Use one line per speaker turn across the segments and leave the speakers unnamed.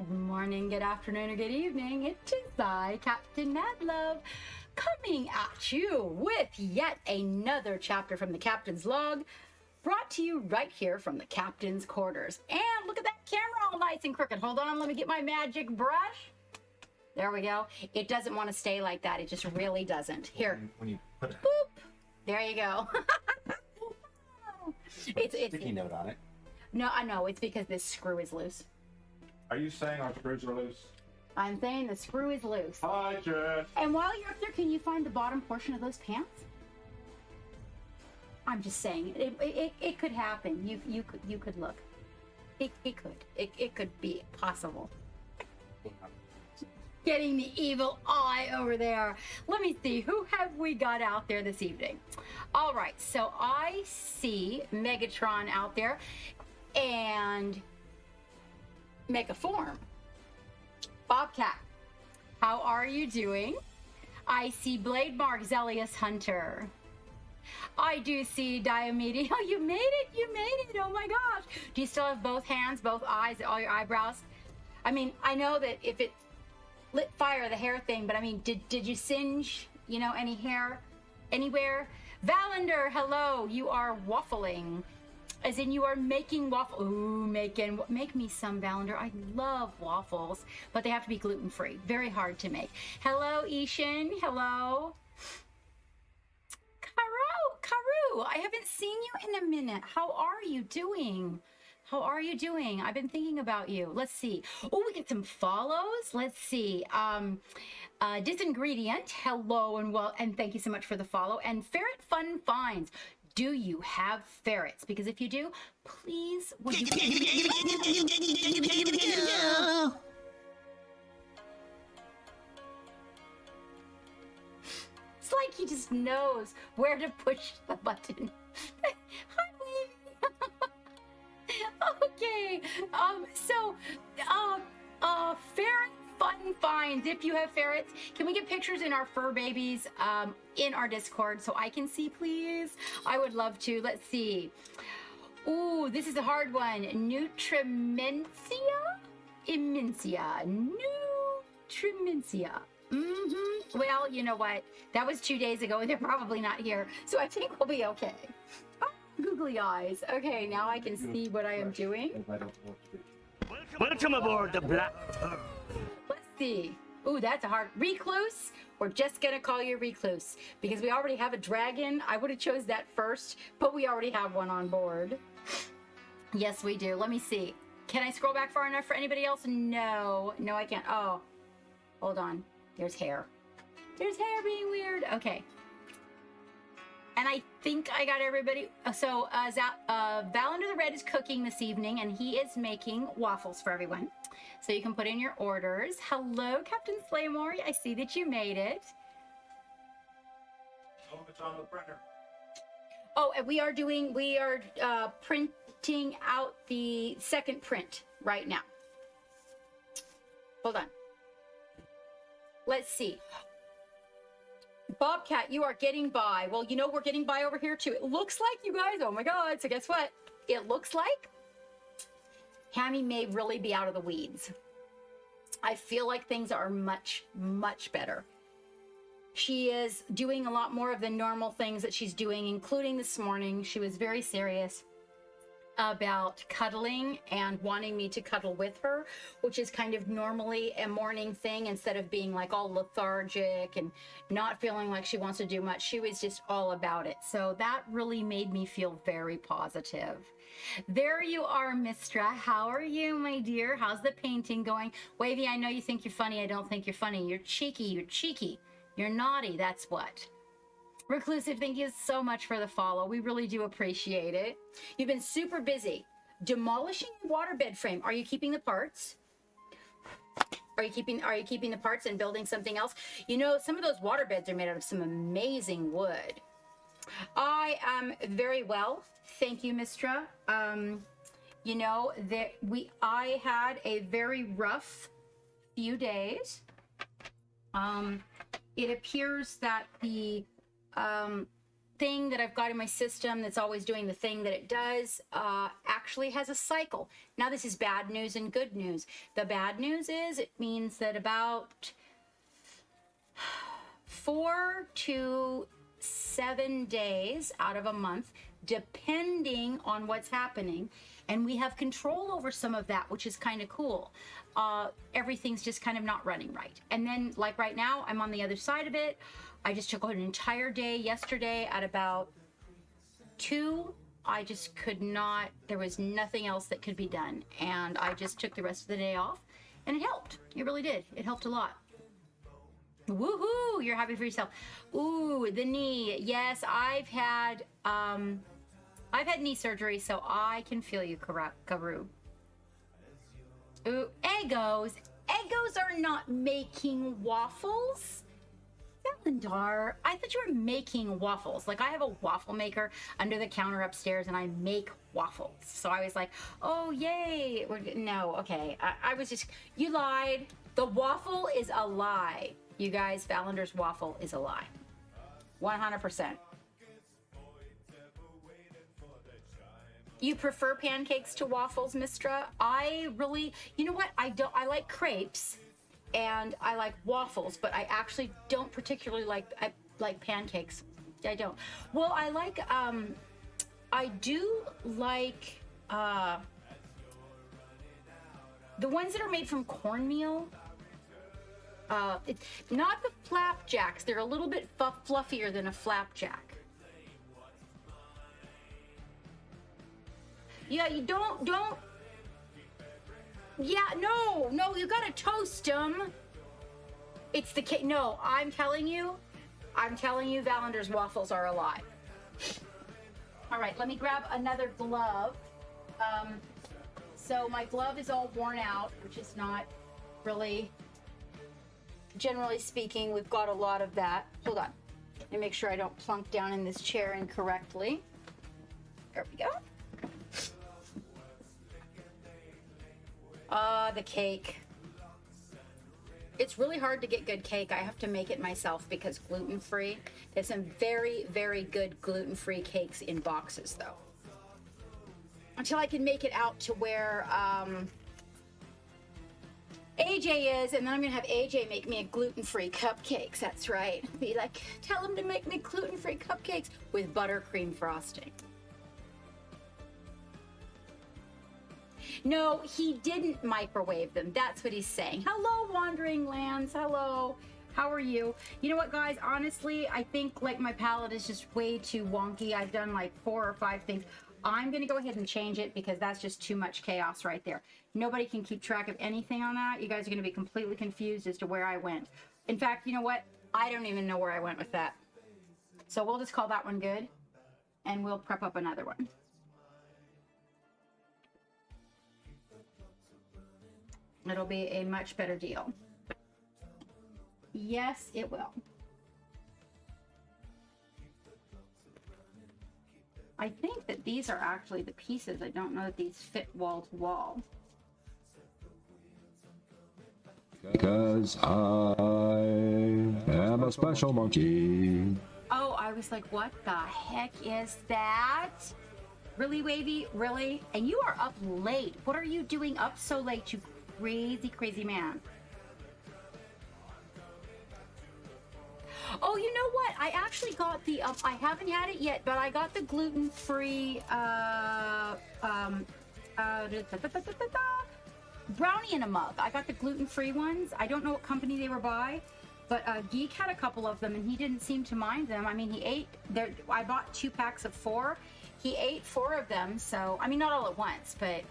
Good morning, good afternoon, or good evening. It is I, Captain Madlove, coming at you with yet another chapter from the Captain's Log, brought to you right here from the Captain's Quarters. And look at that camera all nice and crooked. Hold on, let me get my magic brush. There we go. It doesn't want to stay like that. It just really doesn't. Here.
When you put a
Boop. There you go.
it's sticky note on it.
No, I know. It's because this screw is loose.
Are you saying our screws are loose?
I'm saying the screw is loose.
Hi, Jess.
And while you're up there, can you find the bottom portion of those pants? I'm just saying, it could happen. You could look. It could be possible. Getting the evil eye over there. Let me see, who have we got out there this evening? All right, so I see Megatron out there and Megaform. Bobcat, how are you doing? I see Blade Mark Zelius Hunter. I do see Diomede. Oh, you made it! You made it! Oh my gosh! Do you still have both hands, both eyes, all your eyebrows? I mean, I know that if it lit fire, the hair thing, but I mean, did you singe, you know, any hair anywhere? Valander, hello! You are waffling. As in you are making waffle. Ooh, make me some, Valander. I love waffles, but they have to be gluten-free. Very hard to make. Hello, Ishan. Hello. Karu, I haven't seen you in a minute. How are you doing? How are you doing? I've been thinking about you. Let's see. Oh, we get some follows. Let's see. Disingredient, hello and thank you so much for the follow. And Ferret Fun Finds. Do you have ferrets? Because if you do, please would you... It's like he just knows where to push the button. Hi, baby. Okay. Ferret Fun Finds. If you have ferrets, can we get pictures in our fur babies in our Discord so I can see, please? I would love to. Let's see. Ooh, this is a hard one. Nutrimensia? Immensia. Nutrimensia. Well, you know what? That was 2 days ago and they're probably not here. So I think we'll be okay. Oh, googly eyes. Okay, now I can see what I am doing.
Welcome aboard the Black.
Let's see. Ooh, that's a hard recluse. We're just gonna call you recluse because we already have a dragon. I would have chose that first, but we already have one on board. Yes, we do. Let me see. Can I scroll back far enough for anybody else? No, I can't. Oh, hold on. There's hair. There's hair being weird. Okay. And I think I got everybody. So Valander the Red is cooking this evening, and he is making waffles for everyone. So you can put in your orders. Hello, Captain Slaymore. I see that you made it.
Oh, it's on the printer.
Oh, and we are printing out the second print right now. Hold on. Let's see. Bobcat, you are getting by. Well, you know, we're getting by over here too. It looks like, you guys, oh my God. So guess what? It looks like Hammy may really be out of the weeds. I feel like things are much, much better. She is doing a lot more of the normal things that she's doing, including this morning. She was very serious about cuddling and wanting me to cuddle with her, which is kind of normally a morning thing. Instead of being like all lethargic and not feeling like she wants to do much, she was just all about it. So that really made me feel very positive. There you are, Mistra. How are you, my dear? How's the painting going? Wavy, I know you think you're funny. I don't think you're funny. You're cheeky. You're cheeky. You're naughty. That's what. Reclusive, thank you so much for the follow. We really do appreciate it. You've been super busy demolishing your waterbed frame. Are you keeping the parts? Are you keeping the parts and building something else? You know, some of those waterbeds are made out of some amazing wood. I am very well, thank you, Mistra. You know that I had a very rough few days. It appears that the thing that I've got in my system that's always doing the thing that it does actually has a cycle. Now, this is bad news and good news. The bad news is it means that about 4 to 7 days out of a month, depending on what's happening, and we have control over some of that, which is kind of cool. Everything's just kind of not running right. And then, like right now, I'm on the other side of it. I just took an entire day yesterday at about 2. I just could not, there was nothing else that could be done. And I just took the rest of the day off, and it helped. It really did. It helped a lot. Woohoo! You're happy for yourself. Ooh, the knee. Yes, I've had knee surgery, so I can feel you, Karu. Ooh, Eggos. Eggos are not making waffles. Valendar, I thought you were making waffles. Like, I have a waffle maker under the counter upstairs, and I make waffles. So I was like, oh, yay. No, okay. I was just, you lied. The waffle is a lie. You guys, Valendar's waffle is a lie. 100%. You prefer pancakes to waffles, Mistra? I really, you know what? I like crepes and I like waffles, but I actually don't particularly like pancakes. I don't. Well, I do like the ones that are made from cornmeal. Not the flapjacks. They're a little bit fluffier than a flapjack. Yeah, you don't. Yeah, no, you gotta toast them. It's the cake. No, I'm telling you, Valendar's waffles are a lie. All right, let me grab another glove. So my glove is all worn out, which is not really, generally speaking, we've got a lot of that. Hold on, let me make sure I don't plunk down in this chair incorrectly. There we go. The cake. It's really hard to get good cake. I have to make it myself because gluten-free. There's some very, very good gluten-free cakes in boxes, though. Until I can make it out to where AJ is, and then I'm gonna have AJ make me a gluten-free cupcakes. That's right. Be like, tell him to make me gluten-free cupcakes with buttercream frosting. No, he didn't microwave them. That's what he's saying. Hello, Wandering Lands. Hello. How are you? You know what, guys? Honestly, I think like my palette is just way too wonky. I've done like 4 or 5 things. I'm going to go ahead and change it because that's just too much chaos right there. Nobody can keep track of anything on that. You guys are going to be completely confused as to where I went. In fact, you know what? I don't even know where I went with that. So we'll just call that one good and we'll prep up another one. It'll be a much better deal. Yes, it will. I think that these are actually the pieces. I don't know that these fit wall to wall.
Because I am a special monkey.
Oh, I was like, what the heck is that? Really, Wavy? Really? And you are up late. What are you doing up so late, you crazy, crazy man? Oh, you know what? I actually got the, I haven't had it yet, but I got the gluten-free, brownie in a mug. I got the gluten-free ones. I don't know what company they were by, but Geek had a couple of them and he didn't seem to mind them. I mean, he ate, I bought 2 packs of 4. He ate 4 of them, so, I mean, not all at once, but...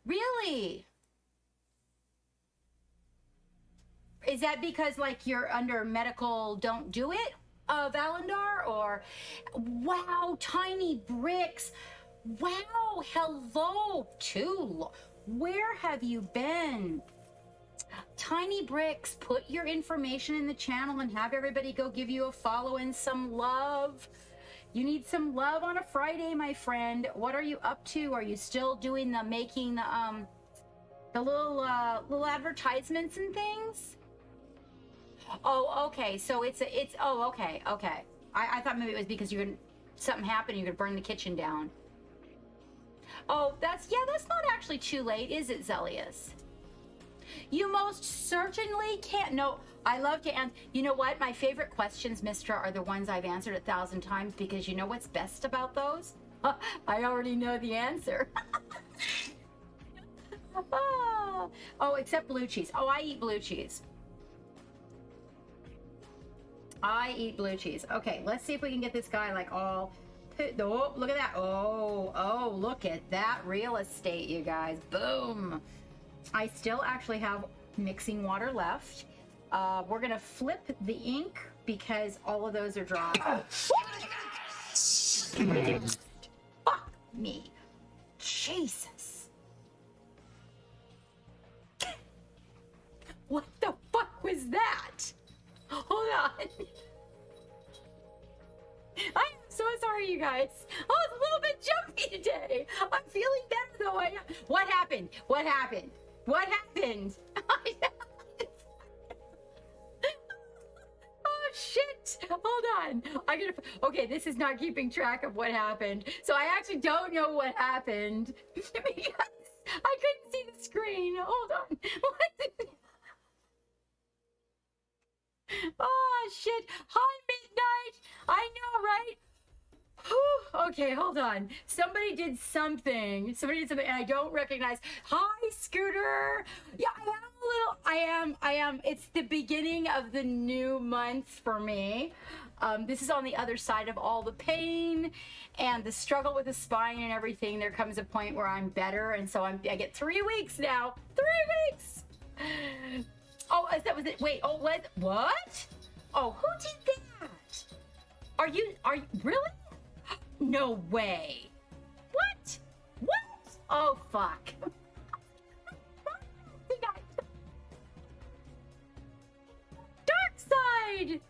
Really? Is that because, like, you're under medical don't do it, Valendar? Or, wow, Tiny Bricks. Wow, hello, too. Where have you been? Tiny Bricks, put your information in the channel and have everybody go give you a follow and some love. You need some love on a Friday, my friend. What are you up to? Are you still doing the making the little advertisements and things? Oh, okay. So it's oh, okay, okay. I thought maybe it was because something happened, you could burn the kitchen down. Oh, that's not actually too late, is it, Zelius? You most certainly can't. No, I love to answer. You know what? My favorite questions, Mistra, are the ones I've answered 1,000 times, because you know what's best about those? I already know the answer. Oh, except blue cheese. Oh, I eat blue cheese. I eat blue cheese. Okay, let's see if we can get this guy like all... Oh, look at that. Oh, look at that real estate, you guys. Boom. I still actually have mixing water left. We're going to flip the ink because all of those are dry. Fuck me. Jesus. What the fuck was that? Hold on. I'm so sorry, you guys. Oh, it's a little bit jumpy today. I'm feeling better though. What happened? What happened? What happened? Oh shit. Hold on. Okay, this is not keeping track of what happened. So I actually don't know what happened because I couldn't see the screen. Hold on. What? Oh shit. Hi, Midnight. I know, right? Whew. Okay, hold on. Somebody did something and I don't recognize. Hi, Scooter. Yeah, I am. It's the beginning of the new month for me. This is on the other side of all the pain and the struggle with the spine and everything. There comes a point where I'm better, and so I get 3 weeks now. 3 weeks. Oh, that was it. Wait. Oh, what? Oh, who did that? Are you really? No way. What? Oh, fuck. Dark side.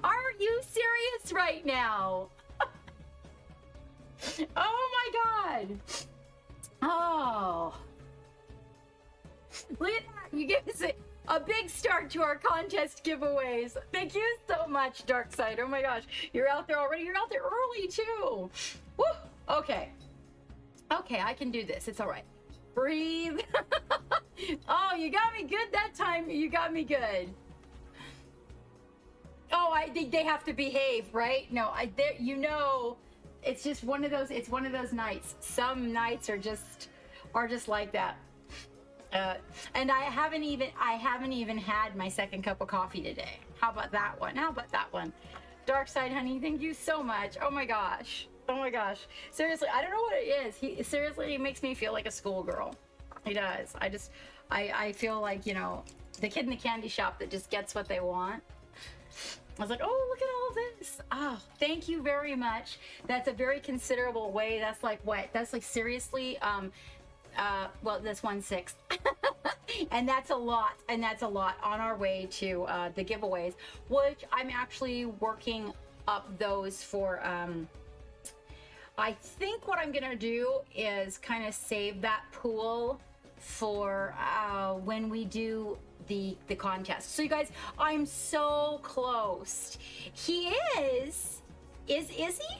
Are you serious right now? Oh my God. Oh. Look at that. You give us a big start to our contest giveaways. Thank you so much, Darkside. Oh my gosh. You're out there already. You're out there early too. Woo. Okay. Okay, I can do this. It's all right. Breathe. Oh, you got me good that time. You got me good. Oh, they have to behave, right? No, you know, it's just one of those. It's one of those nights. Some nights are just like that. And I haven't even had my second cup of coffee today. How about that one? Dark side, honey, thank you so much. Oh my gosh. Seriously, I don't know what it is. He makes me feel like a schoolgirl. He does. I feel like, you know, the kid in the candy shop that just gets what they want. I was like, oh, look at all this. Oh, thank you very much. That's a very considerable way. That's like what? That's like seriously, well, that's 1/6. And that's a lot. And that's a lot on our way to the giveaways, which I'm actually working up those for. I think what I'm gonna do is kind of save that pool for when we do the contest. So you guys, I'm so close. He is he?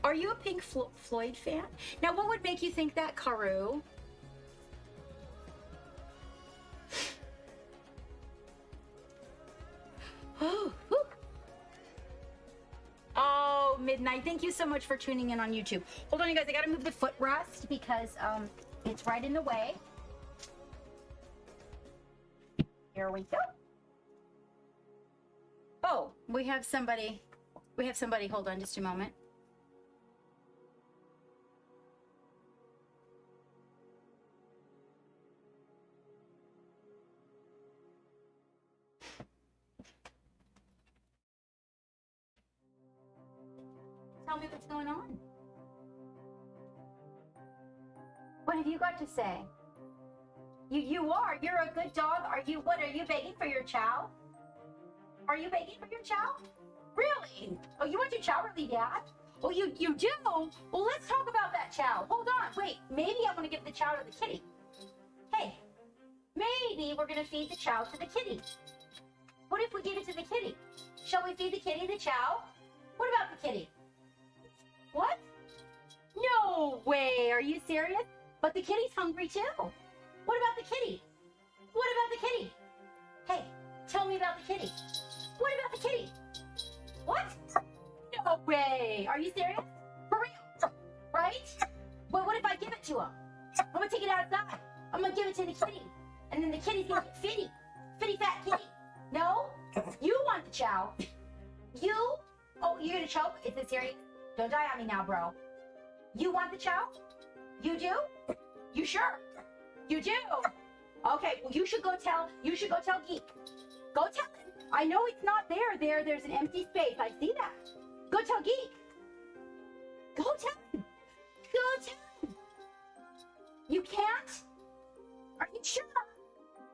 Are you a Pink Floyd fan? Now, what would make you think that, Karu? Oh, Midnight. Thank you so much for tuning in on YouTube. Hold on, you guys. I gotta move the footrest because it's right in the way. Here we go. Oh, we have somebody. Hold on just a moment. Tell me what's going on. What have you got to say? You're a good dog. Are you begging for your chow? Are you begging for your chow? Really? Oh, you want your chow really bad? Oh, you do? Well, let's talk about that chow. Hold on, wait. Maybe I want to give the chow to the kitty. Hey, maybe we're gonna feed the chow to the kitty. What if we give it to the kitty? Shall we feed the kitty the chow? What about the kitty? What? No way. Are you serious? But the kitty's hungry too. What about the kitty? What about the kitty? Hey, tell me about the kitty. What about the kitty? What? No way. Are you serious? For real? Right? Well, what if I give it to him? I'm gonna take it outside. I'm gonna give it to the kitty. And then the kitty's gonna get fitty. Fitty fat kitty. No? You want the chow. You? Oh, you're gonna choke? Is this serious? Don't die on me now, bro. You want the chow? You do? You sure? You do? Okay, well you should go tell Geek. Go tell him. I know it's not there. There's an empty space. I see that. Go tell Geek. Go tell him. Go tell him. You can't? Are you sure?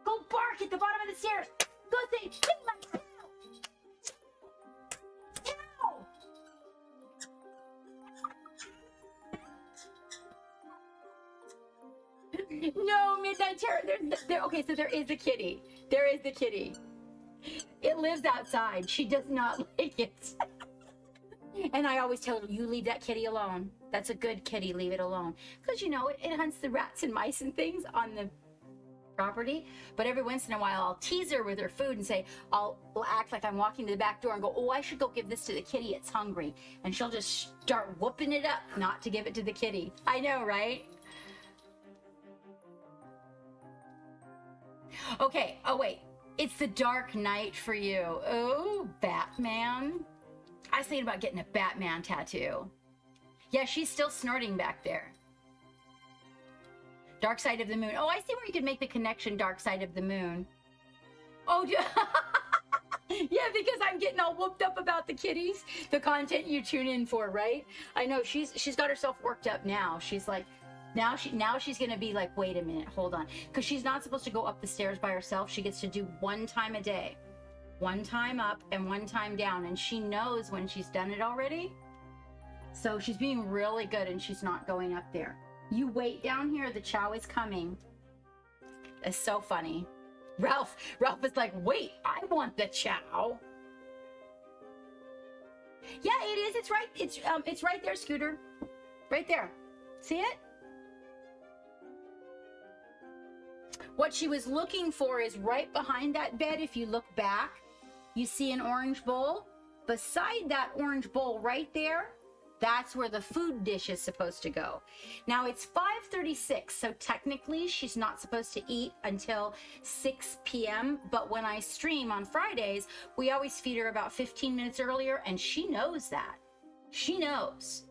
Go bark at the bottom of the stairs. Go say, "Give my chow." Chow. No, Midnight Terror. Okay, so there is a kitty. There is the kitty. It lives outside. She does not like it. And I always tell her, you leave that kitty alone. That's a good kitty. Leave it alone. Because, you know, it hunts the rats and mice and things on the property. But every once in a while, I'll tease her with her food and say, I'll act like I'm walking to the back door and go, oh, I should go give this to the kitty. It's hungry. And she'll just start whooping it up not to give it to the kitty. I know, right? Okay. Oh, wait. It's the Dark Knight for you. Oh, Batman. I was thinking about getting a Batman tattoo. Yeah, she's still snorting back there. Dark Side of the Moon. Oh, I see where you could make the connection, Dark Side of the Moon. Oh, yeah, because I'm getting all whooped up about the kitties. The content you tune in for, right? I know, she's got herself worked up now. She's like, now she's going to be like, wait a minute, hold on. Because she's not supposed to go up the stairs by herself. She gets to do one time a day. One time up and one time down. And she knows when she's done it already. So she's being really good and she's not going up there. You wait down here. The chow is coming. It's so funny. Ralph is like, wait, I want the chow. Yeah, it is. It's right. It's right there, Scooter. Right there. See it? What she was looking for is right behind that bed. If you look back, you see an orange bowl. Beside that orange bowl right there, that's where the food dish is supposed to go. Now it's 5:36, so technically she's not supposed to eat until 6 p.m. But when I stream on Fridays, we always feed her about 15 minutes earlier, and she knows that. She knows.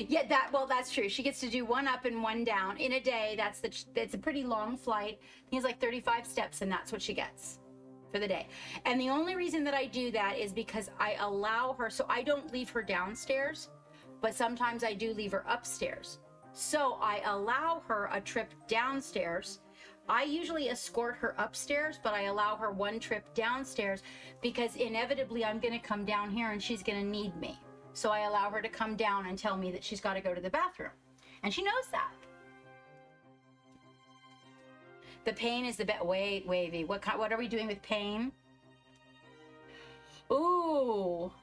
Yeah, that's true. She gets to do one up and one down in a day. That's a pretty long flight. I think it's like 35 steps, and that's what she gets for the day. And the only reason that I do that is because I allow her, so I don't leave her downstairs, but sometimes I do leave her upstairs. So I allow her a trip downstairs. I usually escort her upstairs, but I allow her one trip downstairs because inevitably I'm going to come down here and she's going to need me. So I allow her to come down and tell me that she's got to go to the bathroom. And she knows that. The pain is the best. Wait, Wavy. What are we doing with pain? Ooh.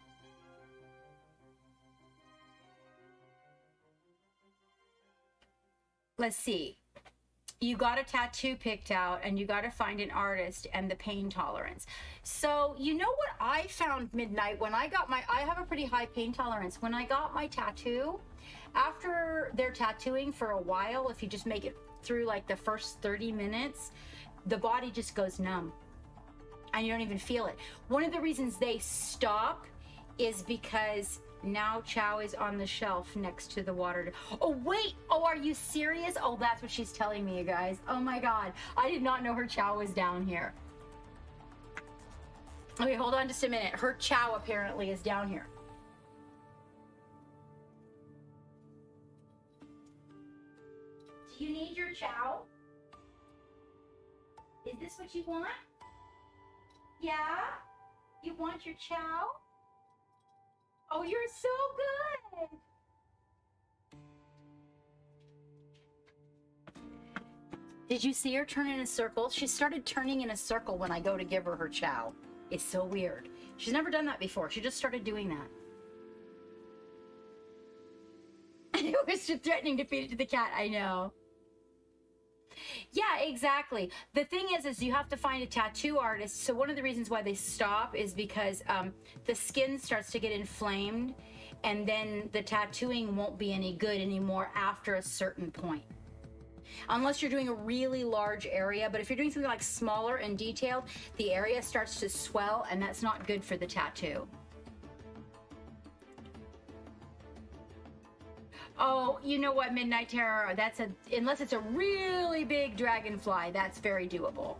Let's see. You got a tattoo picked out and you got to find an artist and the pain tolerance. So you know what I found, Midnight, when I have a pretty high pain tolerance. When I got my tattoo, after they're tattooing for a while, if you just make it through like the first 30 minutes, the body just goes numb and you don't even feel it. One of the reasons they stop is because now chow is on the shelf next to the water. Oh, wait. Oh, are you serious? Oh, that's what she's telling me, you guys. Oh my God. I did not know her chow was down here. Okay, hold on just a minute. Her chow apparently is down here. Do you need your chow? Is this what you want? Yeah? You want your chow? Oh, you're so good. Did you see her turn in a circle? She started turning in a circle when I go to give her her chow. It's so weird. She's never done that before. She just started doing that. It was just threatening to feed it to the cat. I know. Yeah, exactly. The thing is you have to find a tattoo artist. So one of the reasons why they stop is because the skin starts to get inflamed, and then the tattooing won't be any good anymore after a certain point. Unless you're doing a really large area, but if you're doing something like smaller and detailed, the area starts to swell, and that's not good for the tattoo. Oh, you know what, Midnight Terror, unless it's a really big dragonfly, that's very doable.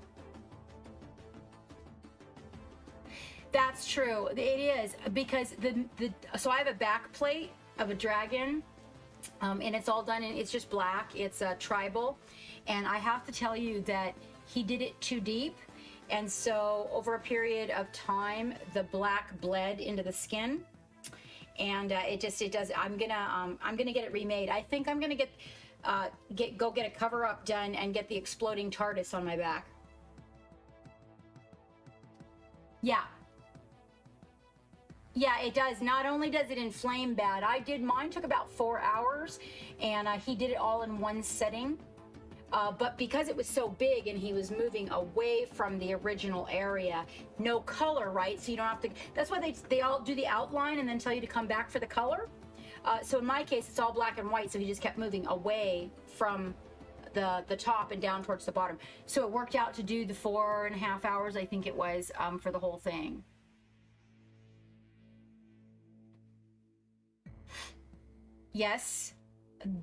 That's true. It is, because so I have a back plate of a dragon, and it's all done, and it's just black. It's tribal, and I have to tell you that he did it too deep, and so over a period of time, the black bled into the skin. And it does. I'm gonna get it remade. I think I'm gonna go get a cover up done and get the exploding TARDIS on my back. Yeah. Yeah, it does. Not only does it inflame bad, mine took about 4 hours, and he did it all in one setting. But because it was so big and he was moving away from the original area, no color, right? So you don't have to, that's why they all do the outline and then tell you to come back for the color. So in my case, it's all black and white, so he just kept moving away from the top and down towards the bottom. So it worked out to do the 4.5 hours, I think it was, for the whole thing. Yes,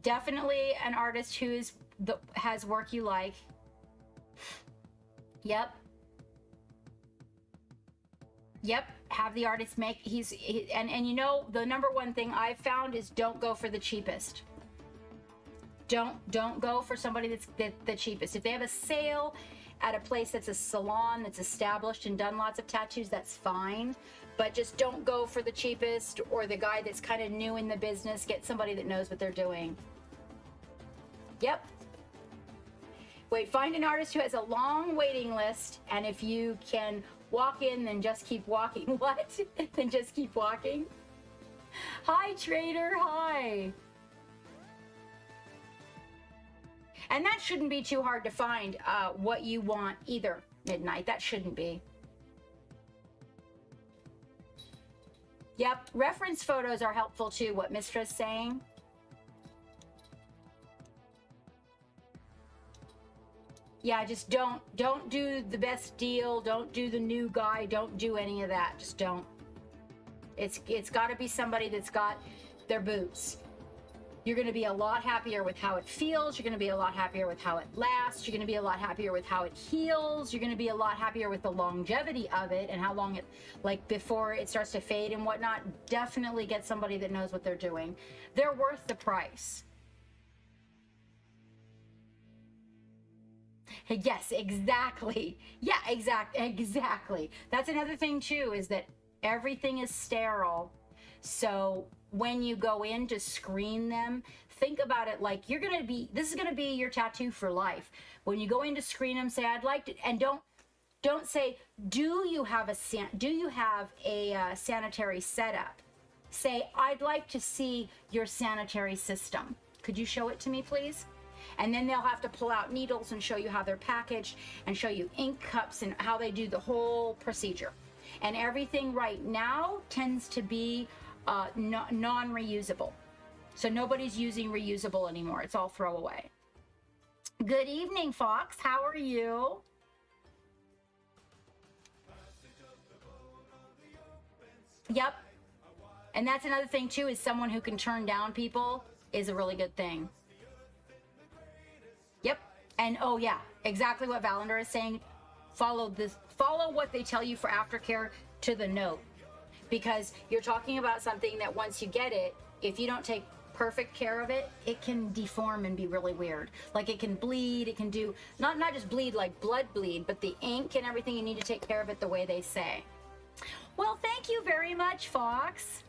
definitely an artist who has work you like. Yep. Have the artist make. And you know, the number one thing I've found is don't go for the cheapest. Don't go for somebody that's the cheapest. If they have a sale at a place that's a salon that's established and done lots of tattoos, that's fine. But just don't go for the cheapest or the guy that's kind of new in the business. Get somebody that knows what they're doing. Yep. Wait, find an artist who has a long waiting list, and if you can walk in, then just keep walking. What? Then just keep walking? Hi, Trader. Hi. And that shouldn't be too hard to find what you want either, Midnight. That shouldn't be. Yep, reference photos are helpful too, what Mistra's saying. Yeah, just don't do the best deal, don't do the new guy, don't do any of that. Just don't. It's got to be somebody that's got their boots. You're going to be a lot happier with how it feels. You're going to be a lot happier with how it lasts. You're going to be a lot happier with how it heals. You're going to be a lot happier with the longevity of it and how long it, like before it starts to fade and whatnot. Definitely get somebody that knows what they're doing. They're worth the price. Yes, exactly. Yeah, exactly. That's another thing too, is that everything is sterile. So when you go in to screen them, think about it like this is going to be your tattoo for life. When you go in to screen them, say, I'd like to, and don't say, do you have a sanitary setup? Say, I'd like to see your sanitary system. Could you show it to me, please? And then they'll have to pull out needles and show you how they're packaged and show you ink cups and how they do the whole procedure. And everything right now tends to be non-reusable. So nobody's using reusable anymore. It's all throwaway. Good evening, Fox. How are you? Yep. And that's another thing too, is someone who can turn down people is a really good thing. Yep. And oh yeah, exactly what Valender is saying. Follow what they tell you for aftercare to the note. Because you're talking about something that once you get it, if you don't take perfect care of it, it can deform and be really weird. Like it can bleed, it can do, not just bleed like blood bleed, but the ink and everything, you need to take care of it the way they say. Well, thank you very much, Fox.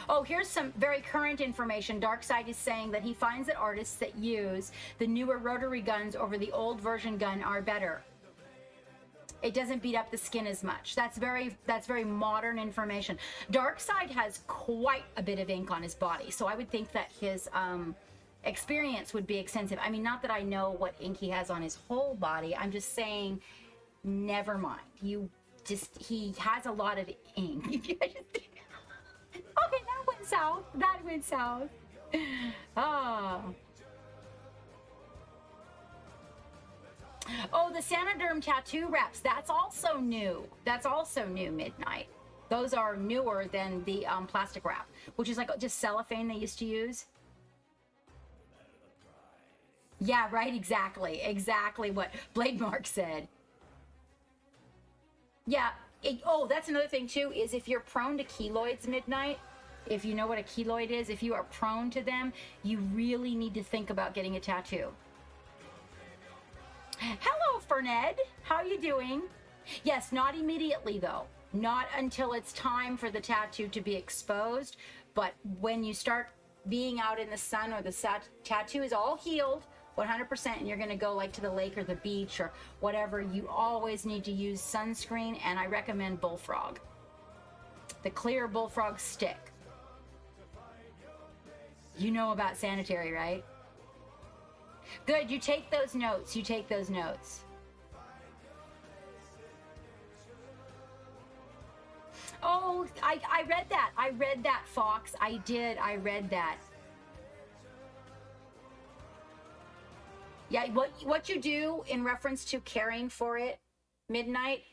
Oh, here's some very current information. Darkside is saying that he finds that artists that use the newer rotary guns over the old version gun are better. It doesn't beat up the skin as much. That's very modern information. Darkside has quite a bit of ink on his body, so I would think that his experience would be extensive. I mean, not that I know what ink he has on his whole body. I'm just saying, never mind. He has a lot of ink. Okay, that went south. That went south. Oh, the Sanoderm tattoo wraps. That's also new. That's also new, Midnight. Those are newer than the plastic wrap, which is like just cellophane they used to use. Yeah, right, exactly. Exactly what Blade Mark said. Yeah. Oh, that's another thing, too, is if you're prone to keloids, Midnight, if you know what a keloid is, if you are prone to them, you really need to think about getting a tattoo. Hello, Ferned. How you doing? Yes, not immediately, though. Not until it's time for the tattoo to be exposed. But when you start being out in the sun or the tattoo is all healed, 100%, and you're going to go like to the lake or the beach or whatever, you always need to use sunscreen, and I recommend Bullfrog. The clear Bullfrog stick. You know about sanitary, right? Good, you take those notes. You take those notes. Oh, I read that. I read that, Fox. I did. I read that. Yeah, what you do in reference to caring for it, Midnight,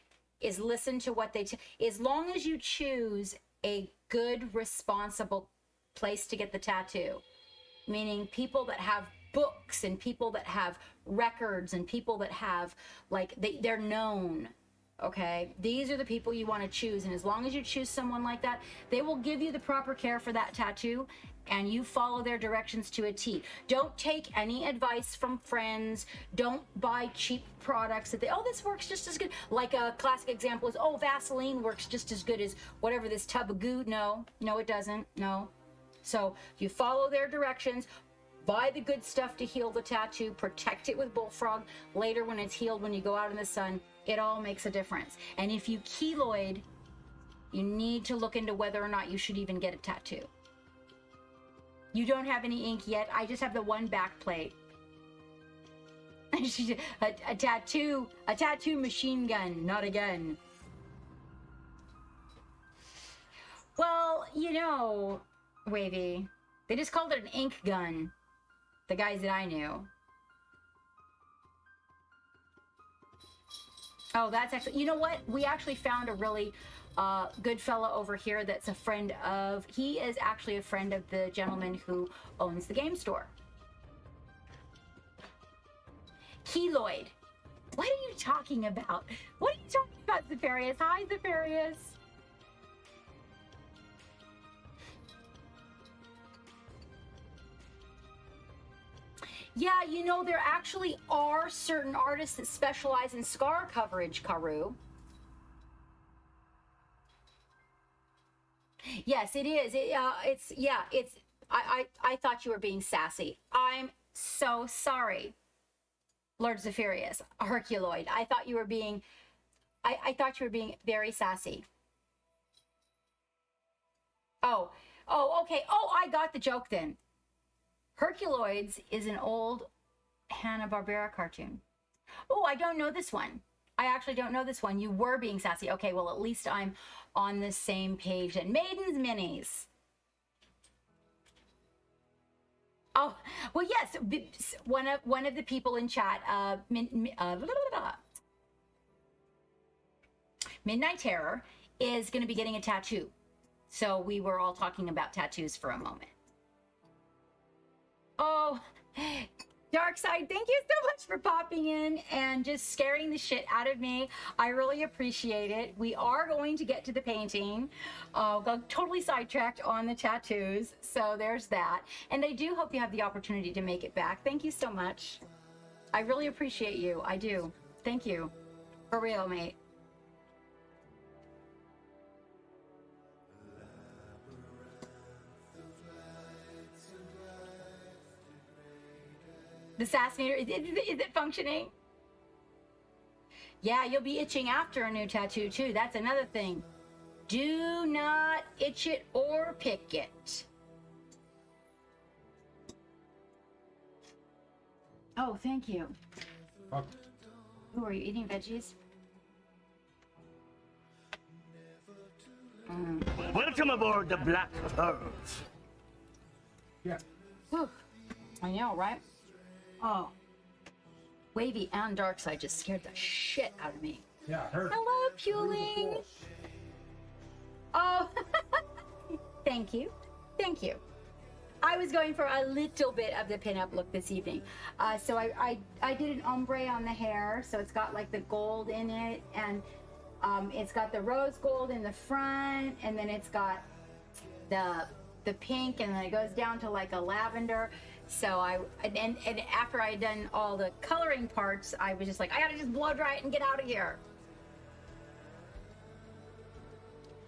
is listen to what they as long as you choose a good, responsible place to get the tattoo, meaning people that have books and people that have records and people that have, like, they're known, okay? These are the people you want to choose, and as long as you choose someone like that, they will give you the proper care for that tattoo, and you follow their directions to a T. Don't take any advice from friends. Don't buy cheap products that this works just as good. Like a classic example is, Vaseline works just as good as whatever this tub of goo. No, it doesn't. No. So you follow their directions, buy the good stuff to heal the tattoo, protect it with Bullfrog. Later when it's healed, when you go out in the sun, it all makes a difference. And if you keloid, you need to look into whether or not you should even get a tattoo. You don't have any ink yet. I just have the one back plate. a tattoo machine gun, not a gun. Well, Wavy, they just called it an ink gun. The guys that I knew. Oh, that's actually, you know what? We actually found a really good fella over here that's a friend of, he is actually a friend of the gentleman who owns the game store. Keloid. What are you talking about? What are you talking about, Zephyrius? Hi, Zephyrius. Yeah, there actually are certain artists that specialize in scar coverage, Karu. Yes, it is. I thought you were being sassy. I'm so sorry, Lord Zephyrius, Herculoid. I thought you were being very sassy. Oh, okay. Oh, I got the joke then. Herculoids is an old Hanna-Barbera cartoon. Oh, I don't know this one. I actually don't know this one. You were being sassy. Okay, well, at least I'm on the same page. And Maiden's Minis. Oh, well, yes. One of the people in chat, Midnight Terror, is going to be getting a tattoo. So we were all talking about tattoos for a moment. Oh, Darkside, thank you so much for popping in and just scaring the shit out of me. I really appreciate it. We are going to get to the painting. Got totally sidetracked on the tattoos, so there's that. And I do hope you have the opportunity to make it back. Thank you so much. I really appreciate you. I do. Thank you. For real, mate. The Assassinator, is it functioning? Yeah, you'll be itching after a new tattoo too. That's another thing. Do not itch it or pick it. Oh, thank you.
Fuck.
Ooh, are you eating veggies?
Welcome aboard the Black Pearls.
Yeah.
Whew. I know, right? Oh. Wavy and Darkside just scared the shit out of me.
Yeah, I heard.
Hello, Puling. Oh, thank you. Thank you. I was going for a little bit of the pinup look this evening. So I did an ombre on the hair. So it's got like the gold in it, and it's got the rose gold in the front, and then it's got the pink, and then it goes down to like a lavender. So and after I had done all the coloring parts, I was just like, I gotta just blow dry it and get out of here.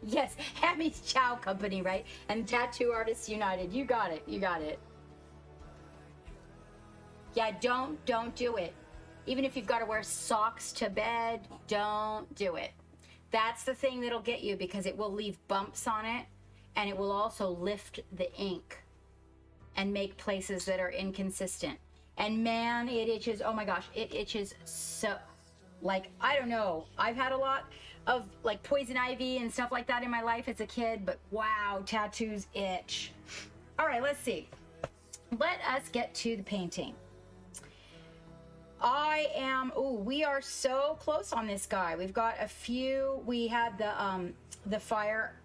Yes, Hammy's Chow Company, right? And Tattoo Artists United. You got it. You got it. Yeah, don't do it. Even if you've got to wear socks to bed, don't do it. That's the thing that'll get you, because it will leave bumps on it, and it will also lift the ink and make places that are inconsistent. And man, it itches. Oh my gosh, it itches so, like, I don't know. I've had a lot of like poison ivy and stuff like that in my life as a kid, but wow, tattoos itch. All right, let's see. Let us get to the painting. We are so close on this guy. We've got a few. We had the fire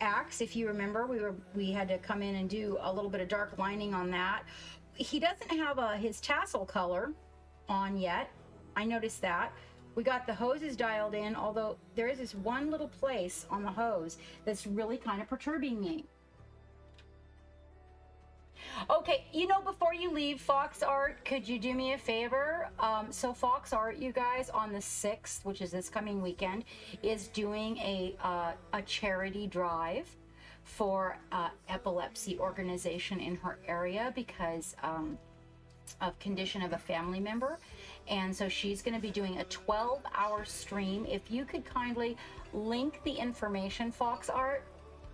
axe, if you remember. We had to come in and do a little bit of dark lining on that. He doesn't have his tassel color on yet. I noticed that. We got the hoses dialed in, although there is this one little place on the hose that's really kind of perturbing me. Okay, before you leave, Fox Art, could you do me a favor? So Fox Art, you guys, on the 6th, which is this coming weekend, is doing a charity drive for epilepsy organization in her area because of condition of a family member. And so she's going to be doing a 12-hour stream. If you could kindly link the information, Fox Art,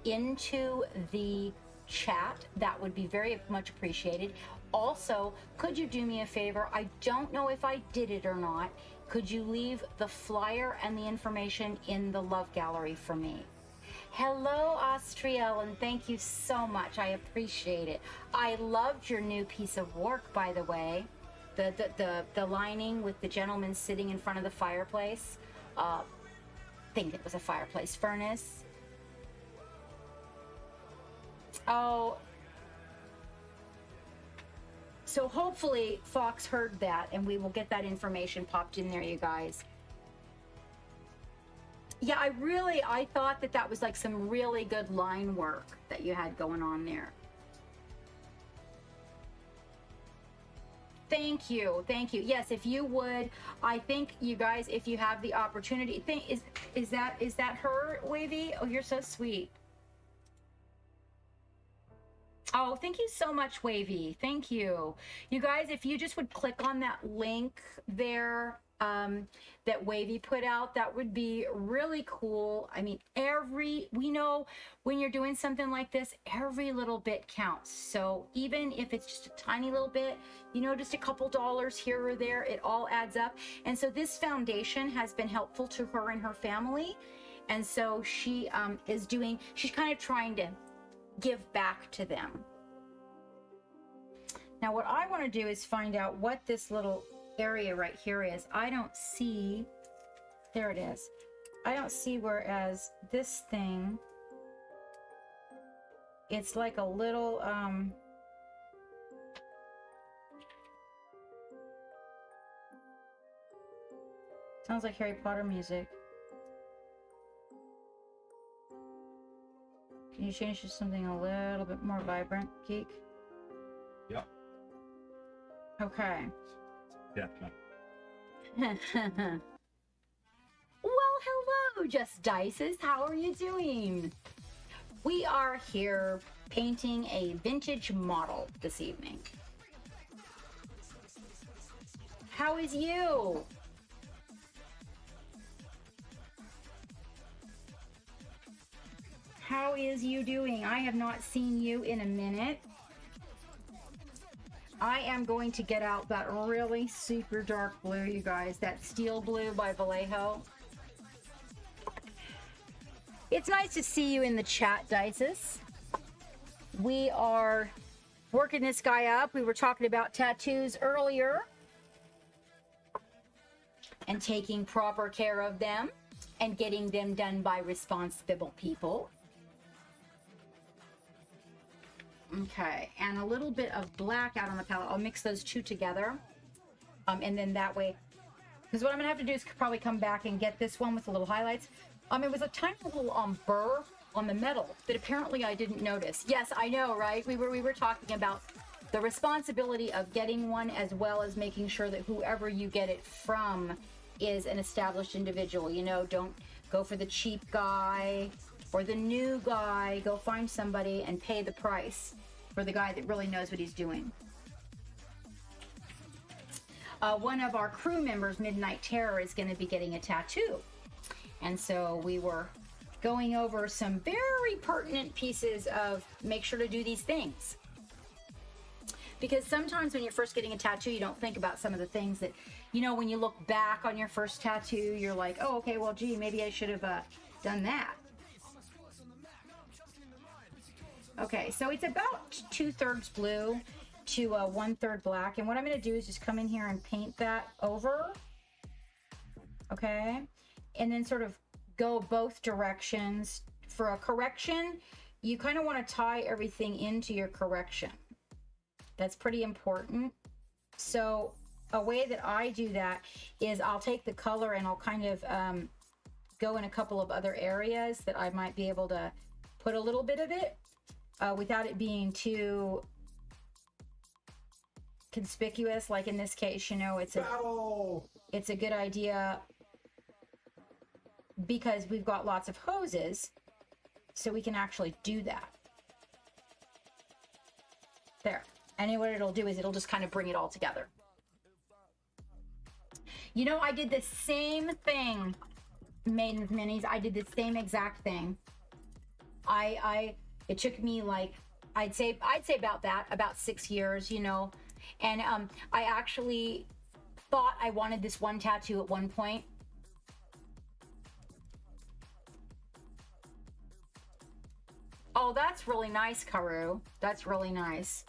into the chat, that would be very much appreciated. Also, could you do me a favor? I don't know if I did it or not. Could you leave the flyer and the information in the love gallery for me? Hello, Austriel, and thank you so much. I appreciate it. I loved your new piece of work, by the way. The lining with the gentleman sitting in front of the fireplace. Think it was a fireplace furnace. Oh. So hopefully Fox heard that, and we will get that information popped in there, you guys. Yeah, I thought that was like some really good line work that you had going on there. Thank you. Yes, if you would, I think you guys, if you have the opportunity, is that her, Wavy? Oh, you're so sweet. Oh, thank you so much, Wavy. Thank you. You guys, if you just would click on that link there that Wavy put out, that would be really cool. I mean, we know when you're doing something like this, every little bit counts. So even if it's just a tiny little bit, just a couple dollars here or there, it all adds up. And so this foundation has been helpful to her and her family. And so she's kind of trying to give back to them. Now, what I want to do is find out what this little area right here is. I don't see, there it is. I don't see, whereas this thing, it's like a little, sounds like Harry Potter music. Can you change to something a little bit more vibrant, Geek?
Yep.
Okay.
Yeah.
Well, hello, Just Dices. How are you doing? We are here painting a vintage model this evening. How is you? How is you doing? I have not seen you in a minute. I am going to get out that really super dark blue, you guys. That steel blue by Vallejo. It's nice to see you in the chat, Dices. We are working this guy up. We were talking about tattoos earlier. And taking proper care of them. And getting them done by responsible people. Okay, and a little bit of black out on the palette. I'll mix those two together. And then that way, because what I'm gonna have to do is probably come back and get this one with the little highlights. It was a tiny little burr on the metal that apparently I didn't notice. Yes, I know, right? We were talking about the responsibility of getting one, as well as making sure that whoever you get it from is an established individual. You know, don't go for the cheap guy or the new guy. Go find somebody and pay the price for the guy that really knows what he's doing. One of our crew members, Midnight Terror, is going to be getting a tattoo. And so we were going over some very pertinent pieces of make sure to do these things. Because sometimes when you're first getting a tattoo, you don't think about some of the things that, you know, when you look back on your first tattoo, you're like, oh, okay, well, gee, maybe I should have done that. Okay, so it's about 2/3 blue to 1/3 black. And what I'm going to do is just come in here and paint that over. Okay. And then sort of go both directions. For a correction, you kind of want to tie everything into your correction. That's pretty important. So a way that I do that is I'll take the color and I'll kind of go in a couple of other areas that I might be able to put a little bit of it without it being too conspicuous. Like in this case, you know, it's a good idea because we've got lots of hoses, so we can actually do that. There. And what it'll do is it'll just kind of bring it all together. You know, I did the same thing, Maiden's Minis. I did the same exact thing. It took me like, I'd say about 6 years, you know. And I actually thought I wanted this one tattoo at one point. Oh, that's really nice, Karu. That's really nice.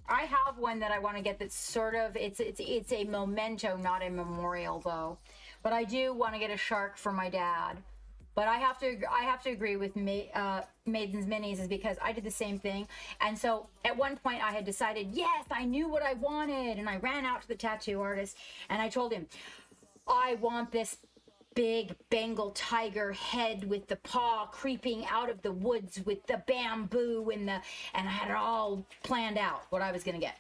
I have one that I want to get that's sort of, it's a memento, not a memorial though. But I do want to get a shark for my dad. But I have to agree with Maiden's Minis, is because I did the same thing. And so at one point I had decided, yes, I knew what I wanted. And I ran out to the tattoo artist and I told him, I want this big Bengal tiger head with the paw creeping out of the woods with the bamboo and I had it all planned out what I was gonna get.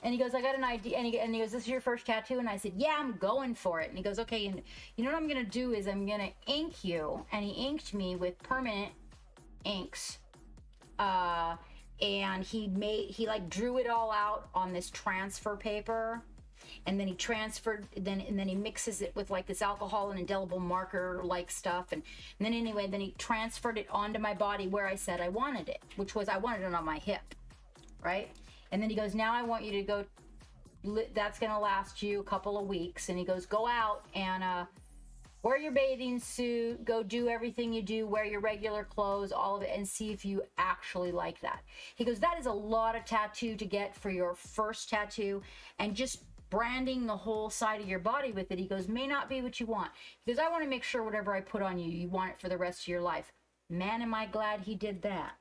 And he goes, I got an idea. And he goes, this is your first tattoo? And I said, yeah, I'm going for it. And he goes, okay, and you know what I'm gonna do is I'm gonna ink you. And he inked me with permanent inks. And he like drew it all out on this transfer paper. And then he transferred, and then he mixes it with like this alcohol and indelible marker like stuff. And then anyway, then he transferred it onto my body where I said I wanted it, which was I wanted it on my hip, right? And then he goes, now I want you to go, that's going to last you a couple of weeks. And he goes, go out and wear your bathing suit, go do everything you do, wear your regular clothes, all of it, and see if you actually like that. He goes, that is a lot of tattoo to get for your first tattoo, and just branding the whole side of your body with it, he goes, may not be what you want. He goes, I want to make sure whatever I put on you, you want it for the rest of your life. Man, am I glad he did that.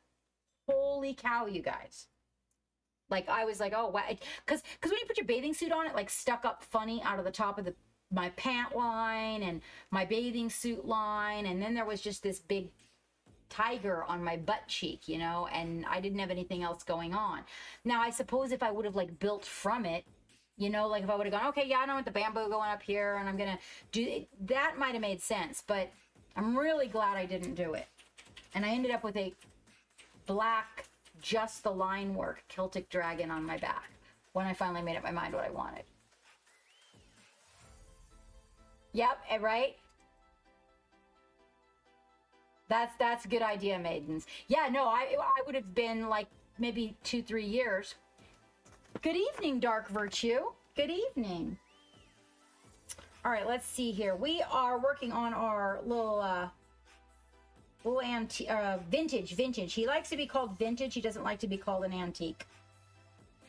Holy cow, you guys. Like, I was like, oh, wow. Because when you put your bathing suit on, it like stuck up funny out of the top of my pant line and my bathing suit line. And then there was just this big tiger on my butt cheek, you know, and I didn't have anything else going on. Now, I suppose if I would have like built from it, you know, like if I would have gone, okay, yeah, I don't want the bamboo going up here and I'm going to do it, that might have made sense, but I'm really glad I didn't do it. And I ended up with a black, just the line work Celtic dragon on my back when I finally made up my mind what I wanted. Yep, right? That's a good idea, maidens. Yeah, no, I would have been like maybe 2-3 years. Good evening, Dark Virtue. Good evening. All right, let's see here. We are working on our little vintage. He likes to be called vintage. He doesn't like to be called an antique.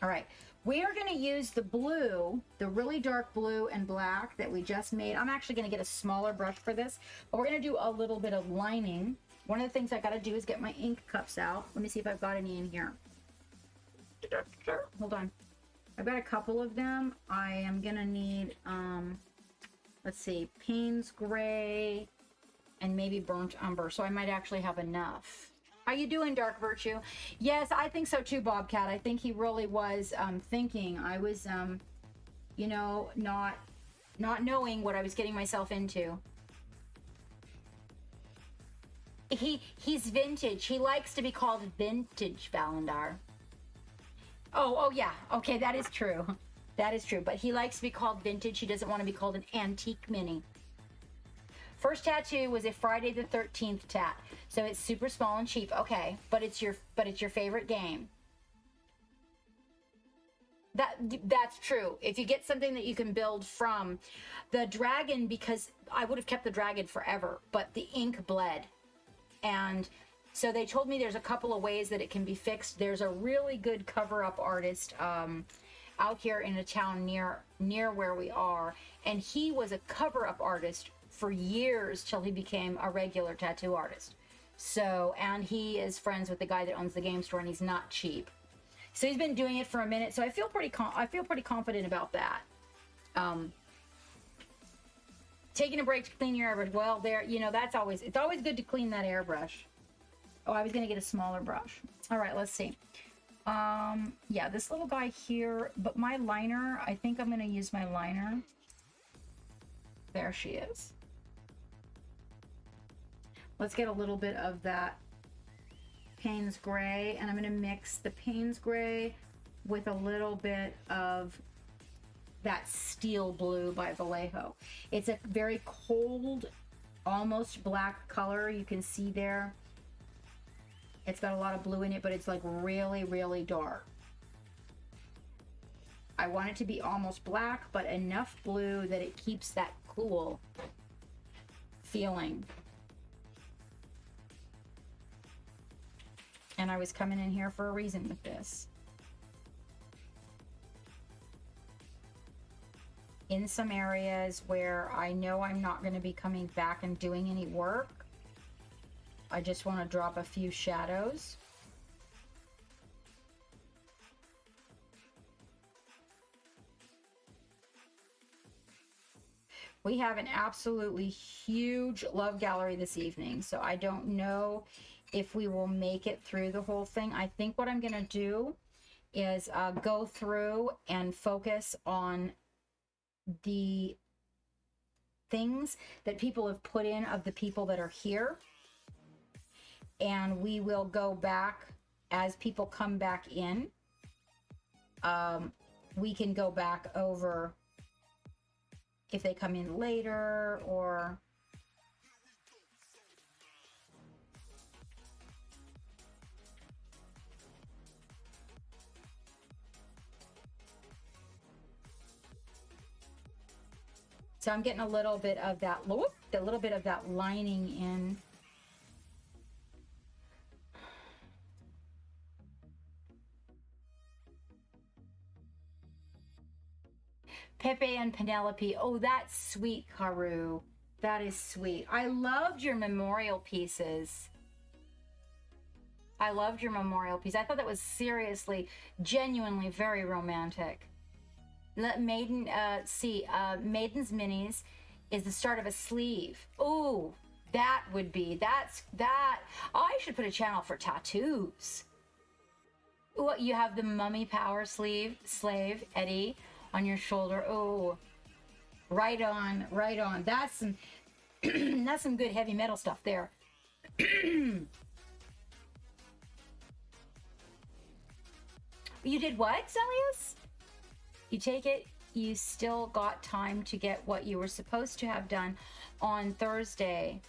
All right, we are going to use the blue, the really dark blue and black that we just made. I'm actually going to get a smaller brush for this, but we're going to do a little bit of lining. One of the things I got to do is get my ink cups out. Let me see if I've got any in here. Hold on. I've got a couple of them. I am going to need, let's see, Payne's Gray and maybe Burnt Umber. So I might actually have enough. How you doing, Dark Virtue? Yes, I think so too, Bobcat. I think he really was thinking. I was, you know, not knowing what I was getting myself into. He's vintage. He likes to be called vintage Valandar. Oh yeah. Okay, that is true. That is true. But he likes to be called vintage. He doesn't want to be called an antique mini. First tattoo was a Friday the 13th tat. So it's super small and cheap. Okay, but it's your favorite game. That's true. If you get something that you can build from the dragon, because I would have kept the dragon forever, but the ink bled. And so they told me there's a couple of ways that it can be fixed. There's a really good cover-up artist out here in a town near where we are, and he was a cover-up artist for years till he became a regular tattoo artist. So, and he is friends with the guy that owns the game store, and he's not cheap. So he's been doing it for a minute. So I feel pretty confident about that. Taking a break to clean your airbrush. Well, there, you know, it's always good to clean that airbrush. Oh, I was gonna get a smaller brush. All right, let's see. Yeah, this little guy here, but my liner, I think I'm gonna use my liner. There she is. Let's get a little bit of that Payne's Gray, and I'm gonna mix the Payne's Gray with a little bit of that Steel Blue by Vallejo. It's a very cold, almost black color. You can see there. It's got a lot of blue in it, but it's like really, really dark. I want it to be almost black, but enough blue that it keeps that cool feeling. And I was coming in here for a reason with this. In some areas where I know I'm not going to be coming back and doing any work, I just want to drop a few shadows. We have an absolutely huge love gallery this evening, so I don't know if we will make it through the whole thing. I think what I'm going to do is go through and focus on the things that people have put in of the people that are here, and we will go back as people come back in. We can go back over if they come in later, or so I'm getting a little bit of that, a little bit of that lining in. Pepe and Penelope. Oh, that's sweet, Karu. That is sweet. I loved your memorial pieces. I loved your memorial piece. I thought that was seriously, genuinely very romantic. Let Maiden Maiden's Minis is the start of a sleeve. Ooh, that would be, that. Oh, I should put a channel for tattoos. Ooh, you have the Mummy Power slave, Eddie, on your shoulder. Oh, right on, right on. That's some, that's some good heavy metal stuff there. You did what, Zelius? You take it, you still got time to get what you were supposed to have done on Thursday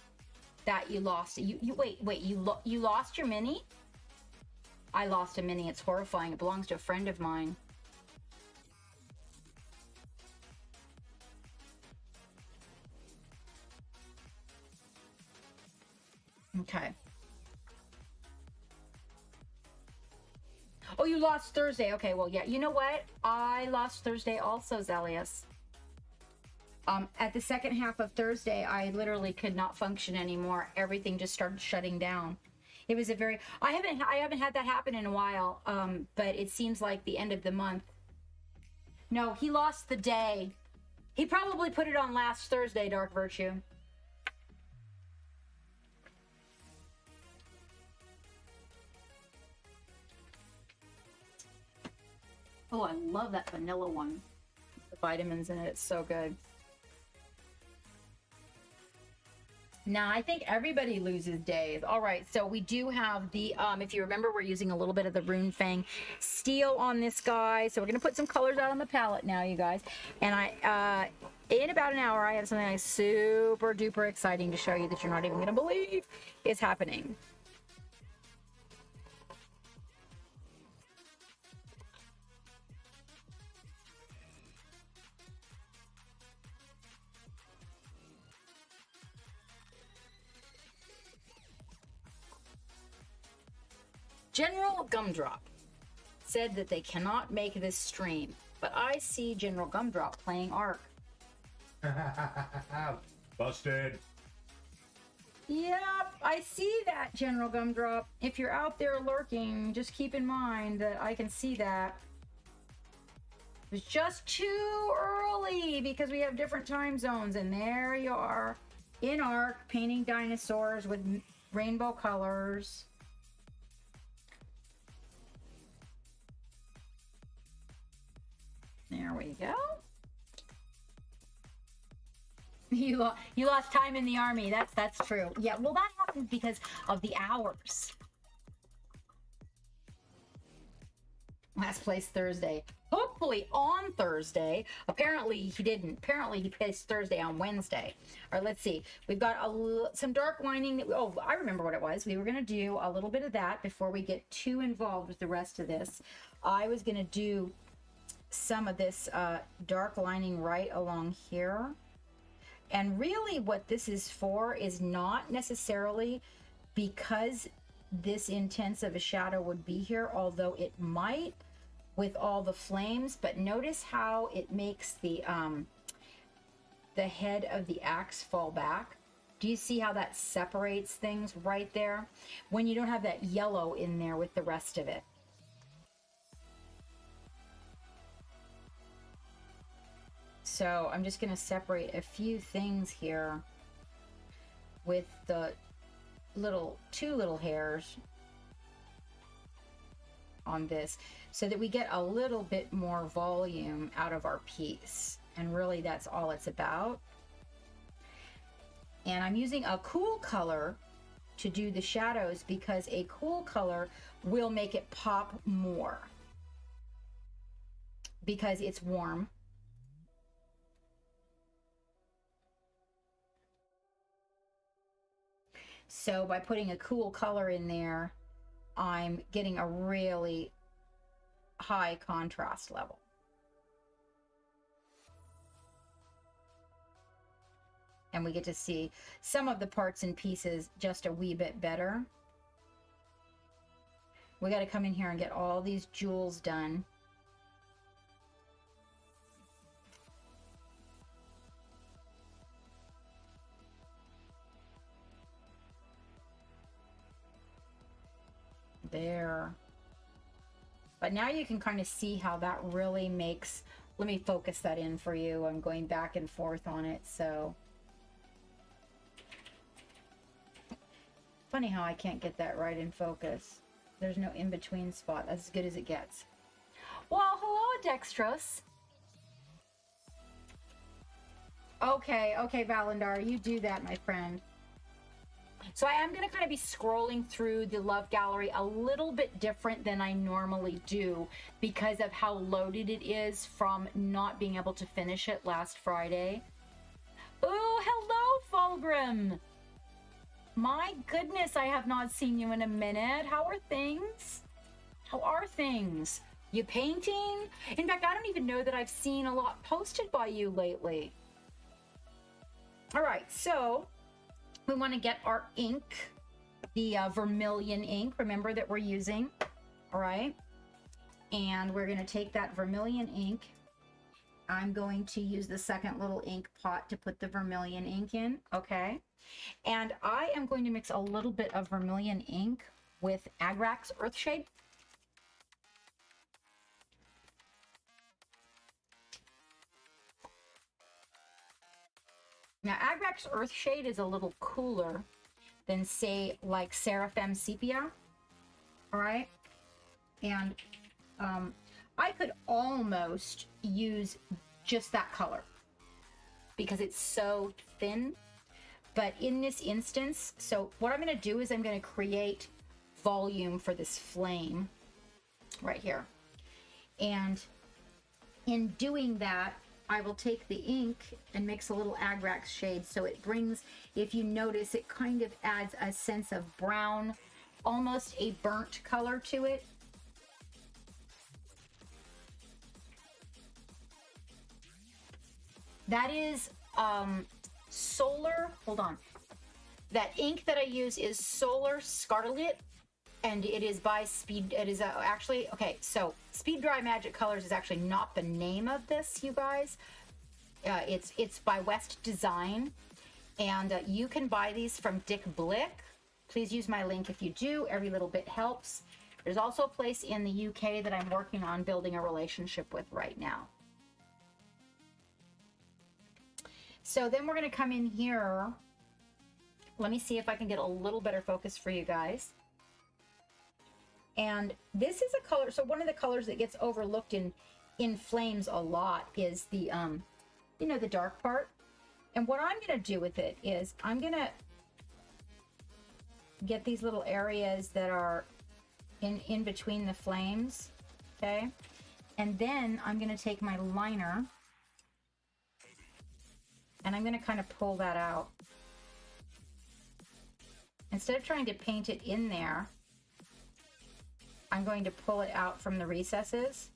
that you lost. You lost your mini? I lost a mini. It's horrifying. It belongs to a friend of mine. Okay. Oh, you lost Thursday. Okay, well, yeah. You know what? I lost Thursday also, Zelius. At the second half of Thursday, I literally could not function anymore. Everything just started shutting down. It was a very... I haven't had that happen in a while, but it seems like the end of the month. No, he lost the day. He probably put it on last Thursday, Dark Virtue. Oh, I love that vanilla one. The vitamins in it, it's so good. Now, I think everybody loses days. All right, so we do have the, if you remember, we're using a little bit of the Rune Fang steel on this guy. So we're gonna put some colors out on the palette now, you guys. And in about an hour, I have something like super duper exciting to show you that you're not even gonna believe is happening. General Gumdrop said that they cannot make this stream, but I see General Gumdrop playing Ark.
Busted.
Yep, I see that, General Gumdrop. If you're out there lurking, just keep in mind that I can see that. It was just too early because we have different time zones, and there you are in Ark painting dinosaurs with rainbow colors. There we go. You lost time in the army. That's true. Yeah, well, that happens because of the hours. Last place Thursday. Hopefully on Thursday. Apparently he didn't. Apparently he placed Thursday on Wednesday. All right, let's see. We've got some dark lining. Oh, I remember what it was. We were going to do a little bit of that before we get too involved with the rest of this. I was going to do some of this dark lining right along here. And really what this is for is not necessarily because this intense of a shadow would be here, although it might with all the flames. But notice how it makes the head of the axe fall back. Do you see how that separates things right there when you don't have that yellow in there with the rest of it? So I'm just going to separate a few things here with the two little hairs on this so that we get a little bit more volume out of our piece. And really that's all it's about. And I'm using a cool color to do the shadows because a cool color will make it pop more because it's warm. So by putting a cool color in there, I'm getting a really high contrast level. And we get to see some of the parts and pieces just a wee bit better. We got to come in here and get all these jewels done. There. But now you can kind of see how that really makes, let me focus that in for you. I'm going back and forth on it, so. Funny how I can't get that right in focus. There's no in-between spot. That's as good as it gets. Well, hello, Dextrose. Okay, Valendar, you do that, my friend. So I am going to kind of be scrolling through the Love Gallery a little bit different than I normally do because of how loaded it is from not being able to finish it last Friday. Oh, hello, Fulgrim. My goodness, I have not seen you in a minute. How are things? How are things? You painting? In fact, I don't even know that I've seen a lot posted by you lately. All right, so we want to get our ink, the vermilion ink, remember that we're using, all right? And we're going to take that vermilion ink. I'm going to use the second little ink pot to put the vermilion ink in, okay? And I am going to mix a little bit of vermilion ink with Agrax Earthshade. Now, Agrax Earthshade is a little cooler than, say, like Seraphim Sepia, all right? And I could almost use just that color because it's so thin. But in this instance, so what I'm going to do is I'm going to create volume for this flame right here. And in doing that, I will take the ink and mix a little Agrax shade so it brings, if you notice, it kind of adds a sense of brown, almost a burnt color to it. That is Solar, hold on. That ink that I use is Solar Scarlet, and it is by Speed, it is actually, okay, so Speed Dry Magic Colors is actually not the name of this, you guys. It's by West Design, and you can buy these from Dick Blick. Please use my link if you do. Every little bit helps. There's also a place in the UK that I'm working on building a relationship with right now. So then we're going to come in here. Let me see if I can get a little better focus for you guys. And this is a color. So one of the colors that gets overlooked in flames a lot is the, you know, the dark part. And what I'm going to do with it is I'm going to get these little areas that are in between the flames. Okay. And then I'm going to take my liner and I'm going to kind of pull that out. Instead of trying to paint it in there, I'm going to pull it out from the recesses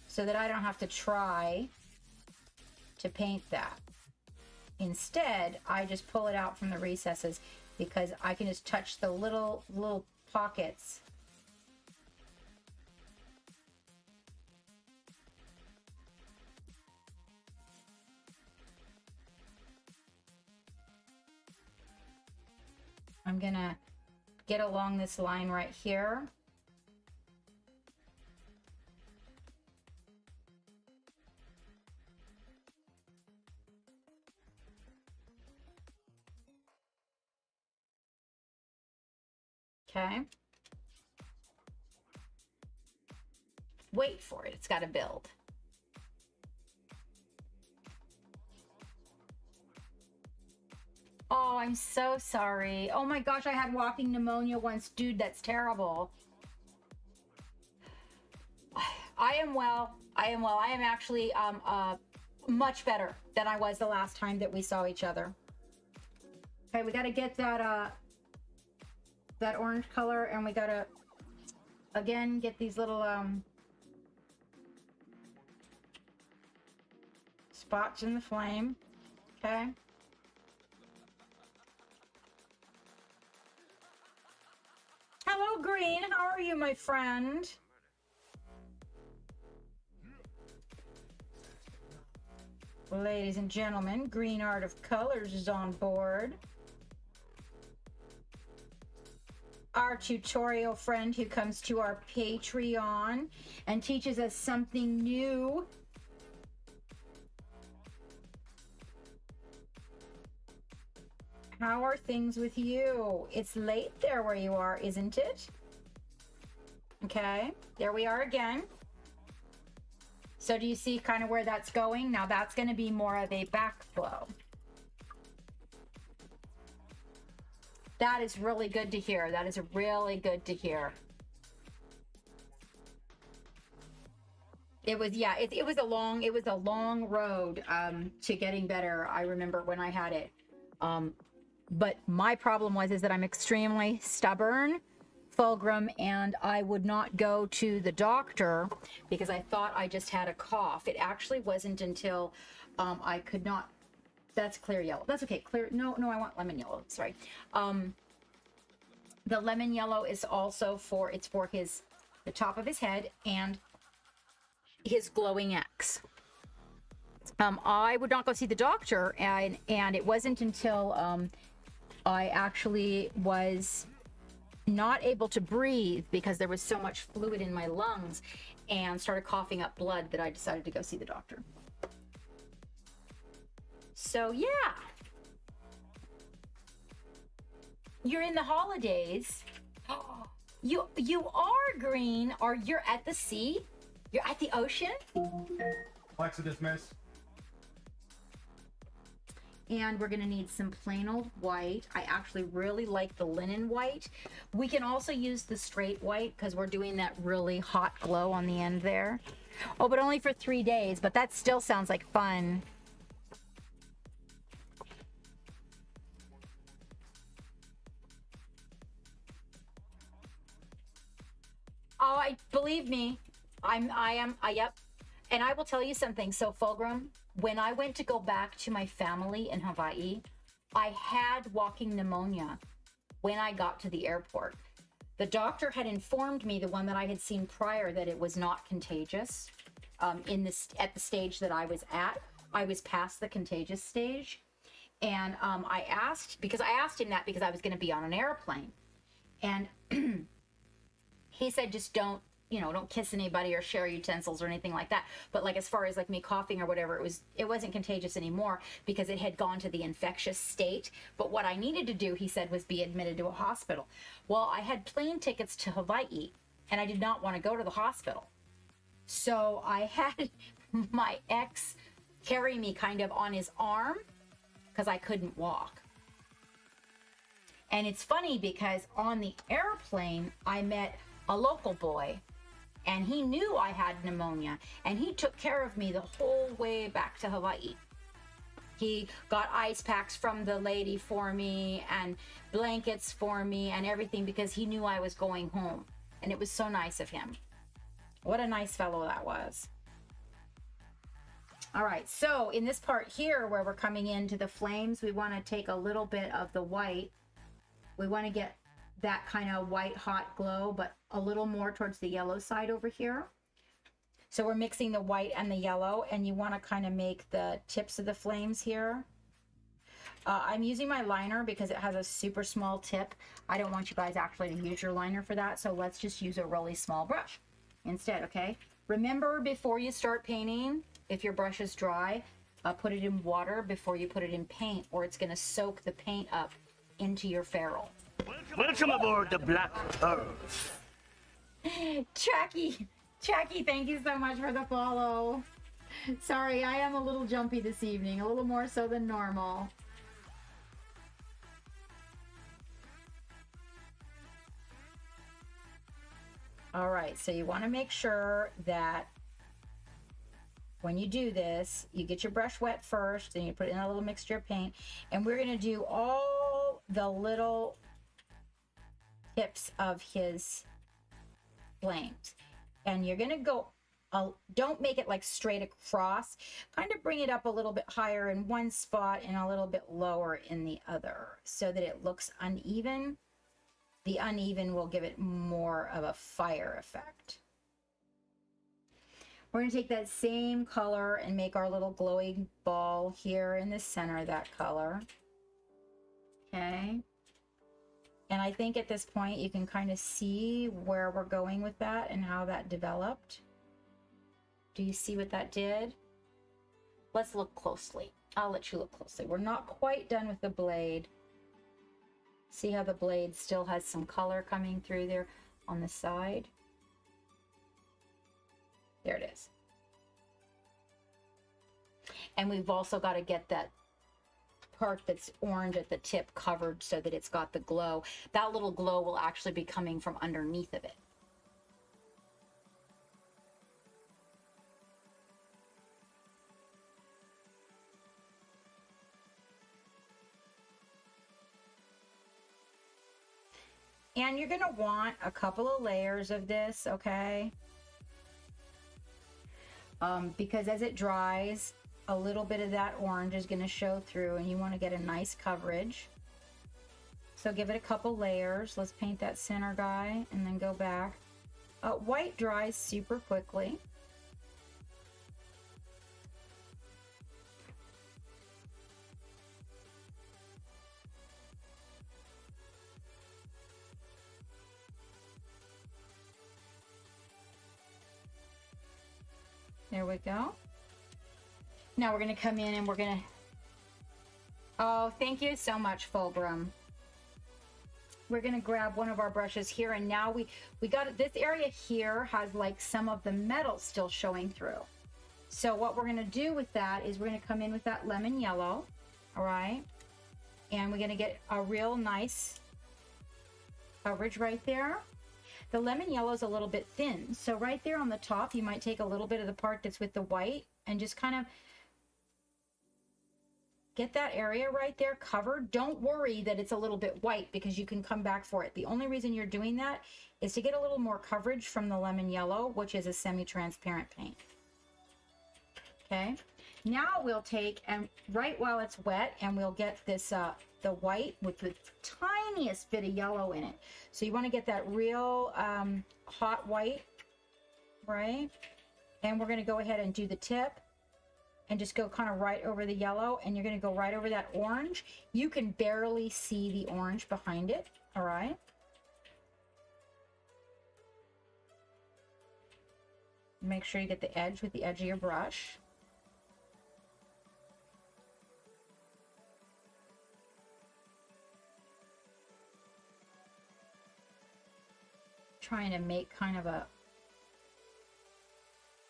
so that I don't have to try to paint that. Instead, I just pull it out from the recesses because I can just touch the little pockets. I'm gonna get along this line right here. Okay. Wait for it. It's got to build. Oh, I'm so sorry. Oh my gosh, I had walking pneumonia once. Dude, that's terrible. I am well. I am well. I am actually much better than I was the last time that we saw each other. Okay, we got to get that that orange color, and we got to again get these little spots in the flame. Okay. Hello, Green. How are you, my friend? Ladies and gentlemen, Green Art of Colors is on board. Our tutorial friend who comes to our Patreon and teaches us something new. How are things with you? It's late there where you are, isn't it? Okay, there we are again. So do you see kind of where that's going? Now that's going to be more of a backflow. That is really good to hear. That is really good to hear. It was, yeah, it was a long road to getting better. I remember when I had it. But my problem is that I'm extremely stubborn, Fulgrim, and I would not go to the doctor because I thought I just had a cough. It actually wasn't until I could not. That's clear yellow. That's okay. Clear. No, I want lemon yellow. Sorry. The lemon yellow is also for the top of his head and his glowing X. I would not go see the doctor, and it wasn't until I actually was not able to breathe because there was so much fluid in my lungs and started coughing up blood that I decided to go see the doctor. So yeah, you're in the holidays. You are green, or you're at the sea. You're at the ocean.
Alexa, dismiss.
And we're gonna need some plain old white. I actually really like the linen white. We can also use the straight white because we're doing that really hot glow on the end there. Oh, but only for 3 days, but that still sounds like fun. Oh, believe me, yep. And I will tell you something. So Fulgrim, when I went to go back to my family in Hawaii, I had walking pneumonia when I got to the airport. The doctor had informed me, the one that I had seen prior, that it was not contagious. At the stage that I was at, I was past the contagious stage. And I asked him that because I was going to be on an airplane. And he said, just don't kiss anybody or share utensils or anything like that. But like, as far as like me coughing or whatever, it wasn't contagious anymore because it had gone to the infectious state. But what I needed to do, he said, was be admitted to a hospital. Well, I had plane tickets to Hawaii and I did not want to go to the hospital. So I had my ex carry me kind of on his arm because I couldn't walk. And it's funny because on the airplane, I met a local boy, and he knew I had pneumonia, and he took care of me the whole way back to Hawaii. He got ice packs from the lady for me and blankets for me and everything because he knew I was going home. And it was so nice of him. What a nice fellow that was. All right, so in this part here where we're coming into the flames, we want to take a little bit of the white. We want to get that kind of white hot glow, but a little more towards the yellow side over here. So we're mixing the white and the yellow, and you want to kind of make the tips of the flames here. I'm using my liner because it has a super small tip. I don't want you guys actually to use your liner for that, so let's just use a really small brush instead, okay? Remember, before you start painting, if your brush is dry, put it in water before you put it in paint, or it's going to soak the paint up into your ferrule.
Welcome aboard the Black Earth.
Jackie, thank you so much for the follow. Sorry, I am a little jumpy this evening, a little more so than normal. All right, so you want to make sure that when you do this, you get your brush wet first, then you put in a little mixture of paint, and we're going to do all the little tips of his flames. And you're going to go, don't make it like straight across, kind of bring it up a little bit higher in one spot and a little bit lower in the other so that it looks uneven. The uneven will give it more of a fire effect. We're going to take that same color and make our little glowing ball here in the center of that color. Okay. And I think at this point you can kind of see where we're going with that and how that developed. Do you see what that did? Let's look closely. I'll let you look closely. We're not quite done with the blade. See how the blade still has some color coming through there on the side? There it is. And we've also got to get that part that's orange at the tip covered so that it's got the glow. That little glow will actually be coming from underneath of it. And you're gonna want a couple of layers of this, okay? Because as it dries, a little bit of that orange is gonna show through and you wanna get a nice coverage. So give it a couple layers. Let's paint that center guy and then go back. White dries super quickly. There we go. Now we're going to come in and we're going to... Oh, thank you so much, Fulgrim. We're going to grab one of our brushes here, and now we got this area here has like some of the metal still showing through. So what we're going to do with that is we're going to come in with that lemon yellow, all right? And we're going to get a real nice coverage right there. The lemon yellow is a little bit thin, so right there on the top, you might take a little bit of the part that's with the white and just kind of get that area right there covered. Don't worry that it's a little bit white because you can come back for it. The only reason you're doing that is to get a little more coverage from the lemon yellow, which is a semi-transparent paint. Okay, now we'll take, and right while it's wet, and we'll get this the white with the tiniest bit of yellow in it. So you want to get that real hot white, right? And we're going to go ahead and do the tip and just go kind of right over the yellow, and you're going to go right over that orange. You can barely see the orange behind it, all right? Make sure you get the edge with the edge of your brush. Trying to make kind of a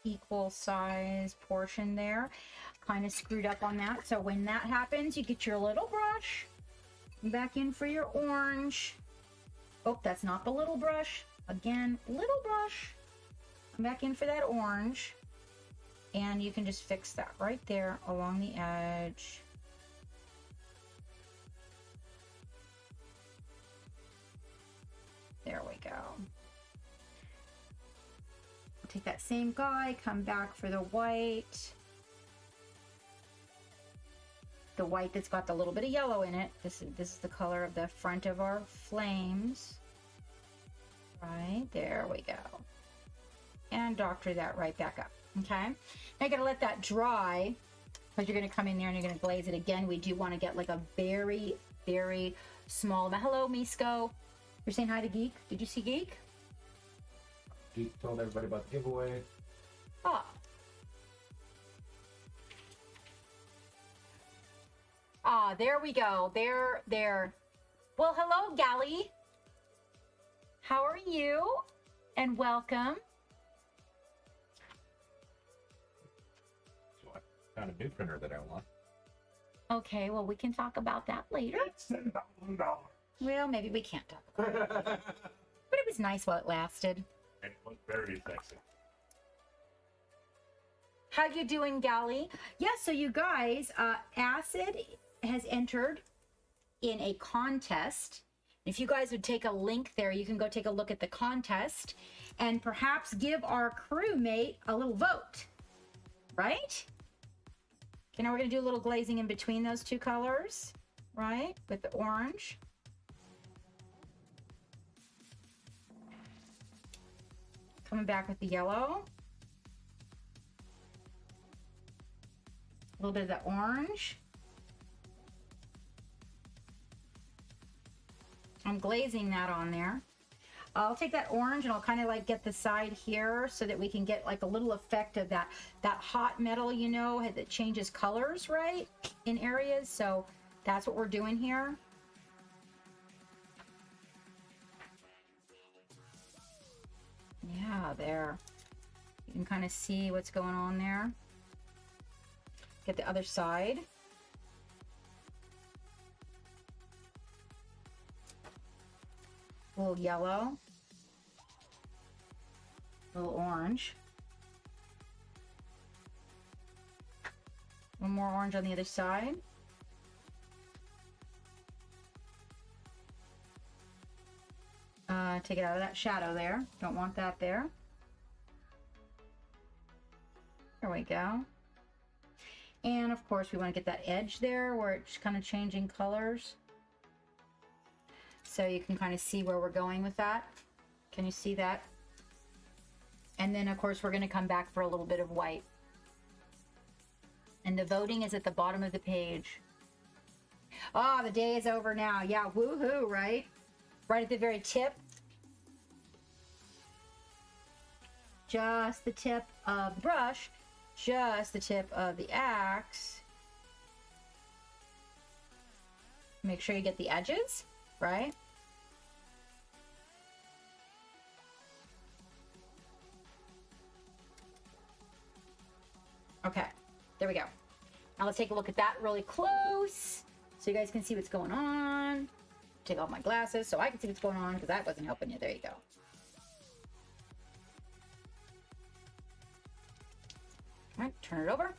equal size portion there. Kind of screwed up on that. So when that happens, you get your little brush back in for your orange. Oh, that's not the little brush. Again, little brush. Back in for that orange. And you can just fix that right there along the edge. There we go. Take that same guy, come back for the white. The white that's got the little bit of yellow in it. This is the color of the front of our flames. Right, there we go. And doctor that right back up, okay? Now you gotta let that dry, because you're gonna come in there and you're gonna glaze it again. We do wanna get like a very, very small amount. Hello, Misco. You're saying hi to Geek? Did you see Geek?
Geek told everybody about the giveaway.
Ah. Ah, there we go. There. Well, hello, Gally. How are you? And welcome.
So I found a new printer that I want.
Okay, well, we can talk about that later.
It's $10,000.
Well, maybe we can't talk about it. But it was nice while it lasted.
It was very sexy.
How you doing, Gally? Yeah, so you guys, Acid has entered in a contest. If you guys would take a link there, you can go take a look at the contest and perhaps give our crewmate a little vote, right? Okay, now we're gonna do a little glazing in between those two colors, right? With the orange. Coming back with the yellow. A little bit of the orange. I'm glazing that on there. I'll take that orange and I'll kind of like get the side here so that we can get like a little effect of that hot metal, you know, that changes colors, right? In areas. So that's what we're doing here. Yeah, there. You can kind of see what's going on there. Get the other side. A little yellow. A little orange. One more orange on the other side. Take it out of that shadow there. Don't want that there. There we go. And of course we want to get that edge there where it's kind of changing colors. So you can kind of see where we're going with that. Can you see that? And then of course we're going to come back for a little bit of white. And the voting is at the bottom of the page. Ah, the day is over now. Yeah, woohoo, right? Right at the very tip. Just the tip of the brush. Just the tip of the axe. Make sure you get the edges, right? Okay, there we go. Now let's take a look at that really close so you guys can see what's going on. Take off my glasses so I can see what's going on because that wasn't helping you. There you go. All right, turn it over.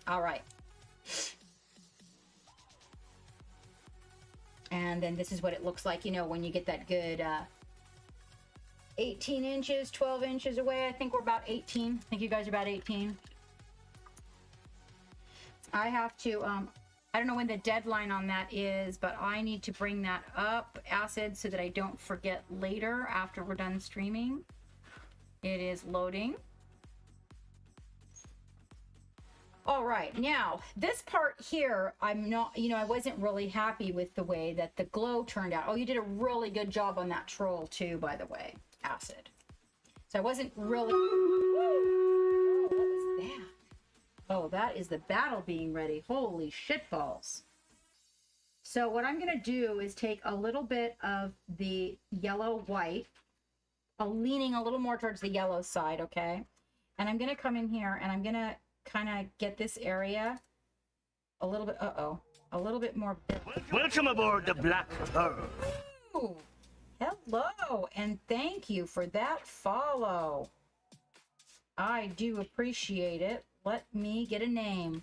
All right. And then this is what it looks like, you know, when you get that good 18 inches, 12 inches away. I think we're about 18. I think you guys are about 18. I have to, I don't know when the deadline on that is, but I need to bring that up, Acid, so that I don't forget later after we're done streaming. It is loading. All right, now this part here, I'm not, you know, I wasn't really happy with the way that the glow turned out. Oh, you did a really good job on that troll too, by the way, Acid. So I wasn't really, whoa, what was that? Oh, that is the battle being ready. Holy shitballs. So what I'm gonna do is take a little bit of the yellow white, leaning a little more towards the yellow side, okay? And I'm gonna come in here and I'm gonna kind of get this area a little bit, a little bit more.
Welcome aboard the Black Earth.
Ooh, hello, and thank you for that follow. I do appreciate it. Let me get a name.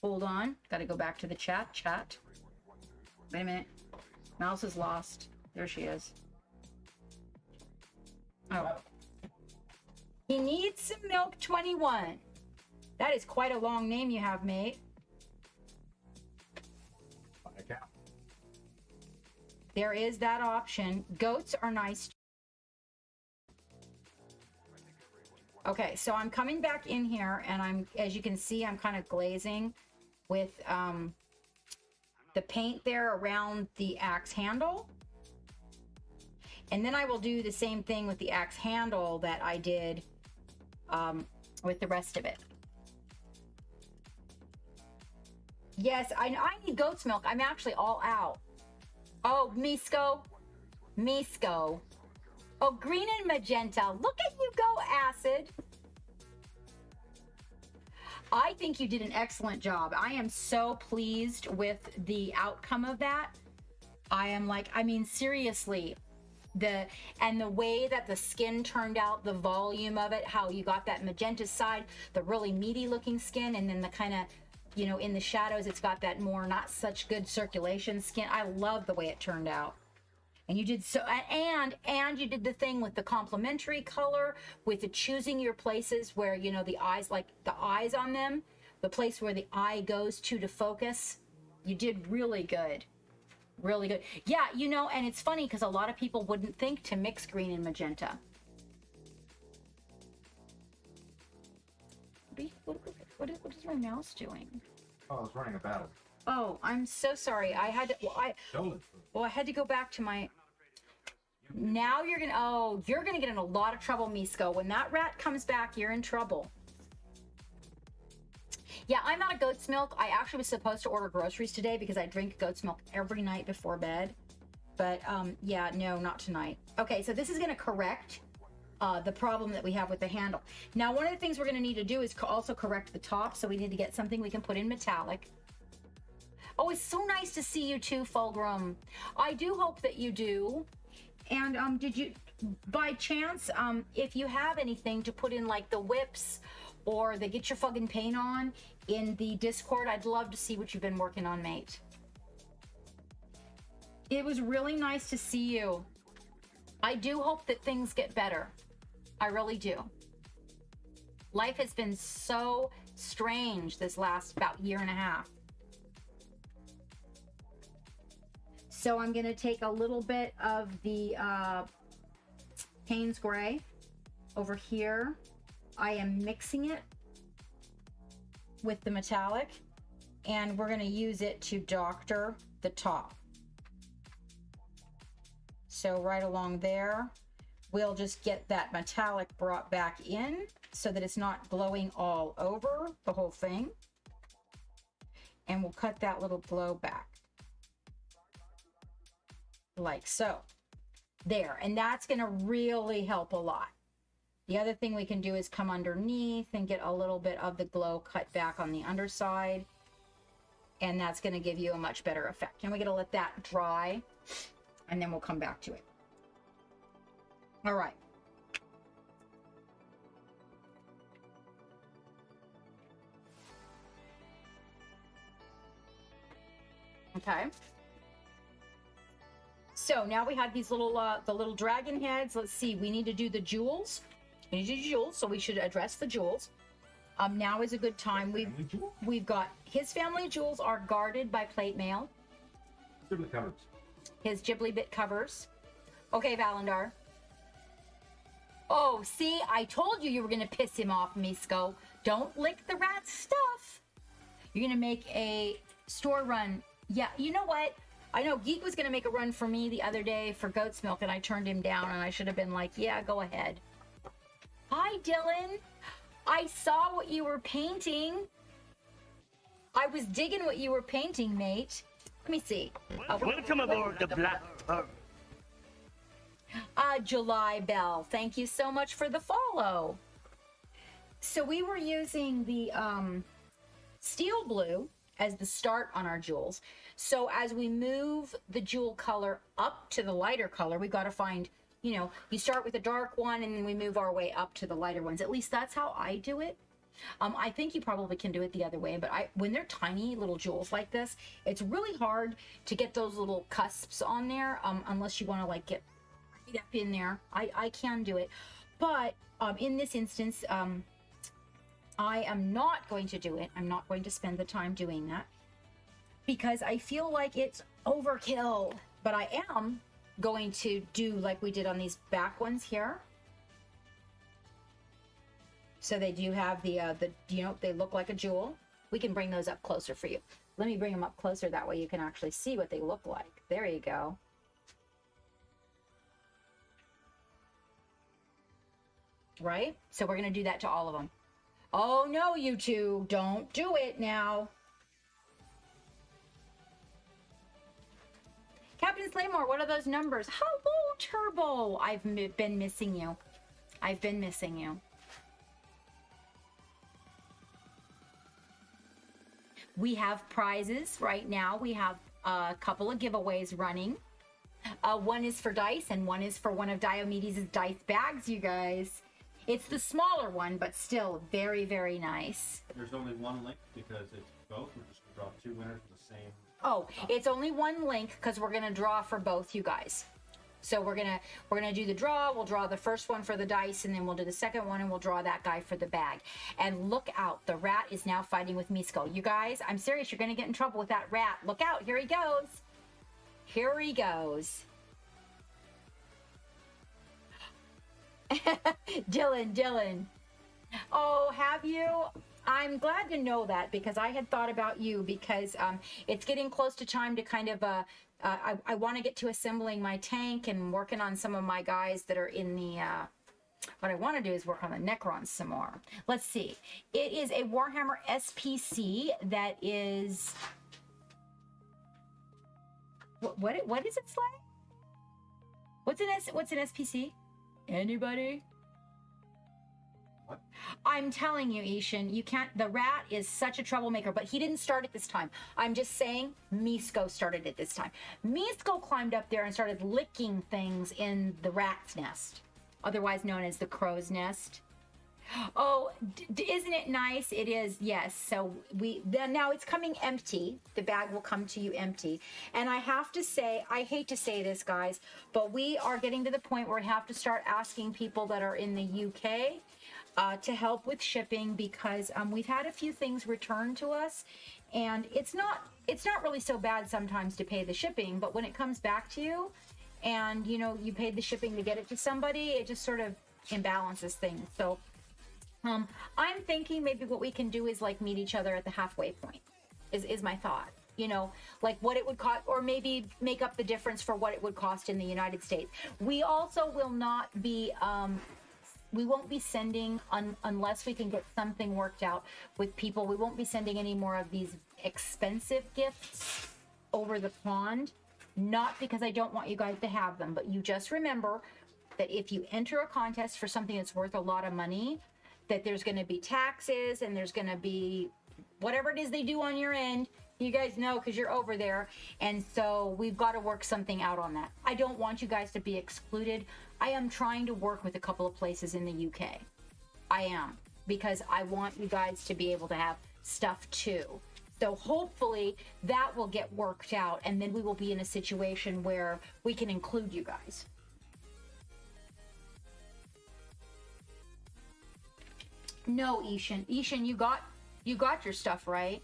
Hold on, gotta go back to the chat. Wait a minute, mouse is lost. There she is. Oh, he needs some milk 21. That is quite a long name you have, mate. There is that option. Goats are nice. Okay, so I'm coming back in here and I'm, as you can see, I'm kind of glazing with the paint there around the axe handle. And then I will do the same thing with the axe handle that I did with the rest of it. Yes, I need goat's milk. I'm actually all out. Oh, Misco. Oh, green and magenta. Look at you go, Acid. I think you did an excellent job. I am so pleased with the outcome of that. I am like, I mean, seriously, the way that the skin turned out, the volume of it, how you got that magenta side, the really meaty looking skin, and then the kind of, you know, in the shadows, it's got that more not such good circulation skin. I love the way it turned out. And you did so, and you did the thing with the complementary color, with the choosing your places where, you know, the eyes, like the eyes on them, the place where the eye goes to focus. You did really good. Really good. Yeah, you know, and it's funny because a lot of people wouldn't think to mix green and magenta. What is my mouse doing?
Oh, I was running a battle.
Oh, I'm so sorry. I had to, I had to go back to my, now you're gonna get in a lot of trouble, Misco. When that rat comes back, you're in trouble. Yeah, I'm out of goat's milk. I actually was supposed to order groceries today because I drink goat's milk every night before bed. But yeah, no, not tonight. Okay, so this is gonna correct the problem that we have with the handle. Now, one of the things we're going to need to do is also correct the top. So we need to get something we can put in metallic. Oh, it's so nice to see you too, Fulgrim. I do hope that you do. And did you, by chance, if you have anything to put in like the whips or the get your fucking paint on in the Discord, I'd love to see what you've been working on, mate. It was really nice to see you. I do hope that things get better. I really do. Life has been so strange this last about year and a half. So I'm going to take a little bit of the Payne's Gray over here. I am mixing it with the metallic, and we're going to use it to doctor the top. So right along there, we'll just get that metallic brought back in so that it's not glowing all over the whole thing. And we'll cut that little glow back. Like so. There. And that's going to really help a lot. The other thing we can do is come underneath and get a little bit of the glow cut back on the underside. And that's going to give you a much better effect. And we're going to let that dry. And then we'll come back to it. All right. Okay. So now we have these little, the little dragon heads. Let's see. We need to do the jewels. We need to do jewels, so we should address the jewels. Now is a good time. We've got his family jewels are guarded by plate mail.
Ghibli covers.
His Ghibli bit covers. Okay, Valandar. Oh, see, I told you were going to piss him off, Misko. Don't lick the rat's stuff. You're going to make a store run. Yeah, you know what? I know Geek was going to make a run for me the other day for goat's milk, and I turned him down, and I should have been like, yeah, go ahead. Hi, Dylan. I saw what you were painting. I was digging what you were painting, mate. Let me see.
Welcome aboard the Black Pearl.
July Bell, thank you so much for the follow. So we were using the steel blue as the start on our jewels. So as we move the jewel color up to the lighter color, we got to find, you know, you start with a dark one and then we move our way up to the lighter ones. At least that's how I do it. I think you probably can do it the other way, but when they're tiny little jewels like this, it's really hard to get those little cusps on there, unless you want to like get right up in there. I can do it, but in this instance, I am not going to do it. I'm not going to spend the time doing that because I feel like it's overkill, but I am going to do like we did on these back ones here. So they do have the you know, they look like a jewel. We can bring those up closer for you. Let me bring them up closer. That way you can actually see what they look like. There you go. Right? So we're going to do that to all of them. Oh, no, you two. Don't do it now. Captain Slaymore, what are those numbers? Hello, Turbo. I've been missing you. I've been missing you. We have prizes right now. We have a couple of giveaways running. One is for dice and one is for one of Diomedes' dice bags, you guys. It's the smaller one, but still very, very nice.
There's only one link because it's both. We're just going to draw two winners with the same.
Oh, it's only one link because we're going to draw for both you guys. So we're gonna do the draw. We'll draw the first one for the dice, and then we'll do the second one, and we'll draw that guy for the bag. And look out, the rat is now fighting with Misko. You guys, I'm serious. You're gonna get in trouble with that rat. Look out! Here he goes. Here he goes. Dylan. Oh, have you? I'm glad to know that because I had thought about you because it's getting close to time to kind of I want to get to assembling my tank and working on some of my guys that are in the what I want to do is work on the Necrons some more. Let's see. It is a Warhammer SPC that is what is it, Slay? What's an SPC? Anybody?
What?
I'm telling you, Ishan, you can't. The rat is such a troublemaker, but he didn't start it this time. I'm just saying, Misko started it this time. Misko climbed up there and started licking things in the rat's nest, otherwise known as the crow's nest. Oh, isn't it nice? It is, yes. So now it's coming empty. The bag will come to you empty. And I have to say, I hate to say this, guys, but we are getting to the point where we have to start asking people that are in the UK to help with shipping, because we've had a few things returned to us, and it's not really so bad sometimes to pay the shipping, but when it comes back to you and you paid the shipping to get it to somebody, it just sort of imbalances things. So I'm thinking maybe what we can do is like meet each other at the halfway point is my thought. Like what it would cost, or maybe make up the difference for what it would cost in the United States. We also will not be we won't be sending unless we can get something worked out with people. We won't be sending any more of these expensive gifts over the pond, not because I don't want you guys to have them, but you just remember that if you enter a contest for something that's worth a lot of money, that there's going to be taxes and there's going to be whatever it is they do on your end. You guys know because you're over there. And so we've got to work something out on that. I don't want you guys to be excluded. I am trying to work with a couple of places in the UK. I am, because I want you guys to be able to have stuff too. So hopefully that will get worked out, and then we will be in a situation where we can include you guys. No, Ishan. Ishan, you got your stuff, right?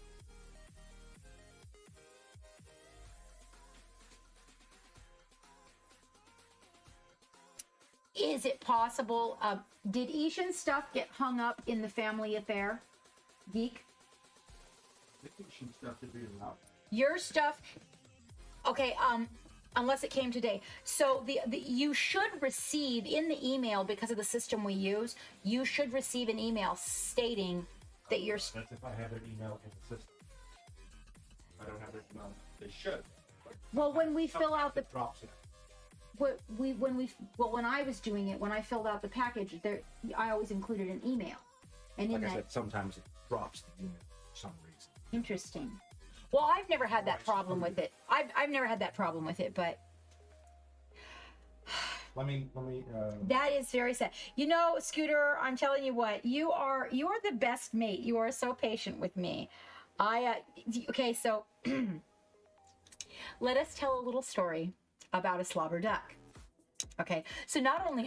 Is it possible? Did Ishan's stuff get hung up in the family affair? Geek?
I think she stuff to be allowed.
Your stuff. Okay. Unless it came today. So the you should receive in the email, because of the system we use, you should receive an email stating that your.
That's if I have an email in the system. If I don't have it, no, they should.
Well, when we fill out the.
Drops it.
When I was doing it, when I filled out the package, I always included an email, and in
Like I
that.
said, sometimes it drops the email for some reason.
Interesting. Well, I've never had that problem with it. I've never had that problem with it, but
Let me.
that is very sad. Scooter, I'm telling you what, you are the best mate. You are so patient with me. Okay, so let us tell a little story about a slobber duck. Okay, so not only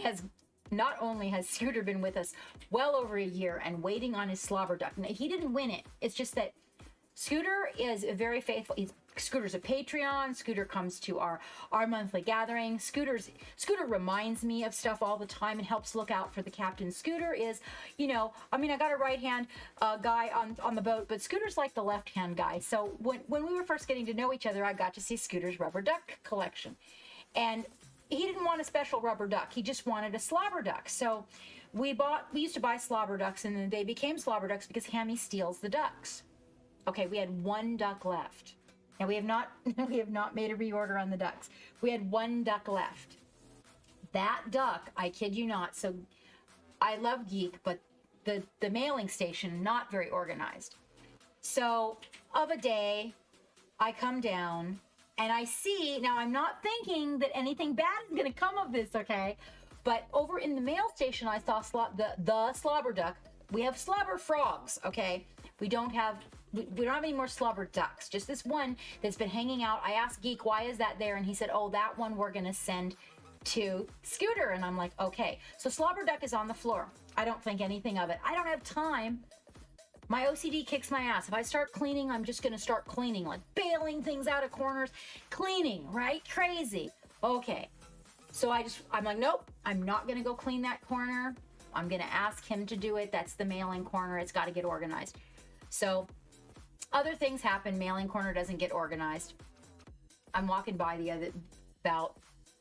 has Scooter been with us well over a year and waiting on his slobber duck. Now, he didn't win it. It's just that Scooter is very faithful. Scooter's a Patreon. Scooter comes to our monthly gathering. Scooter reminds me of stuff all the time and helps look out for the captain. Scooter is, I got a right hand guy on the boat, but Scooter's like the left hand guy. So when we were first getting to know each other, I got to see Scooter's rubber duck collection, and he didn't want a special rubber duck. He just wanted a slobber duck. So we used to buy slobber ducks, and then they became slobber ducks because Hammy steals the ducks. Okay, we had one duck left. And we have not made a reorder on the ducks. We had one duck left. That duck, I kid you not. So I love Geek, but the mailing station, not very organized. So of a day, I come down and I see, now I'm not thinking that anything bad is going to come of this, okay? But over in the mail station, I saw the slobber duck. We have slobber frogs, okay? We don't have any more slobber ducks, just this one that's been hanging out. I asked Geek, why is that there? And he said, oh, that one we're going to send to Scooter. And I'm like, okay. So slobber duck is on the floor. I don't think anything of it. I don't have time. My OCD kicks my ass. If I start cleaning, I'm just going to start cleaning, like bailing things out of corners, cleaning, right? Crazy. Okay. So I'm like, nope, I'm not going to go clean that corner. I'm going to ask him to do it. That's the mailing corner. It's got to get organized. So other things happen. Mailing corner doesn't get organized. I'm walking by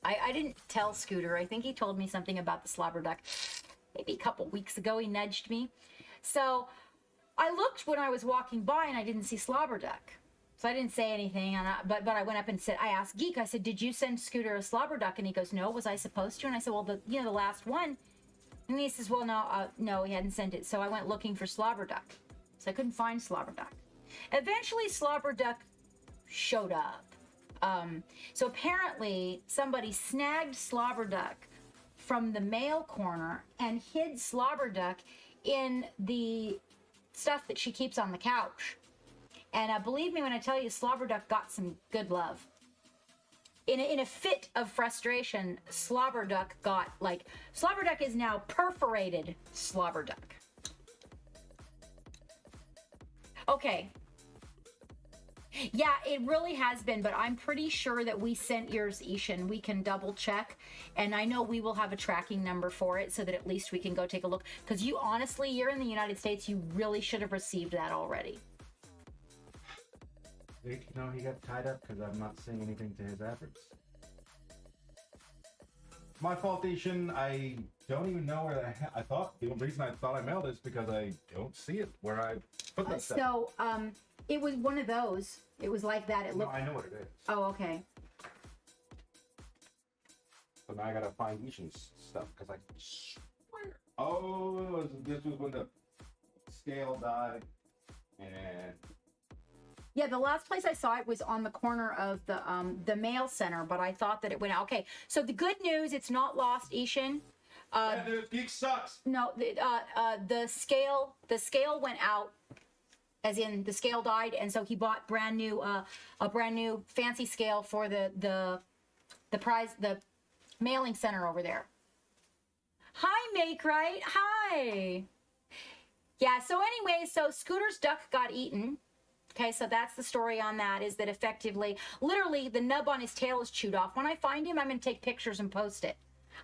I didn't tell Scooter. I think he told me something about the slobber duck. Maybe a couple weeks ago, he nudged me. So I looked when I was walking by and I didn't see slobber duck. So I didn't say anything. But I went up and I asked Geek, I said, did you send Scooter a slobber duck? And he goes, no, was I supposed to? And I said, well, the last one, And he says, well, no, he hadn't sent it. So I went looking for slobber duck. So I couldn't find slobber duck. Eventually, slobber duck showed up. So apparently, somebody snagged slobber duck from the mail corner and hid slobber duck in the stuff that she keeps on the couch. And believe me when I tell you, slobber duck got some good love. In a fit of frustration, slobber duck is now perforated slobber duck. Okay. Yeah, it really has been, but I'm pretty sure that we sent yours, Ishan. We can double check, and I know we will have a tracking number for it so that at least we can go take a look. Because you're in the United States, you really should have received that already.
You know he got tied up because I'm not saying anything to his address. My fault, Ishan. I don't even know where I thought the only reason I thought I mailed is because I don't see it where I put that stuff.
So, it was one of those. It was like that. It looked.
No, I know what it is.
Oh, okay.
So now I gotta find Ishan's stuff because I swear. Oh, this was when the scale died, and.
Yeah, the last place I saw it was on the corner of the mail center, but I thought that it went out. Okay, so the good news, it's not lost, Ishan.
Yeah, dude, geek sucks.
No, the scale went out, as in the scale died, and so he bought a brand new fancy scale for the mailing center over there. Hi, Make Right. Hi. Yeah. So anyway, so Scooter's duck got eaten. Okay, so that's the story on that, is that effectively, literally, the nub on his tail is chewed off. When I find him, I'm going to take pictures and post it.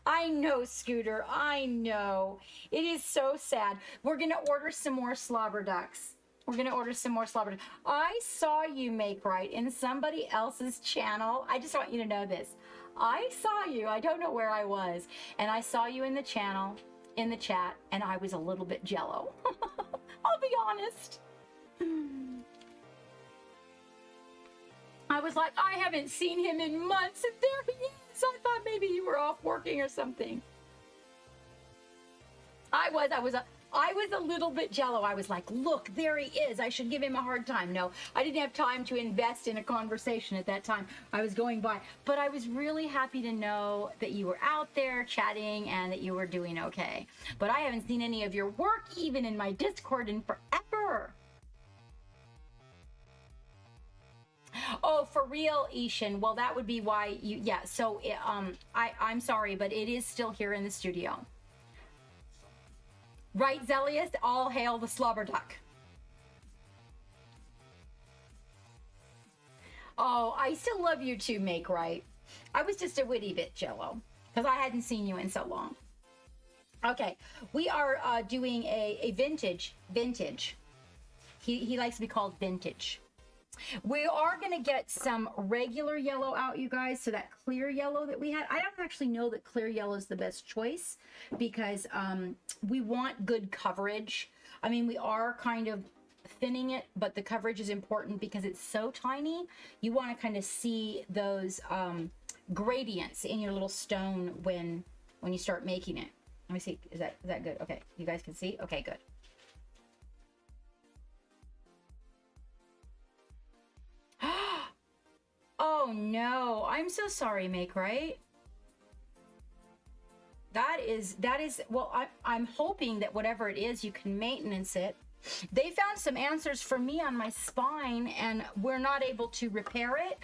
I know, Scooter. I know. It is so sad. We're going to order some more slobber ducks. I saw you, Make Right, in somebody else's channel. I just want you to know this. I saw you. I don't know where I was. And I saw you in the channel, in the chat, and I was a little bit jello. I'll be honest. I was like, I haven't seen him in months, and there he is. I thought maybe you were off working or something. I was a little bit jello. I was like, look, there he is. I should give him a hard time. No, I didn't have time to invest in a conversation at that time. I was going by. But I was really happy to know that you were out there chatting and that you were doing okay. But I haven't seen any of your work, even in my Discord, in forever. Oh, for real, Ishan. Well, that would be why you. Yeah. So, I'm sorry, but it is still here in the studio. Right, Zelius? All hail the slobber duck. Oh, I still love you too, Make Right. I was just a witty bit jello because I hadn't seen you in so long. Okay, we are doing a vintage. He likes to be called vintage. We are going to get some regular yellow out, you guys. So that clear yellow that we had, I don't actually know that clear yellow is the best choice because we want good coverage. I mean, we are kind of thinning it, but the coverage is important because it's so tiny. You want to kind of see those gradients in your little stone when you start making it. Let me see. Is that good? Okay. You guys can see? Okay, good. Oh no, I'm so sorry, Make Right. That is, well, I'm hoping that whatever it is, you can maintenance it. They found some answers for me on my spine and we're not able to repair it.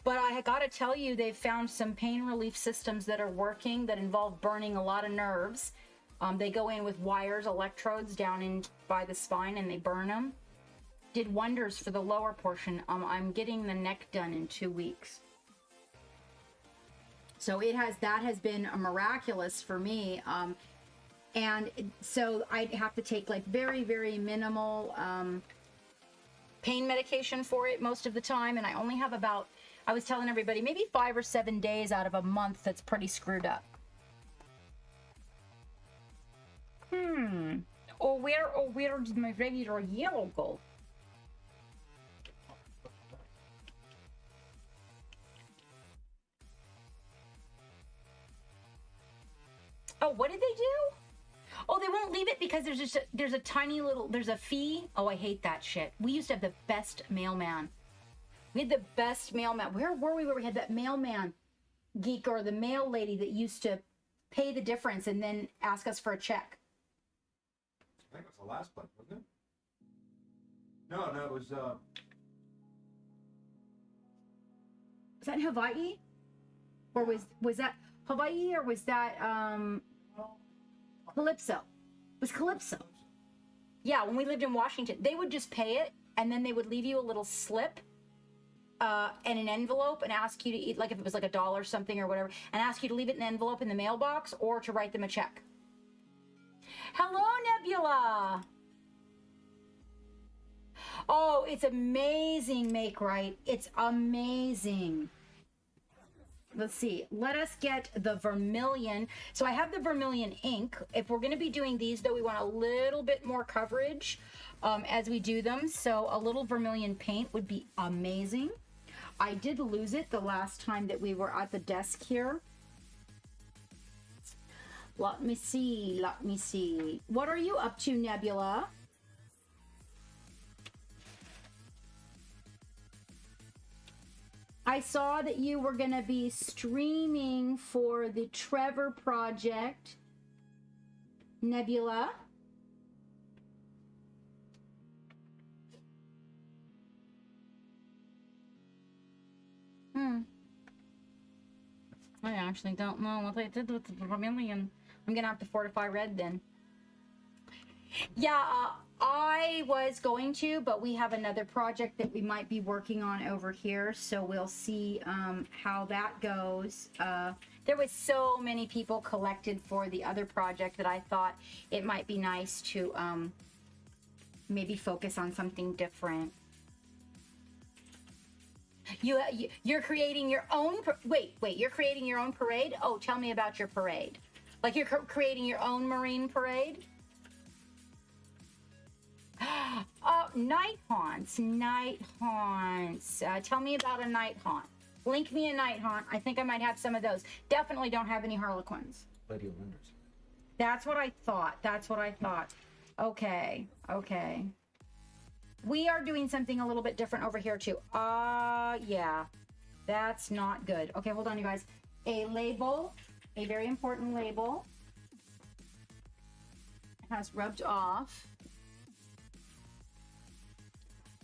But I got to tell you, they've found some pain relief systems that are working that involve burning a lot of nerves. They go in with wires, electrodes down in by the spine and they burn them. Did wonders for the lower portion. I'm getting the neck done in 2 weeks. So that has been a miraculous for me. And so I have to take like very, very minimal pain medication for it most of the time. And I only have about, I was telling everybody, maybe 5 or 7 days out of a month that's pretty screwed up. Or where did my regular yellow go? Oh, what did they do? Oh, they won't leave it because there's a tiny little, there's a fee. Oh, I hate that shit. We used to have the best mailman. We had the best mailman. Where were we where we had that mailman geek or the mail lady that used to pay the difference and then ask us for a check?
I think it was the last one, wasn't it? No, it was
Was that in Hawaii? Or was that Hawaii or was that Calypso? It was Calypso. Yeah, when we lived in Washington, they would just pay it and then they would leave you a little slip and an envelope and ask you to eat, like if it was like $1 something or whatever, and ask you to leave it in an envelope in the mailbox or to write them a check. Hello, Nebula. Oh, it's amazing, Make Right. It's amazing. Let's see. Let us get the vermilion. So I have the vermilion ink. If we're going to be doing these, though, we want a little bit more coverage as we do them. So a little vermilion paint would be amazing. I did lose it the last time that we were at the desk here. Let me see. Let me see. What are you up to, Nebula? I saw that you were going to be streaming for the Trevor Project, Nebula. I actually don't know what I did with the vermilion. I'm going to have to fortify red then. Yeah, I was going to, but we have another project that we might be working on over here, so we'll see how that goes. There was so many people collected for the other project that I thought it might be nice to maybe focus on something different. You're creating your own, wait, you're creating your own parade? Oh, tell me about your parade. Like you're creating your own marine parade? Night haunts. Tell me about a night haunt. Link me a night haunt. I think I might have some of those. Definitely don't have any Harlequins.
Lady of Wonders.
That's what I thought. Okay. We are doing something a little bit different over here too. Yeah. That's not good. Okay, hold on, you guys. A label, a very important label. It has rubbed off.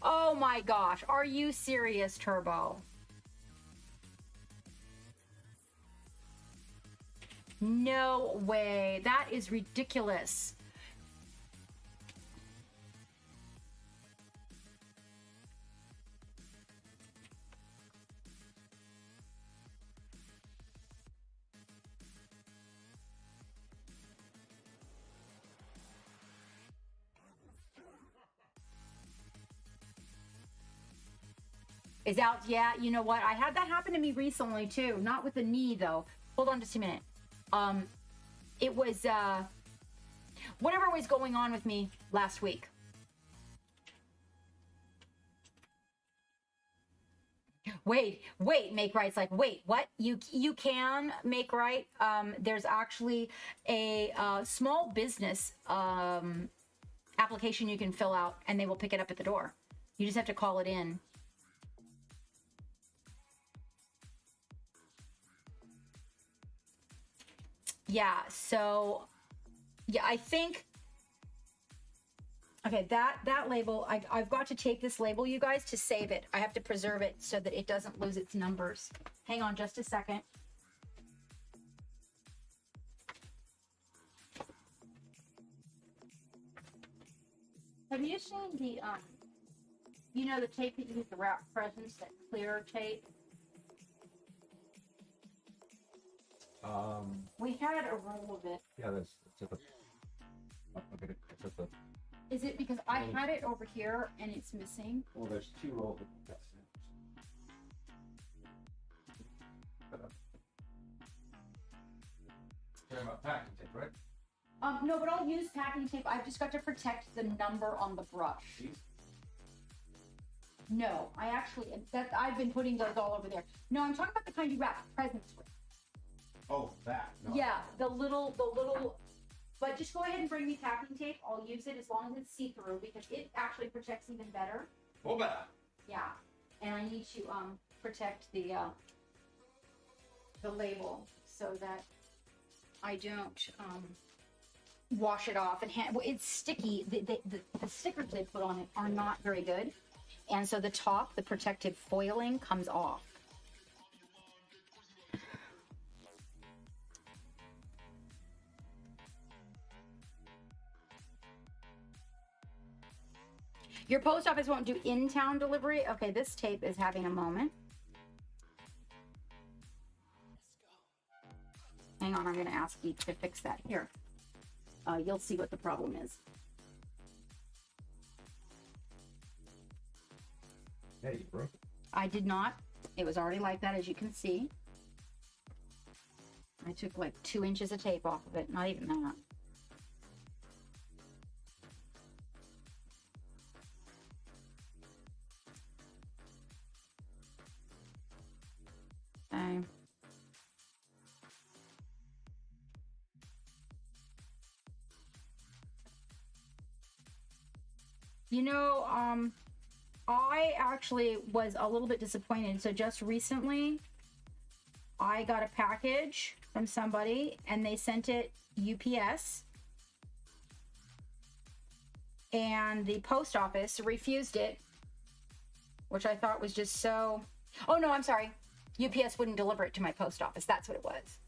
Oh my gosh, are you serious, Turbo? No way, that is ridiculous. Is out, yeah, you know what? I had that happen to me recently too. Not with the knee though. Hold on just a minute. It was, whatever was going on with me last week. Wait, Make Right's like, wait, what? You can Make Right. There's actually a small business application you can fill out and they will pick it up at the door. You just have to call it in. Yeah, so yeah, I think okay, that label, I've got to take this label, you guys, to save it. I have to preserve it so that it doesn't lose its numbers. Hang on just a second. Have you seen the you know the tape that you use to wrap presents, that clear tape? We had a roll of it.
Yeah, that's at the. Okay, it's at the.
Is it because I had it over here and it's missing?
well, there's 2 rolls of that. Talking about packing tape, right?
No, but I'll use packing tape. I've just got to protect the number on the brush.
These?
No, I've been putting those all over there. No, I'm talking about the kind you wrap presents with.
Oh, that. No.
Yeah, the little But just go ahead and bring me packing tape. I'll use it as long as it's see-through because it actually protects even better.
Oba!
Yeah. And I need to protect the label so that I don't wash it off. And it's sticky. The stickers they put on it are not very good. And so the top, the protective foiling, comes off. Your post office won't do in-town delivery? Okay, this tape is having a moment. Hang on, I'm going to ask you to fix that here. You'll see what the problem is.
Hey, you broke it.
I did not. It was already like that, as you can see. I took like 2 inches of tape off of it, not even that. Okay. You know, I actually was a little bit disappointed. So just recently, I got a package from somebody and they sent it UPS. And the post office refused it, which I thought was just so... Oh, no, I'm sorry. UPS wouldn't deliver it to my post office. That's what it was.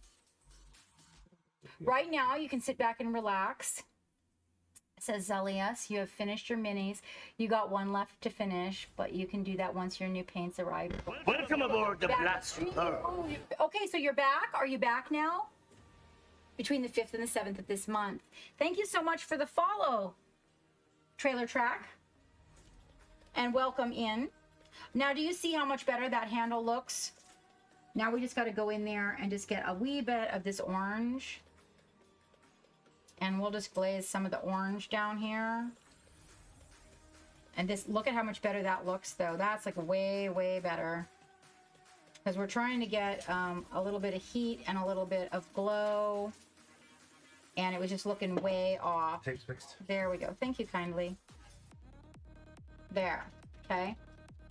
Right now, you can sit back and relax. It says, Zelius, you have finished your minis. You got one left to finish, but you can do that once your new paints arrive.
Welcome aboard the Black
Oh, okay, so you're back? Are you back now? Between the 5th and the 7th of this month. Thank you so much for the follow, Trailer Track. And welcome in. Now, do you see how much better that handle looks? Now we just got to go in there and just get a wee bit of this orange. And we'll just glaze some of the orange down here. And this, look at how much better that looks though. That's like way, way better. Because we're trying to get a little bit of heat and a little bit of glow. And it was just looking way off.
Tape's fixed.
There we go. Thank you kindly. There. Okay.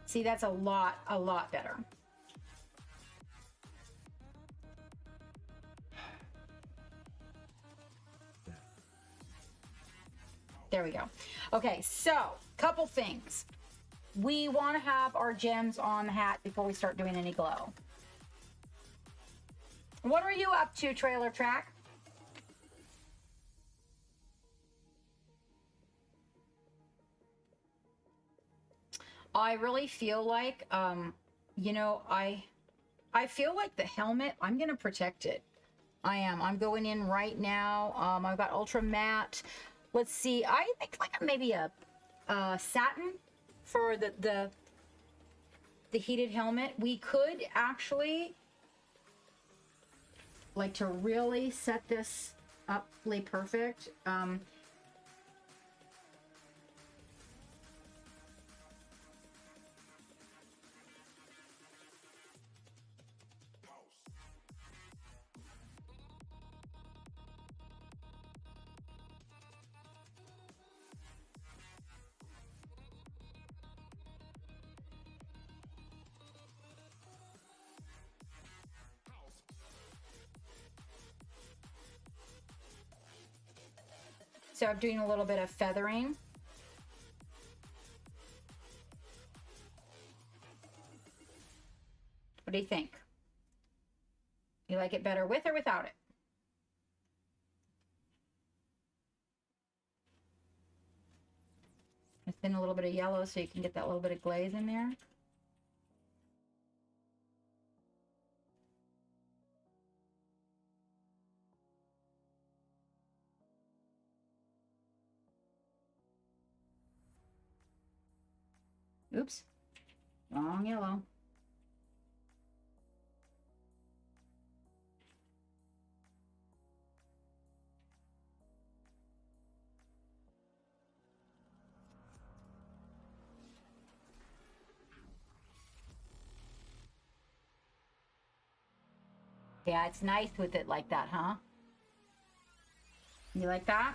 See, that's a lot better. There we go. Okay, so couple things. We want to have our gems on the hat before we start doing any glow. What are you up to, Trailer Track? I really feel like, you know, I feel like the helmet, I'm going to protect it. I am. I'm going in right now. I've got ultra matte. Let's see. I think like maybe a satin for the heated helmet. We could actually like to really set this up really perfect. So I'm doing a little bit of feathering. What do you think? You like it better with or without it? Let's thin a little bit of yellow so you can get that little bit of glaze in there. Oops, wrong yellow. Yeah, it's nice with it like that, huh? You like that?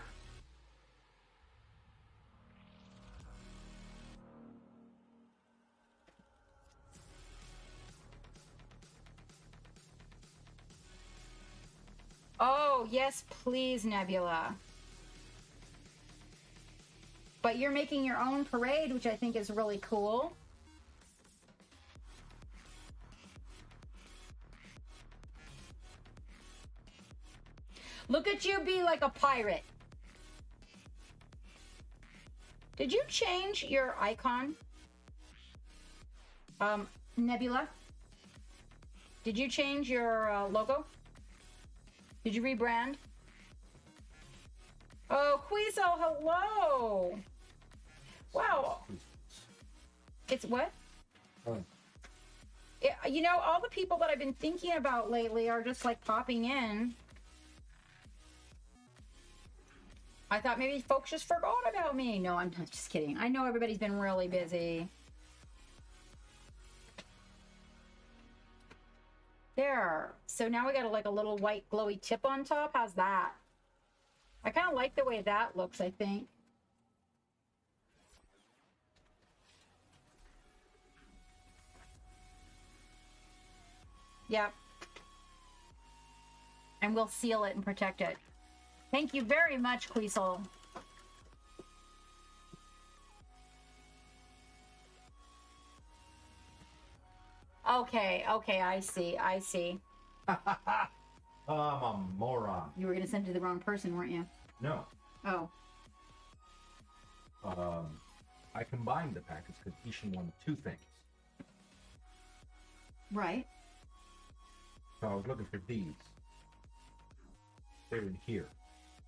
Oh, yes, please, Nebula. But you're making your own parade, which I think is really cool. Look at you be like a pirate. Did you change your icon? Nebula? Did you change your logo? Did you rebrand? Oh, Quizo, hello. Wow. It's what?
Oh.
Yeah, you know, all the people that I've been thinking about lately are just like popping in. I thought maybe folks just forgot about me. No, I'm not, just kidding. I know everybody's been really busy. There. So now we got like a little white glowy tip on top. How's that? I kind of like the way that looks, I think. Yep. And we'll seal it and protect it. Thank you very much, Queasel. Okay, I see.
I'm a moron.
You were going to send it to the wrong person, weren't you?
No.
Oh.
I combined the package because each one two things.
Right.
So I was looking for these. They're in here.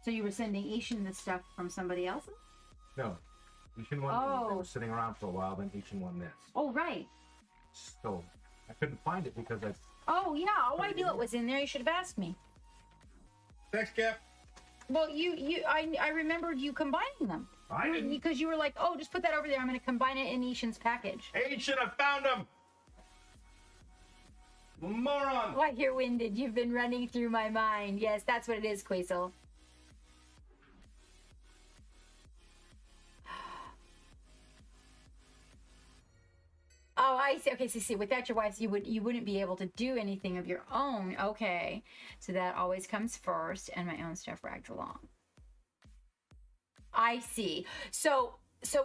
So you were sending Ishin the stuff from somebody else?
No. Each one they were sitting around for a while, then each one this.
Oh, right.
So I couldn't find it because I...
Oh, yeah. Oh, I knew it was in there. You should have asked me.
Thanks, Cap.
Well, I remembered you combining them.
I didn't.
Because you were like, oh, just put that over there. I'm going to combine it in Ishin's package.
Ancient, I found them! Moron!
Why, you're winded. You've been running through my mind. Yes, that's what it is, Quaisel. Oh, I see. Okay, so see, without your wife, you wouldn't be able to do anything of your own. Okay, so that always comes first, and my own stuff dragged along. I see. So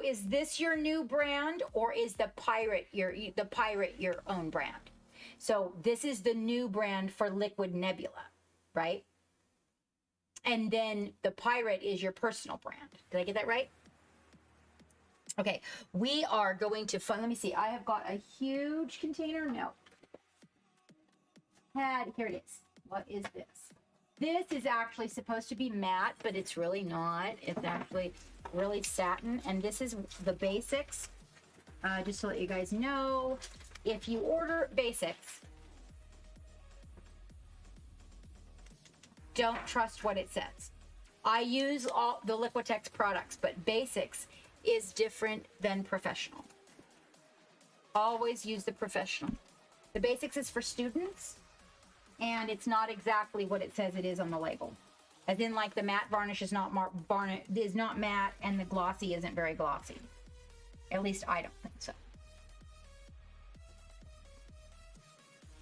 is this your new brand, or is the pirate your own brand? So this is the new brand for Liquid Nebula, right? And then the pirate is your personal brand. Did I get that right? Okay, we are going to let me see. I have got a huge container. No. Here it is. What is this? This is actually supposed to be matte, but it's really not. It's actually really satin. And this is the basics. Just to let you guys know, if you order basics, don't trust what it says. I use all the Liquitex products, but basics is different than professional. Always use the professional. The basics is for students, and it's not exactly what it says it is on the label. As in, like, the matte varnish is not matte, and the glossy isn't very glossy. At least I don't think so.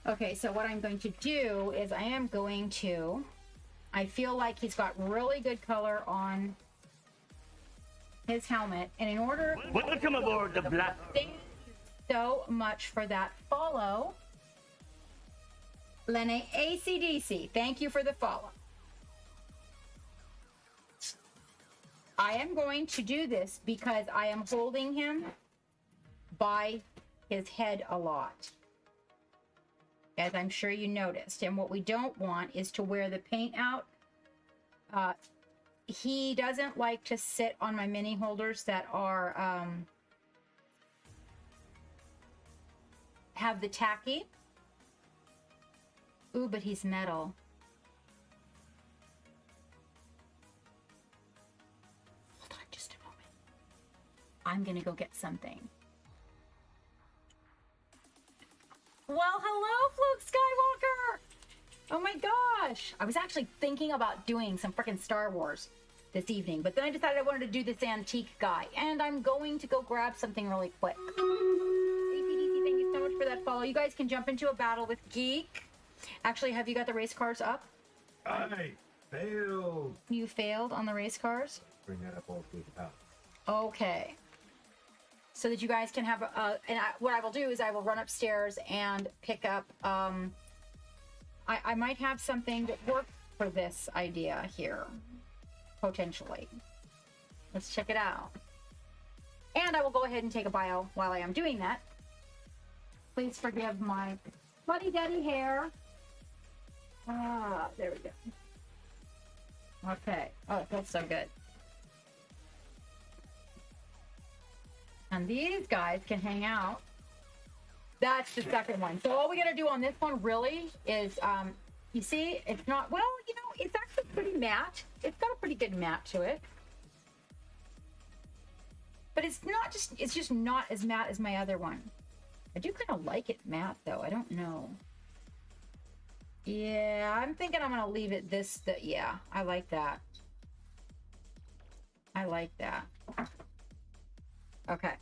Okay, so what I'm going to do is I feel like he's got really good color on his helmet, and in order...
Welcome aboard the Black...
Thank you so much for that follow. Lene ACDC, thank you for the follow. I am going to do this because I am holding him by his head a lot, as I'm sure you noticed. And what we don't want is to wear the paint out. He doesn't like to sit on my mini holders that are have the tacky. Ooh, but he's metal. Hold on just a moment. I'm gonna go get something. Well, hello, Fluke Skywalker. Oh my gosh. I was actually thinking about doing some freaking Star Wars this evening, but then I decided I wanted to do this antique guy, and I'm going to go grab something really quick. APDC, thank you so much for that follow. You guys can jump into a battle with Geek. Actually, have you got the race cars up?
I failed.
You failed on the race cars?
Bring that up all through the house.
Okay. So that you guys can have what I will do is I will run upstairs and pick up, I might have something that works for this idea here. Potentially. Let's check it out. And I will go ahead and take a bio while I am doing that. Please forgive my fuddy-duddy hair. Ah, there we go. Okay. Oh, it feels so good. And these guys can hang out. That's the second one. So all we gotta do on this one really is, you see, it's not, well, you know, it's actually pretty matte. It's got a pretty good matte to it. But it's just not as matte as my other one. I do kind of like it matte though. I don't know. Yeah, I'm thinking I'm gonna leave it yeah, I like that. I like that. Okay.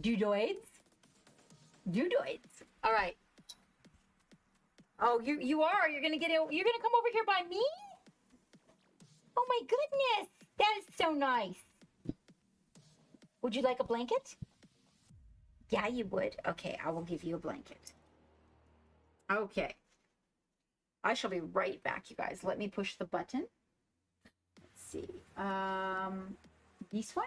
Dudoids. All right. Oh, you are. You're gonna come over here by me? Oh my goodness. That is so nice. Would you like a blanket? Yeah, you would. Okay, I will give you a blanket. Okay. I shall be right back, you guys. Let me push the button. Let's see. This one?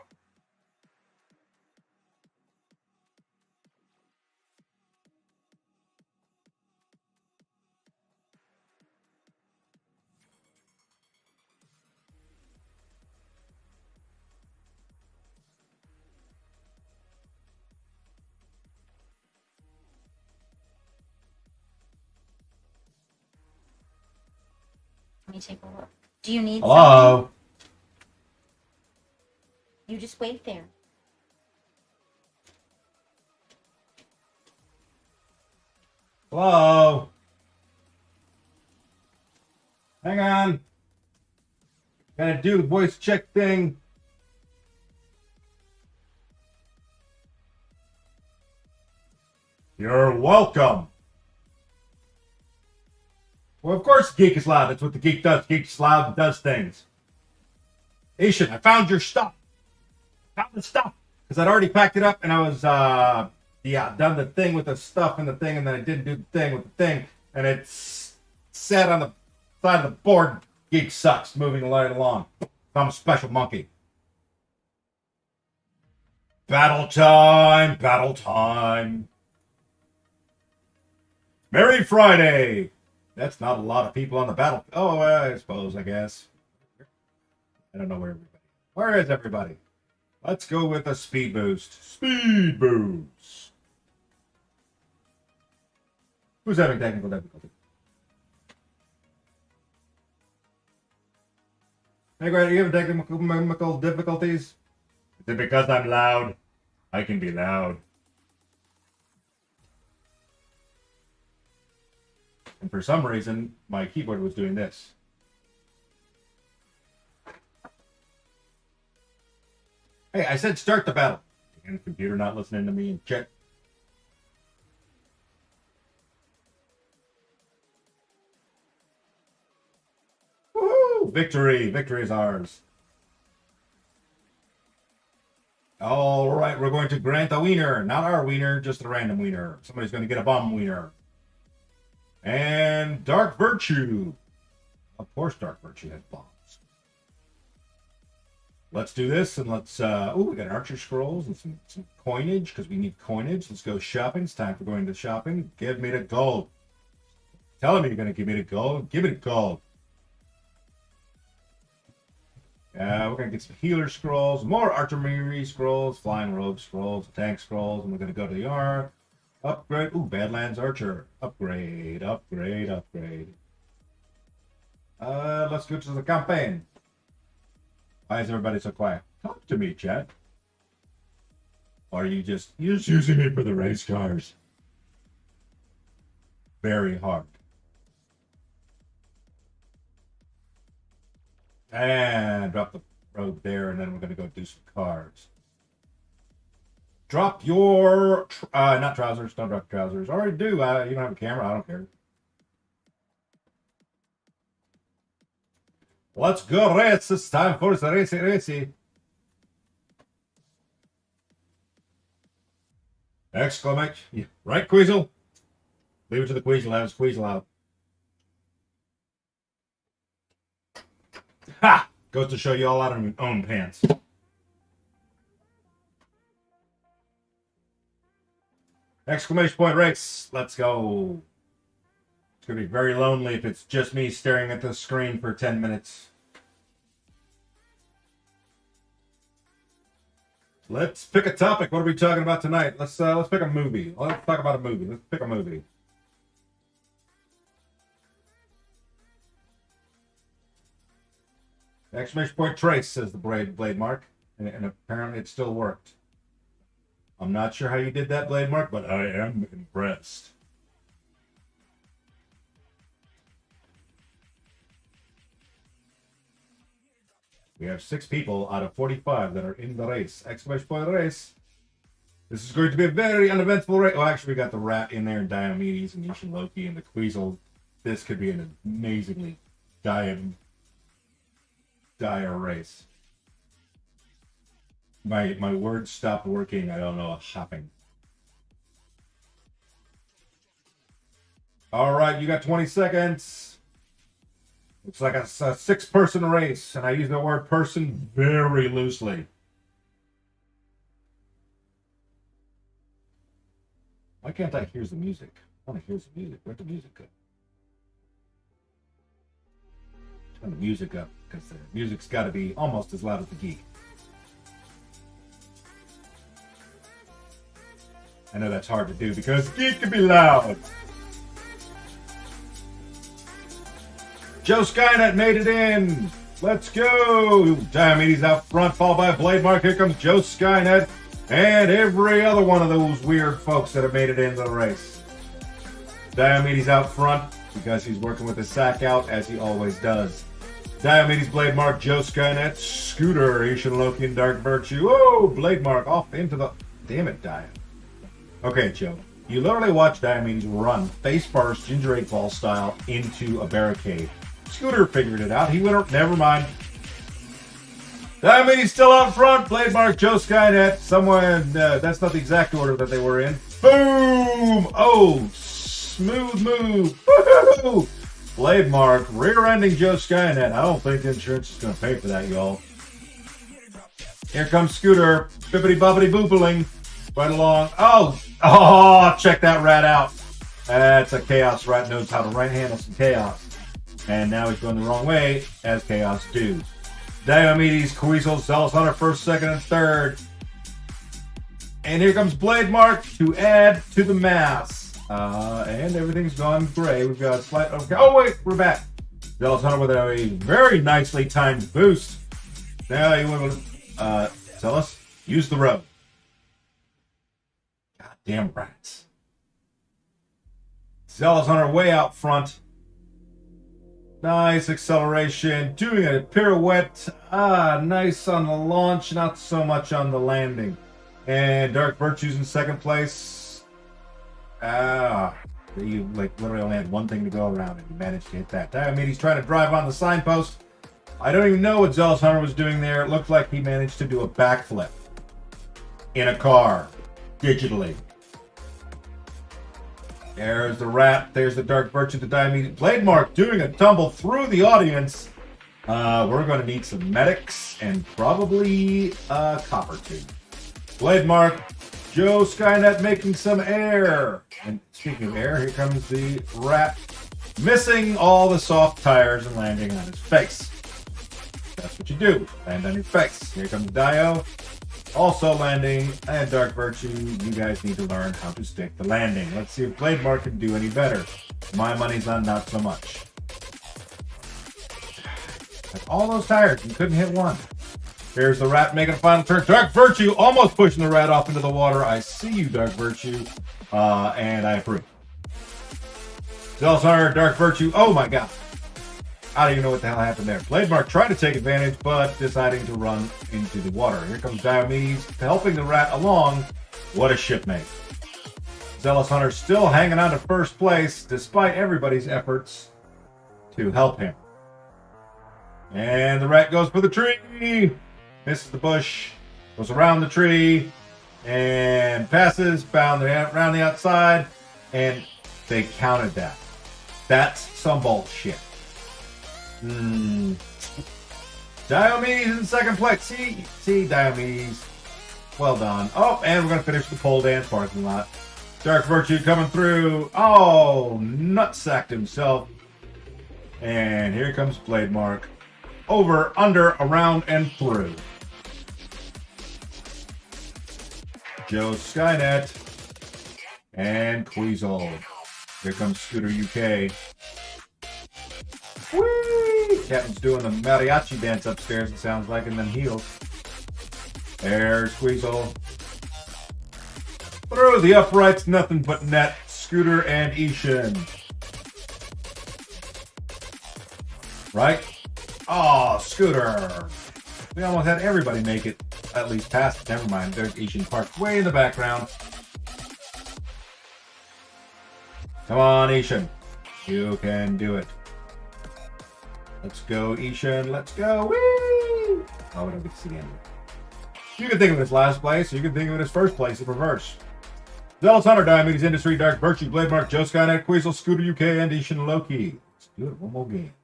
Let me take a look. Do you need something? You just wait there.
Hello? Hang on. Gotta do the voice check thing. You're welcome. Well, of course Geek is loud. That's what the Geek does. Geek's loud and does things. Ishan, I found your stuff. Found the stuff. Because I'd already packed it up and I was, done the thing with the stuff and the thing, and then I didn't do the thing with the thing. And it's sat on the side of the board. Geek sucks. Moving right along. I'm a special monkey. Battle time. Battle time. Merry Friday. That's not a lot of people on the battle. Oh, I suppose, I guess. I don't know where everybody is. Where is everybody? Let's go with a speed boost. Speed boost. Who's having technical difficulty? Hey, Grant, are you having technical difficulties? Is it because I'm loud? I can be loud. And for some reason, my keyboard was doing this. Hey, I said start the battle. And the computer not listening to me and check. Woo! Victory! Victory is ours. All right, we're going to grant a wiener. Not our wiener, just a random wiener. Somebody's going to get a bomb wiener. And Dark Virtue. Of course, Dark Virtue has bombs. Let's do this, and let's, we got Archer Scrolls and some coinage, because we need coinage. Let's go shopping. It's time for going to shopping. Give me the gold. Telling me you're going to give me the gold. Give me the gold. We're going to get some Healer Scrolls, more Artillery Scrolls, Flying Rogue Scrolls, Tank Scrolls, and we're going to go to the R. Upgrade. Ooh, Badlands Archer. Upgrade, upgrade, upgrade. Let's go to the campaign. Why is everybody so quiet? Talk to me, chat. Or are you just using me for the race cars? very hard. And drop the road there, and then we're going to go do some cars. Drop your, not trousers, don't drop trousers. Already do, you don't have a camera, I don't care. Let's go race, it's time for the racy. Exclamation, yeah. Right, Queasel? Leave it to the Queasel, have his Queasel out. Ha! Goes to show you all out of your own pants. Exclamation point race. Let's go. It's going to be very lonely if it's just me staring at the screen for 10 minutes. Let's pick a topic. What are we talking about tonight? Let's pick a movie. Let's talk about a movie. Let's pick a movie. Exclamation point trace, says the blade mark. And apparently it still worked. I'm not sure how you did that, blade mark, but I am impressed. We have 6 people out of 45 that are in the race. Exclamation point race. This is going to be a very uneventful race. Oh, actually, we got the rat in there, and Diomedes, and Nishan Loki, and the Queasel. This could be an amazingly dire race. My words stopped working. I don't know. Hopping. All right, you got 20 seconds. Looks like a 6-person race, and I use the word person very loosely. Why can't I hear the music? I want to hear the music. Where'd the music go? Turn the music up, because the music's got to be almost as loud as the geek. I know that's hard to do because geek can be loud. Joe Skynet made it in. Let's go. Diomedes out front, followed by Blade Mark. Here comes Joe Skynet and every other one of those weird folks that have made it into the race. Diomedes out front because he's working with his sack out as he always does. Diomedes, Blade Mark, Joe Skynet, Scooter, Ishan Loki, and Dark Virtue. Oh, Blade Mark off into the... Damn it, Dio. Okay, Joe. You literally watch Diomedes run face first, Ginger 8 Ball style, into a barricade. Scooter figured it out. He went... Never mind. Diomedes still out front. Blade Mark, Joe Skynet. Someone... that's not the exact order that they were in. Boom! Oh, smooth move. Woo-hoo! Blade Mark rear-ending Joe Skynet. I don't think insurance is going to pay for that, y'all. Here comes Scooter. Bippity-boppity-boopling. Right along. Oh, check that rat out. That's a Chaos rat. Knows how to right-handle some Chaos. And now he's going the wrong way, as Chaos do. Diomedes, Queasel, Zealous Hunter, first, second, and third. And here comes Blade Mark to add to the mass. And everything's gone gray. We've got a slight... Okay. Oh, wait, we're back. Zealous Hunter with a very nicely timed boost. Now you want to... Zealous, use the road. Goddamn rats. Zealous Hunter way out front. Nice acceleration. Doing a pirouette. Nice on the launch. Not so much on the landing. And Dark Virtue's in second place. You literally only had one thing to go around and you managed to hit that. I mean, he's trying to drive on the signpost. I don't even know what Zealous Hunter was doing there. It looked like he managed to do a backflip in a car, digitally. There's the rat. There's the Dark Virtue, the Diomedes. Blade Mark doing a tumble through the audience. We're going to need some medics and probably copper tube. Blade Mark, Joe Skynet making some air. And speaking of air, here comes the rat missing all the soft tires and landing on his face. That's what you do. Land on your face. Here comes Dio. Also landing, and Dark Virtue, you guys need to learn how to stick the landing. Let's see if Blade Mark can do any better. My money's on not so much. Like all those tires, you couldn't hit one. Here's the rat making a final turn. Dark Virtue almost pushing the rat off into the water. I see you, Dark Virtue, and I approve. Zealous Hunter, Dark Virtue. Oh my god. I don't even know what the hell happened there. Blade Mark tried to take advantage, but deciding to run into the water. Here comes Diomedes helping the rat along. What a shipmate. Zealous Hunter still hanging on to first place despite everybody's efforts to help him. And the rat goes for the tree. Misses the bush. Goes around the tree. And passes. Bound around the outside. And they counted that. That's some bullshit. Diomedes in second place. See, Diomedes. Well done. Oh, and we're going to finish the pole dance parking lot. Dark Virtue coming through. Oh, nutsacked himself. And here comes Blade Mark. Over, under, around, and through. Joe Skynet. And Queasel. Here comes Scooter UK. Whee! Captain's doing the mariachi dance upstairs, it sounds like, and then heels. There's Queasel. Through the uprights, nothing but net. Scooter and Ishin. Right? Oh, Scooter. We almost had everybody make it at least past it. Never mind. There's Ishin parked way in the background. Come on, Ishin. You can do it. Let's go, Ishin. Let's go. Whee! Oh, we don't get to see the end. You can think of it as last place, or you can think of it as first place in reverse. Zealous Hunter, Diomedes Industry, Dark Virtue, Blade Mark, Joe Skynet, Queasel, Scooter UK, and Ishin Loki. Let's do it. One more game.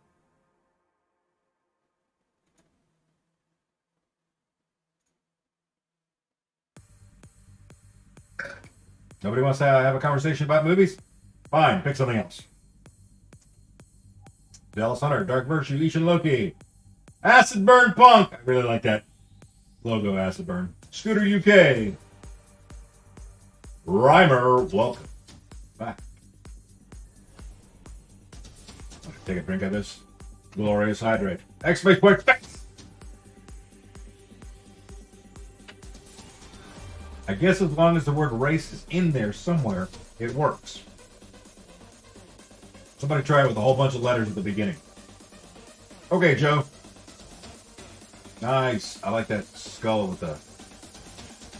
Nobody wants to have a conversation about movies? Fine, pick something else. Zealous Hunter, Dark Virtue, Ishin Loki. Acid Burn Punk. I really like that logo, Acid Burn. Scooter UK. Rhymer, welcome back. Take a drink of this glorious hydrate. Exclamation point, thanks. I guess as long as the word race is in there somewhere, it works. Somebody try it with a whole bunch of letters at the beginning. Okay, Joe. Nice. I like that skull with the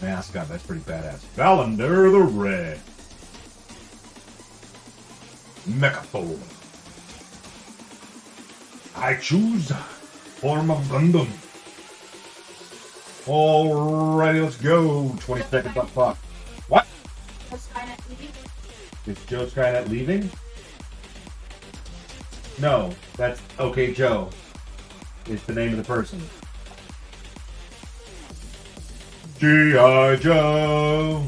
mask on. That's pretty badass. Valander the Red. Mechaphone. I choose form of Gundam. Alrighty, let's go. 20 seconds on clock. What?
Was Skynet leaving?
Is Joe Skynet leaving? No, that's Okay Joe. Is the name of the person. G.I. Joe.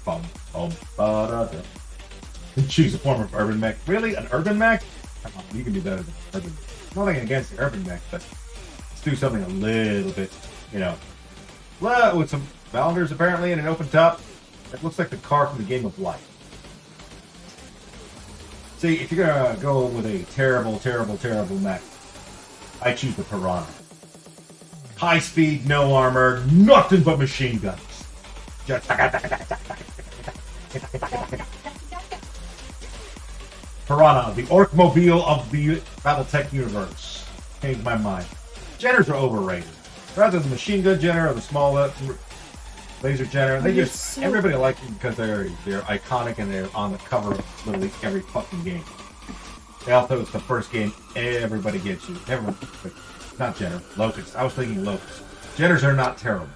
Bum, bum, ba-da-da. Choose a form of urban mech. Really? An urban mech? Come on, you can do better than urban. Nothing against the urban mech, but let's do something a little bit, you know. With some Valanders apparently and an open top. It looks like the car from the Game of Life. See, if you're gonna go with a terrible, terrible, terrible mech, I choose the Piranha. High speed, no armor, nothing but machine guns. Just Piranha, the Orkmobile of the Battletech universe. Changed my mind. Jenners are overrated. Rather than the machine gun Jenner or the small laser Jenner, they just everybody likes them because they're iconic and they're on the cover of literally every fucking game. They also it's the first game everybody gets you. Everyone, not Jenner, Locust. I was thinking Locust. Jenners are not terrible.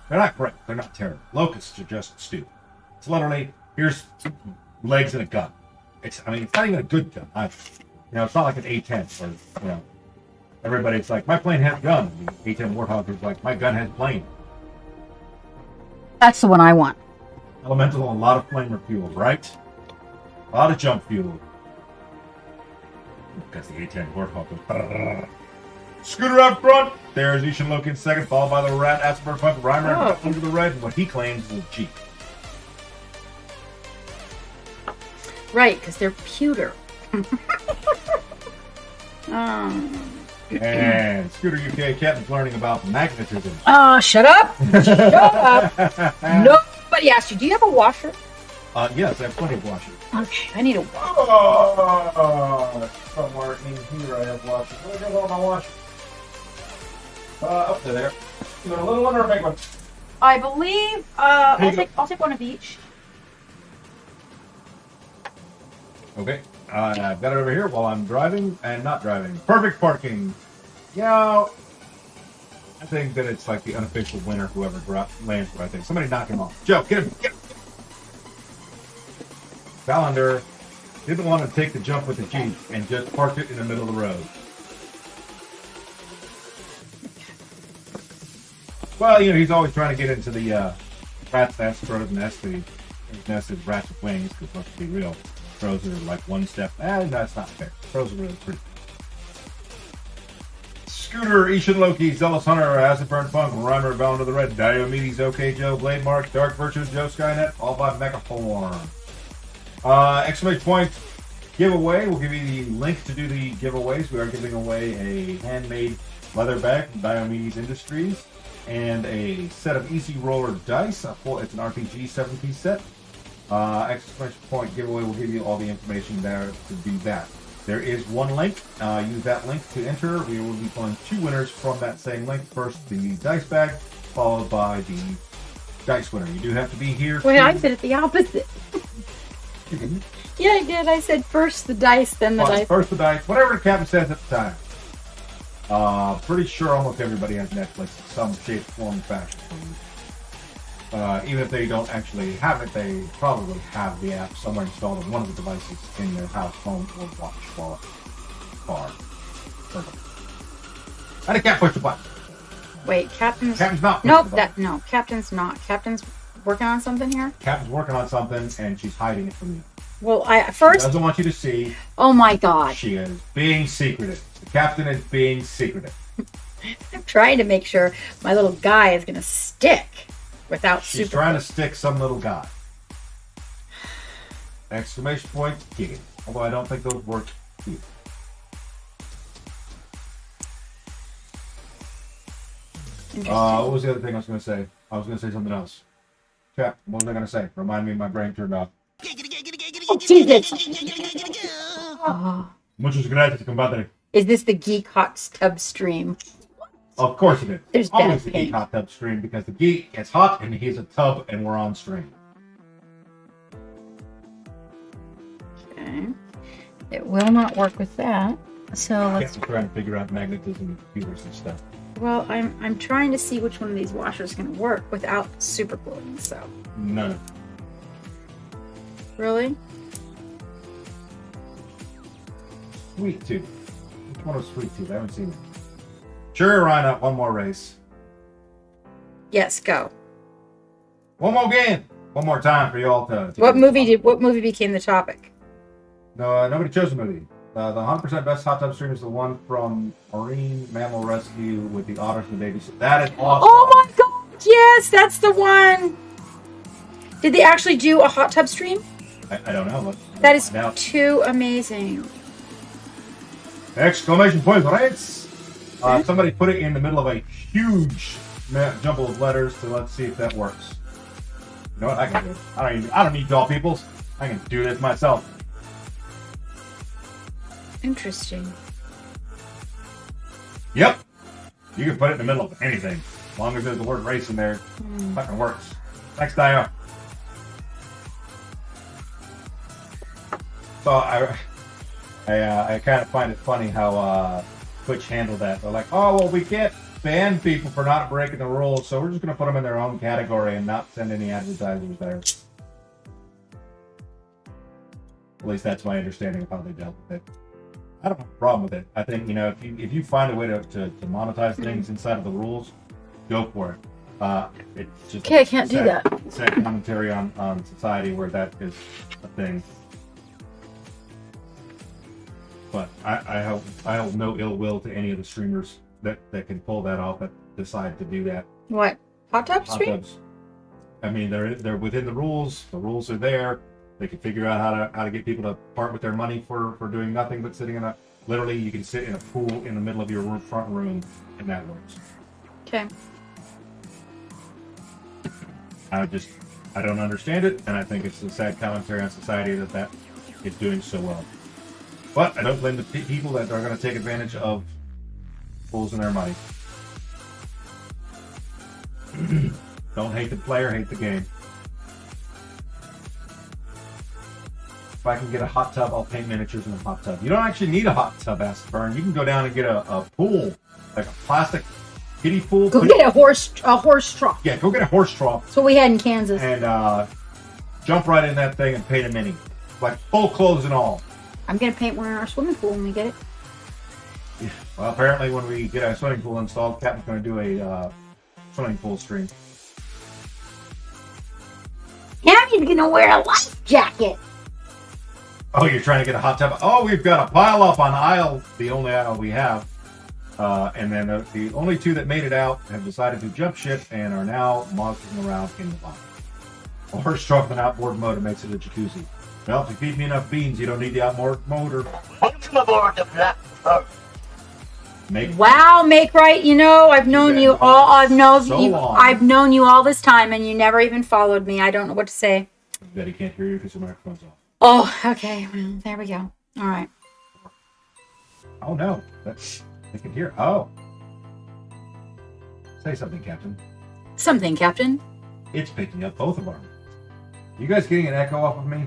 They're not great. They're not terrible. Locusts are just stupid. It's literally here's legs and a gun. It's not even a good gun. It's not like an A10 or everybody's like my plane has gun. The A10 Warthog is like my gun has plane.
That's the one I want.
Elemental and a lot of flamer fuel, right? A lot of jump fuel. Because the A10 Warthog goes. Scooter up front. There's Ishin Loki in second, followed by the Rat, Asper Punk, Reimer, under the red, and what he claims is a Jeep.
Right, because they're pewter.
And Scooter UK Captain's learning about magnetism.
Shut up! Shut up! Nobody asked you. Do you have a washer?
Yes, I have plenty of washers.
Okay, I need a.
Somewhere in here I have washers. Where are all my washers? Up to there. You want a little one or a big one?
I believe. I'll take one of each.
Okay. I've got it over here while I'm driving and not driving. Perfect parking. Yeah. I think that it's like the unofficial winner, whoever lands where I think. Somebody knock him off. Joe, get him. Get him. Valander didn't want to take the jump with the Jeep and just parked it in the middle of the road. Well, you know, he's always trying to get into the rat's nest, crow's nest. His nest is rats with wings, because let's be real. Crows are like one step. That's not fair. Crows are really pretty. Scooter, Ishan Loki, Zealous Hunter, Acid Burn Funk, Rhymer, Bound to the Red, Diomedes, OK Joe, Blade Mark, Dark Virtue, Joe Skynet, all by Megaform. Exclamation point giveaway. We'll give you the link to do the giveaways. We are giving away a handmade leather bag from Diomedes Industries and a set of Easy Roller dice. It's an RPG 7-piece set. Exclamation point giveaway will give you all the information there to do that. There is one link. Use that link to enter. We will be pulling 2 winners from that same link. First, the dice bag, followed by the dice winner. You do have to be here.
Wait, I did it the opposite. Yeah, I did. I said first the dice, then the dice.
First the dice. Whatever the captain says at the time. Pretty sure almost everybody has Netflix in some shape, form, fashion. Even if they don't actually have it, they probably have the app somewhere installed on one of the devices in their house, phone, or watch, wallet, car. And I can't push the button.
Wait, Captain's.
Captain's not.
Nope, Captain's not. Captain's working on something here?
Captain's working on something, and she's hiding it from you.
Well, first.
She doesn't want you to see.
Oh my god.
She is being secretive. The captain is being secretive.
I'm trying to make sure my little guy is going to stick without
She's
super.
trying to stick some little guy. Exclamation point, gigging. Although I don't think those work either. What was the other thing I was going to say? I was going to say something else. Chap, what was I going to say? Remind me, my brain turned off.
Oh, Jesus!
Muchas gracias, compadre.
Is this the Geek Hot Tub stream?
Of course it is.
There's
always
bad
the
pain.
Geek Hot Tub stream because the geek gets hot and he's a tub and we're on stream.
Okay. It will not work with that. So let's.
I'm trying to figure out magnetism and computers and stuff.
Well, I'm trying to see which one of these washers is going to work without super gluing. So.
None.
Really?
Sweet Tooth. Which one was Sweet Tooth? I haven't seen it. Sure, Rhino. One more race.
Yes, go.
One more game. One more time for you all to
What movie became the topic?
No, nobody chose a movie. The 100% best hot tub stream is the one from Marine Mammal Rescue with the otters and the babies. That is awesome.
Oh my god! Yes, that's the one. Did they actually do a hot tub stream?
I don't know.
That is too amazing.
Exclamation point, right? Somebody put it in the middle of a huge jumble of letters, so let's see if that works. You know what? I can do it. I don't need doll peoples. I can do this myself.
Interesting.
Yep. You can put it in the middle of anything. As long as there's the word race in there, fucking works. Thanks, Dio. So I kind of find it funny how Twitch handled that. They're like, oh, well, we can't ban people for not breaking the rules, so we're just going to put them in their own category and not send any advertisers there. At least that's my understanding of how they dealt with it. I don't have a problem with it. I think, you know, if you find a way to monetize things inside of the rules, go for it. It's just
Okay, I can't do that.
Sad commentary on society where that is a thing. But I hold no ill will to any of the streamers that can pull that off, that decide to do that.
What? Hot tub
Hot
stream?
tubs. I mean, they're within the rules. The rules are there. They can figure out how to get people to part with their money for doing nothing but sitting in a. Literally, you can sit in a pool in the middle of your front room, and that works.
Okay.
I would just I don't understand it, and I think it's a sad commentary on society that is doing so well. But I don't blame the people that are going to take advantage of fools in their money. Don't hate the player, hate the game. If I can get a hot tub, I'll paint miniatures in a hot tub. You don't actually need a hot tub, Burn. You can go down and get a pool, like a plastic kiddie pool.
Go get a horse trough.
Yeah, go get a horse trough.
That's what we had in Kansas.
And jump right in that thing and paint a mini. Like full clothes and all.
I'm going to paint one in our swimming pool when we get it.
Yeah. Well, apparently when we get our swimming pool installed, Captain's going to do a swimming pool stream.
Tammy's going to wear a life jacket.
Oh, you're trying to get a hot tub? Oh, we've got a pile up on aisle, the only aisle we have. And then the only two that made it out have decided to jump ship and are now mossing around in the bottom. A horse trough and outboard motor makes it a jacuzzi. Well, if you feed me enough beans, you don't need the outboard motor.
Welcome aboard the Black Pearl.
Wow, Make Right. You know, I've known you all. I've known you all this time, and you never even followed me. I don't know what to say.
Betty can't hear you because your microphone's off.
Oh, okay. Well, there we go. All right.
Oh no, they can hear. Oh, say something, Captain.
Something, Captain.
It's picking up both of our. You guys getting an echo off of me?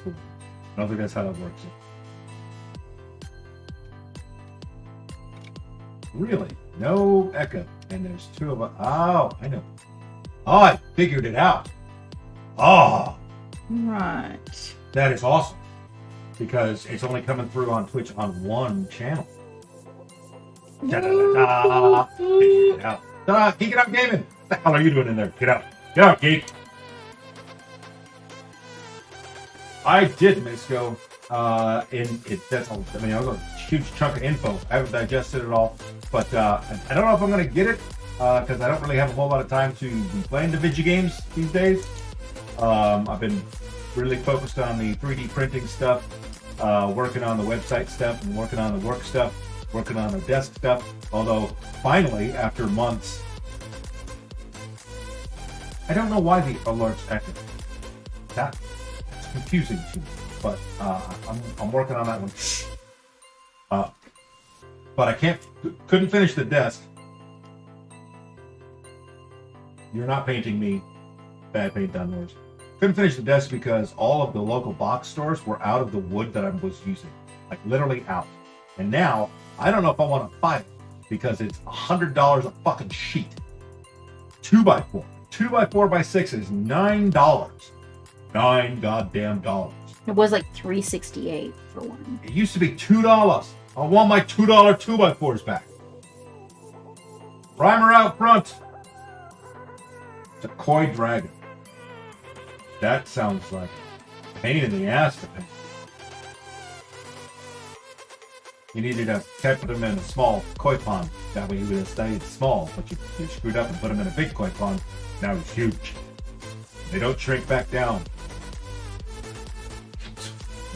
I don't think that's how that works. Really? No echo. And there's two of us. Oh, I know. Oh, I figured it out. Oh.
Right.
That is awesome. Because it's only coming through on Twitch on one channel. Da-da-da-da. Figured it out. Ta-da! Geek It Out Gaming! What the hell are you doing in there? Get out. Get out, geek. I did miss go. That's a huge chunk of info. I haven't digested it all, but I don't know if I'm going to get it because I don't really have a whole lot of time to be playing the video games these days. I've been really focused on the 3D printing stuff, working on the website stuff, and working on the work stuff, working on the desk stuff. Although finally, after months, I don't know why the alerts echo. That's confusing to me. But I'm working on that one. But I couldn't finish the desk. You're not painting me. Bad paint on yours. Couldn't finish the desk because all of the local box stores were out of the wood that I was using. Like literally out. And now, I don't know if I want to buy it because it's $100 a fucking sheet. 2x4. 2x4x6 is $9. $9 goddamn dollars.
It was like $3.68 for one.
It used to be $2. I want my $2 2x4s back. Primer out front. It's a koi dragon. That sounds like a pain in the ass to paint. You needed to put them in a small koi pond. That way he would have stayed small, but you screwed up and put him in a big koi pond. Now he's huge. They don't shrink back down.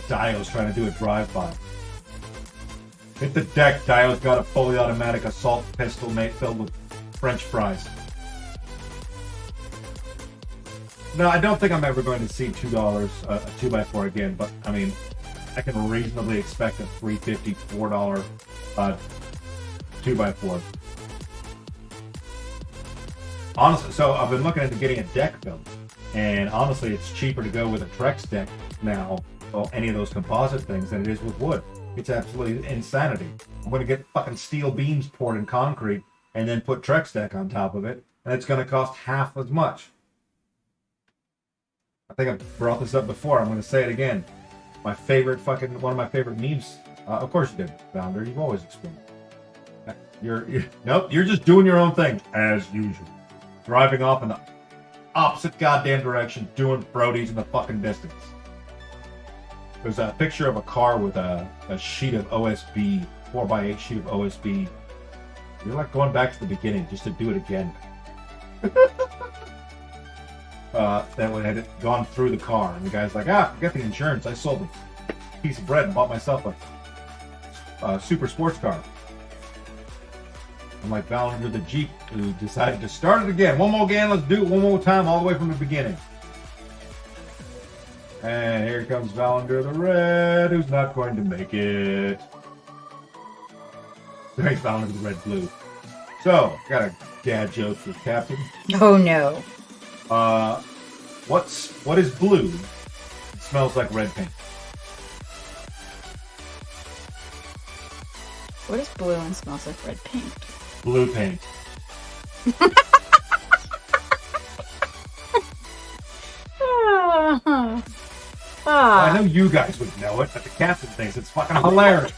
Dio's trying to do a drive-by. Hit the deck. Dio's got a fully automatic assault pistol filled with French fries. No, I don't think I'm ever going to see $2 a 2x4 again, but I mean, I can reasonably expect a $3.50, $4 2x4. Honestly, so I've been looking into getting a deck built, and honestly, it's cheaper to go with a Trex deck now, or any of those composite things, than it is with wood. It's absolutely insanity. I'm going to get fucking steel beams poured in concrete and then put Trex deck on top of it, and it's going to cost half as much. I think I've brought this up before. I'm going to say it again. One of my favorite memes. Of course you did, Founder. You've always explained. Nope. You're just doing your own thing as usual. Driving off in the opposite goddamn direction, doing Brodies in the fucking distance. There's a picture of a car with a sheet of OSB, 4x8 sheet of OSB. You're like going back to the beginning just to do it again. That one had gone through the car, and the guy's like, forget the insurance. I sold a piece of bread and bought myself a super sports car. I'm like Ballinger the Jeep, who decided to start it again. One more again. Let's do it one more time, all the way from the beginning. And here comes Ballinger the Red, who's not going to make it. Thanks, Ballinger the Red Blue. So, got a dad joke for Captain.
Oh no.
What is blue? It smells like red paint.
What is blue and smells like red paint?
Blue paint. I know you guys would know it, but the captain thinks it's fucking hilarious.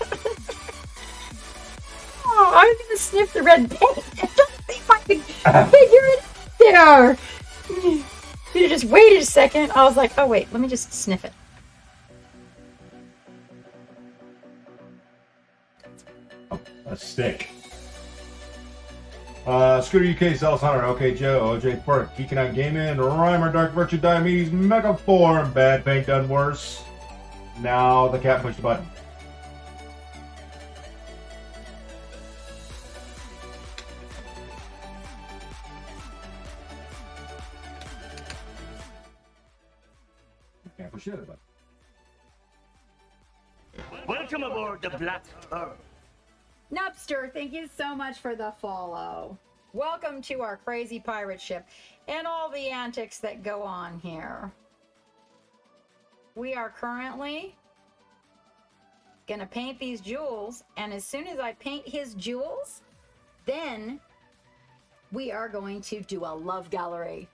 Oh, I was gonna sniff the red paint. I don't think I could figure it out there. You just waited a second. I was like, oh wait, let me just sniff it.
Oh, a stick. Scooter UK, Zealous Hunter, OK Joe, OJ Quirk, Geeking Out Gaming, Rhymer, Dark Virtue, Diomedes, Mega Form, Bad Paint Done Worse. Now the cat pushed the button. Can't push the other button.
Welcome aboard the Black Pearl.
Nupster, thank you so much for the follow. Welcome to our crazy pirate ship and all the antics that go on here. We are currently gonna paint these jewels, and as soon as I paint his jewels, then we are going to do a love gallery.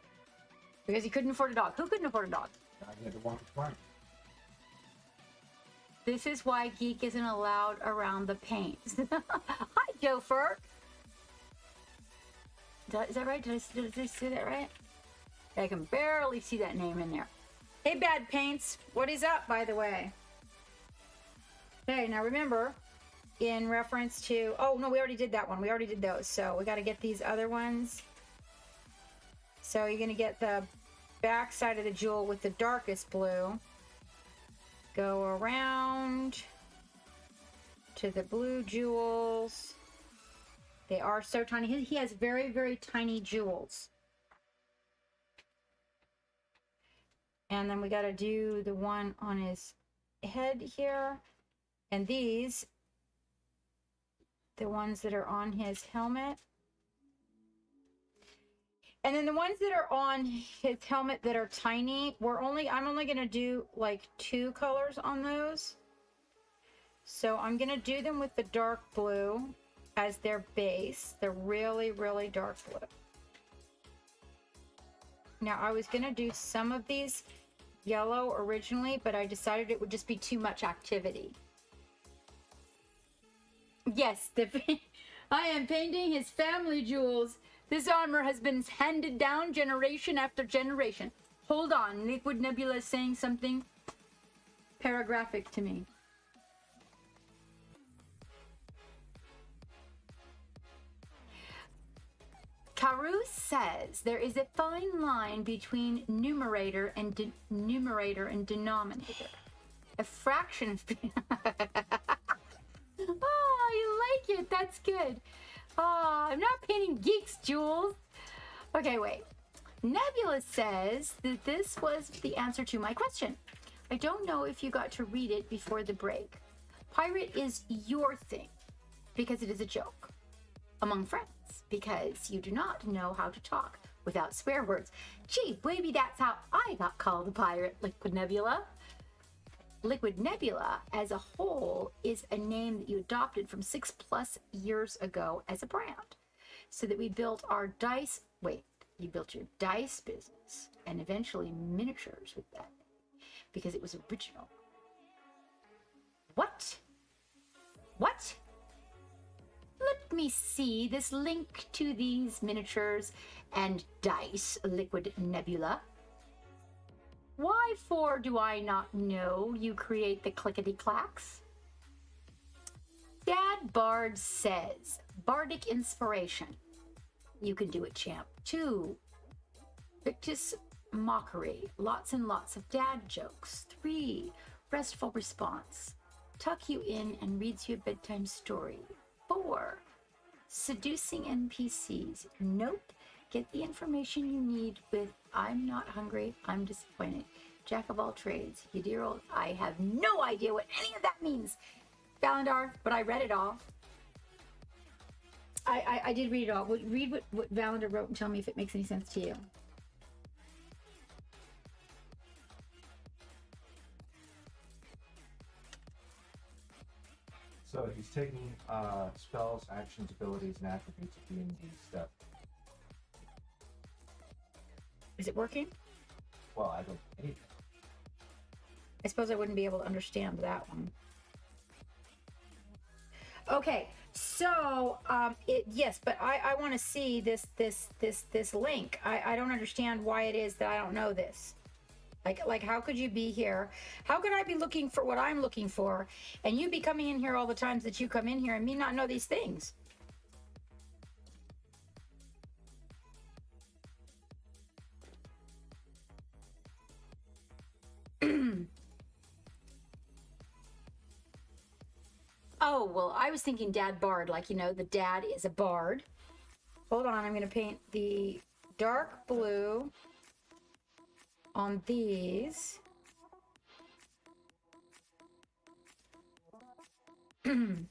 Because he couldn't afford a dog. Who couldn't afford a dog?
I had to walk the plank.
This is why Geek isn't allowed around the paint. Hi, Joe Ferk. Is that right? Did I say that right? I can barely see that name in there. Hey, Bad Paints. What is up, by the way? Okay, now remember, in reference to... Oh, no, we already did that one. We already did those. So we got to get these other ones. So you're going to get the back side of the jewel with the darkest blue. Go around to the blue jewels. They are so tiny. He has very, very tiny jewels. And then we got to do the one on his head here. And these, the ones that are on his helmet. And then the ones that are on his helmet that are tiny, I'm only going to do like 2 colors on those. So I'm going to do them with the dark blue as their base. They're really, really dark blue. Now I was going to do some of these yellow originally, but I decided it would just be too much activity. Yes, I am painting his family jewels. This armor has been handed down generation after generation. Hold on, Liquid Nebula is saying something paragraphic to me. Karu says there is a fine line between numerator and denominator. A fraction of... Oh, you like it. That's good. Oh, I'm not painting geeks, Jules. Okay, wait. Nebula says that this was the answer to my question. I don't know if you got to read it before the break. Pirate is your thing because it is a joke among friends because you do not know how to talk without swear words. Gee, maybe that's how I got called a pirate, Liquid Nebula. Liquid Nebula as a whole is a name that you adopted from 6+ years ago as a brand. So that we built our dice, you built your dice business and eventually miniatures with that because it was original. What? What? Let me see this link to these miniatures and dice, Liquid Nebula. Why for do I not know you create the clickety-clacks? Dad Bard says, Bardic inspiration. You can do it, champ. 2, Victus mockery. Lots and lots of dad jokes. 3, restful response. Tuck you in and reads you a bedtime story. 4, Seducing NPCs. Nope. Get the information you need with I'm not hungry, I'm disappointed. Jack of all trades. You dear old. I have no idea what any of that means, Valandar, but I read it all. I did read it all. Read what Valandar wrote and tell me if it makes any sense to you.
So he's taking spells, actions, abilities, and attributes of D&D stuff.
Is it working?
Well, I don't hate it.
I suppose I wouldn't be able to understand that one. Okay, so yes, but I want to see this link. I don't understand why it is that I don't know this. Like how could you be here? How could I be looking for what I'm looking for, and you be coming in here all the times that you come in here, and me not know these things? Oh, well, I was thinking Dad Bard, like, you know, the dad is a bard. Hold on, I'm going to paint the dark blue on these. And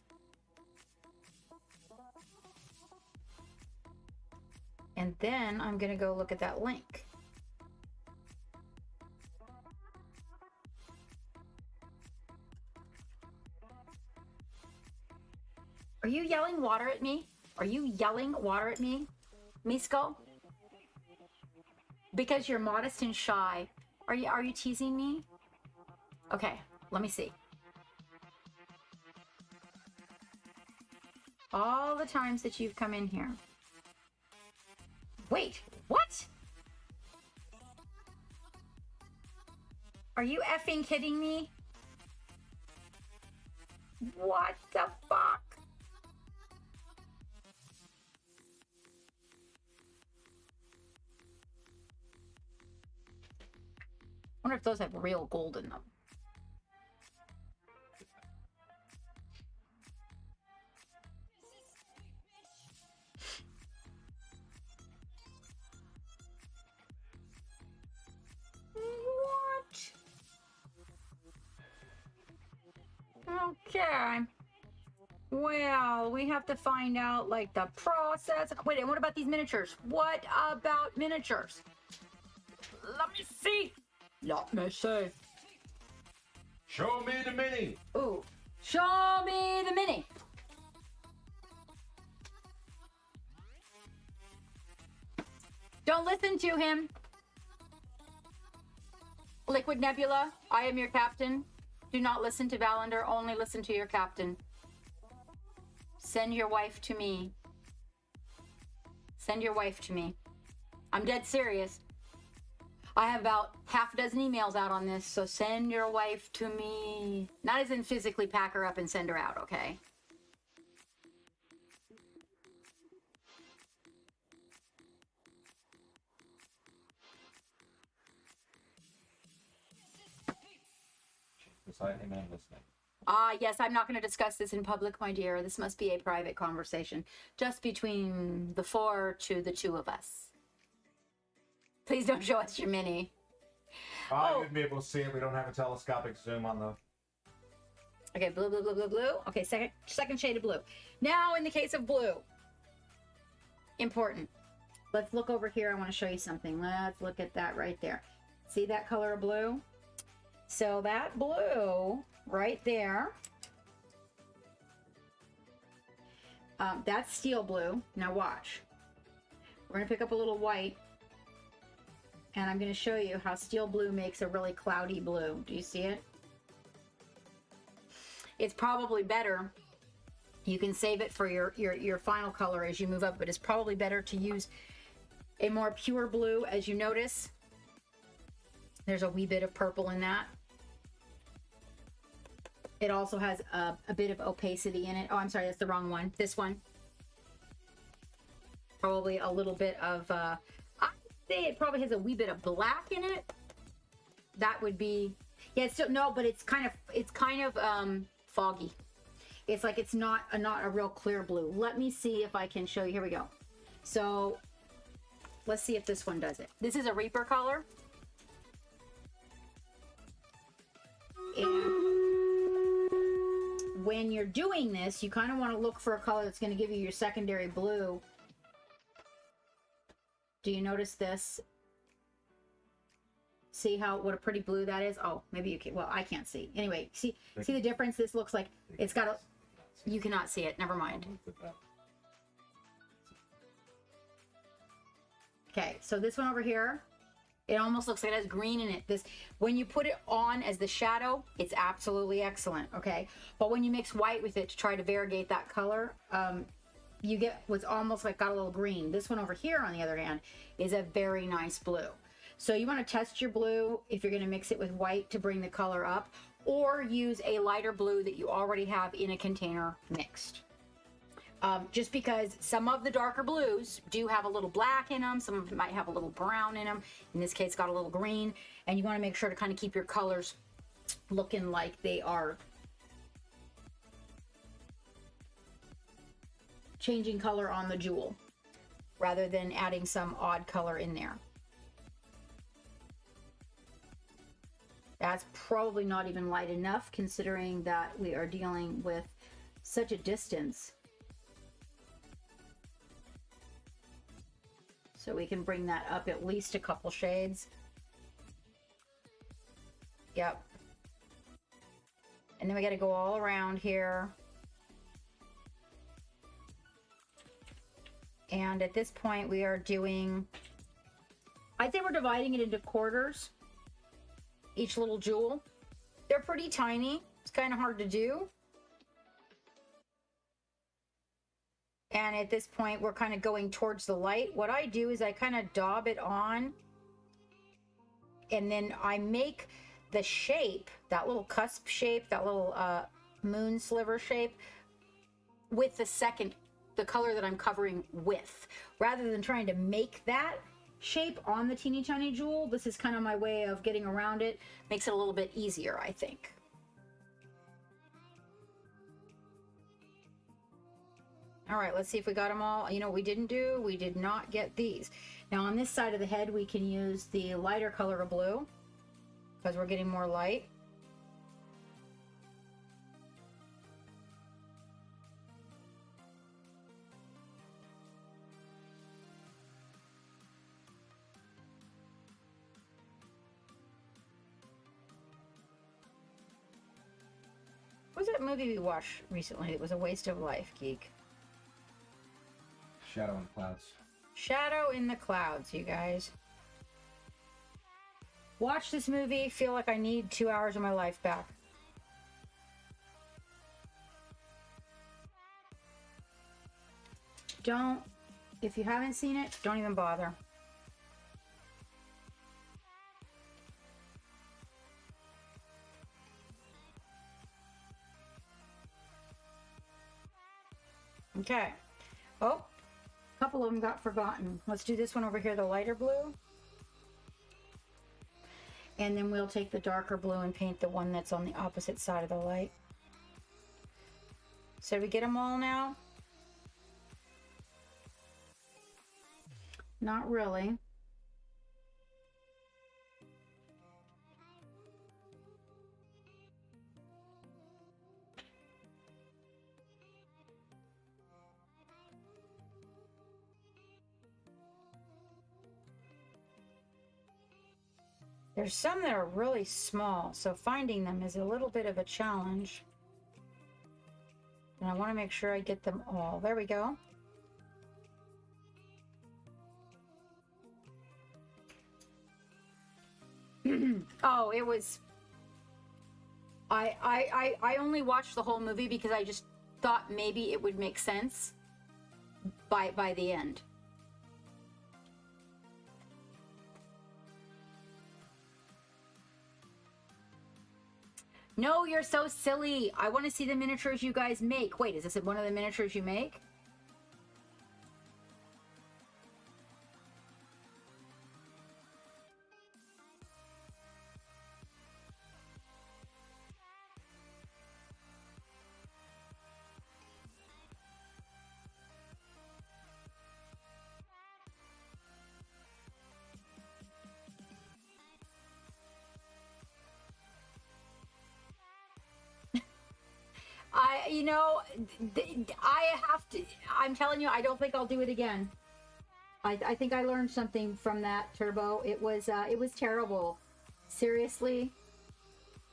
then I'm going to go look at that link. Are you yelling water at me? Are you yelling water at me, Misko? Because you're modest and shy. Are you teasing me? Okay, let me see. All the times that you've come in here. Wait, what? Are you effing kidding me? What the fuck? I wonder if those have real gold in them. What? Okay. Well, we have to find out, like, the process. Wait, and what about these miniatures? What about miniatures? Let me see. Let me see.
Show me the mini.
Ooh. Show me the mini. Don't listen to him. Liquid Nebula, I am your captain. Do not listen to Valandar, only listen to your captain. Send your wife to me. Send your wife to me. I'm dead serious. I have about half a dozen emails out on this, so send your wife to me. Not as in physically pack her up and send her out, okay?
Beside him and listening.
Yes, I'm not going to discuss this in public, my dear. This must be a private conversation, just between the 4 to the 2 of us. Please don't show us your mini.
I wouldn't be able to see it. We don't have a telescopic zoom on the...
Okay, blue, blue, blue, blue, blue. Okay, second shade of blue. Now, in the case of blue, important. Let's look over here. I want to show you something. Let's look at that right there. See that color of blue? So that blue right there, that's steel blue. Now watch. We're going to pick up a little white, and I'm going to show you how steel blue makes a really cloudy blue. Do you see it? It's probably better. You can save it for your final color as you move up, but it's probably better to use a more pure blue. As you notice, there's a wee bit of purple in that. It also has a bit of opacity in it. Oh, I'm sorry, that's the wrong one. This one. Probably a little bit of, I'd say it probably has a wee bit of black in it. That would be, yeah, it's still, no, but it's kind of foggy. It's like it's not a real clear blue. Let me see if I can show you. Here we go. So let's see if this one does it. This is a Reaper color. And when you're doing this, you kind of want to look for a color that's going to give you your secondary blue. Do you notice this? See what a pretty blue that is? Oh, maybe you can. Well, I can't see. Anyway, see the difference? This looks like it's got a. You cannot see it. Never mind. Okay, so this one over here, it almost looks like it has green in it. This, when you put it on as the shadow, it's absolutely excellent. Okay, but when you mix white with it to try to variegate that color, you get what's almost like got a little green. This one over here, on the other hand, is a very nice blue. So you want to test your blue if you're going to mix it with white to bring the color up, or use a lighter blue that you already have in a container mixed. Just because some of the darker blues do have a little black in them, some of them might have a little brown in them. In this case, got a little green, and you want to make sure to kind of keep your colors looking like they are changing color on the jewel rather than adding some odd color in there. That's probably not even light enough, considering that we are dealing with such a distance. So we can bring that up at least a couple shades. Yep. And then we got to go all around here. And at this point we are doing, I'd say we're dividing it into quarters. Each little jewel. They're pretty tiny. It's kind of hard to do. And at this point, we're kind of going towards the light. What I do is I kind of daub it on. And then I make the shape, that little cusp shape, that little moon sliver shape, with the color that I'm covering with. Rather than trying to make that shape on the teeny tiny jewel, this is kind of my way of getting around it. Makes it a little bit easier, I think. All right, let's see if we got them all. You know what we didn't do? We did not get these. Now on this side of the head, we can use the lighter color of blue because we're getting more light. What was that movie we watched recently? It was a waste of life, geek.
Shadow in the Clouds.
Shadow in the Clouds, you guys. Watch this movie, feel like I need 2 hours of my life back. If you haven't seen it, don't even bother. Okay. Oh, a couple of them got forgotten. Let's do this one over here, the lighter blue. And then we'll take the darker blue and paint the one that's on the opposite side of the light. So we get them all now? Not really. There's some that are really small, so finding them is a little bit of a challenge. And I want to make sure I get them all. There we go. Oh, it was... I only watched the whole movie because I just thought maybe it would make sense by the end. No, you're so silly. I want to see the miniatures you guys make. Wait, is this one of the miniatures you make? I have to, I'm telling you, I don't think I'll do it again. I think I learned something from that, Turbo. It was terrible. Seriously.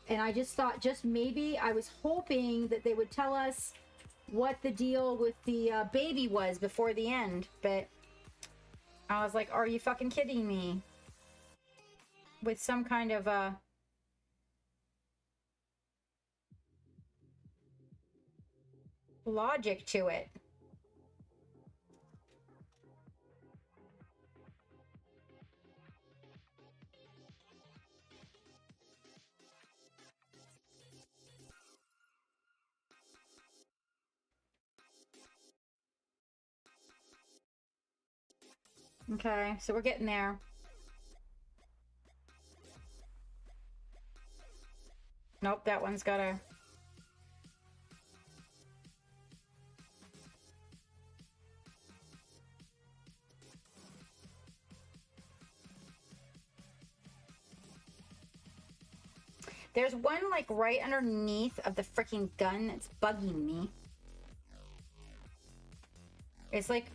And I just thought, just maybe, I was hoping that they would tell us what the deal with the baby was before the end. But I was like, are you fucking kidding me? With some kind of logic to it. Okay, so we're getting there. Nope, that one's got a... There's one like right underneath of the freaking gun that's bugging me. It's like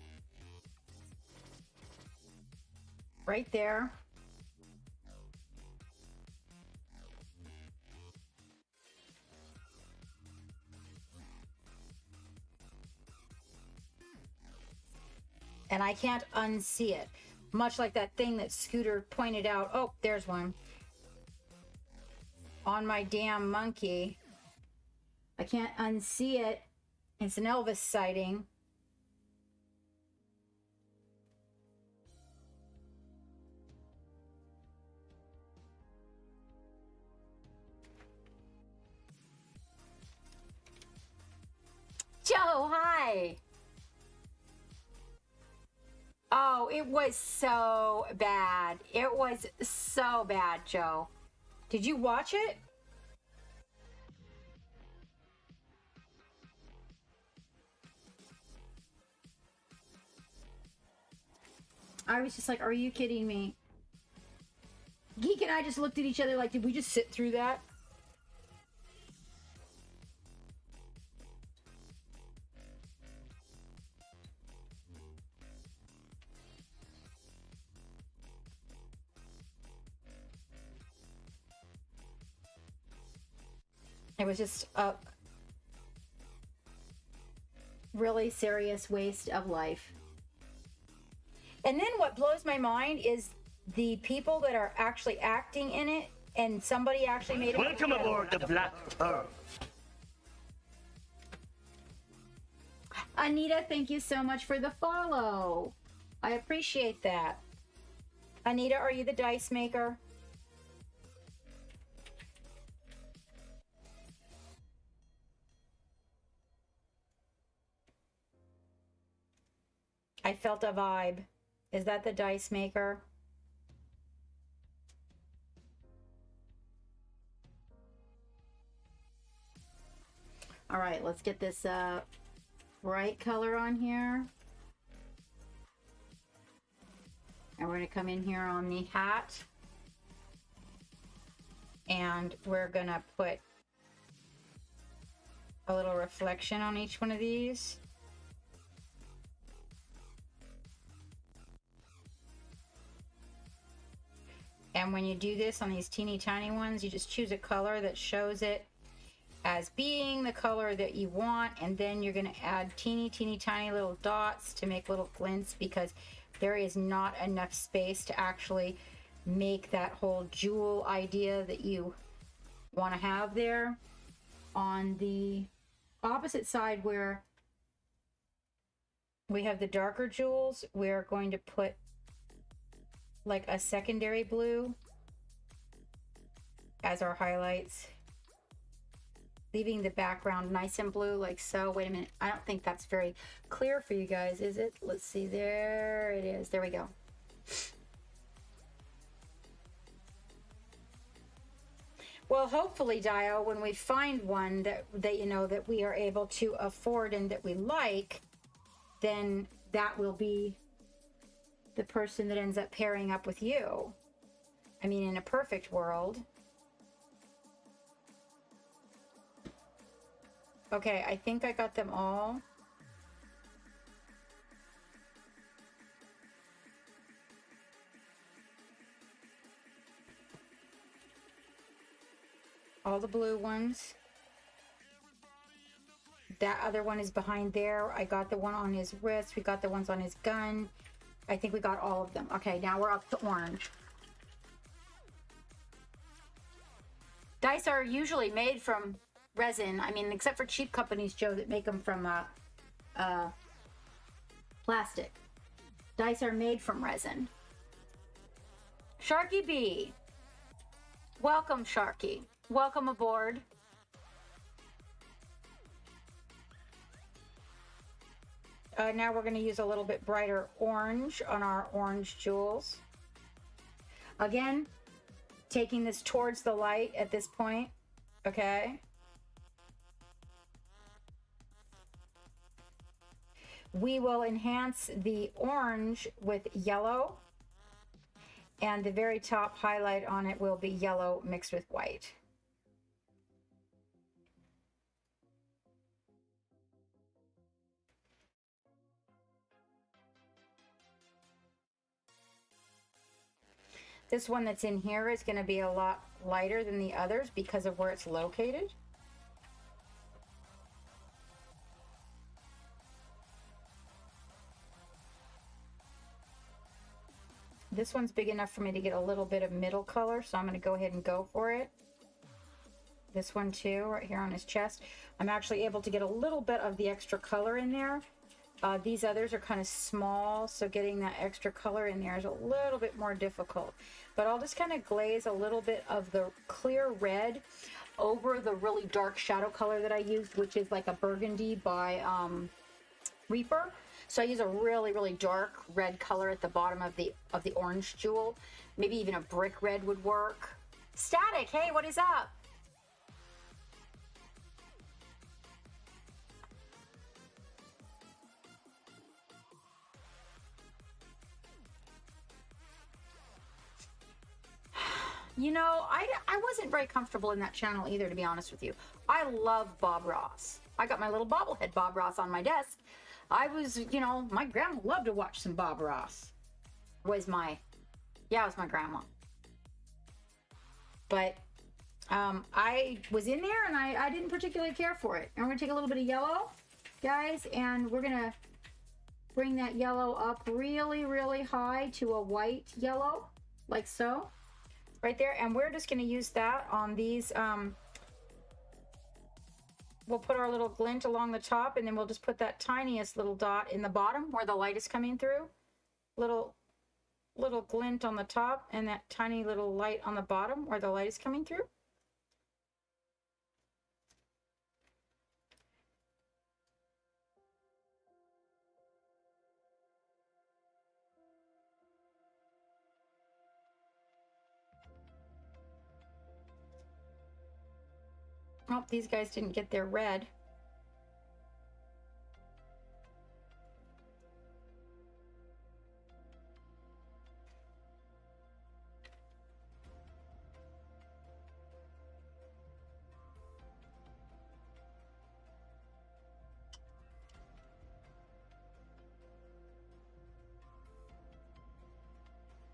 right there. And I can't unsee it. Much like that thing that Scooter pointed out. Oh, there's one. On my damn monkey. I can't unsee it. It's an Elvis sighting. Joe, hi. Oh, it was so bad. It was so bad, Joe. Did you watch it? I was just like, are you kidding me? Geek and I just looked at each other like, did we just sit through that? It was just a really serious waste of life. And then what blows my mind is the people that are actually acting in it, and somebody actually made a...
Welcome aboard the Black Pearl.
Anita, thank you so much for the follow. I appreciate that. Anita, are you the dice maker? I felt a vibe. Is that the dice maker? All right, let's get this bright color on here. And we're going to come in here on the hat. And we're going to put a little reflection on each one of these. And when you do this on these teeny tiny ones, you just choose a color that shows it as being the color that you want, and then you're going to add teeny tiny little dots to make little glints, because there is not enough space to actually make that whole jewel idea that you want to have there. On the opposite side where we have the darker jewels, we're going to put like a secondary blue as our highlights, leaving the background nice and blue like so. Wait a minute, I don't think that's very clear for you guys, is it? Let's see, there it is, there we go. Well, hopefully, Dio, when we find one that you know that we are able to afford and that we like, then that will be the person that ends up pairing up with you. I mean, in a perfect world. Okay, I think I got them all. All the blue ones. That other one is behind there. I got the one on his wrist. We got the ones on his gun. I think we got all of them. Okay, now we're up to orange. Dice are usually made from resin. I mean, except for cheap companies, Joe, that make them from plastic. Dice are made from resin. Sharky B. Welcome, Sharky. Welcome aboard. Now we're going to use a little bit brighter orange on our orange jewels. Again, taking this towards the light at this point, okay? We will enhance the orange with yellow, and the very top highlight on it will be yellow mixed with white. This one that's in here is going to be a lot lighter than the others because of where it's located. This one's big enough for me to get a little bit of middle color, so I'm going to go ahead and go for it. This one too, right here on his chest. I'm actually able to get a little bit of the extra color in there. These others are kind of small, so getting that extra color in there is a little bit more difficult. But I'll just kind of glaze a little bit of the clear red over the really dark shadow color that I used, which is like a burgundy by Reaper. So I use a really, really dark red color at the bottom of the orange jewel. Maybe even a brick red would work. Static, hey, what is up? You know, I wasn't very comfortable in that channel either, to be honest with you. I love Bob Ross. I got my little bobblehead Bob Ross on my desk. I was, you know, my grandma loved to watch some Bob Ross. It was my grandma. But I was in there and I didn't particularly care for it. And we're going to take a little bit of yellow, guys, and we're going to bring that yellow up really, really high to a white yellow, like so. Right there, and we're just going to use that on these. We'll put our little glint along the top, and then we'll just put that tiniest little dot in the bottom where the light is coming through. Little glint on the top, and that tiny little light on the bottom where the light is coming through. Oh, these guys didn't get their red.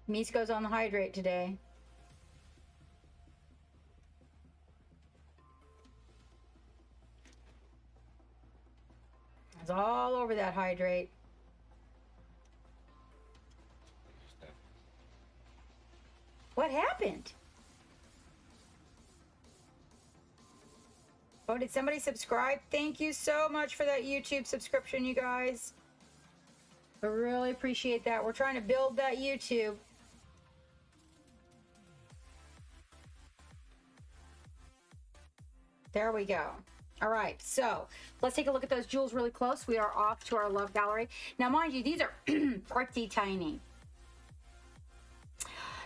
Misko's on the hydrate today. It's all over that hydrate. What happened? Oh, did somebody subscribe? Thank you so much for that YouTube subscription, you guys. I really appreciate that. We're trying to build that YouTube. There we go. All right, so let's take a look at those jewels really close. We are off to our love gallery. Now, mind you, these are pretty tiny.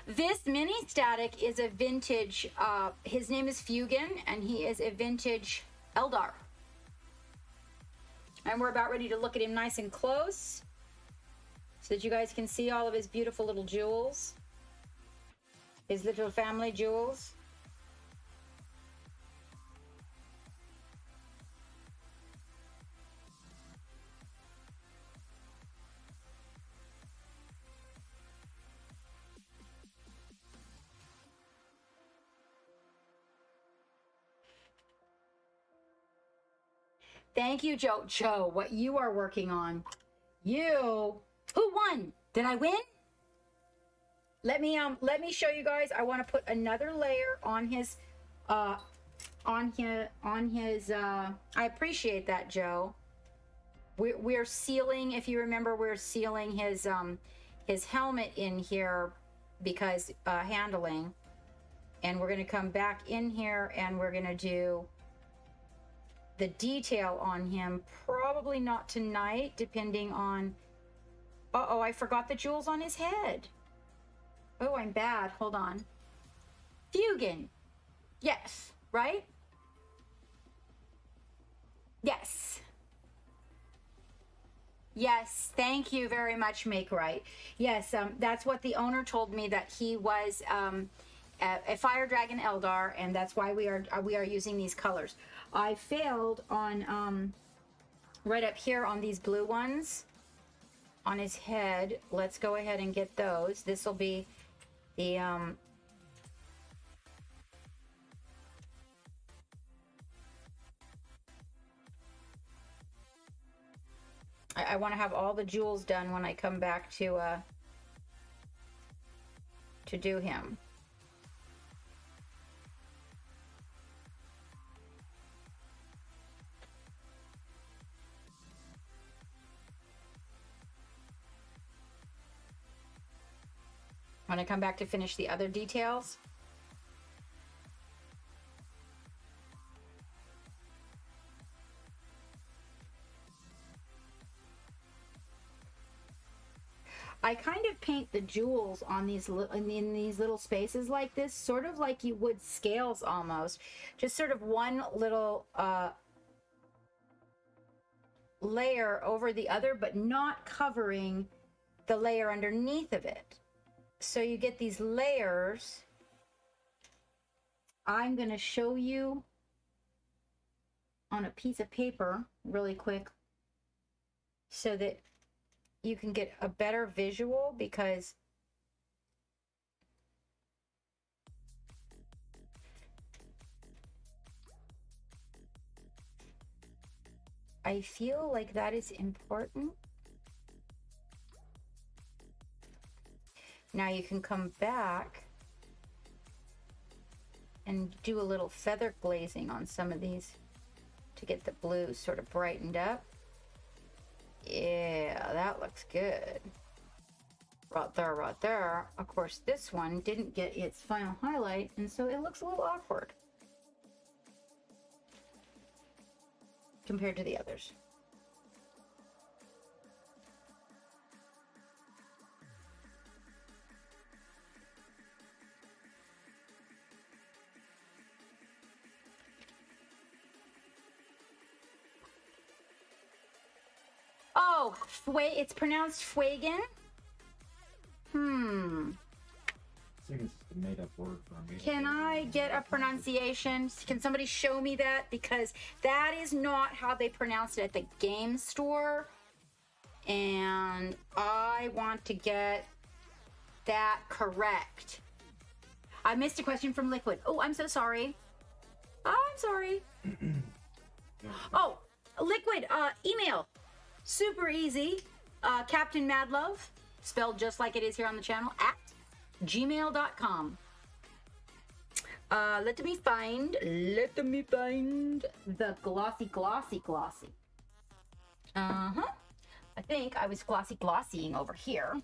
This mini static is a vintage, his name is Fuegan, and he is a vintage Eldar. And we're about ready to look at him nice and close so that you guys can see all of his beautiful little jewels, his little family jewels. Thank you, Joe. Joe, what you are working on. Who won? Did I win? Let me show you guys. I want to put another layer on his I appreciate that, Joe. We're sealing, if you remember, we're sealing his helmet in here because handling. And we're going to come back in here and we're going to do the detail on him. Probably not tonight, depending on... Uh-oh, I forgot the jewels on his head. Oh, I'm bad. Hold on. Fuegan. Yes, right? Yes. Yes, thank you very much, Make Right. Yes, that's what the owner told me, that he was a Fire Dragon Eldar, and that's why we are using these colors. I failed on right up here on these blue ones on his head. Let's go ahead and get those. This will be the I want to have all the jewels done when I come back to do him. When I come back to finish the other details. I kind of paint the jewels on these in these little spaces like this, sort of like you would scales almost. Just sort of one little layer over the other, but not covering the layer underneath of it. So you get these layers. I'm going to show you on a piece of paper really quick so that you can get a better visual, because I feel like that is important. Now you can come back and do a little feather glazing on some of these to get the blue sort of brightened up. Yeah, that looks good. Right there, right there. Of course, this one didn't get its final highlight, and so it looks a little awkward compared to the others. Oh, it's pronounced Fuegan?
I think it's a made-up word for me.
Can I get a pronunciation? Can somebody show me that? Because that is not how they pronounce it at the game store. And I want to get that correct. I missed a question from Liquid. Oh, I'm so sorry. I'm sorry. Oh, Liquid, email. Super easy. Captain Madlove, spelled just like it is here on the channel, at gmail.com. Let me find the glossy. I think I was glossying over here.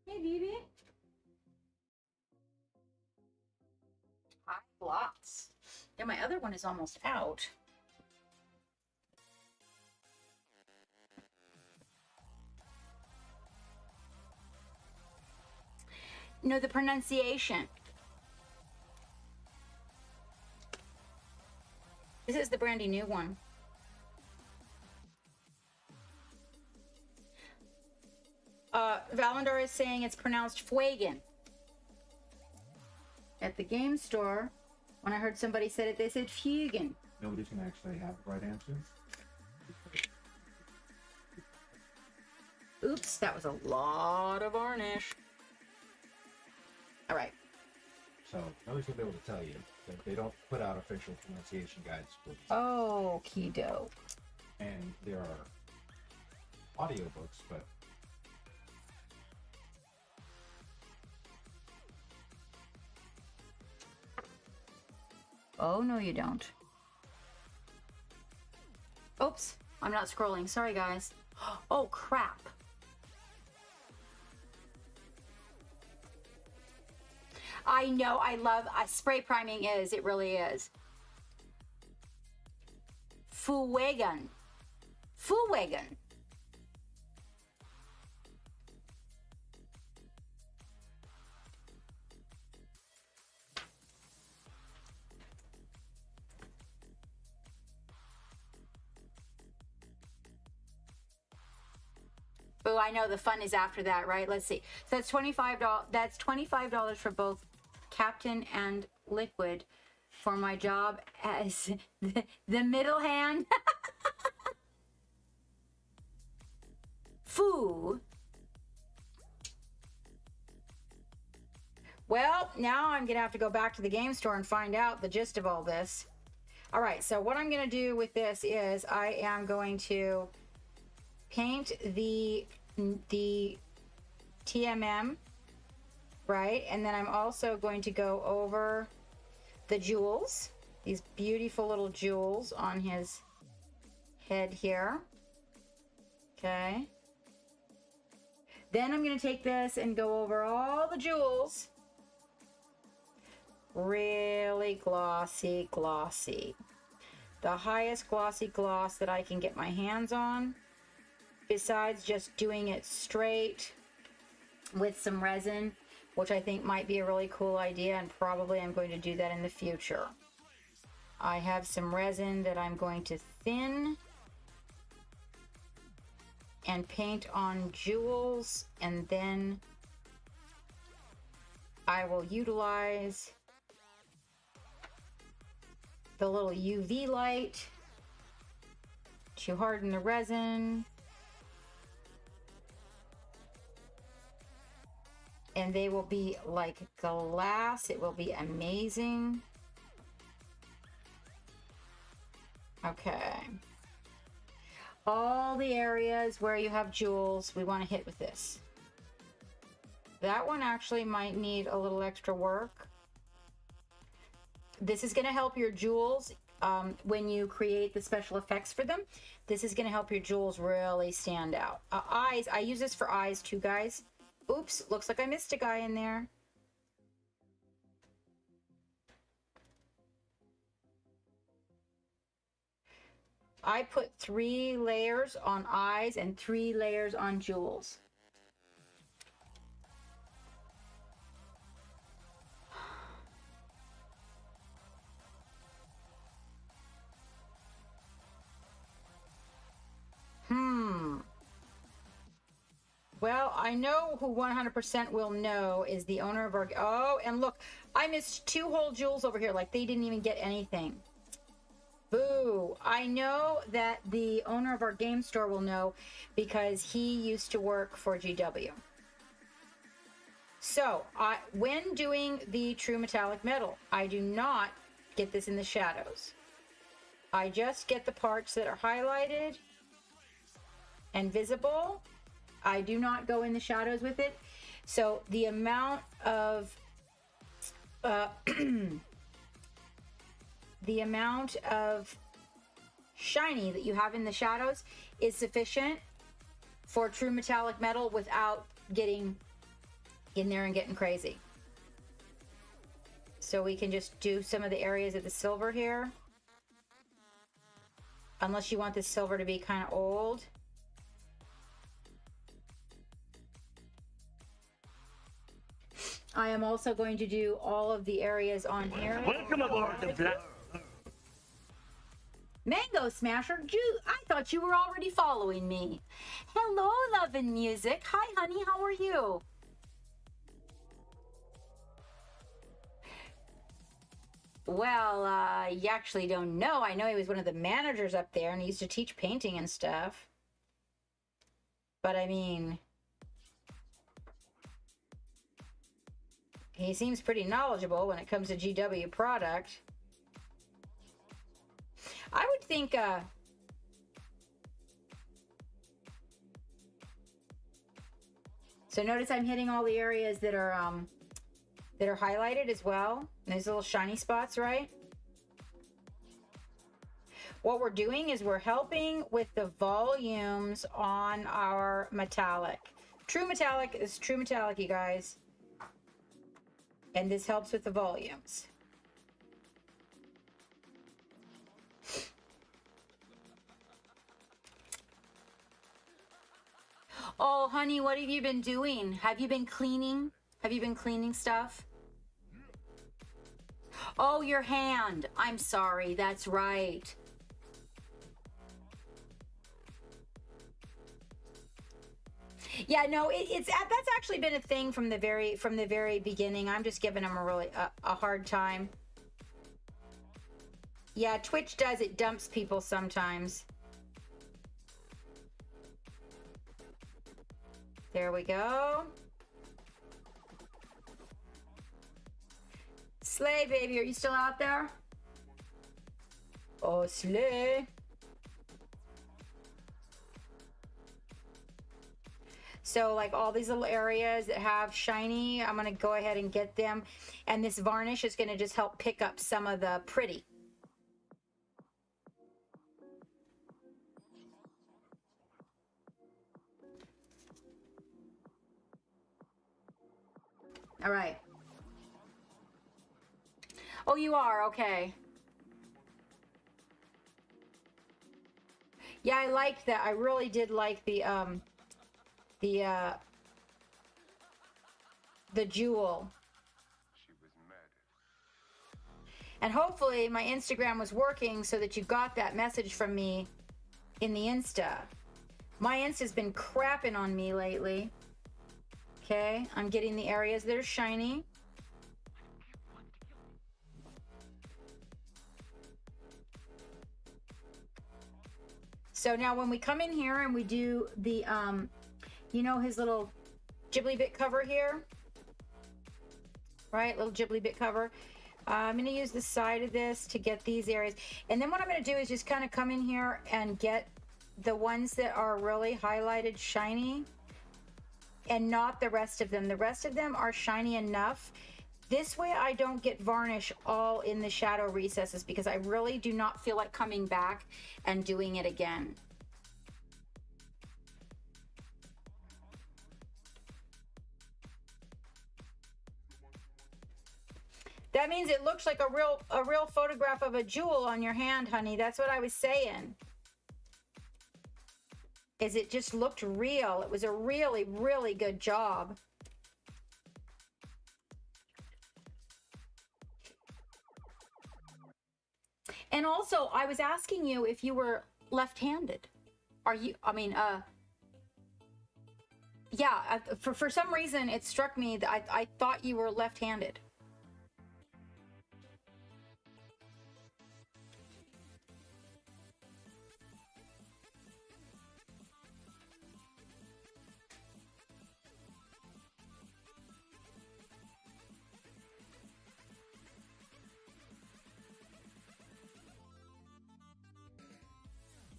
Hey, baby. Lots. And my other one is almost out. No, the pronunciation. This is the brandy new one. Valandar is saying it's pronounced Fuegan. At the game store, when I heard somebody said it, they said Fuegan.
Nobody's going to actually have the right answer.
Oops, that was a lot of varnish. All right.
So nobody's gonna be able to tell you that they don't put out official pronunciation guides for these.
Oh, doke.
And there are audiobooks, but
Oh, no, you don't. Oops, I'm not scrolling. Sorry, guys. Oh, crap. I know, I love spray priming it really is. Fuegan. Fuegan. Oh, I know the fun is after that, right? Let's see. So that's $25. That's $25 for both Captain and Liquid for my job as the middle hand. Foo. Well, now I'm gonna have to go back to the game store and find out the gist of all this. All right, so what I'm gonna do with this is I am going to paint the TMM, right? And then I'm also going to go over the jewels, these beautiful little jewels on his head here. Okay. Then I'm going to take this and go over all the jewels. Really glossy, glossy. The highest glossy gloss that I can get my hands on. Besides just doing it straight with some resin, which I think might be a really cool idea, and probably I'm going to do that in the future. I have some resin that I'm going to thin and paint on jewels, and then I will utilize the little UV light to harden the resin. And they will be like glass. It will be amazing. Okay. All the areas where you have jewels, we want to hit with this. That one actually might need a little extra work. This is going to help your jewels when you create the special effects for them. This is going to help your jewels really stand out. Eyes, I use this for eyes too, guys. Oops, looks like I missed a guy in there. I put 3 layers on eyes and 3 layers on jewels. Well, I know who 100% will know is the owner of our... Oh, and look, I missed 2 whole jewels over here. Like, they didn't even get anything. Boo. I know that the owner of our game store will know because he used to work for GW. So, when doing the true metallic metal, I do not get this in the shadows. I just get the parts that are highlighted and visible. I do not go in the shadows with it. So the amount of shiny that you have in the shadows is sufficient for true metallic metal without getting in there and getting crazy. So we can just do some of the areas of the silver here. Unless you want this silver to be kind of old. I am also going to do all of the areas on here.
Welcome aboard the Black.
Mango Smasher, I thought you were already following me. Hello, Love and Music. Hi, honey, how are you? Well, you actually don't know. I know he was one of the managers up there and he used to teach painting and stuff. But I mean, he seems pretty knowledgeable when it comes to GW product. I would think, so notice I'm hitting all the areas that are highlighted as well. Those little shiny spots, right? What we're doing is we're helping with the volumes on our metallic. True metallic is true metallic, you guys. And this helps with the volumes. Oh, honey, what have you been doing? Have you been cleaning? Have you been cleaning stuff? Oh, your hand. I'm sorry. That's right. Yeah, no, that's actually been a thing from the very beginning. I'm just giving them a hard time. Yeah, Twitch does. It dumps people sometimes. There we go. Slay, baby, are you still out there? Oh, Slay. So like all these little areas that have shiny, I'm going to go ahead and get them. And this varnish is going to just help pick up some of the pretty. All right. Oh, you are? Okay. Yeah, I liked that. I really did like the jewel. And hopefully my Instagram was working so that you got that message from me in the Insta. My Insta's been crapping on me lately. Okay, I'm getting the areas that are shiny. So now when we come in here and we do the, you know, his little Ghibli bit cover here, right? Little Ghibli bit cover. I'm going to use the side of this to get these areas. And then what I'm going to do is just kind of come in here and get the ones that are really highlighted shiny and not the rest of them. The rest of them are shiny enough. This way I don't get varnish all in the shadow recesses because I really do not feel like coming back and doing it again. That means it looks like a real photograph of a jewel on your hand, honey. That's what I was saying. Is it just looked real. It was a really, really good job. And also, I was asking you if you were left-handed. Are you, I mean, yeah, for some reason, it struck me that I thought you were left-handed.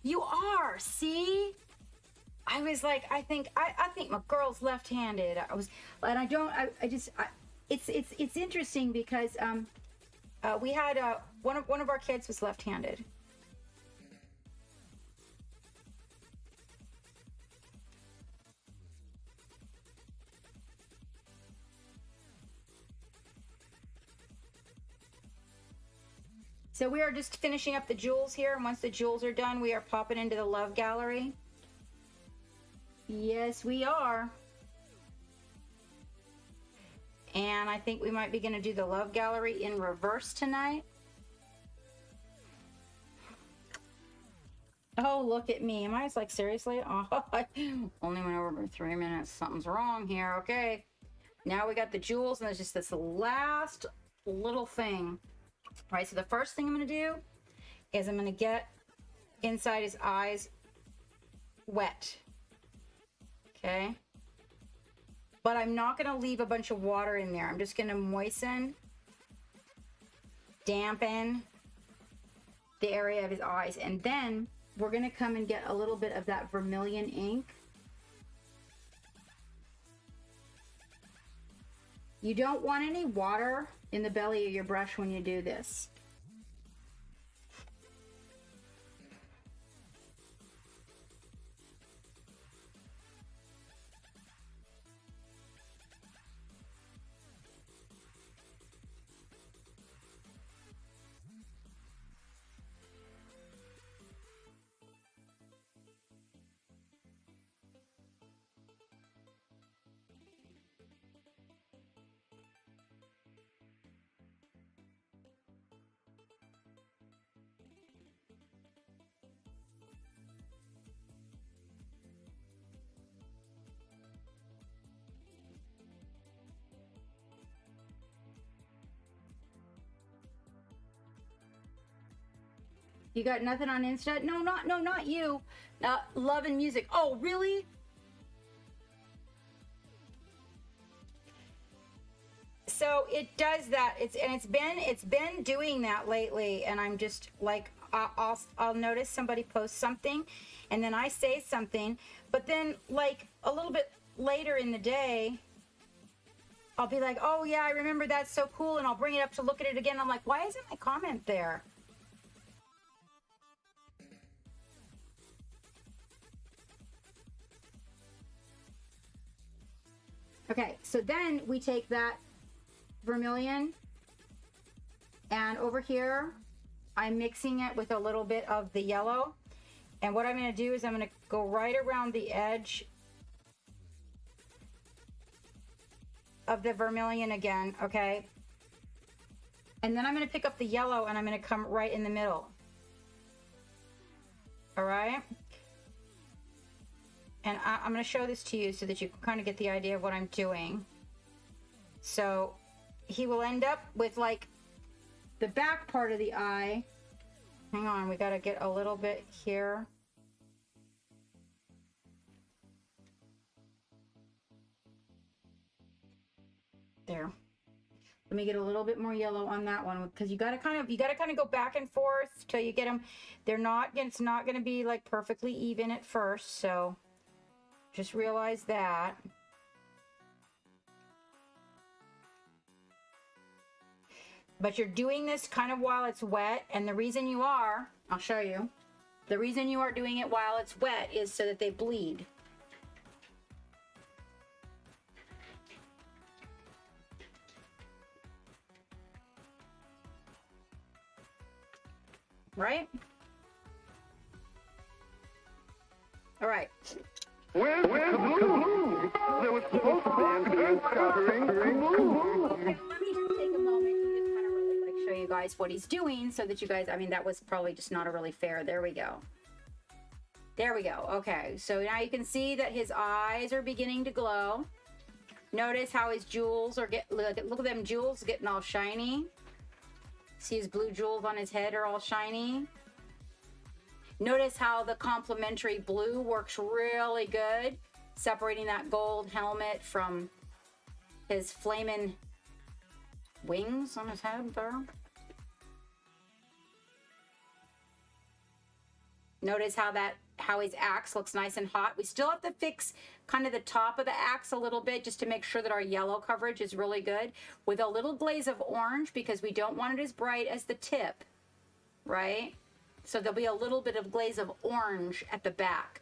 You are, see? I was like, I think my girl's left-handed. It's interesting because we had one of our kids was left-handed. So we are just finishing up the jewels here, and once the jewels are done, we are popping into the love gallery. Yes, we are. And I think we might be going to do the love gallery in reverse tonight. Oh, look at me. Am I just like, seriously? Oh, I only went over 3 minutes. Something's wrong here. Okay. Now we got the jewels, and there's just this last little thing. All right, so the first thing I'm going to do is I'm going to get inside his eyes wet. Okay. But I'm not going to leave a bunch of water in there. I'm just going to moisten, dampen the area of his eyes. And then we're going to come and get a little bit of that vermilion ink. You don't want any water in the belly of your brush when you do this. You got nothing on Insta? No, not you. Love and music. Oh, really? So it does that. It's been doing that lately, and I'm just like, I'll notice somebody posts something, and then I say something, but then like a little bit later in the day, I'll be like, oh yeah, I remember, that's so cool, and I'll bring it up to look at it again. I'm like, why isn't my comment there? Okay, so then we take that vermilion, and over here I'm mixing it with a little bit of the yellow, and what I'm going to do is I'm going to go right around the edge of the vermilion again, okay, and then I'm going to pick up the yellow and I'm going to come right in the middle. All right, and I'm going to show this to you so that you can kind of get the idea of what I'm doing. So he will end up with like the back part of the eye. Hang on, we got to get a little bit here. There. Let me get a little bit more yellow on that one, because you got to kind of go back and forth till you get them. It's not going to be like perfectly even at first, so just realize that. But you're doing this kind of while it's wet, and the reason you are, I'll show you. The reason you are doing it while it's wet is so that they bleed. Right? All right.
Where's the kaboom? There was supposed to be an earth-shattering kaboom.
Okay, let me just take a moment to just kind of really like show you guys what he's doing so that you guys, I mean, that was probably just not a really fair. There we go. There we go. Okay, so now you can see that his eyes are beginning to glow. Notice how his jewels are look at them jewels getting all shiny. See his blue jewels on his head are all shiny. Notice how the complementary blue works really good, separating that gold helmet from his flaming wings on his head there. Notice how his axe looks nice and hot. We still have to fix kind of the top of the axe a little bit just to make sure that our yellow coverage is really good, with a little glaze of orange, because we don't want it as bright as the tip, right? So there'll be a little bit of glaze of orange at the back,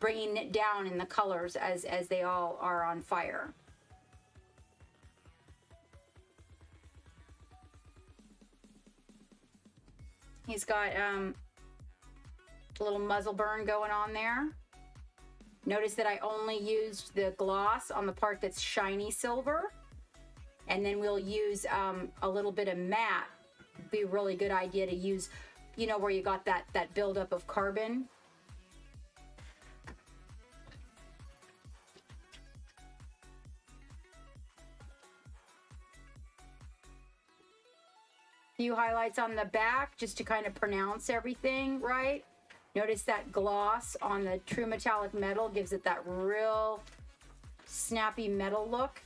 bringing it down in the colors as they all are on fire. He's got a little muzzle burn going on there. Notice that I only used the gloss on the part that's shiny silver, and then we'll use a little bit of matte. Be a really good idea to use, you know, where you got that buildup of carbon. Few highlights on the back just to kind of pronounce everything right. Notice that gloss on the true metallic metal gives it that real snappy metal look.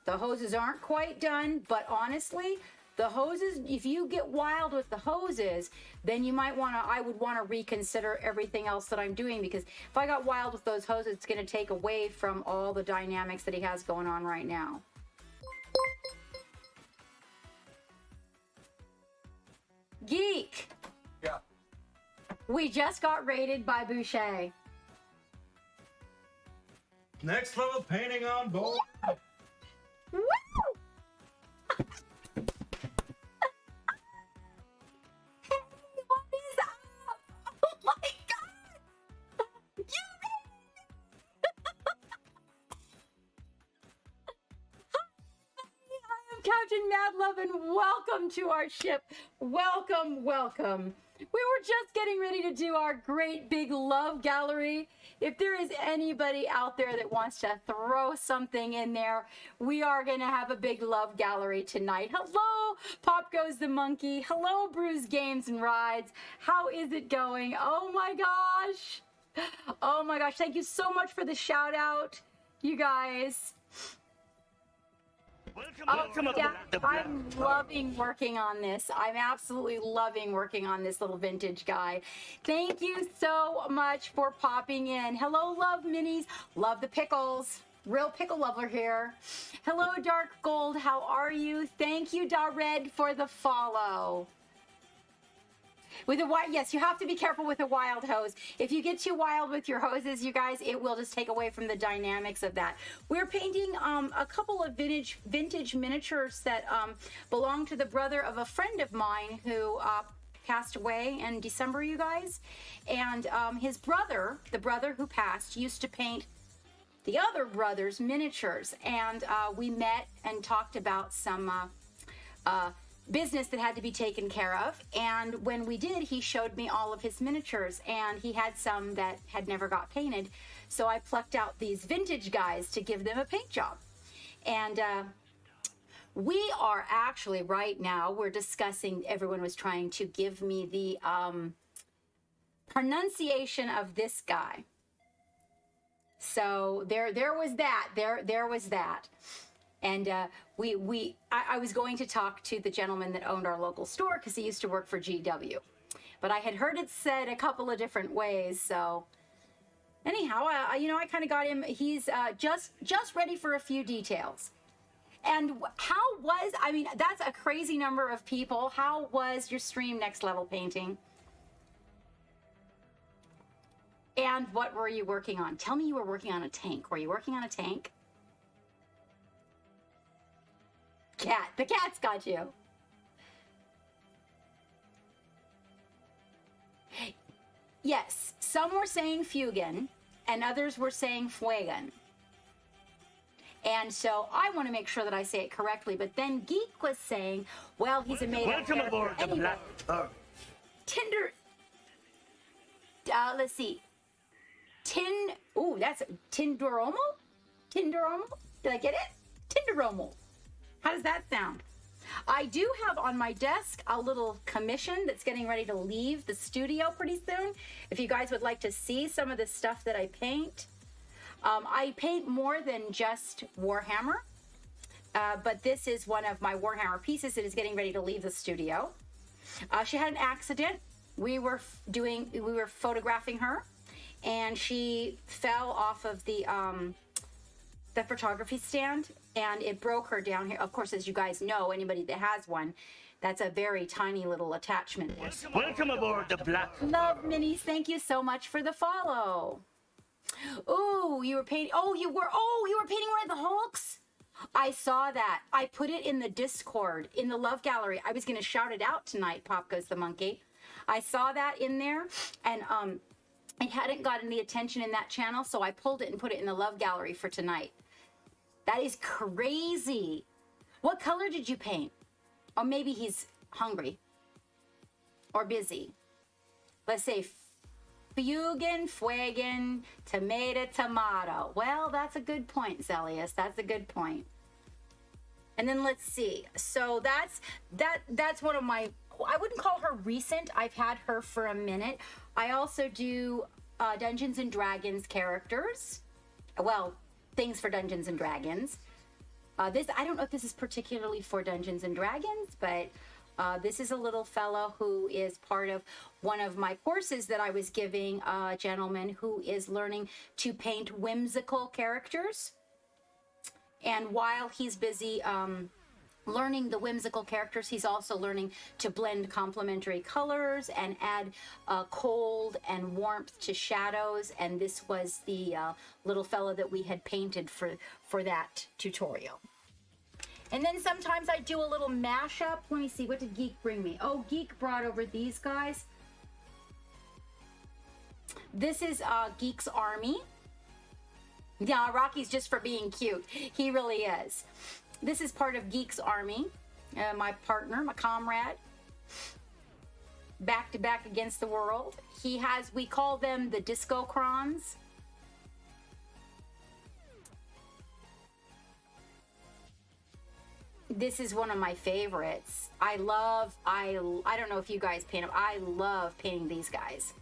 The hoses aren't quite done, but honestly, the hoses, if you get wild with the hoses, then you might want to, I would want to reconsider everything else that I'm doing, because if I got wild with those hoses, it's going to take away from all the dynamics that he has going on right now. Geek.
Yeah.
We just got rated by Boucher.
Next level painting on board.
Woo! Hey, what is up? Oh my god! You I am Captain Mad Love, and welcome to our ship. Welcome, welcome. We were just getting ready to do our great big love gallery. If there is anybody out there that wants to throw something in there, we are going to have a big love gallery tonight. Hello, Pop Goes the Monkey. Hello, Bruce Games and Rides. How is it going? Oh my gosh. Oh my gosh. Thank you so much for the shout out, you guys. Yeah, I'm loving working on this. I'm absolutely loving working on this little vintage guy. Thank you so much for popping in. Hello, Love Minis. Love the pickles. Real pickle lover here. Hello, Dark Gold. How are you? Thank you, Da Red, for the follow. With a wild, yes, you have to be careful with a wild hose. If you get too wild with your hoses, you guys, it will just take away from the dynamics of that. We're painting a couple of vintage miniatures that belong to the brother of a friend of mine who passed away in December, you guys. And his brother, the brother who passed, used to paint the other brother's miniatures. And we met and talked about some business that had to be taken care of, and when we did, he showed me all of his miniatures, and he had some that had never got painted, so I plucked out these vintage guys to give them a paint job. And we are actually right now, we're discussing, everyone was trying to give me the pronunciation of this guy. So there was that. There was that. And I was going to talk to the gentleman that owned our local store, because he used to work for GW. But I had heard it said a couple of different ways. So anyhow, I kind of got him. He's just ready for a few details. And how was, I mean, that's a crazy number of people. How was your stream, Next Level Painting? And what were you working on? Tell me you were working on a tank. Were you working on a tank? Cat. The cat's got you. Yes, some were saying Fuegan, and others were saying Fuegan. And so I want to make sure that I say it correctly, but then Geek was saying, well, he's a made-up
Welcome
character.
aboard the
Anyway,
Black
Tinder. Let's see. That's Tindoromo? Tindoromo? Did I get it? Tindoromo. How does that sound? I do have on my desk a little commission that's getting ready to leave the studio pretty soon. If you guys would like to see some of the stuff that I paint. I paint more than just Warhammer, but this is one of my Warhammer pieces that is getting ready to leave the studio. She had an accident. We were photographing her, and she fell off of the photography stand, and it broke her down here. Of course, as you guys know, anybody that has one, that's a very tiny little attachment.
Welcome aboard the Black.
Love Minis, thank you so much for the follow. Oh, you were painting. You were painting one of the Hulks. I saw that. I put it in the Discord, in the Love Gallery. I was going to shout it out tonight, Pop Goes the Monkey. I saw that in there, and it hadn't gotten the attention in that channel, so I pulled it and put it in the Love Gallery for tonight. That is crazy. What color did you paint? Or maybe he's hungry or busy. Let's say Fuegan, tomato. Well, that's a good point, Zelius. That's a good point. And then let's see. So that's one of my, I wouldn't call her recent. I've had her for a minute. I also do Dungeons and Dragons characters. Well, things for Dungeons and Dragons. This, I don't know if this is particularly for Dungeons and Dragons, but this is a little fellow who is part of one of my courses that I was giving a gentleman who is learning to paint whimsical characters. And while he's busy learning the whimsical characters, he's also learning to blend complementary colors and add cold and warmth to shadows. And this was the little fellow that we had painted for that tutorial. And then sometimes I do a little mashup. Let me see, what did Geek bring me? Oh, Geek brought over these guys. This is Geek's Army. Yeah, Rocky's just for being cute. He really is. This is part of Geek's Army. My partner, my comrade. Back to back against the world. He has, we call them the Disco Crons. This is one of my favorites. I don't know if you guys paint them. I love painting these guys.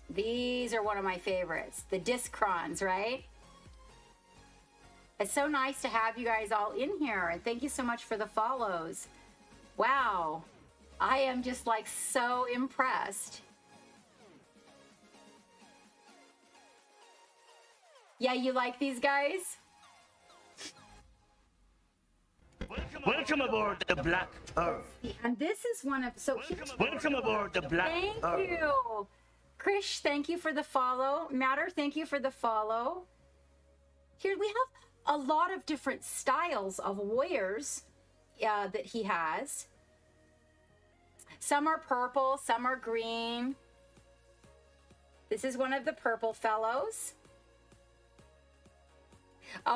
These are one of my favorites. The Discrons, right? It's so nice to have you guys all in here. And thank you so much for the follows. Wow. I am just like so impressed. Yeah, you like these guys?
Welcome aboard the Black Earth.
And this is one of, so
Welcome aboard the Black
thank
Earth.
you. Krish, thank you for the follow. Matter, thank you for the follow. Here we have a lot of different styles of warriors that he has. Some are purple, some are green. This is one of the purple fellows.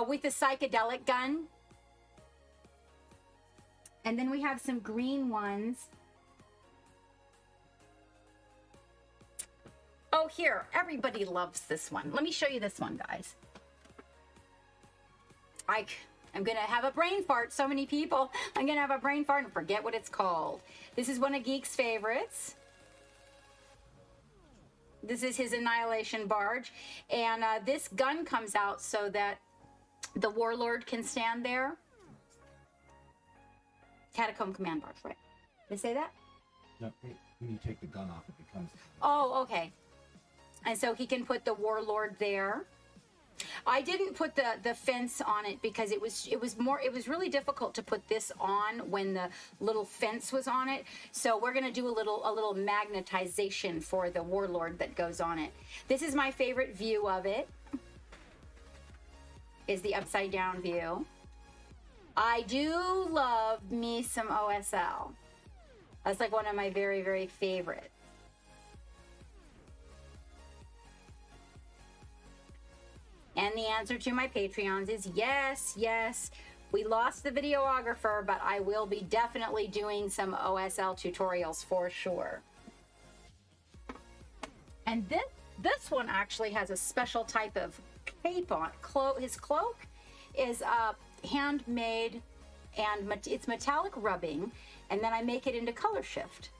With the psychedelic gun. And then we have some green ones. Oh, here, everybody loves this one. Let me show you this one, guys. I'm gonna have a brain fart, so many people. I'm gonna have a brain fart and forget what it's called. This is one of Geek's favorites. This is his Annihilation Barge. And this gun comes out so that the Warlord can stand there. Catacomb Command Barge, right? Did I say that?
No, when you take the gun off, it becomes.
Oh, okay. And so he can put the Warlord there. I didn't put the fence on it because it was really difficult to put this on when the little fence was on it. So we're gonna do a little magnetization for the Warlord that goes on it. This is my favorite view of it. Is the upside down view. I do love me some OSL. That's like one of my very, very favorites. And the answer to my Patreons is yes, yes. We lost the videographer, but I will be definitely doing some OSL tutorials for sure. And this one actually has a special type of cape on. His cloak is handmade, and it's metallic rubbing, and then I make it into color shift.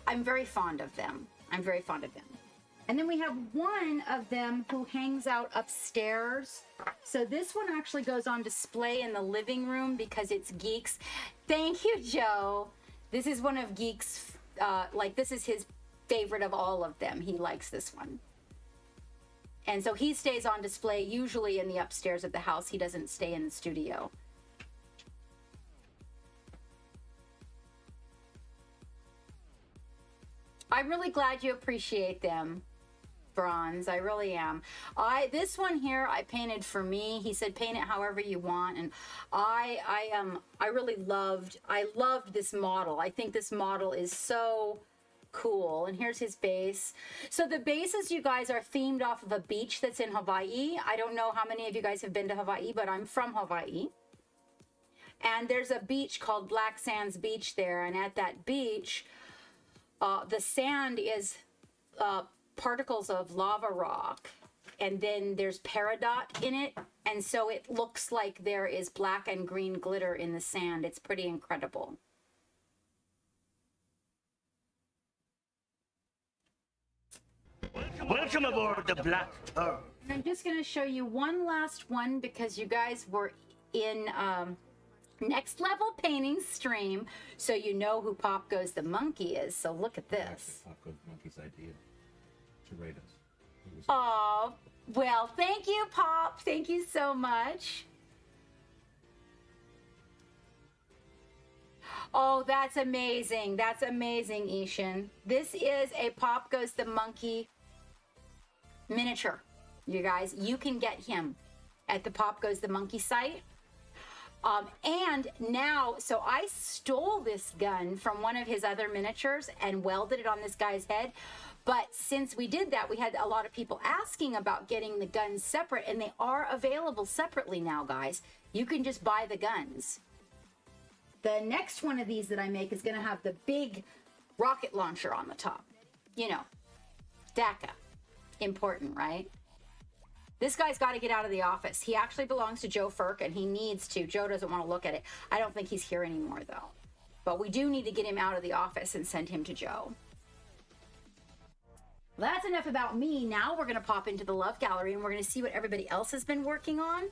I'm very fond of them. I'm very fond of them. And then we have one of them who hangs out upstairs. So this one actually goes on display in the living room because it's Geek's. Thank you, Joe. This is one of Geek's, this is his favorite of all of them. He likes this one. And so he stays on display usually in the upstairs of the house. He doesn't stay in the studio. I'm really glad you appreciate them, Bronze. I really am. This one here I painted for me. He said paint it however you want, and I really loved this model. I think this model is so cool. And here's his base. So the bases, you guys, are themed off of a beach that's in Hawaii. I don't know how many of you guys have been to Hawaii, but I'm from Hawaii. And there's a beach called Black Sands Beach there, and at that beach, the sand is particles of lava rock, and then there's peridot in it, and so it looks like there is black and green glitter in the sand. It's pretty incredible.
Welcome aboard the Black Earth.
And I'm just going to show you one last one because you guys were in Next Level Painting stream, so you know who Pop Goes the Monkey is. So look at this.
Pop Goes Monkey's idea to rate us.
Oh, well, thank you, Pop. Thank you so much. Oh, that's amazing. That's amazing, Ishan. This is a Pop Goes the Monkey miniature. You guys, you can get him at the Pop Goes the Monkey site. And now, so I stole this gun from one of his other miniatures and welded it on this guy's head. But since we did that, we had a lot of people asking about getting the guns separate, and they are available separately now, guys. You can just buy the guns. The next one of these that I make is going to have the big rocket launcher on the top. You know, DACA. Important, right? This guy's got to get out of the office. He actually belongs to Joe Firk, and he needs to. Joe doesn't want to look at it. I don't think he's here anymore, though. But we do need to get him out of the office and send him to Joe. Well, that's enough about me. Now we're going to pop into the Love Gallery, and we're going to see what everybody else has been working on.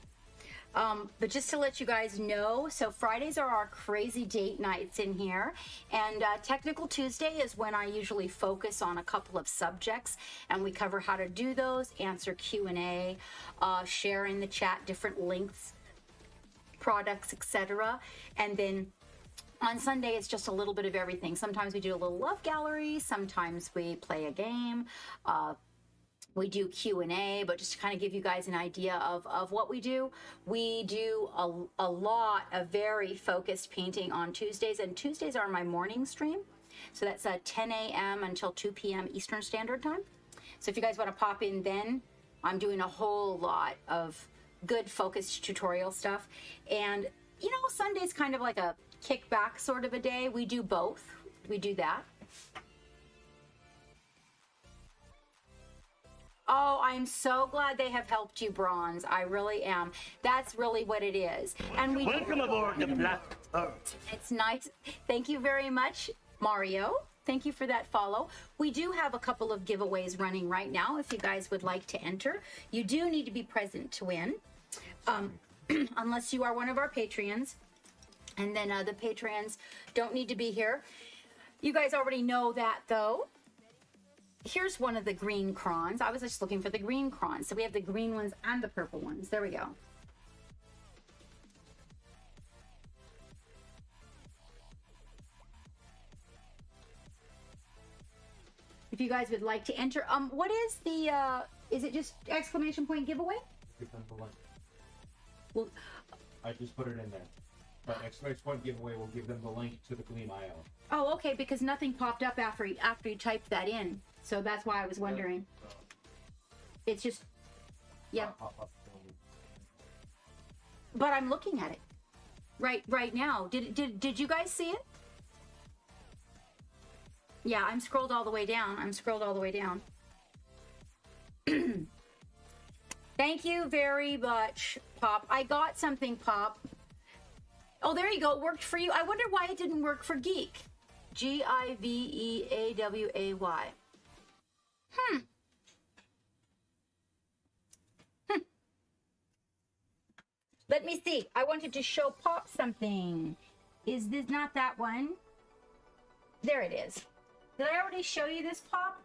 But just to let you guys know, so Fridays are our crazy date nights in here, and Technical Tuesday is when I usually focus on a couple of subjects, and we cover how to do those, answer Q&A, share in the chat different links, products, etc. And then on Sunday, it's just a little bit of everything. Sometimes we do a little Love Gallery, sometimes we play a game, we do Q&A, but just to kind of give you guys an idea of what we do a lot of very focused painting on Tuesdays, and Tuesdays are my morning stream. So that's 10 a.m. until 2 p.m. Eastern Standard Time. So if you guys want to pop in then, I'm doing a whole lot of good focused tutorial stuff. And, you know, Sunday's kind of like a kickback sort of a day. We do both. We do that. Oh, I'm so glad they have helped you, Bronze. I really am. That's really what it is. And we
Welcome aboard the Black Earth.
It's nice. Thank you very much, Mario. Thank you for that follow. We do have a couple of giveaways running right now if you guys would like to enter. You do need to be present to win, unless you are one of our Patreons. And then the Patreons don't need to be here. You guys already know that, though. Here's one of the green crons. I was just looking for the green crons. So we have the green ones and the purple ones. There we go. If you guys would like to enter, what is the, is it just exclamation point giveaway?
Give them the link.
Well,
I just put it in there. But exclamation point giveaway will give them the link to the Gleam IO.
oh, okay, because nothing popped up after you typed that in. So that's why I was wondering. It's just, yeah. But I'm looking at it right now. Did you guys see it? Yeah, I'm scrolled all the way down. Thank you very much, Pop. I got something, Pop. Oh, there you go. It worked for you. I wonder why it didn't work for Geek. Giveaway. Let me see. I wanted to show Pop something. Is this not that one? There it is. Did I already show you this, Pop?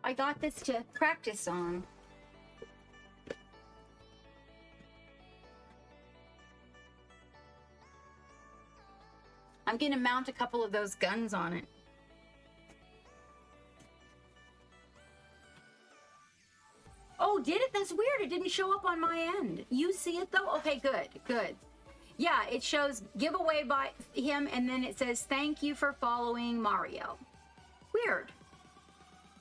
I got this to practice on. I'm going to mount a couple of those guns on it. Oh, did it? That's weird. It didn't show up on my end. You see it though? Okay, good. Yeah, it shows giveaway by him, and then it says thank you for following Mario. Weird.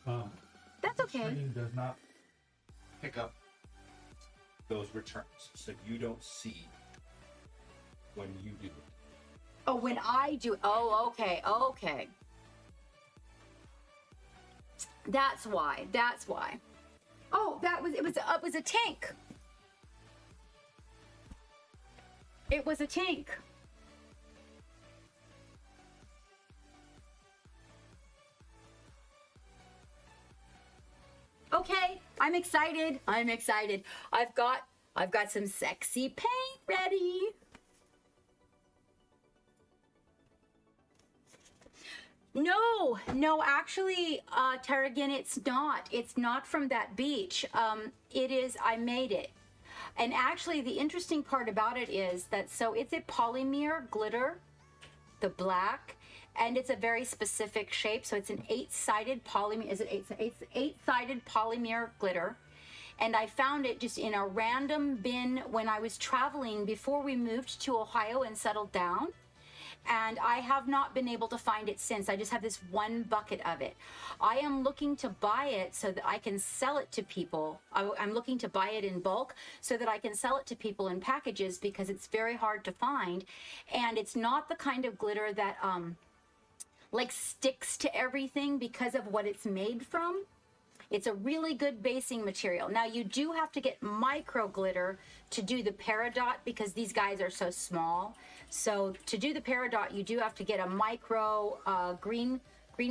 That's okay.
The screen does not pick up those returns, so you don't see when you do it.
Oh, when I do it. Oh, okay. That's why. Oh, it was a tank. It was a tank. I'm excited. I'm excited. I've got some sexy paint ready. No, actually, Tarragon, it's not. It's not from that beach. It is, I made it. And actually, the interesting part about it is that, so it's a polymer glitter, the black, and it's a very specific shape. So it's an 8-sided polymer, is it 8-sided polymer glitter. And I found it just in a random bin when I was traveling before we moved to Ohio and settled down. And I have not been able to find it since. I just have this one bucket of it. I am looking to buy it so that I can sell it to people. I'm looking to buy it in bulk so that I can sell it to people in packages because it's very hard to find. And it's not the kind of glitter that like sticks to everything because of what it's made from. It's a really good basing material. Now you do have to get micro glitter to do the peridot because these guys are so small. So to do the peridot, you do have to get a micro green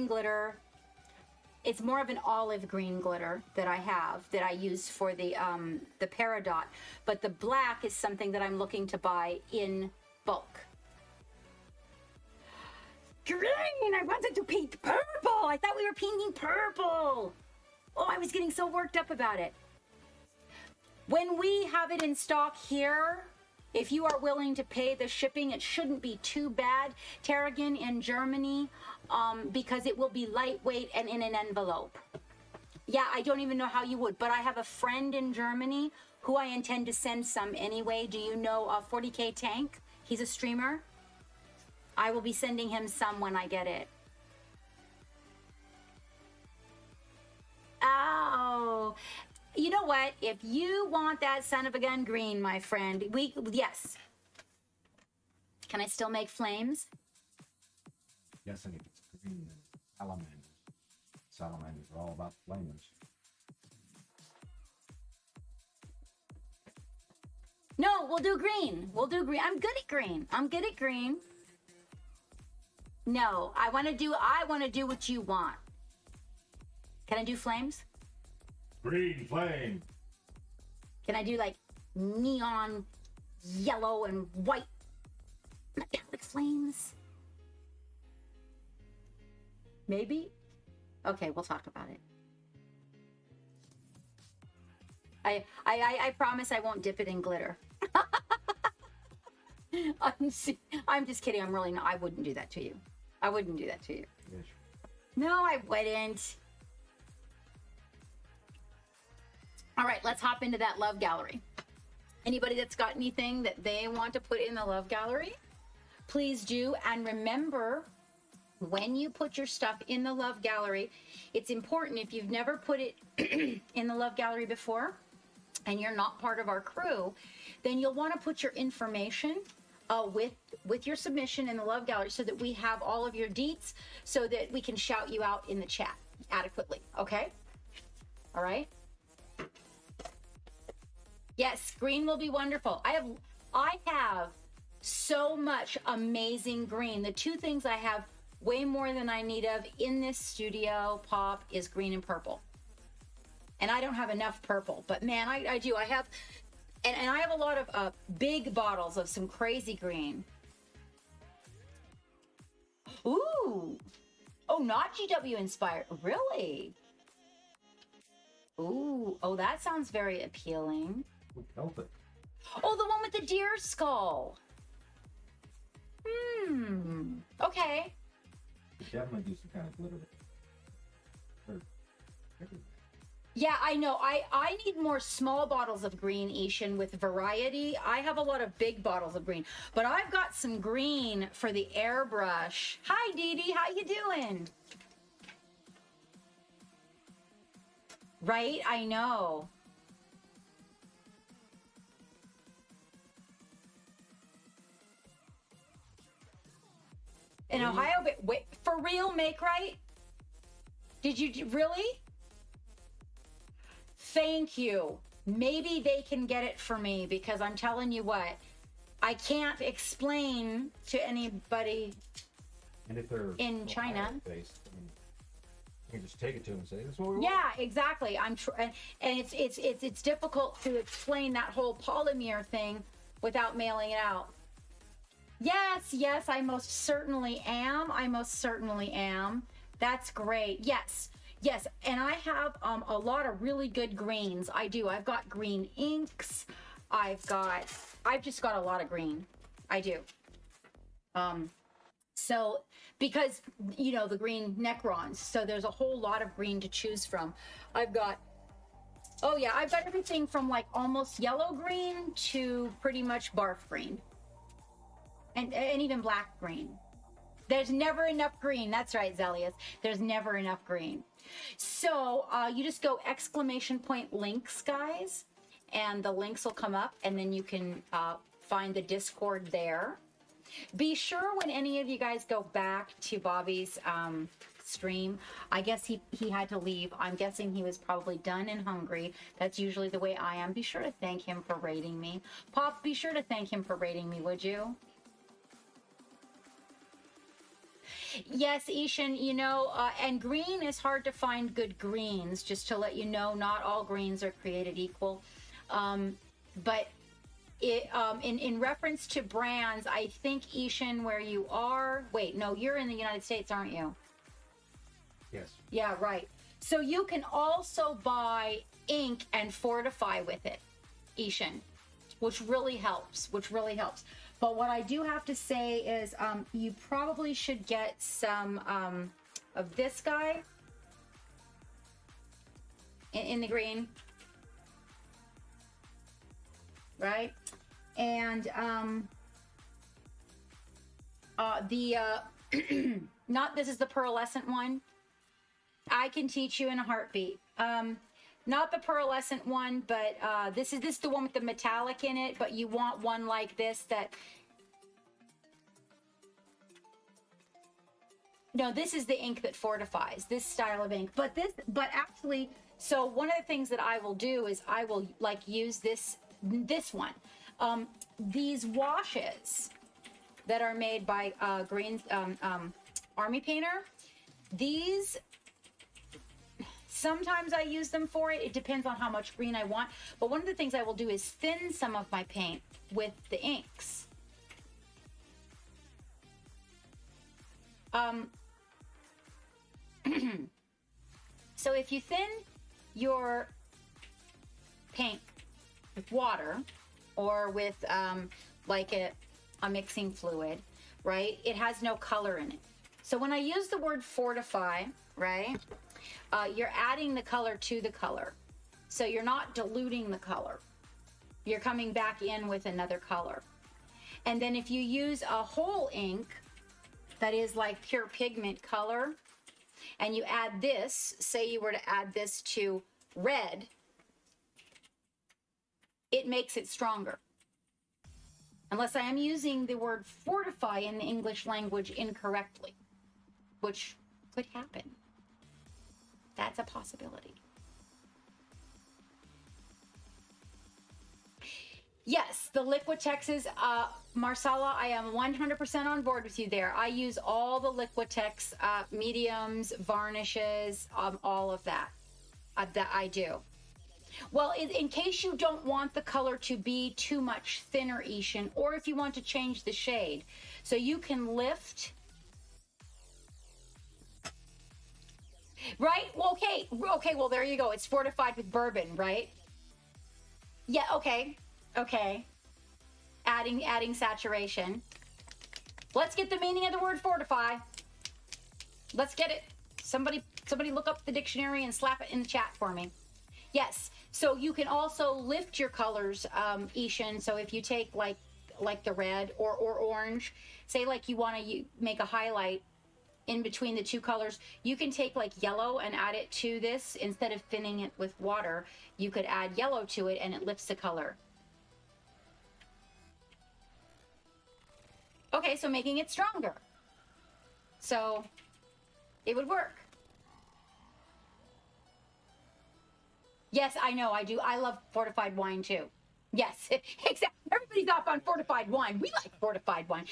glitter. It's more of an olive green glitter that I have that I use for the peridot. But the black is something that I'm looking to buy in bulk. Green! I wanted to paint purple! I thought we were painting purple! Oh, I was getting so worked up about it. When we have it in stock here, if you are willing to pay the shipping, it shouldn't be too bad. Tarragon in Germany, because it will be lightweight and in an envelope. Yeah, I don't even know how you would, but I have a friend in Germany who I intend to send some anyway. Do you know 40K Tank? He's a streamer. I will be sending him some when I get it. Oh, you know what? If you want that son of a gun green, my friend, yes. Can I still make flames?
Yes, and if it's green, then salamanders. Salamanders are all about flamers.
No, we'll do green. We'll do green. I'm good at green. I'm good at green. No, I want to do what you want. Can I do flames?
Green flame.
Can I do like neon yellow and white metallic flames? Maybe? Okay, we'll talk about it. I promise I won't dip it in glitter. I'm just kidding. I'm really not. I wouldn't do that to you. I wouldn't do that to you.
Yes.
No, I wouldn't. All right, let's hop into that love gallery. Anybody that's got anything that they want to put in the love gallery, please do. And remember, when you put your stuff in the love gallery, it's important, if you've never put it in the love gallery before and you're not part of our crew, then you'll want to put your information with your submission in the love gallery so that we have all of your deets so that we can shout you out in the chat adequately. Okay? All right? Yes, green will be wonderful. I have so much amazing green. The two things I have way more than I need of in this studio pop is green and purple. And I don't have enough purple, but man, I do. I have, and I have a lot of big bottles of some crazy green. Ooh. Oh, not GW inspired. Really? Ooh. Oh, that sounds very appealing.
Help it.
Oh, the one with the deer skull. Okay.
Definitely do some kind of glitter.
Yeah, I know. I need more small bottles of green, Ishan, with variety. I have a lot of big bottles of green, but I've got some green for the airbrush. Hi, Dee Dee. How you doing? Right? I know. In Ohio, but wait, for real, make right? Did you really? Thank you. Maybe they can get it for me because I'm telling you what, I can't explain to anybody
and if they're
in China.
Based, You can just take it to him and say, "That's what we want."
Yeah, exactly. And it's difficult to explain that whole polymer thing without mailing it out. Yes, I most certainly am. That's great. Yes. And I have a lot of really good greens. I do. I've got green inks. I've just got a lot of green. I do. So because the green Necrons, so there's a whole lot of green to choose from. I've got everything from like almost yellow green to pretty much barf green. And even black green. There's never enough green. That's right, Zelius. There's never enough green. So you just go !links, guys, and the links will come up, and then you can find the Discord there. Be sure when any of you guys go back to Bobby's stream, I guess he had to leave. I'm guessing he was probably done and hungry. That's usually the way I am. Be sure to thank him for raiding me. Pop, be sure to thank him for raiding me, would you? Yes, Ishan, and green is hard to find good greens, just to let you know, not all greens are created equal. But in reference to brands, I think, Ishan, where you are, wait, no, you're in the United States, aren't you?
Yes.
Yeah, right. So you can also buy ink and fortify with it, Ishan, which really helps. But what I do have to say is you probably should get some of this guy in the green, right? And this is the pearlescent one. I can teach you in a heartbeat. Not the pearlescent one, but this is the one with the metallic in it, but you want one like this that... No, this is the ink that fortifies, this style of ink. But actually, so one of the things that I will do is I will use this one. These washes that are made by Green Army Painter, these... Sometimes I use them for it. It depends on how much green I want. But one of the things I will do is thin some of my paint with the inks. So if you thin your paint with water or with like a mixing fluid, right? It has no color in it. So when I use the word fortify, right? You're adding the color to the color. So you're not diluting the color. You're coming back in with another color. And then if you use a whole ink that is like pure pigment color, and you add this, say you were to add this to red, it makes it stronger. Unless I am using the word fortify in the English language incorrectly, which could happen. That's a possibility. Yes, the Liquitexes, Marcella, I am 100% on board with you there. I use all the Liquitex mediums, varnishes, all of that. That I do. Well, in case you don't want the color to be too much thinner, Ishan, or if you want to change the shade, so you can lift... Right? Well, okay, well, there you go. It's fortified with bourbon, right? Yeah, okay. Adding saturation. Let's get the meaning of the word fortify. Let's get it. Somebody look up the dictionary and slap it in the chat for me. Yes, so you can also lift your colors, Ishan. So if you take like the red or orange, say like you want to make a highlight in between the two colors, you can take like yellow and add it to this. Instead of thinning it with water, you could add yellow to it and it lifts the color. Okay, so making it stronger. So it would work. Yes, I know, I do. I love fortified wine too. Yes, exactly. Everybody's off on fortified wine. We like fortified wine.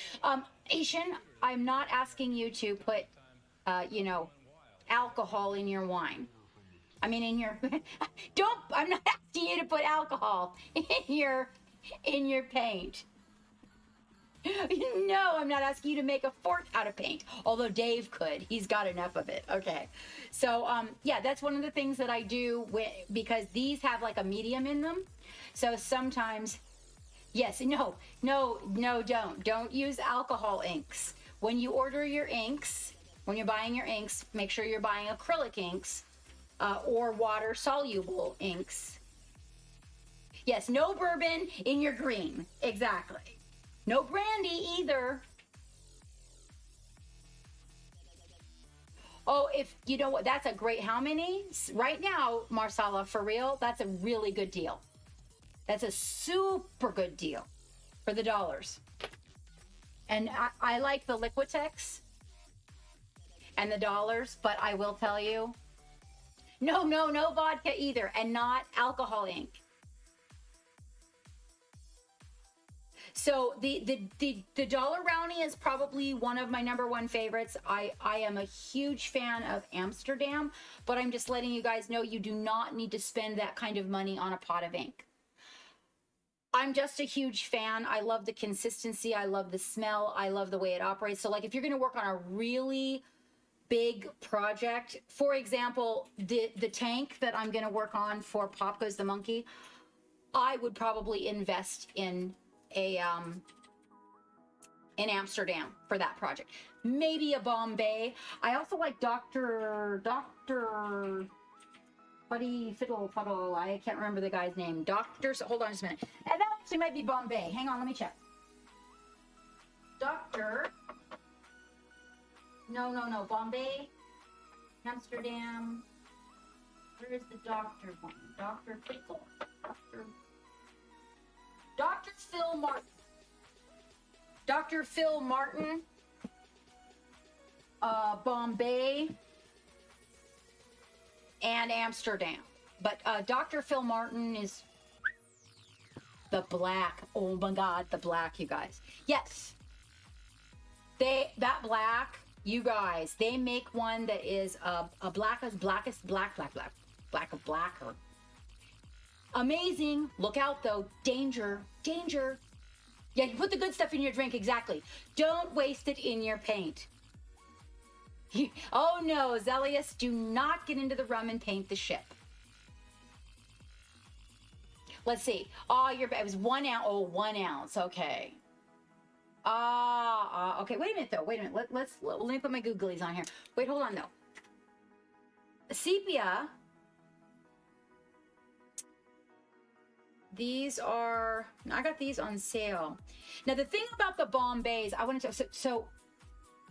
Ishan, I'm not asking you to put, alcohol in your wine. I mean, in your, I'm not asking you to put alcohol in your paint. No, I'm not asking you to make a fort out of paint. Although Dave could. He's got enough of it. Okay. So, yeah, that's one of the things that I do because these have like a medium in them. So sometimes, yes, no, don't. Don't use alcohol inks. When you order your inks, when you're buying your inks, make sure you're buying acrylic inks or water-soluble inks. Yes, no bourbon in your green. Exactly. No brandy either. Oh, if you know what, that's a great, how many? Right now, Marsala, for real, that's a really good deal. That's a super good deal for the dollars. And I like the Liquitex and the dollars, but I will tell you, no vodka either, and not alcohol ink. So the Dollar Brownie is probably one of my #1 favorites. I am a huge fan of Amsterdam, but I'm just letting you guys know you do not need to spend that kind of money on a pot of ink. I'm just a huge fan. I love the consistency. I love the smell. I love the way it operates. So like if you're going to work on a really big project, for example, the tank that I'm going to work on for Pop Goes the Monkey, I would probably invest in in Amsterdam for that project. Maybe a Bombay. I also like Dr. Buddy Fiddle Fuddle. I can't remember the guy's name. Hold on just a minute. And that actually might be Bombay. Hang on, let me check. No. Bombay, Amsterdam. Where is the doctor one? Dr. Fiddle. Dr. Phil Martin. Dr. Phil Martin. Bombay. And Amsterdam. But Dr. Phil Martin is the black. Oh my God, the black, you guys. Yes. That black, you guys, they make one that is a blackest black. Amazing. Look out though. Danger. Yeah, you put the good stuff in your drink, exactly. Don't waste it in your paint. Oh no, Zelius, do not get into the rum and paint the ship. Let's see. Oh, it was 1 ounce. Oh, 1 ounce. Okay. Okay. Wait a minute though. Wait a minute. Let me put my googlies on here. Wait, hold on though. Sepia. These are, I got these on sale. Now the thing about the Bombays, I wanted to, so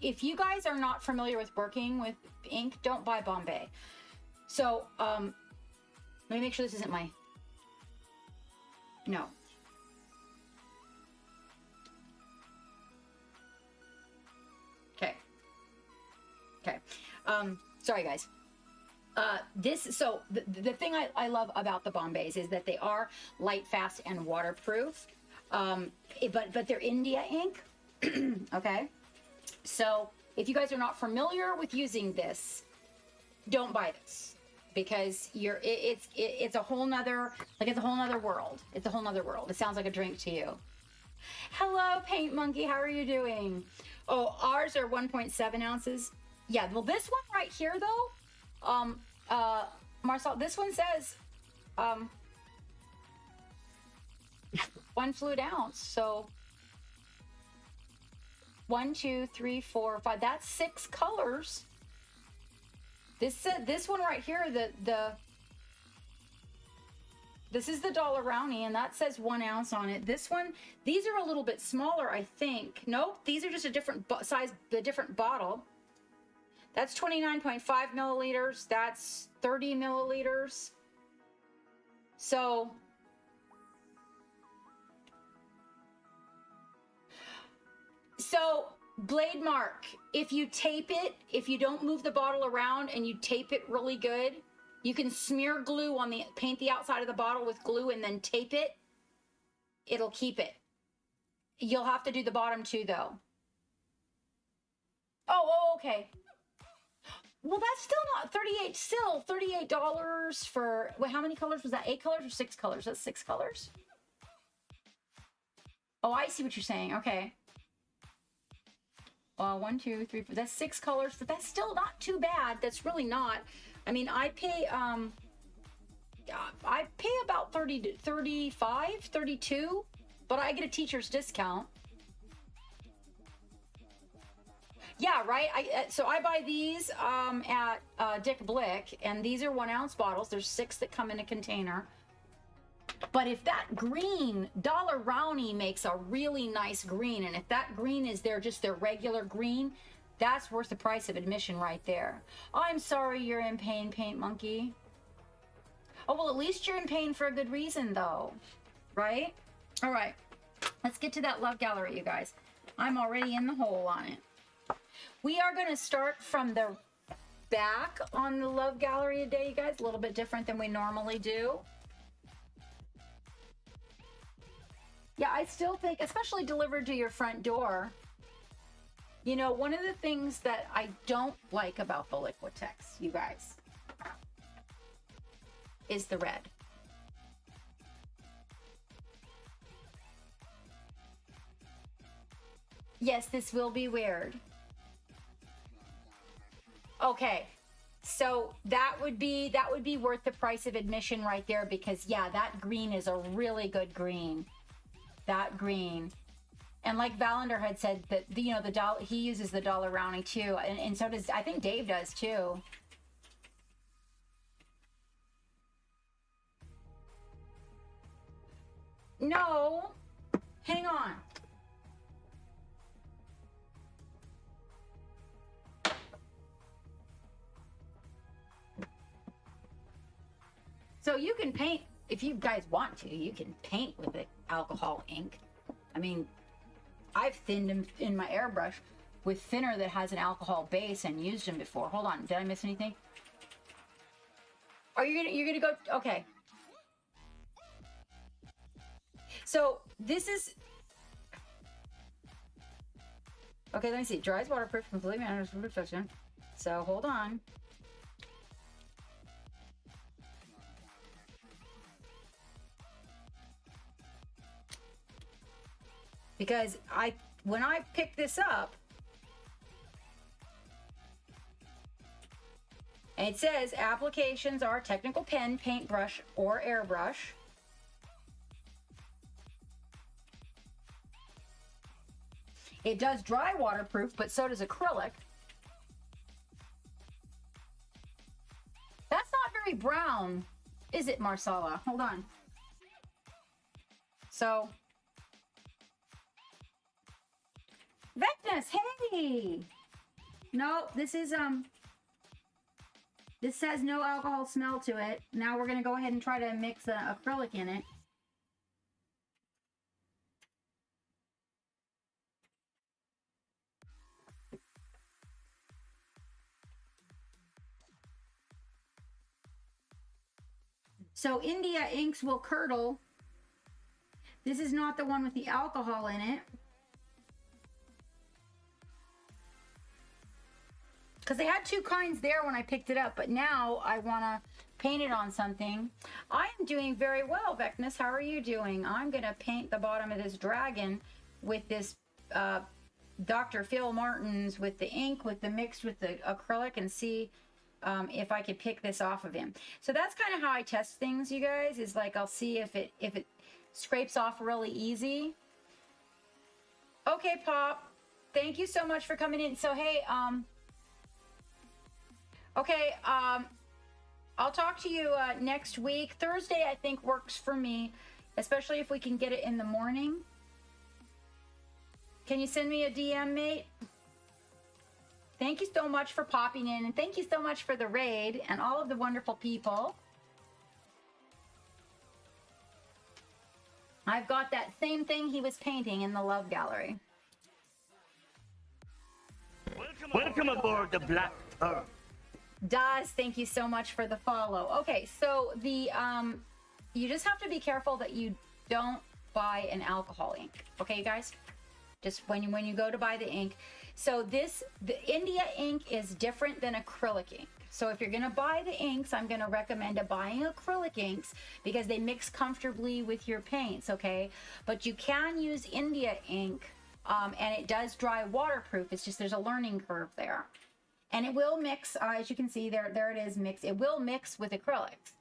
if you guys are not familiar with working with ink, don't buy Bombay. So, let me make sure this isn't my, no. Okay. Sorry guys. The thing I love about the Bombays is that they are light, fast, and waterproof. But they're India ink. Okay. So if you guys are not familiar with using this, don't buy this because it's a whole nother, like it's a whole nother world. It's a whole nother world. It sounds like a drink to you. Hello, Paint Monkey. How are you doing? Oh, ours are 1.7 ounces. Yeah. Well, this one right here though, Marcel, this one says, 1 fluid ounce. So 1, 2, 3, 4, 5. That's 6 colors. This one right here, this is the Dollar Brownie, and that says 1 ounce on it. This one, these are a little bit smaller, I think. Nope, these are just a different size, the different bottle. That's 29.5 milliliters. That's 30 milliliters. So blade mark, if you tape it, if you don't move the bottle around and you tape it really good, you can smear glue on paint the outside of the bottle with glue and then tape it. It'll keep it. You'll have to do the bottom too though. Oh, okay. Well, that's still not 38. Still $38 for, wait, how many colors was that? 8 colors or 6 colors? That's 6 colors. Oh, I see what you're saying. Okay. 1, 2, 3, 4. That's 6 colors, but that's still not too bad. That's really not. I mean, I pay about 30 to 35, 32, but I get a teacher's discount. Yeah, right. So I buy these at Dick Blick, and these are 1 ounce bottles. There's 6 that come in a container. But if that green, Dollar Rowney makes a really nice green, and if that green is just their regular green, that's worth the price of admission right there. I'm sorry you're in pain, Paint Monkey. Oh, well, at least you're in pain for a good reason, though, right? All right, let's get to that love gallery, you guys. I'm already in the hole on it. We are going to start from the back on the love gallery today, you guys. A little bit different than we normally do. Yeah, I still think, especially delivered to your front door, you know, one of the things that I don't like about the Liquitex, you guys, is the red. Yes, this will be weird. Okay, so that would be worth the price of admission right there, because yeah, that green is a really good green. That green. And like Valander had said, that you know, he uses the Dollar Rowney too, and so does, I think Dave does too. No, hang on. So you can paint, if you guys want to, you can paint with the alcohol ink. I mean, I've thinned them in my airbrush with thinner that has an alcohol base and used them before. Hold on, did I miss anything? Are you're gonna go? Okay. So this is, okay, let me see. Dries waterproof, completely under protection. So hold on. Because when I picked this up, and it says applications are technical pen, paintbrush, or airbrush. It does dry waterproof, but so does acrylic. That's not very brown, is it, Marcella? Hold on. So, Vecnus, hey! No, this is, this says no alcohol smell to it. Now we're gonna go ahead and try to mix acrylic in it. So India inks will curdle. This is not the one with the alcohol in it. Because they had 2 kinds there when I picked it up, but now I want to paint it on something. I am doing very well, Vecnus. How are you doing? I'm going to paint the bottom of this dragon with this Dr. Phil Martin's, with the ink, with the mixed with the acrylic, and see if I could pick this off of him. So that's kind of how I test things, you guys, is like I'll see if it scrapes off really easy. Okay, Pop. Thank you so much for coming in. So, hey, okay, I'll talk to you next week. Thursday, I think, works for me, especially if we can get it in the morning. Can you send me a DM, mate? Thank you so much for popping in, and thank you so much for the raid and all of the wonderful people. I've got that same thing he was painting in the Love Gallery.
Welcome aboard the Black Earth.
Daz, thank you so much for the follow. Okay, so the you just have to be careful that you don't buy an alcohol ink. Okay, you guys? Just when you go to buy the ink, So the India ink is different than acrylic ink. So if you're going to buy the inks, I'm going to recommend buying acrylic inks because they mix comfortably with your paints, okay? But you can use India ink, and it does dry waterproof. It's just there's a learning curve there. And it will mix, as you can see, there it is mixed. It will mix with acrylics.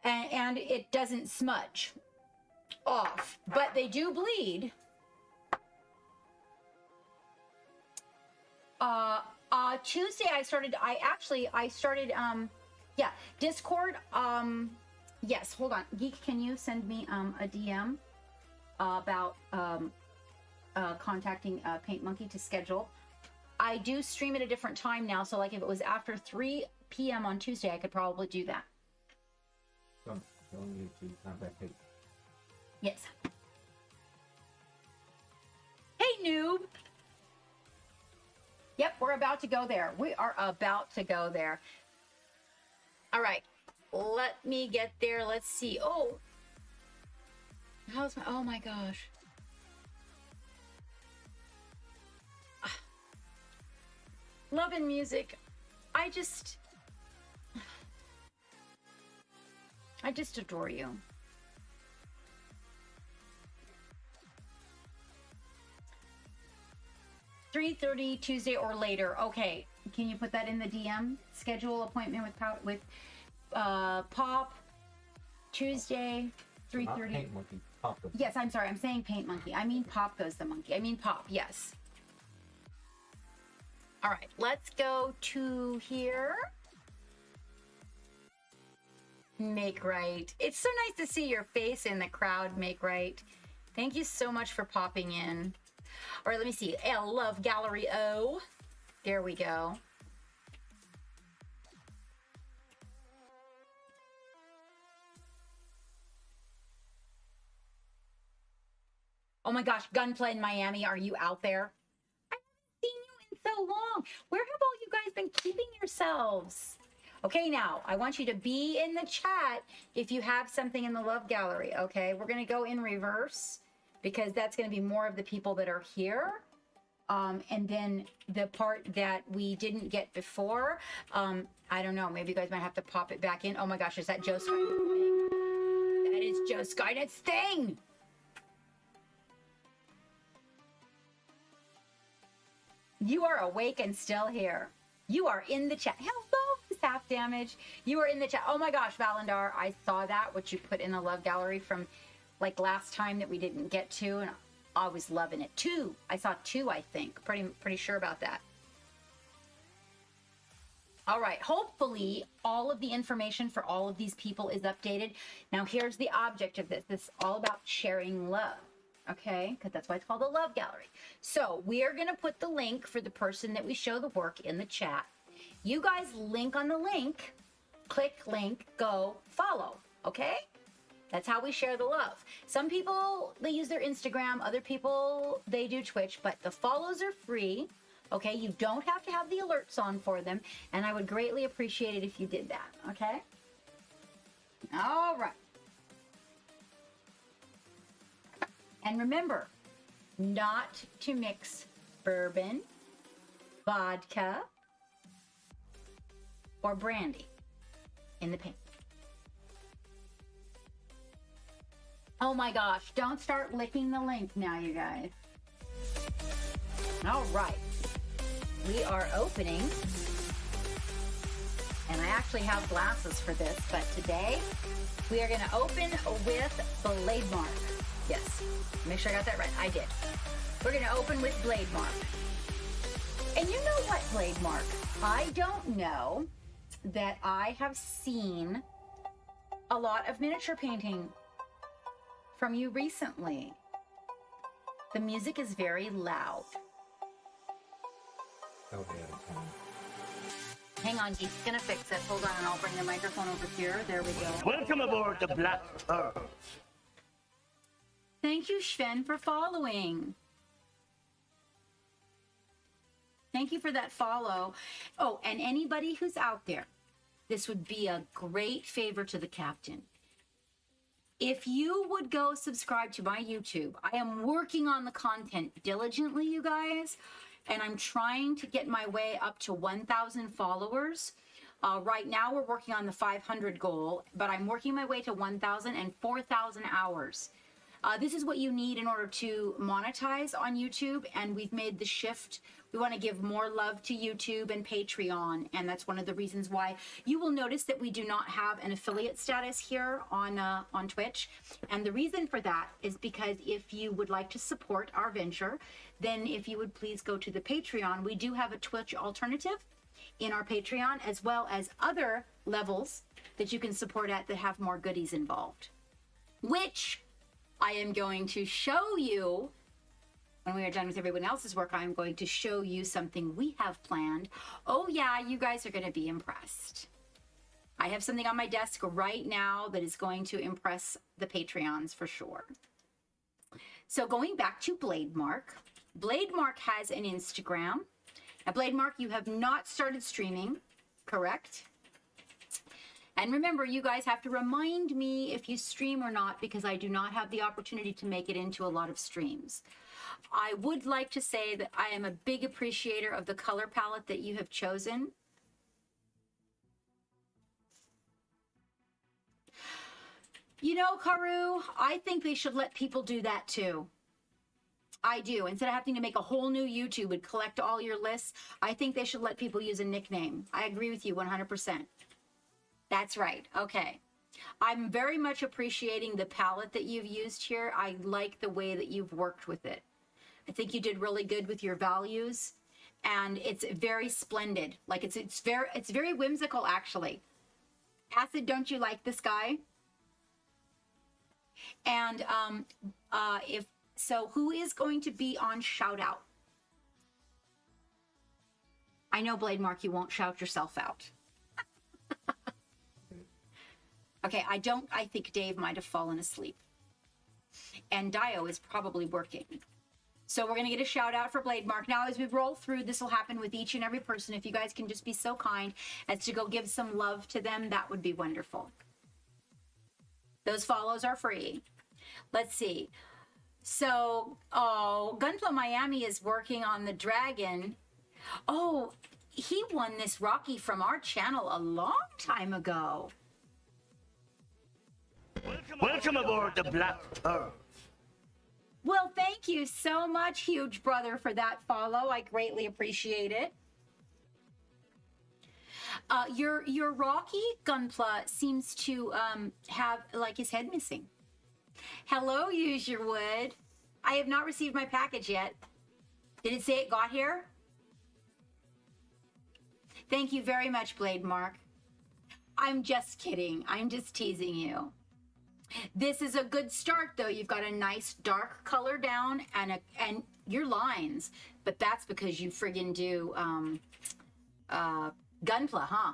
And it doesn't smudge off. But they do bleed. Tuesday I started Discord. Yes, hold on. Geek, can you send me a DM about contacting Paint Monkey to schedule? I do stream at a different time now, so like if it was after 3 p.m. on Tuesday, I could probably do that.
Don't need to contact Kate.
Yes. Hey, noob. Yep, we're about to go there. We are about to go there. All right, let me get there. Let's see. Oh, oh my gosh. Love and music. I just adore you. $3:30 Tuesday or later. Okay, can you put that in the DM? Schedule appointment with Pop Tuesday 3:30.
Paint Monkey. Pop goes.
Yes, I'm sorry. I'm saying Paint Monkey. I mean Pop goes the monkey. I mean Pop. Yes. All right, let's go to here. Make right. It's so nice to see your face in the crowd, Make right. Thank you so much for popping in. All right, let me see. L Love Gallery O. There we go. Oh my gosh, Gunplay in Miami, are you out there? I haven't seen you in so long. Where have all you guys been keeping yourselves? Okay, now, I want you to be in the chat if you have something in the Love Gallery, okay? We're going to go in reverse because that's going to be more of the people that are here. And then the part that we didn't get before, I don't know, maybe you guys might have to pop it back in. Oh my gosh, is that Joe Skynet's thing? That is Joe Skynet's thing! You are awake and still here. You are in the chat. Hello, Miss Half Damage. You are in the chat. Oh my gosh, Valendar, I saw that, what you put in the Love Gallery from like last time that we didn't get to, and I was loving it. 2. I saw 2, I think. Pretty sure about that. All right, hopefully all of the information for all of these people is updated. Now here's the object of this. This is all about sharing love. Okay, because that's why it's called a Love Gallery. So we are going to put the link for the person that we show the work in the chat. You guys link on the link, click link, go follow. Okay, that's how we share the love. Some people, they use their Instagram. Other people, they do Twitch, but the follows are free. Okay, you don't have to have the alerts on for them, and I would greatly appreciate it if you did that. Okay, all right. And remember, not to mix bourbon, vodka, or brandy in the paint. Oh my gosh, don't start licking the link now, you guys. All right. We are opening. And I actually have glasses for this, but today we are going to open with Blade Mark. Yes, make sure I got that right. I did. We're going to open with Blade Mark. And you know what, Blade Mark? I don't know that I have seen a lot of miniature painting from you recently. The music is very loud. Hang on, he's going to fix it. Hold on, and I'll bring the microphone over here. There we go.
Welcome aboard the Black Earth.
Thank you, Sven, for following. Thank you for that follow. Oh, and anybody who's out there, this would be a great favor to the captain. If you would go subscribe to my YouTube, I am working on the content diligently, you guys. and I'm trying to get my way up to 1,000 followers. Right now, we're working on the 500 goal, but I'm working my way to 1,000 and 4,000 hours. This is what you need in order to monetize on YouTube, and we've made the shift. We want to give more love to YouTube and Patreon, and that's one of the reasons why you will notice that we do not have an affiliate status here on Twitch. And the reason for that is because if you would like to support our venture, then if you would please go to the Patreon. We do have a Twitch alternative in our Patreon, as well as other levels that you can support at that have more goodies involved, which I am going to show you when we are done with everyone else's work. I am going to show you something we have planned. Oh yeah, you guys are going to be impressed. I have something on my desk right now that is going to impress the Patreons for sure. So going back to Blade Mark. Blade Mark has an Instagram. Now, Blade Mark, you have not started streaming, correct? And remember, you guys have to remind me if you stream or not, because I do not have the opportunity to make it into a lot of streams. I would like to say that I am a big appreciator of the color palette that you have chosen. You know, Karu, I think they should let people do that too. I do. Instead of having to make a whole new YouTube and collect all your lists, I think they should let people use a nickname. I agree with you 100%. That's right. Okay. I'm very much appreciating the palette that you've used here. I like the way that you've worked with it. I think you did really good with your values, and it's very splendid. Like it's very whimsical, actually. Acid, don't you like this guy? And so who is going to be on shout out? I know, Blade Mark, you won't shout yourself out. Okay, I think Dave might have fallen asleep. And Dio is probably working. So we're going to get a shout out for Blade Mark. Now, as we roll through, this will happen with each and every person. If you guys can just be so kind as to go give some love to them, that would be wonderful. Those follows are free. Let's see. So, Gunpla Miami is working on the dragon. Oh, he won this Rocky from our channel a long time ago.
Welcome aboard the Black Earth.
Well, thank you so much, huge brother, for that follow. I greatly appreciate it. Your Rocky Gunpla seems to have like his head missing. Hello, Use Your Wood. I have not received my package yet. Did it say it got here? Thank you very much, Blade Mark. I'm just kidding. I'm just teasing you. This is a good start, though. You've got a nice dark color down and your lines, but that's because you friggin' do Gunpla, huh?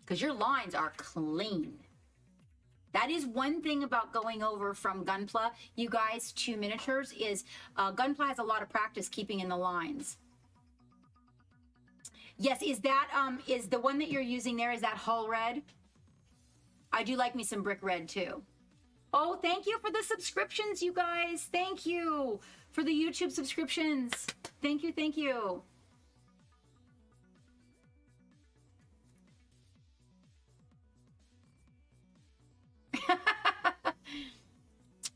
Because your lines are clean. That is one thing about going over from Gunpla, you guys, to miniatures is Gunpla has a lot of practice keeping in the lines. Yes, is that is the one that you're using there, is that Hull Red? I do like me some Brick Red too. Oh, thank you for the subscriptions, you guys. Thank you for the YouTube subscriptions. Thank you, thank you.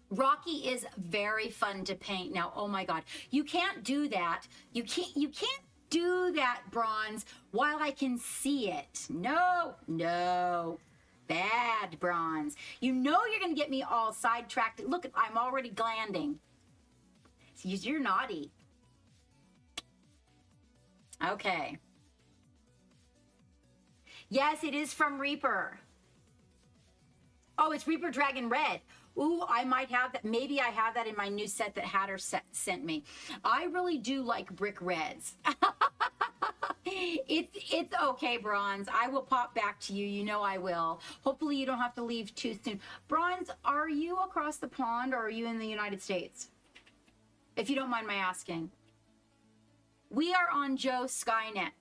Rocky is very fun to paint. Now, oh my God, you can't do that. You can't do that, Bronze, while I can see it. No, no. Bad, Bronze. You know you're going to get me all sidetracked. Look, I'm already glanding. You're naughty. Okay. Yes, it is from Reaper. Oh, it's Reaper Dragon Red. Ooh, I might have that. Maybe I have that in my new set that Hatter sent me. I really do like Brick Reds. It's okay, Bronze. I will pop back to you. You know I will. Hopefully you don't have to leave too soon. Bronze, are you across the pond or are you in the United States? If you don't mind my asking. We are on Joe Skynet.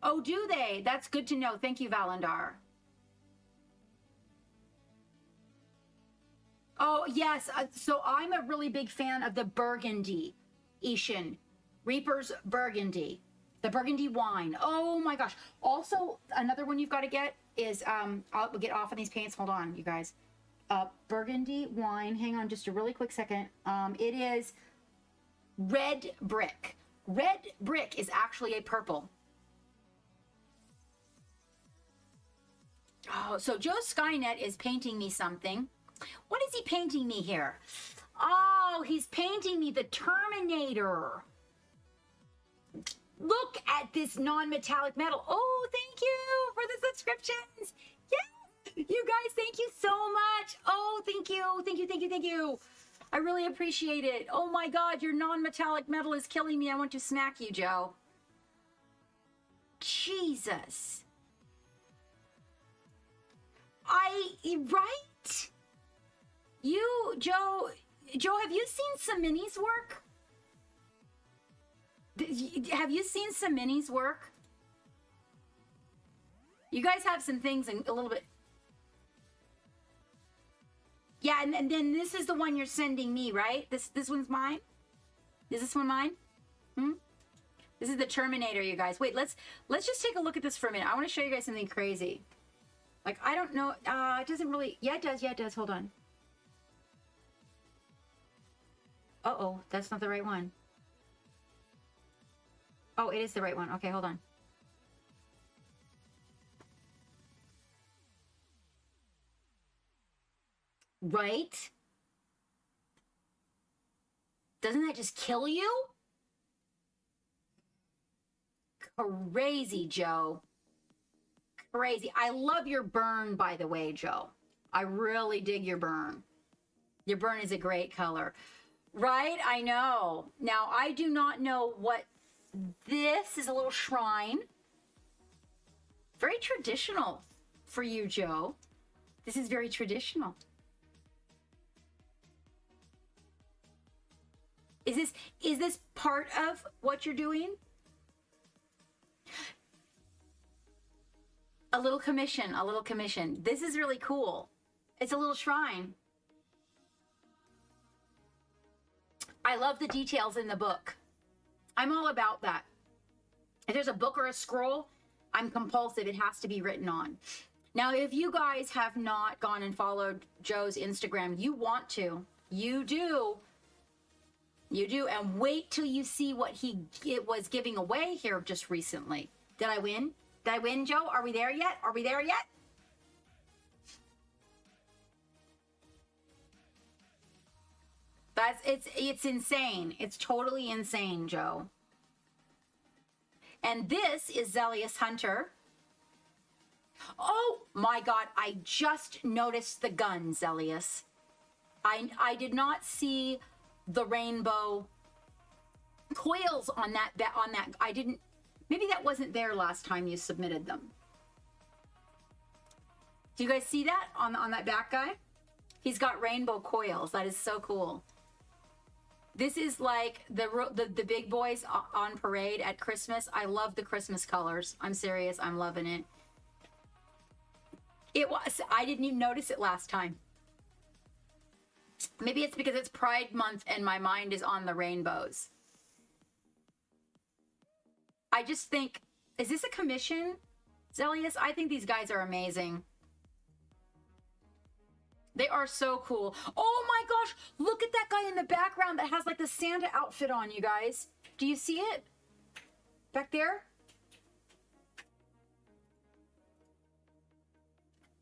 Oh, do they? That's good to know. Thank you, Valandar. Oh, yes. So I'm a really big fan of the Burgundy, Ishin. Reaper's Burgundy. The Burgundy wine. Oh my gosh. Also, another one you've got to get is, I'll get off on these paints. Hold on, you guys. Burgundy wine. Hang on just a really quick second. It is red brick. Red brick is actually a purple. Oh, so Joe Skynet is painting me something. What is he painting me here? Oh, he's painting me the Terminator. Look at this non-metallic metal. Oh, thank you for the subscriptions. Yes, you guys, thank you so much. Oh, thank you, thank you, thank you, thank you. I really appreciate it. Oh my God, your non-metallic metal is killing me. I want to smack you, Joe. Jesus. Right? You, Joe, have you seen Samini's work? Have you seen Samini's work? You guys have some things in a little bit. Yeah, and then this is the one you're sending me, right? This one's mine? Is this one mine? This is the Terminator, you guys. Wait, let's just take a look at this for a minute. I want to show you guys something crazy. Like, I don't know. It doesn't really. Yeah, it does. Yeah, it does. Hold on. Uh-oh, that's not the right one. Oh, it is the right one. Okay, hold on. Right? Doesn't that just kill you? Crazy, Joe. Crazy. I love your burn, by the way, Joe. I really dig your burn. Your burn is a great color. Right? I know. Now, I do not know what this is. A little shrine. Very traditional for you, Joe. This is very traditional. Is this part of what you're doing? A little commission, a little commission. This is really cool. It's a little shrine. I love the details in the book. I'm all about that. If there's a book or a scroll, I'm compulsive. It has to be written on. Now, if you guys have not gone and followed Joe's Instagram, you want to. You do. You do. And wait till you see what it was giving away here just recently. Did I win? Did I win, Joe? Are we there yet? Are we there yet? It's insane. It's totally insane, Joe. And this is Zelius Hunter. Oh my God, I just noticed the gun, Zelius. I did not see the rainbow coils on that. I didn't. Maybe that wasn't there last time you submitted them. Do you guys see that on that back guy? He's got rainbow coils. That is so cool. This is like the big boys on parade at Christmas. I love the Christmas colors. I'm serious. I'm loving it. I didn't even notice it last time. Maybe it's because it's Pride Month and my mind is on the rainbows. I just think, is this a commission, Zelius? I think these guys are amazing. They are so cool. Oh my gosh, look at that guy in the background that has like the Santa outfit on, you guys. Do you see it? Back there?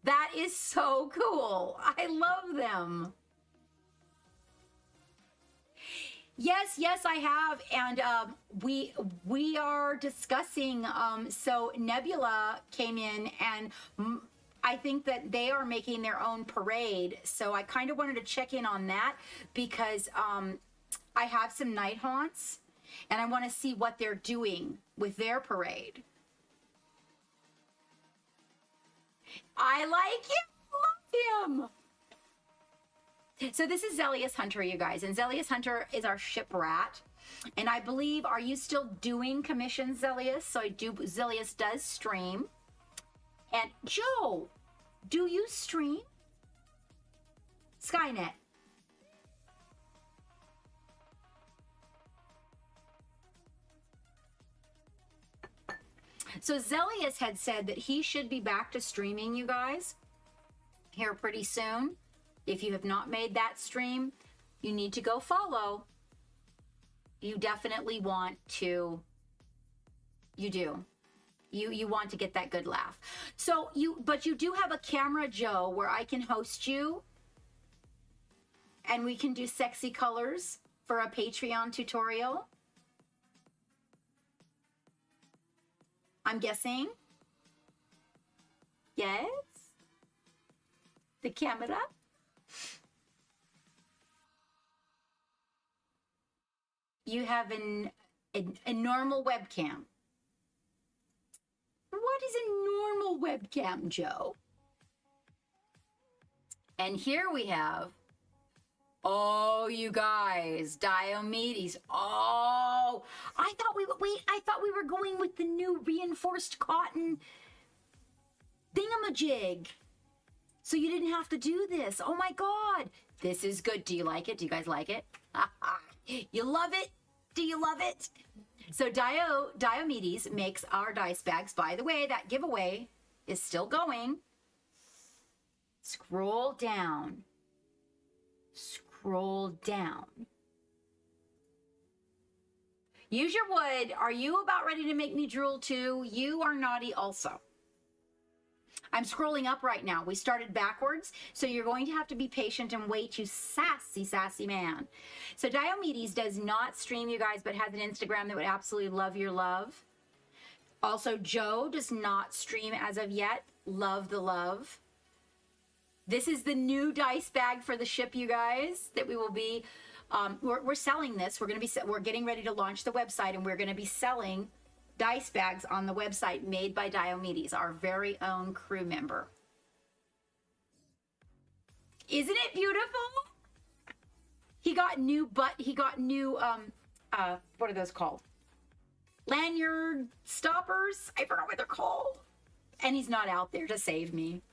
That is so cool. I love them. Yes, I have, and we are discussing. So Nebula came in, and I think that they are making their own parade. So I kind of wanted to check in on that because I have some night haunts, and I want to see what they're doing with their parade. I like him. Love him. So this is Zelius Hunter, you guys, and Zelius Hunter is our ship rat. And I believe, are you still doing commissions, Zelius? So Zelius does stream. And Joe, do you stream? Skynet, So Zelius had said that he should be back to streaming, you guys, here pretty soon. If you have not made that stream, you need to go follow. You definitely want to. You do. You want to get that good laugh. So but you do have a camera, Joe, where I can host you and we can do sexy colors for a Patreon tutorial. I'm guessing. Yes. The camera. You have a normal webcam. What is a normal webcam, Joe? And here we have, oh, you guys, Diomedes. Oh, I thought we were going with the new reinforced cotton thingamajig. So you didn't have to do this. Oh my God. This is good. Do you like it? Do you guys like it? You love it? Do you love it? So Diomedes makes our dice bags. By the way, that giveaway is still going. Scroll down. Scroll down. Use your wood. Are you about ready to make me drool too? You are naughty also. I'm scrolling up right now. We started backwards, so you're going to have to be patient and wait, you sassy, sassy man. So Diomedes does not stream, you guys, but has an Instagram that would absolutely love your love. Also, Joe does not stream as of yet. Love the love. This is the new dice bag for the ship, you guys, that we will be, we're selling this. We're getting ready to launch the website, and we're going to be selling dice bags on the website made by Diomedes, our very own crew member. Isn't it beautiful? He got new what are those called? Lanyard stoppers? I forgot what they're called. And he's not out there to save me.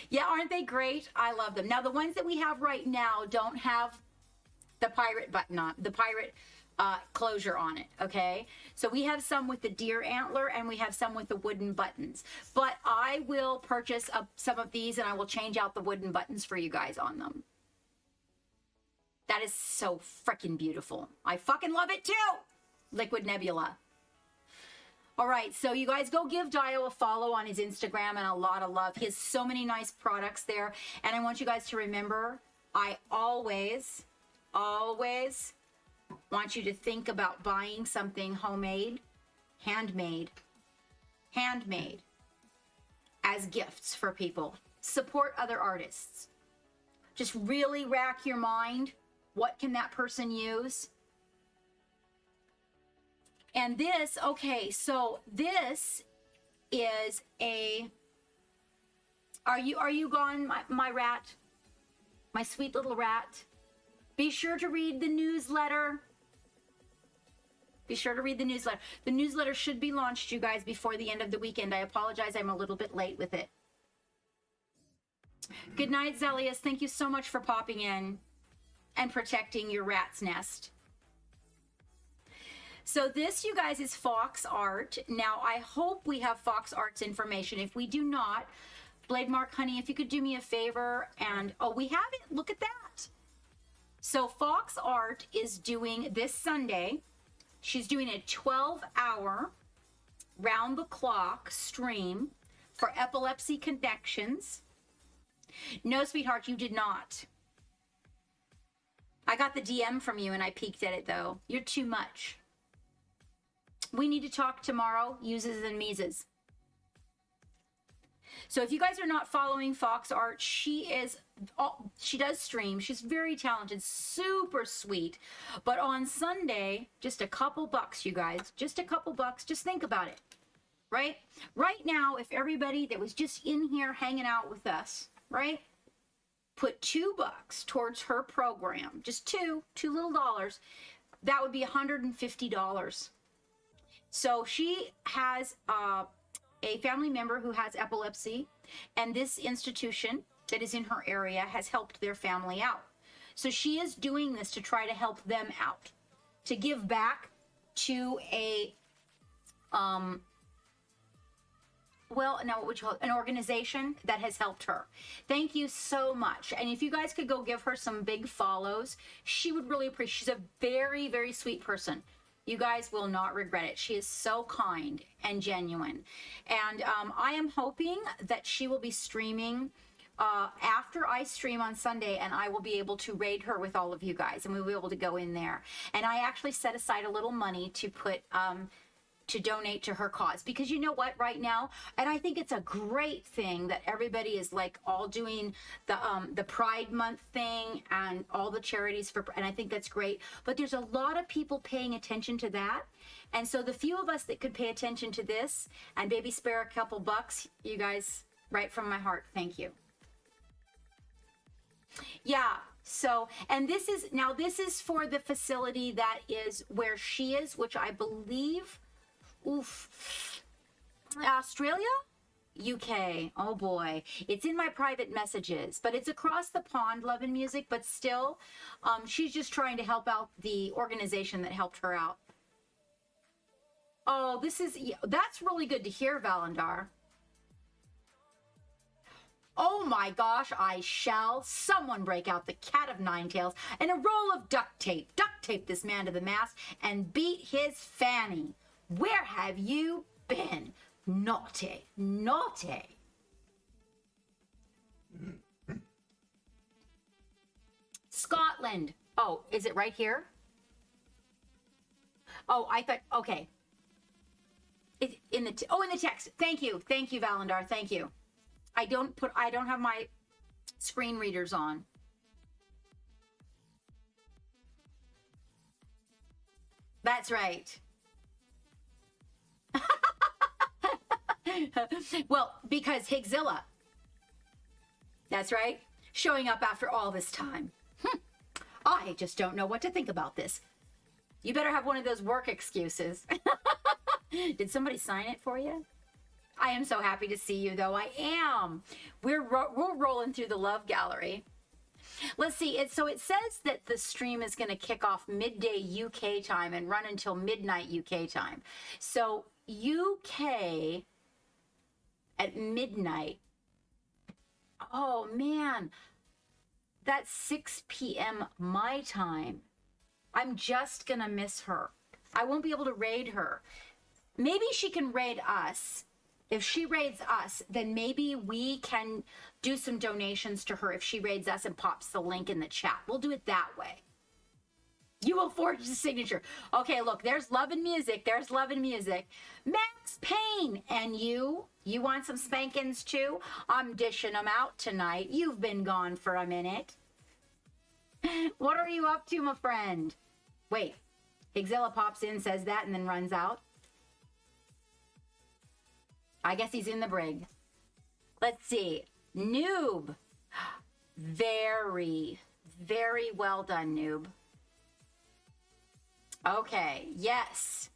Yeah, aren't they great? I love them. Now, the ones that we have right now don't have the pirate button on, the pirate closure on it, okay? So we have some with the deer antler and we have some with the wooden buttons. But I will purchase some of these and I will change out the wooden buttons for you guys on them. That is so freaking beautiful. I fucking love it too. Liquid Nebula. All right, so you guys go give Dio a follow on his Instagram and a lot of love. He has so many nice products there. And I want you guys to remember, I always want you to think about buying something homemade, handmade, as gifts for people. Support other artists. Just really rack your mind. What can that person use? And this, okay, so this is a, are you gone, my rat? My sweet little rat? Be sure to read the newsletter. Be sure to read the newsletter. The newsletter should be launched, you guys, before the end of the weekend. I apologize, I'm a little bit late with it. Good night, Zelius. Thank you so much for popping in and protecting your rat's nest. So this, you guys, is Fox Art. Now, I hope we have Fox Art's information. If we do not, Blade Mark, honey, if you could do me a favor and, oh, we have it. Look at that. So Fox Art is doing this Sunday. She's doing a 12-hour round-the-clock stream for Epilepsy Connections. No, sweetheart, you did not. I got the DM from you and I peeked at it, though. You're too much. We need to talk tomorrow, uses and Mises. So if you guys are not following Fox Art, she does stream. She's very talented, super sweet. But on Sunday, just a couple bucks, you guys, just a couple bucks. Just think about it, right? Right now, if everybody that was just in here hanging out with us, right, put $2 towards her program, just two little dollars, that would be $150. So she has a family member who has epilepsy, and this institution that is in her area has helped their family out. So she is doing this to try to help them out, to give back to a well, now what would you call it? An organization that has helped her. Thank you so much. And if you guys could go give her some big follows, she would really appreciate. She's a very, very sweet person. You guys will not regret it. She is so kind and genuine. And I am hoping that she will be streaming after I stream on Sunday, and I will be able to raid her with all of you guys, and we'll be able to go in there. And I actually set aside a little money to put to donate to her cause, because you know what, right now, and I think it's a great thing that everybody is like all doing the Pride Month thing and all the charities for, and I think that's great. But there's a lot of people paying attention to that, and so the few of us that could pay attention to this and maybe spare a couple bucks, you guys, right from my heart, thank you. Yeah. So, and this is for the facility that is where she is, which I believe, Australia, UK. Oh boy, it's in my private messages, but it's across the pond, Love and Music. But still, she's just trying to help out the organization that helped her out. Oh, that's really good to hear, Valandar. Oh my gosh, I shall. Someone break out the cat of nine tails and a roll of duct tape. Duct tape this man to the mast and beat his fanny. Where have you been? Naughty, naughty. Scotland. Oh, is it right here? Oh, I thought, okay. It's in the text. Thank you, Valandar. Thank you. I don't have my screen readers on. That's right. Well, because Higzilla. That's right. Showing up after all this time. I just don't know what to think about this. You better have one of those work excuses. Did somebody sign it for you? I am so happy to see you, though. I am. We're rolling through the love gallery. Let's see. So it says that the stream is going to kick off midday UK time and run until midnight UK time. So UK at midnight. Oh, man. That's 6 p.m. my time. I'm just going to miss her. I won't be able to raid her. Maybe she can raid us. If she raids us, then maybe we can do some donations to her if she raids us and pops the link in the chat. We'll do it that way. You will forge the signature. Okay, look, there's Love and Music. There's Love and Music. Max Payne. And you want some spankings too? I'm dishing them out tonight. You've been gone for a minute. What are you up to, my friend? Wait, Higzilla pops in, says that, and then runs out. I guess he's in the brig. Let's see. Noob. Very, very well done, Noob. Okay, yes.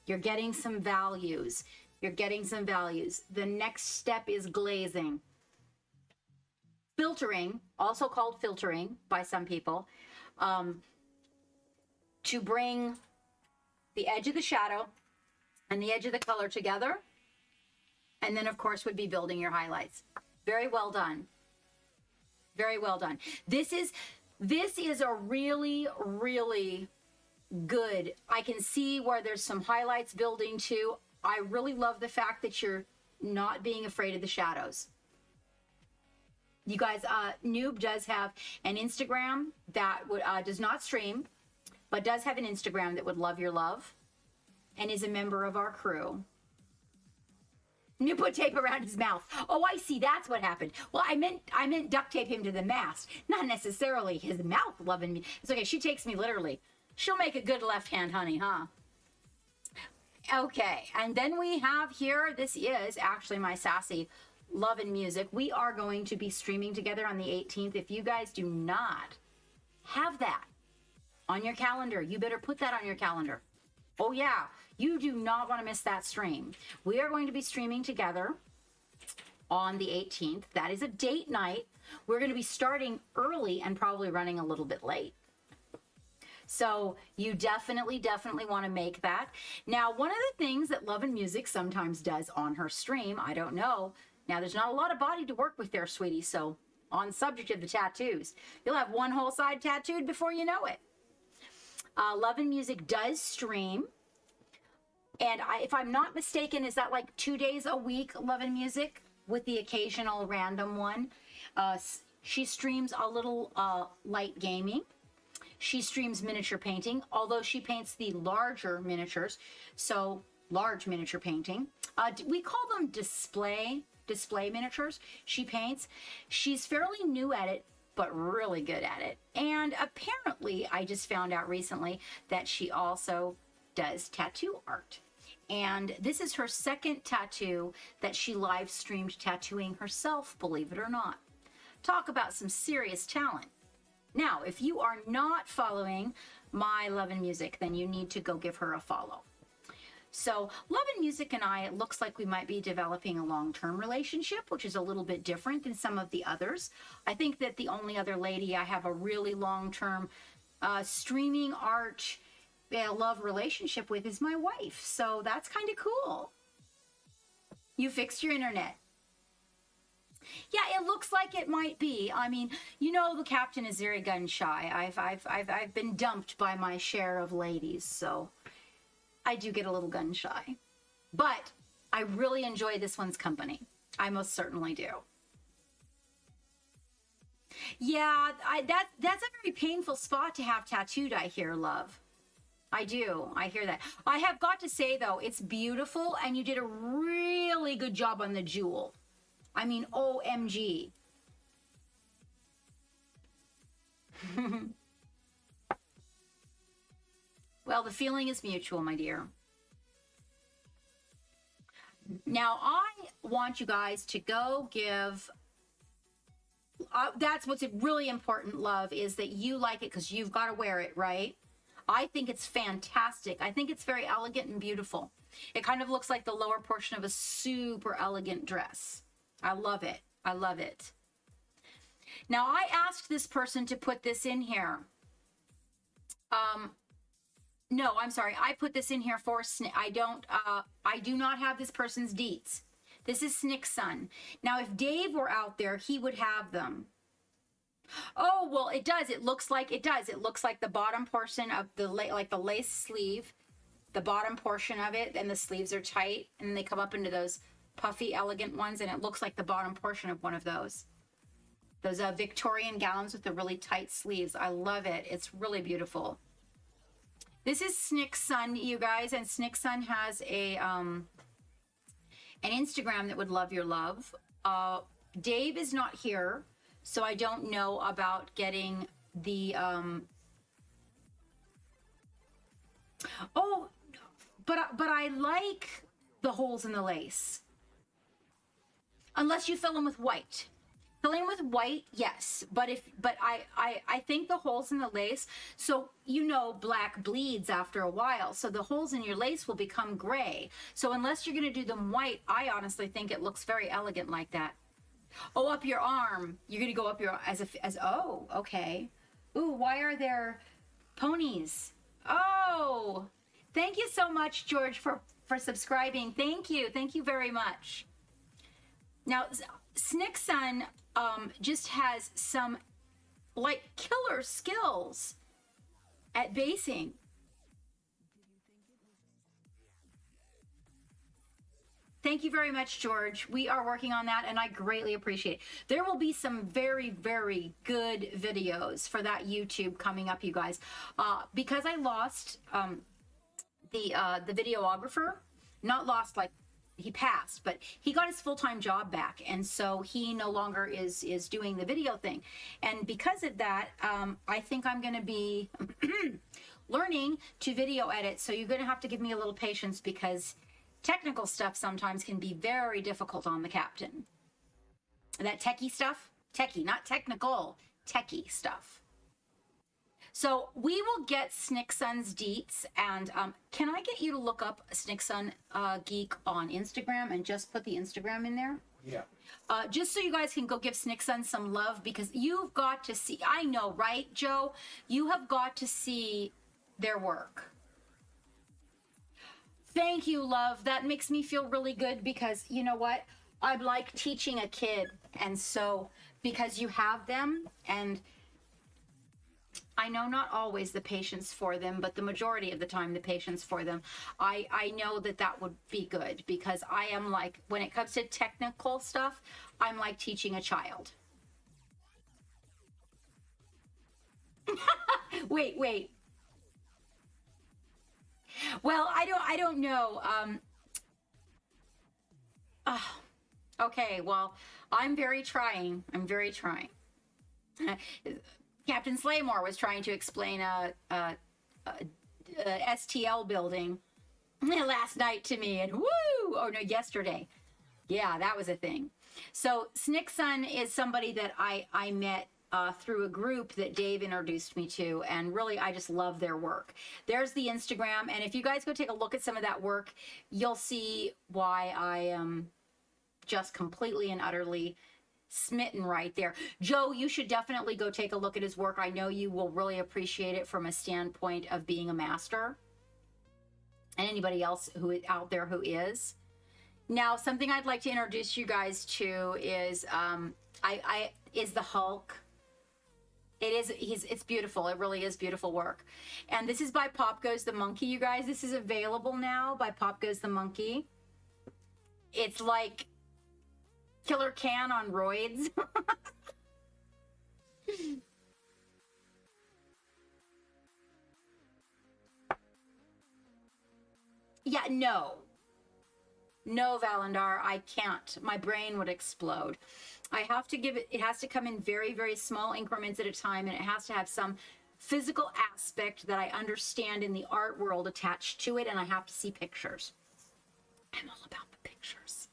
You're getting some values. You're getting some values. The next step is glazing. Filtering, also called filtering by some people, to bring the edge of the shadow and the edge of the color together. And then, of course, would be building your highlights. Very well done. Very well done. This is a really, really good. I can see where there's some highlights building too. I really love the fact that you're not being afraid of the shadows. You guys, Noob does have an Instagram that does not stream, but does have an Instagram that would love your love and is a member of our crew. You put tape around his mouth. Oh, I see. That's what happened. Well, I meant duct tape him to the mast, not necessarily his mouth loving me. It's okay. She takes me literally. She'll make a good left-hand honey, huh? Okay. And then we have here, this is actually my sassy Love and Music. We are going to be streaming together on the 18th. If you guys do not have that on your calendar, you better put that on your calendar. Oh, yeah. You do not want to miss that stream. We are going to be streaming together on the 18th. That is a date night. We're going to be starting early and probably running a little bit late. So you definitely want to make that. Now, one of the things that Love and Music sometimes does on her stream, I don't know. Now, there's not a lot of body to work with there, sweetie. So on subject of the tattoos, you'll have one whole side tattooed before you know it. Love and Music does stream. And if I'm not mistaken, is that like 2 days a week, Love and Music, with the occasional random one? She streams a little light gaming. She streams miniature painting, although she paints the larger miniatures. So large miniature painting. We call them display miniatures. She paints. She's fairly new at it, but really good at it. And apparently, I just found out recently that she also does tattoo art. And this is her second tattoo that she live streamed tattooing herself, believe it or not. Talk about some serious talent. Now, if you are not following my Love and Music, then you need to go give her a follow. So Love and Music and I, it looks like we might be developing a long-term relationship, which is a little bit different than some of the others. I think that the only other lady I have a really long-term streaming art love relationship with is my wife. So that's kind of cool. You fixed your internet. Yeah, it looks like it might be. I mean, you know, the captain is very gun shy. I've been dumped by my share of ladies, so I do get a little gun shy. But I really enjoy this one's company. I most certainly do. Yeah, that's a very painful spot to have tattooed, I hear, love. I do. I hear that. I have got to say, though, it's beautiful, and you did a really good job on the jewel. I mean, OMG. Well, the feeling is mutual, my dear. Now, I want you guys to go give... that's what's really important, love, is that you like it because you've got to wear it, right? I think it's fantastic. I think it's very elegant and beautiful. It kind of looks like the lower portion of a super elegant dress. I love it. I love it. Now, I asked this person to put this in here. No, I'm sorry. I put this in here for I do not have this person's deets. This is Snick's son. Now, if Dave were out there, he would have them. Oh, well, it does. It looks like it does. It looks like the bottom portion of the like the lace sleeve, the bottom portion of it, and the sleeves are tight, and they come up into those puffy, elegant ones, and it looks like the bottom portion of one of those Victorian gowns with the really tight sleeves. I love it. It's really beautiful. This is Snick's son, you guys, and Snick's son has a an Instagram that would love your love. Dave is not here, so I don't know about getting the oh, but I like the holes in the lace. Unless you fill them with white. Filling with white, yes. But I think the holes in the lace, so you know black bleeds after a while. So the holes in your lace will become gray. So unless you're gonna do them white, I honestly think it looks very elegant like that. Oh, up your arm. You're gonna go up your oh, okay. Ooh, why are there ponies? Oh, thank you so much, George, for subscribing. Thank you very much. Now, Snick's son just has some like killer skills at basing. Thank you very much, George. We are working on that, and I greatly appreciate it. There will be some very, very good videos for that YouTube coming up, you guys. Because I lost the videographer, not lost like he passed, but he got his full-time job back, and so he no longer is doing the video thing. And because of that, I think I'm going to be learning to video edit. So you're going to have to give me a little patience because technical stuff sometimes can be very difficult on the captain. That techie stuff, techie, not technical, techie stuff. So we will get Snick's son's deets, and can I get you to look up Snick's son Geek on Instagram and just put the Instagram in there?
Yeah.
Just so you guys can go give Snick's son some love, because you've got to see, I know, right, Joe? You have got to see their work. Thank you, love. That makes me feel really good because you know what? I like teaching a kid. And so because you have them, and I know not always the patience for them, but the majority of the time the patience for them, I know that that would be good because I am like, when it comes to technical stuff, I'm like teaching a child. Wait. Well, I don't know. Okay, well, I'm very trying. Captain Slaymore was trying to explain a STL building last night to me, and yesterday. Yeah, that was a thing. So Snickson is somebody that I met through a group that Dave introduced me to, and really I just love their work. There's the Instagram, and if you guys go take a look at some of that work, you'll see why I am just completely and utterly smitten right there. Joe, you should definitely go take a look at his work. I know you will really appreciate it from a standpoint of being a master, and anybody else who is out there who is. Now, something I'd like to introduce you guys to is is the Hulk. It's beautiful. It really is beautiful work. And this is by Pop Goes the Monkey, you guys. This is available now by Pop Goes the Monkey. It's like Killer Can on roids. Yeah, no, Valandar, I can't. My brain would explode. I have to give it has to come in very, very small increments at a time, and it has to have some physical aspect that I understand in the art world attached to it, and I have to see pictures. I'm all about the pictures.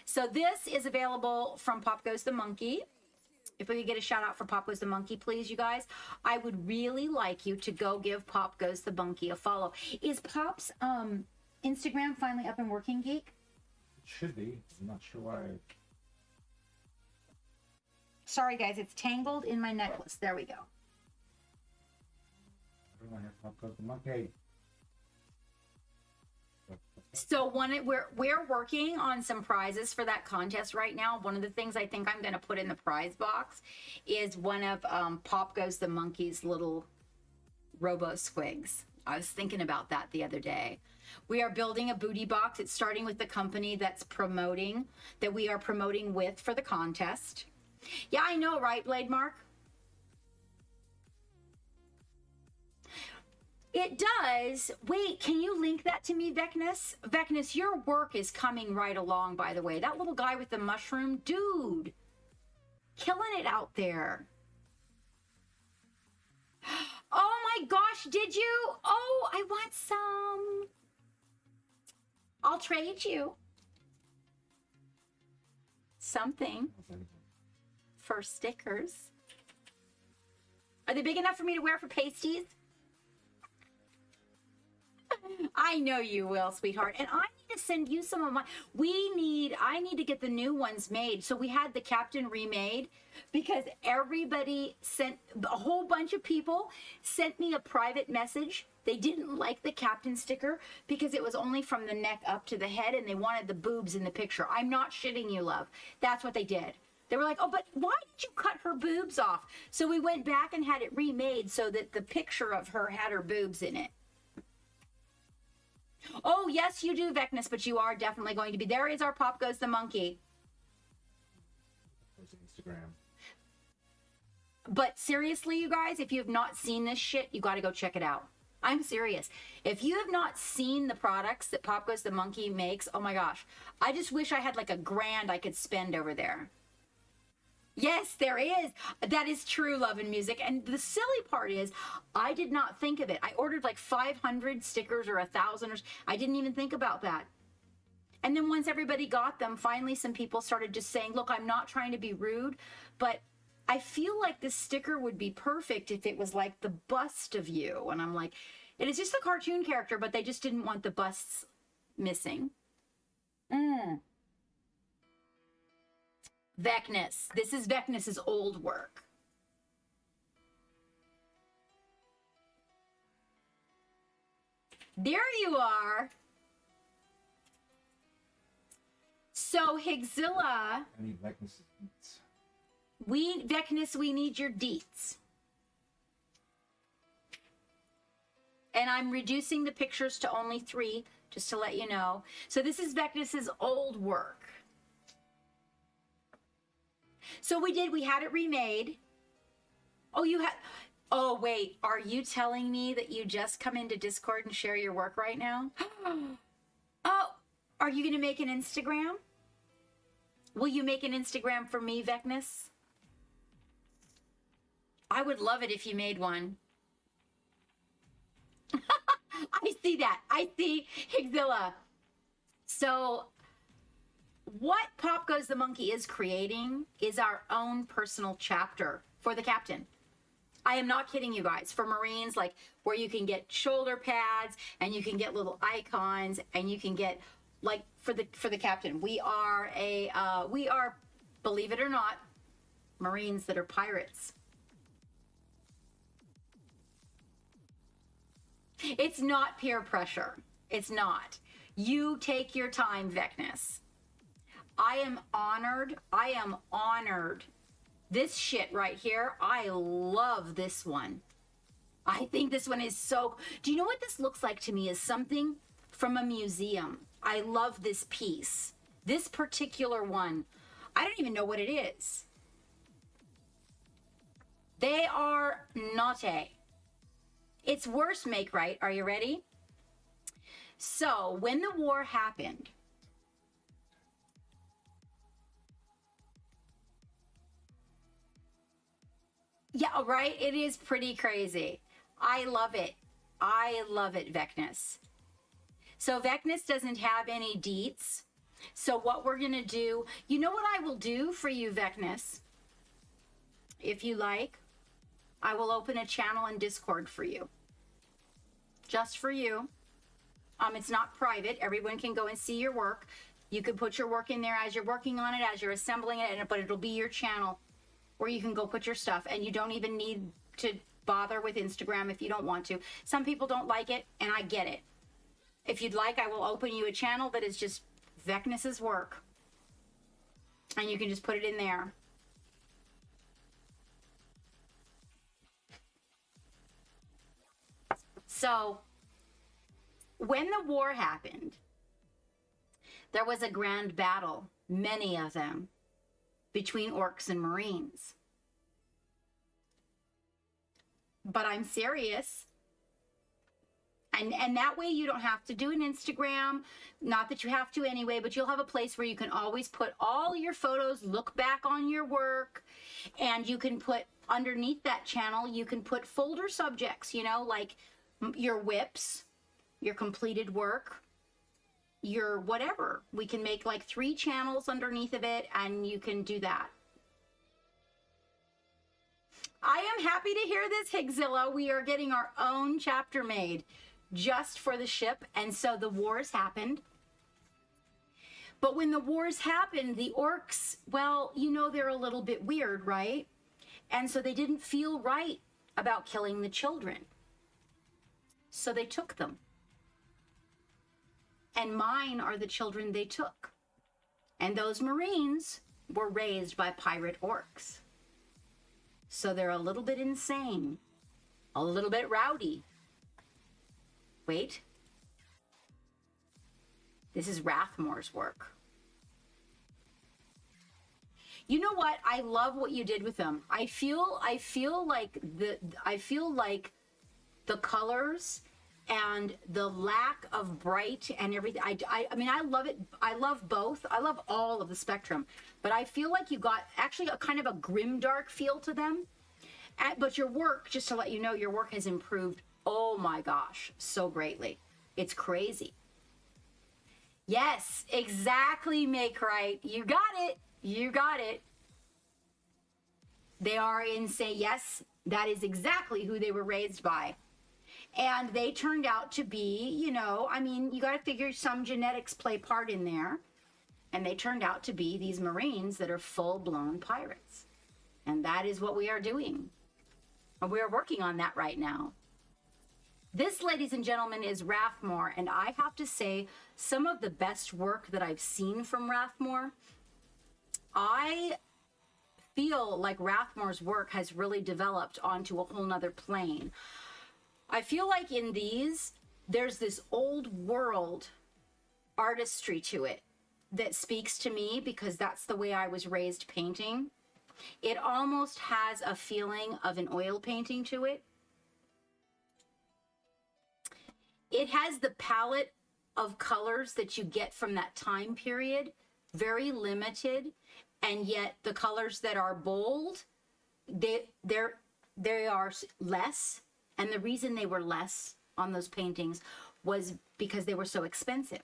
So this is available from Pop Goes the Monkey. If we could get a shout out for Pop Goes the Monkey, please, you guys. I would really like you to go give Pop Goes the Monkey a follow. Is Pop's Instagram finally up and working, Geek?
It should be. I'm not sure why.
Sorry, guys. It's tangled in my necklace. There we go.
Everyone has Pop Goes the Monkey.
So we're working on some prizes for that contest right now. One of the things I think I'm going to put in the prize box is one of Pop Goes the Monkey's little robo squigs. I was thinking about that the other day. We are building a booty box. It's starting with the company that we are promoting with for the contest. Yeah, I know, right, Blade Mark? It does. Wait, can you link that to me, Vecnus? Vecnus, your work is coming right along, by the way. That little guy with the mushroom, dude, killing it out there. Oh my gosh, did you? Oh, I want some. I'll trade you something for stickers. Are they big enough for me to wear for pasties? I know you will, sweetheart. And I need to send you some of my, I need to get the new ones made. So we had the Captain remade because everybody a whole bunch of people sent me a private message. They didn't like the Captain sticker because it was only from the neck up to the head and they wanted the boobs in the picture. I'm not shitting you, love. That's what they did. They were like, oh, but why did you cut her boobs off? So we went back and had it remade so that the picture of her had her boobs in it. Oh, yes, you do, Vecnus, but you are definitely going to be. There is our Pop Goes the Monkey.
There's Instagram.
But seriously, you guys, if you have not seen this shit, you got to go check it out. I'm serious. If you have not seen the products that Pop Goes the Monkey makes, oh my gosh. I just wish I had like $1,000 I could spend over there. Yes, there is. That is true, Love and Music. And the silly part is, I did not think of it. I ordered like 500 stickers or 1,000. I didn't even think about that. And then once everybody got them, finally some people started just saying, look, I'm not trying to be rude, but I feel like this sticker would be perfect if it was like the bust of you. And I'm like, it is just a cartoon character, but they just didn't want the busts missing. Vecnus. This is Vecnus's old work. There you are. So, Higzilla,
I need Vecnus' deets.
Vecnus, we need your deets. And I'm reducing the pictures to only 3, just to let you know. So this is Vecnus's old work. So we had it remade. Oh, wait, are you telling me that you just come into Discord and share your work right now? Oh, are you going to make an Instagram? Will you make an Instagram for me, Vecnus? I would love it if you made one. I see that. I see Higzilla. So what Pop Goes the Monkey is creating is our own personal chapter for the captain. I am not kidding you guys. For Marines, like where you can get shoulder pads and you can get little icons and you can get like for the captain. We are believe it or not, Marines that are pirates. It's not peer pressure. It's not. You take your time, Vecnus. I am honored. I am honored. This shit right here, I love this one. I think this one is so... Do you know what this looks like to me? Is something from a museum. I love this piece. This particular one. I don't even know what it is. They are naughty. It's worse, make right. Are you ready? So, when the war happened, yeah, right? It is pretty crazy. I love it. I love it, Vecnus. So, Vecnus doesn't have any deets. So, what we're going to do, you know what I will do for you, Vecnus? If you like, I will open a channel in Discord for you. Just for you. It's not private. Everyone can go and see your work. You can put your work in there as you're working on it, as you're assembling it, but it'll be your channel where you can go put your stuff. And you don't even need to bother with Instagram if you don't want to. Some people don't like it, and I get it. If you'd like, I will open you a channel that is just Vecnus's work. And you can just put it in there. So, when the war happened, there was a grand battle, many of them, between orcs and Marines. But I'm serious. And that way you don't have to do an Instagram. Not that you have to anyway, but you'll have a place where you can always put all your photos, look back on your work, and you can put underneath that channel, you can put folder subjects, you know, like your whips, your completed work, your whatever. We can make like 3 channels underneath of it, and you can do that. I am happy to hear this, Higzilla. We are getting our own chapter made just for the ship. And so the wars happened. But when the wars happened, the orcs, well, you know, they're a little bit weird, right? And so they didn't feel right about killing the children. So they took them. And mine are the children they took. And those Marines were raised by pirate orcs. So they're a little bit insane, a little bit rowdy. Wait. This is Rathmore's work. You know what? I love what you did with them. I feel like the colors and the lack of bright and everything. I mean, I love it. I love both. I love all of the spectrum. But I feel like you got actually a kind of a grimdark feel to them. But your work, just to let you know, your work has improved, oh my gosh, so greatly. It's crazy. Yes, exactly, Make Right. You got it. You got it. They are insane. Yes, that is exactly who they were raised by. And they turned out to be, you know, I mean, you got to figure some genetics play part in there. And they turned out to be these Marines that are full-blown pirates. And that is what we are doing. And we are working on that right now. This, ladies and gentlemen, is Rathmore, and I have to say, some of the best work that I've seen from Rathmore, I feel like Rathmore's work has really developed onto a whole nother plane. I feel like in these, there's this old world artistry to it that speaks to me because that's the way I was raised painting. It almost has a feeling of an oil painting to it. It has the palette of colors that you get from that time period, very limited, and yet the colors that are bold, they are less, and the reason they were less on those paintings was because they were so expensive.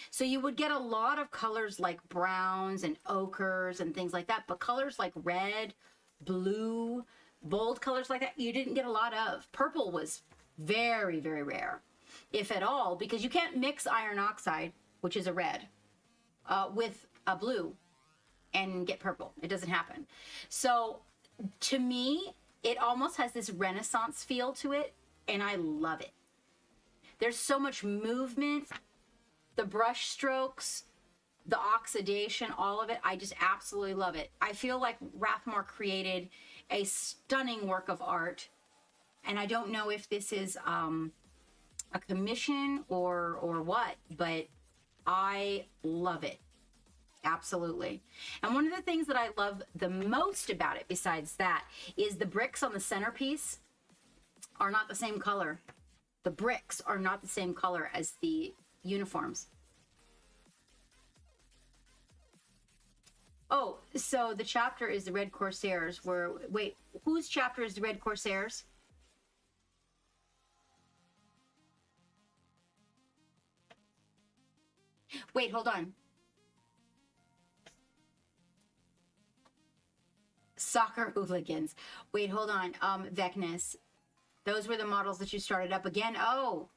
So you would get a lot of colors like browns and ochres and things like that, but colors like red, blue, bold colors like that, you didn't get a lot of. Purple was very, very rare, if at all, because you can't mix iron oxide, which is a red, with a blue and get purple. It doesn't happen. So to me, it almost has this Renaissance feel to it, and I love it. There's so much movement, the brush strokes, the oxidation, all of it. I just absolutely love it. I feel like Rathmore created a stunning work of art, and I don't know if this is a commission or what, but I love it. Absolutely. And one of the things that I love the most about it, besides that, is the bricks on the centerpiece are not the same color. The bricks are not the same color as the uniforms. Oh, so the chapter is the Red Corsairs. Wait, whose chapter is the Red Corsairs? Wait, hold on. Soccer hooligans. Wait, hold on. Vecness. Those were the models that you started up again. Oh.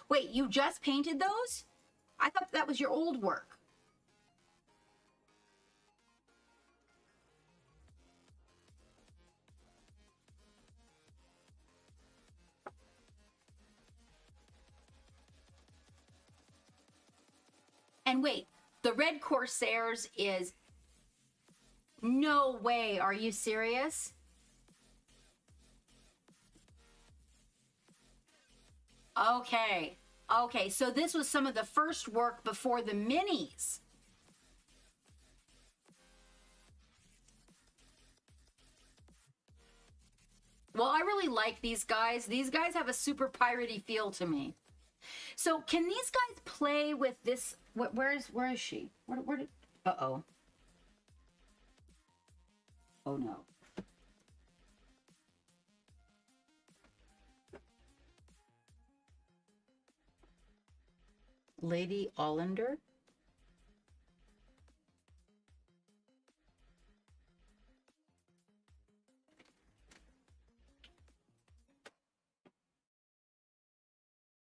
Wait, you just painted those? I thought that was your old work. And wait, the Red Corsairs is... No way. Are you serious? Okay. Okay, so this was some of the first work before the minis. Well, I really like these guys. These guys have a super piratey feel to me. So can these guys play with this? Where is she? Where did? Uh-oh. Oh no. Lady Ollander?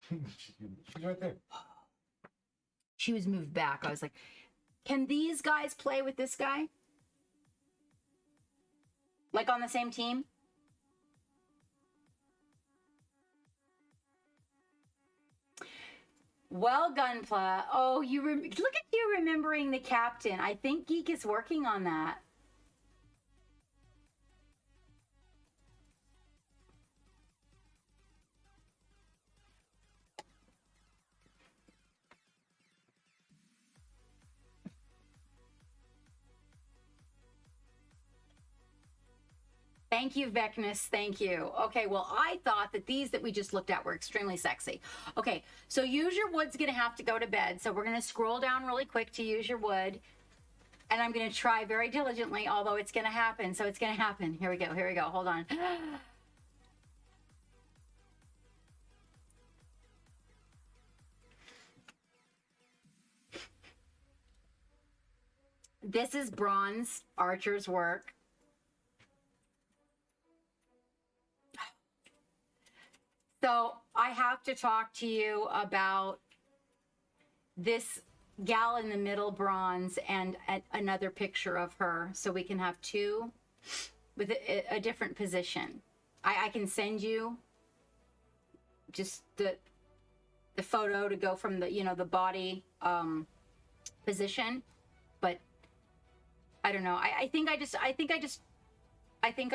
She's right there.
She was moved back. I was like, can these guys play with this guy? Like on the same team? Well, Gunpla. Oh, look at you remembering the captain. I think Geek is working on that. Thank you, Vecness. Thank you. Okay, well, I thought that these that we just looked at were extremely sexy. Okay, so Use Your Wood's going to have to go to bed. So we're going to scroll down really quick to Use Your Wood. And I'm going to try very diligently, although it's going to happen. So it's going to happen. Here we go. Here we go. Hold on. This is Bronze Archer's work. So I have to talk to you about this gal in the middle, Bronze, and another picture of her, so we can have two with a different position. I can send you just the photo to go from the, you know, the body position. But I don't know. I think I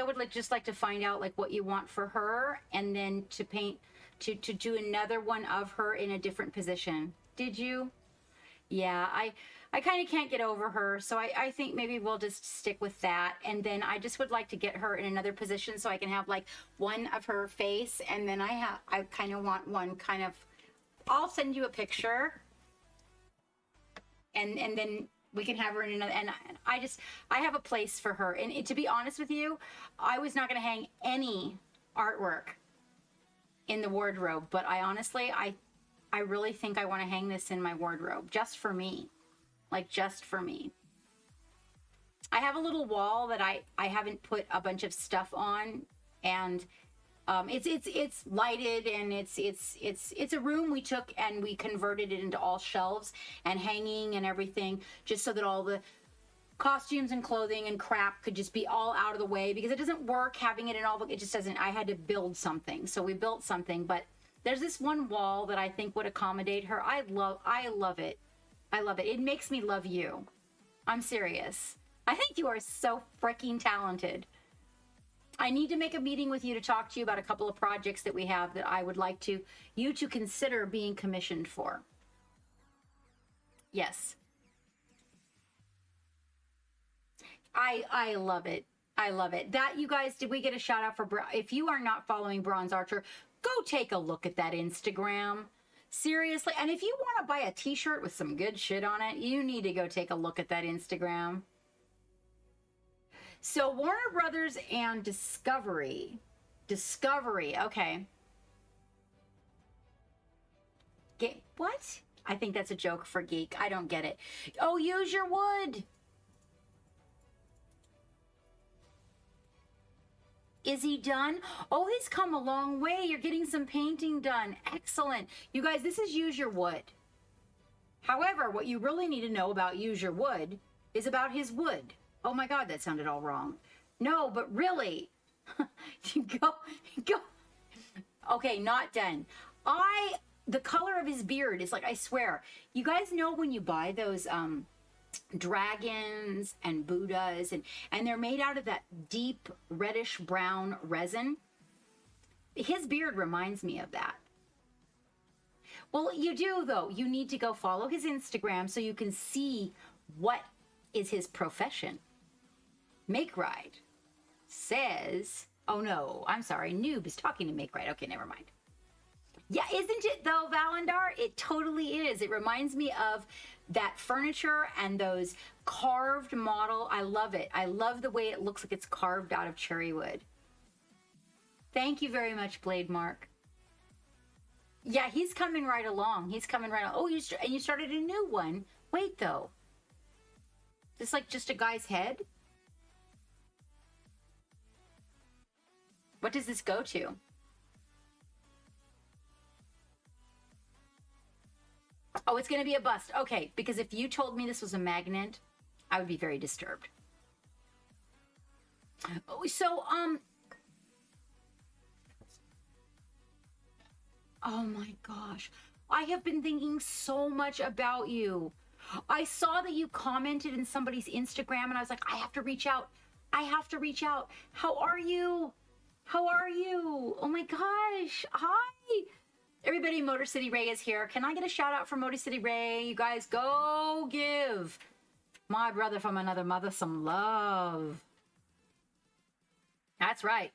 would like to find out like what you want for her, and then to paint, to do another one of her in a different position. Did you? Yeah, I kind of can't get over her, so I think maybe we'll just stick with that. And then I just would like to get her in another position so I can have like one of her face, and then I kind of want one kind of, I'll send you a picture, and then we can have her in another. And I have a place for her. And to be honest with you, I was not going to hang any artwork in the wardrobe, but I honestly, I really think I want to hang this in my wardrobe just for me, like just for me. I have a little wall that I haven't put a bunch of stuff on, and it's lighted, and it's a room we took and we converted it into all shelves and hanging and everything, just so that all the costumes and clothing and crap could just be all out of the way, because it doesn't work having it in all, it just doesn't. I had to build something, so we built something. But there's this one wall that I think would accommodate her. I love it. I love it. It makes me love you. I'm serious. I think you are so freaking talented. I need to make a meeting with you to talk to you about a couple of projects that we have that I would like you to consider being commissioned for. Yes. I love it. I love it. That, you guys, did we get a shout out for, if you are not following Bronze Archer, go take a look at that Instagram. Seriously. And if you want to buy a t-shirt with some good shit on it, you need to go take a look at that Instagram. So Warner Brothers and Discovery, okay. What? I think that's a joke for Geek. I don't get it. Oh, use your wood. Is he done? Oh, he's come a long way. You're getting some painting done. Excellent. You guys, this is Use Your Wood. However, what you really need to know about Use Your Wood is about his wood. Oh my God, that sounded all wrong. No, but really, go. Okay, not done. The color of his beard is like, I swear, you guys know when you buy those dragons and Buddhas, and they're made out of that deep reddish brown resin. His beard reminds me of that. Well, you do though. You need to go follow his Instagram so you can see what is his profession. Make Right says, oh no, I'm sorry, Noob is talking to Make Right. Okay, never mind. Yeah, isn't it though, Valendar? It totally is. It reminds me of that furniture and those carved model. I love it. I love the way it looks like it's carved out of cherry wood. Thank you very much, Blade Mark. Yeah, he's coming right along. He's coming right along. Oh, you started a new one. Wait, though. Is this like just a guy's head? What does this go to? Oh, it's going to be a bust. Okay, because if you told me this was a magnet, I would be very disturbed. Oh, so, oh my gosh. I have been thinking so much about you. I saw that you commented in somebody's Instagram, and I was like, I have to reach out. I have to reach out. How are you? How are you? Oh my gosh. Hi. Everybody, Motor City Ray is here. Can I get a shout out for Motor City Ray? You guys go give my brother from another mother some love. That's right.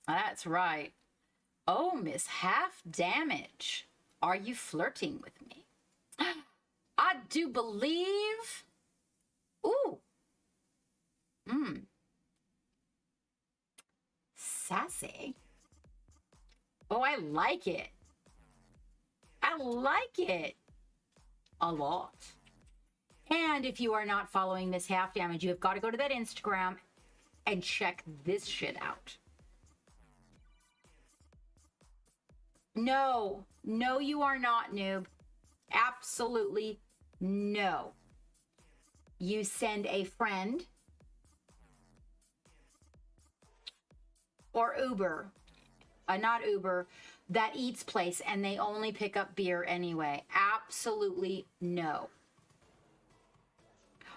That's right. Oh, Miss Half Damage. Are you flirting with me? I do believe. Ooh. Sassy. Oh, I like it. I like it a lot. And if you are not following Miss Half Damage, you have got to go to that Instagram and check this shit out. No, you are not, noob. Absolutely no. You send a friend or Uber not Uber, that eats place, and they only pick up beer anyway. Absolutely no.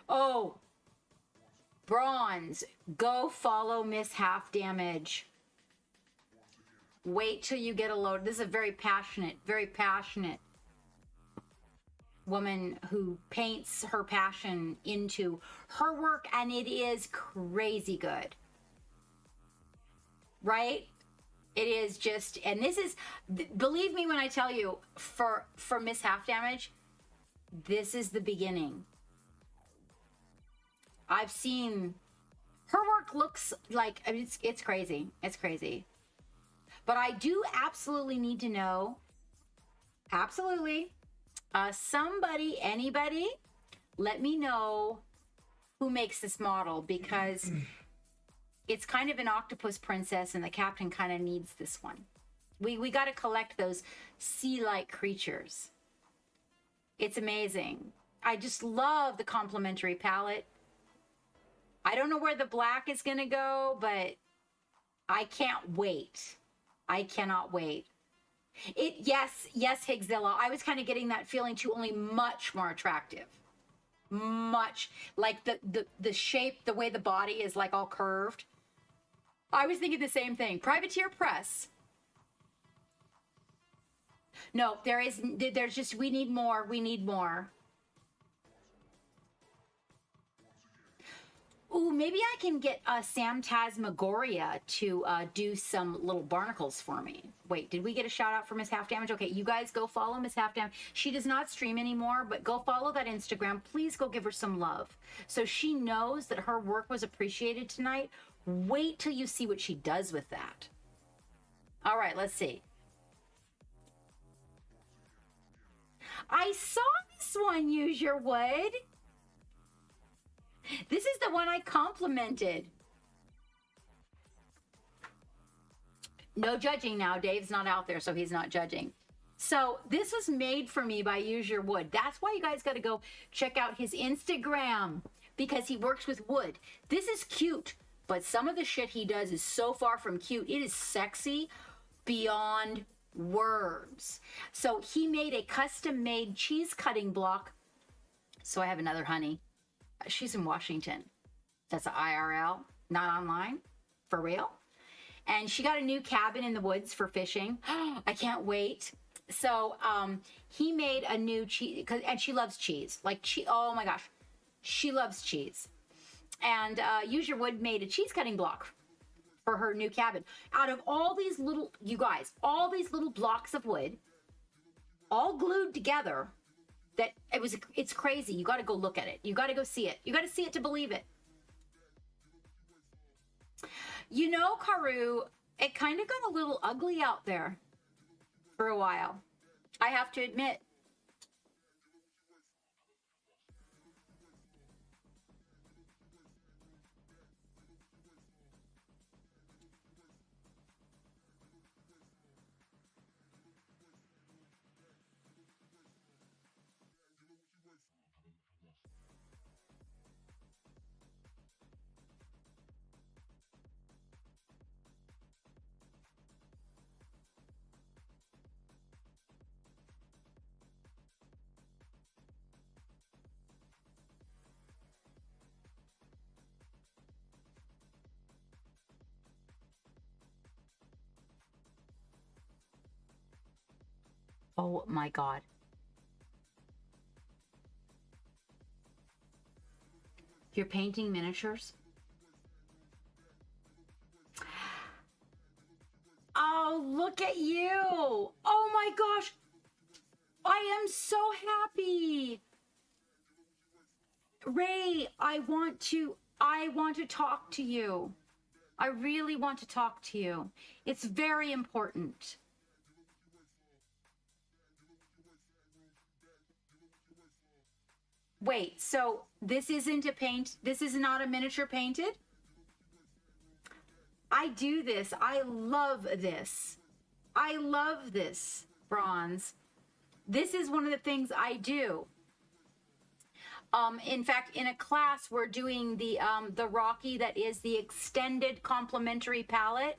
Oh, Bronze, go follow Miss Half Damage. Wait till you get a load. This is a very passionate woman who paints her passion into her work, and it is crazy good. Right? It is just, and this is, believe me when I tell you, for Miss Half Damage, this is the beginning. I've seen her work looks like, I mean, it's crazy. It's crazy. But I do absolutely need to know, absolutely, somebody, anybody, let me know who makes this model, because it's kind of an octopus princess and the captain kind of needs this one. We got to collect those sea-like creatures. It's amazing. I just love the complementary palette. I don't know where the black is going to go, but I can't wait. I cannot wait. Yes, Higzilla. I was kind of getting that feeling too, only much more attractive. Much. Like the shape, the way the body is like all curved. I was thinking the same thing. Privateer Press. No, there's just, we need more. We need more. Ooh, maybe I can get Samtasmagoria to do some little barnacles for me. Wait, did we get a shout out for Miss Half Damage? Okay, you guys go follow Miss Half Damage. She does not stream anymore, but go follow that Instagram. Please go give her some love, so she knows that her work was appreciated tonight. Wait till you see what she does with that. All right, let's see. I saw this one, Use Your Wood. This is the one I complimented. No judging now. Dave's not out there, so he's not judging. So this was made for me by Use Your Wood. That's why you guys got to go check out his Instagram, because he works with wood. This is cute, but some of the shit he does is so far from cute. It is sexy beyond words. So he made a custom-made cheese cutting block. So I have another honey. She's in Washington. That's an IRL, not online, for real. And she got a new cabin in the woods for fishing. I can't wait. So he made a new cheese, and she loves cheese. Like, oh my gosh, she loves cheese. And Use Your Wood made a cheese cutting block for her new cabin. Out of all these little, you guys, all these little blocks of wood, all glued together, that it's crazy. You got to go look at it. You got to go see it. You got to see it to believe it. You know, Karu, it kind of got a little ugly out there for a while, I have to admit. Oh my God. You're painting miniatures? Oh, look at you. Oh my gosh. I am so happy. Ray, I want to talk to you. I really want to talk to you. It's very important. Wait, so this isn't a paint, this is not a miniature painted? I do this. I love this. I love this, Bronze. This is one of the things I do. In fact, in a class, we're doing the Rocky that is the extended complementary palette.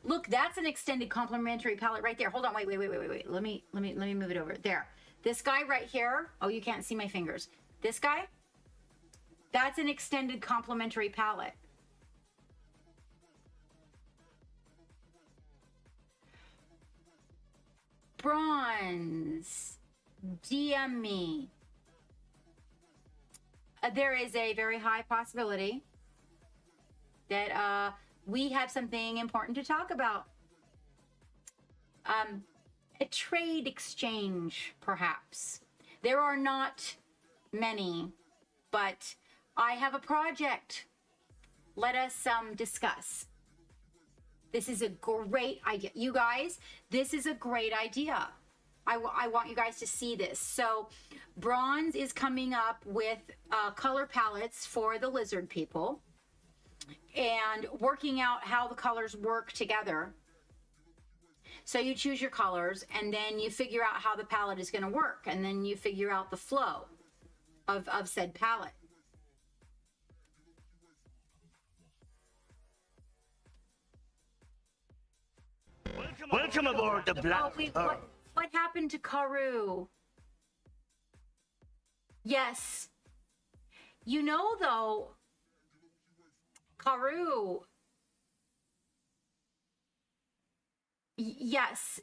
Look, that's an extended complementary palette right there. Hold on, wait. Let me move it over. There. This guy right here. Oh, you can't see my fingers. This guy. That's an extended complementary palette. Bronze. DM me. There is a very high possibility that we have something important to talk about. A trade exchange, perhaps. There are not many, but I have a project. Let us discuss. This is a great idea. You guys, this is a great idea. I want you guys to see this. So Bronze is coming up with color palettes for the lizard people and working out how the colors work together. So you choose your colors and then you figure out how the palette is going to work. And then you figure out the flow of said palette.
Welcome aboard the Black Earth.
What happened to Karu? Yes. You know, though, Karu. Yes,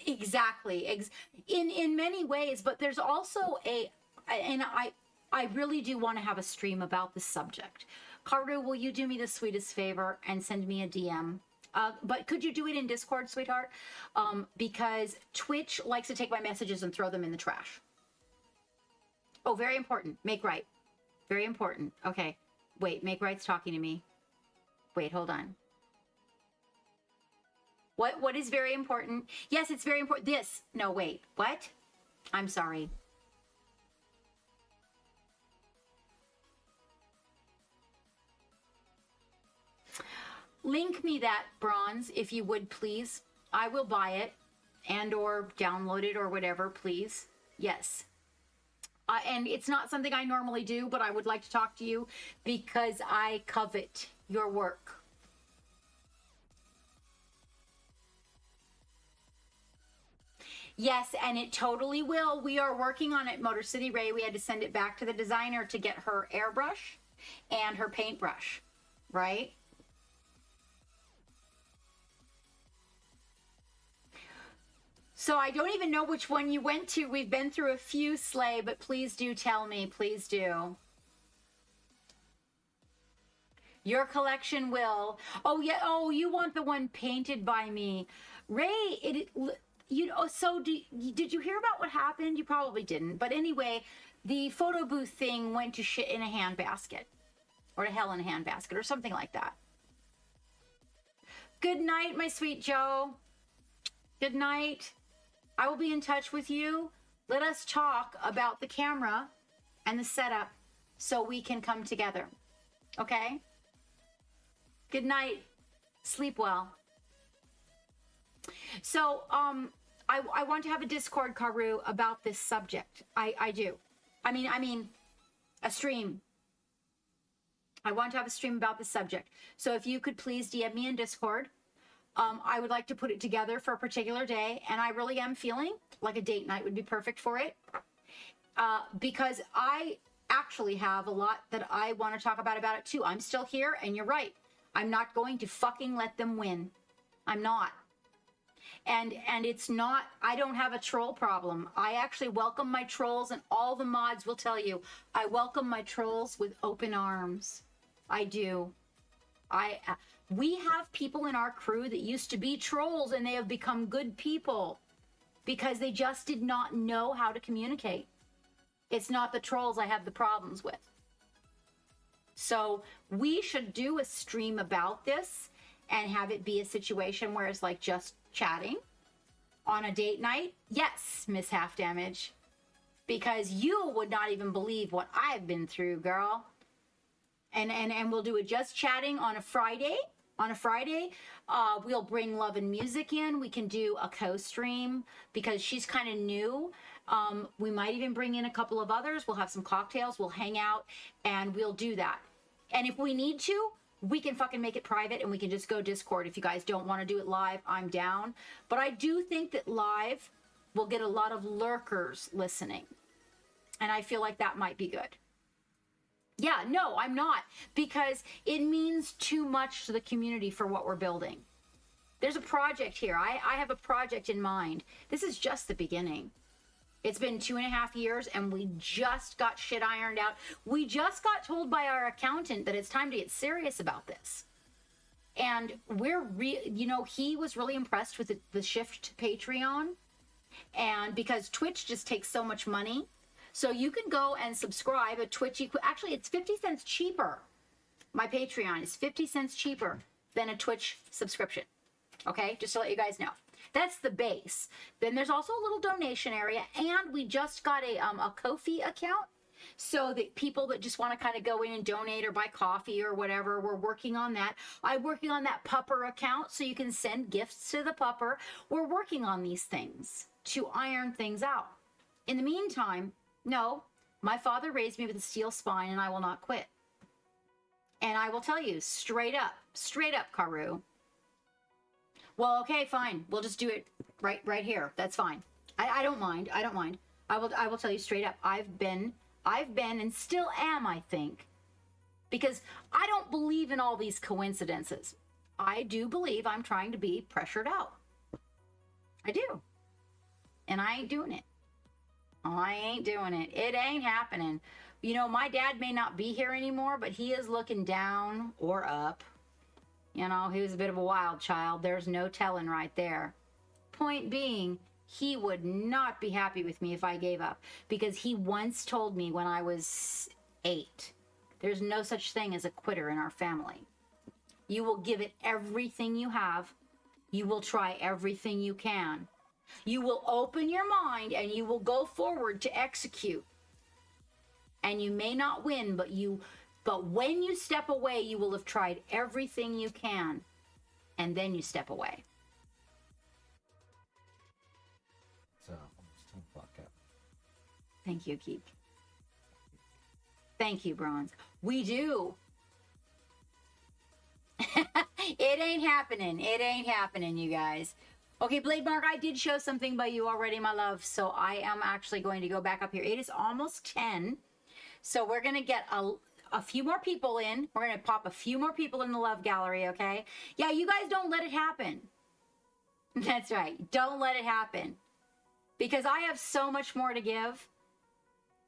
exactly. In many ways, but there's also and I really do want to have a stream about this subject. Karu, will you do me the sweetest favor and send me a DM? But could you do it in Discord, sweetheart? Because Twitch likes to take my messages and throw them in the trash. Oh, very important. Make right. Very important. Okay. Wait, Make Right's talking to me. Wait, hold on. What is very important? Yes, it's very important. This. No, wait. What? I'm sorry. Link me that, Bronze, if you would, please. I will buy it and or download it or whatever, please. Yes. And it's not something I normally do, but I would like to talk to you because I covet your work. Yes, and it totally will. We are working on it, Motor City Ray. We had to send it back to the designer to get her airbrush and her paintbrush, right? So I don't even know which one you went to. We've been through a few, Slay, but please do tell me. Please do. Your collection will. Oh, yeah. Oh, you want the one painted by me. Ray, you know, so did you hear about what happened? You probably didn't. But anyway, the photo booth thing went to shit in a handbasket. Or to hell in a handbasket or something like that. Good night, my sweet Joe. Good night. I will be in touch with you. Let us talk about the camera and the setup so we can come together. Okay? Good night. Sleep well. So, I want to have a Discord, Karu, about this subject. I do. I mean, a stream. I want to have a stream about this subject. So if you could please DM me in Discord. I would like to put it together for a particular day, and I really am feeling like a date night would be perfect for it, because I actually have a lot that I want to talk about it too. I'm still here, and you're right. I'm not going to fucking let them win. I'm not. And it's not, I don't have a troll problem. I actually welcome my trolls, and all the mods will tell you, I welcome my trolls with open arms. I do. We have people in our crew that used to be trolls and they have become good people because they just did not know how to communicate. It's not the trolls I have the problems with. So we should do a stream about this and have it be a situation where it's like just chatting on a date night. Yes, Miss Half Damage, because you would not even believe what I've been through, girl. And we'll do it just chatting on a Friday On a Friday, we'll bring Love and Music in. We can do a co-stream because she's kind of new. We might even bring in a couple of others. We'll have some cocktails. We'll hang out and we'll do that. And if we need to, we can fucking make it private and we can just go Discord. If you guys don't want to do it live, I'm down. But I do think that live will get a lot of lurkers listening. And I feel like that might be good. Yeah, no, I'm not. Because it means too much to the community for what we're building. There's a project here. I have a project in mind. This is just the beginning. It's been 2.5 years and we just got shit ironed out. We just got told by our accountant that it's time to get serious about this. And he was really impressed with the shift to Patreon. And because Twitch just takes so much money. So you can go and subscribe at Twitch. Actually, it's 50 cents cheaper. My Patreon is 50 cents cheaper than a Twitch subscription. Okay, just to let you guys know. That's the base. Then there's also a little donation area, and we just got a Ko-fi account, so that people that just want to kind of go in and donate or buy coffee or whatever, we're working on that. I'm working on that pupper account, so you can send gifts to the pupper. We're working on these things to iron things out. In the meantime, no, my father raised me with a steel spine, and I will not quit. And I will tell you straight up, Karu. Well, okay, fine. We'll just do it right here. That's fine. I don't mind. I don't mind. I will tell you straight up. I've been and still am, I think, because I don't believe in all these coincidences. I do believe I'm trying to be pressured out. I do. And I ain't doing it. I ain't doing it. It ain't happening. You know, my dad may not be here anymore, but he is looking down or up. You know, he was a bit of a wild child. There's no telling right there. Point being, he would not be happy with me if I gave up. Because he once told me when I was 8, there's no such thing as a quitter in our family. You will give it everything you have. You will try everything you can. You will open your mind and you will go forward to execute. And you may not win, but when you step away, you will have tried everything you can, and then you step away.
It's almost 10 o'clock out.
Thank you, Geek. Thank you, Bronze. We do. It ain't happening. It ain't happening, you guys. Okay, Blade Mark, I did show something by you already, my love, so I am actually going to go back up here. It is almost 10, so we're going to get a few more people in. We're going to pop a few more people in the love gallery, okay? Yeah, you guys don't let it happen. That's right. Don't let it happen. Because I have so much more to give.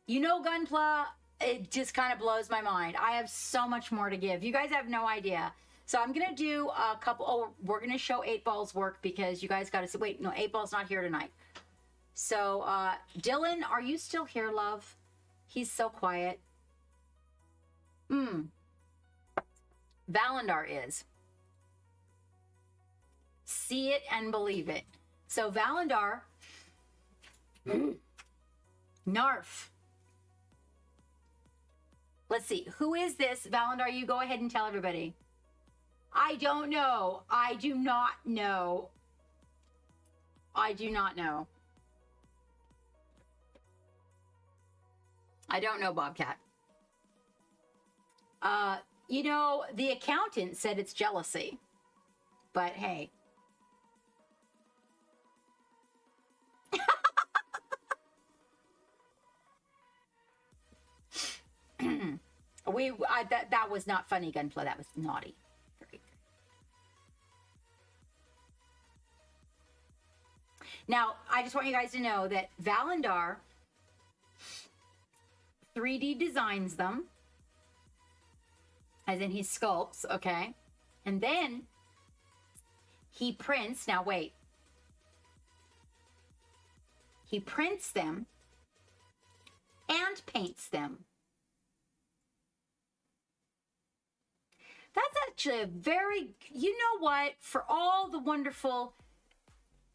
You know, Gunpla, it just kind of blows my mind. I have so much more to give. You guys have no idea. So I'm going to do a couple. Oh, we're going to show 8 Ball's work because you guys got to see. Wait, no, 8 Ball's not here tonight. So, Dylan, are you still here, love? He's so quiet. Valandar is. See it and believe it. So Valandar, Narf. Let's see. Who is this? Valandar, you go ahead and tell everybody. I don't know. I do not know. I do not know. I don't know, Bobcat. You know, the accountant said it's jealousy. But hey. That was not funny, Gunpla. That was naughty. Now, I just want you guys to know that Valandar 3D designs them. As in he sculpts, okay? And then he prints. Now, wait. He prints them and paints them. That's actually a very, you know what? For all the wonderful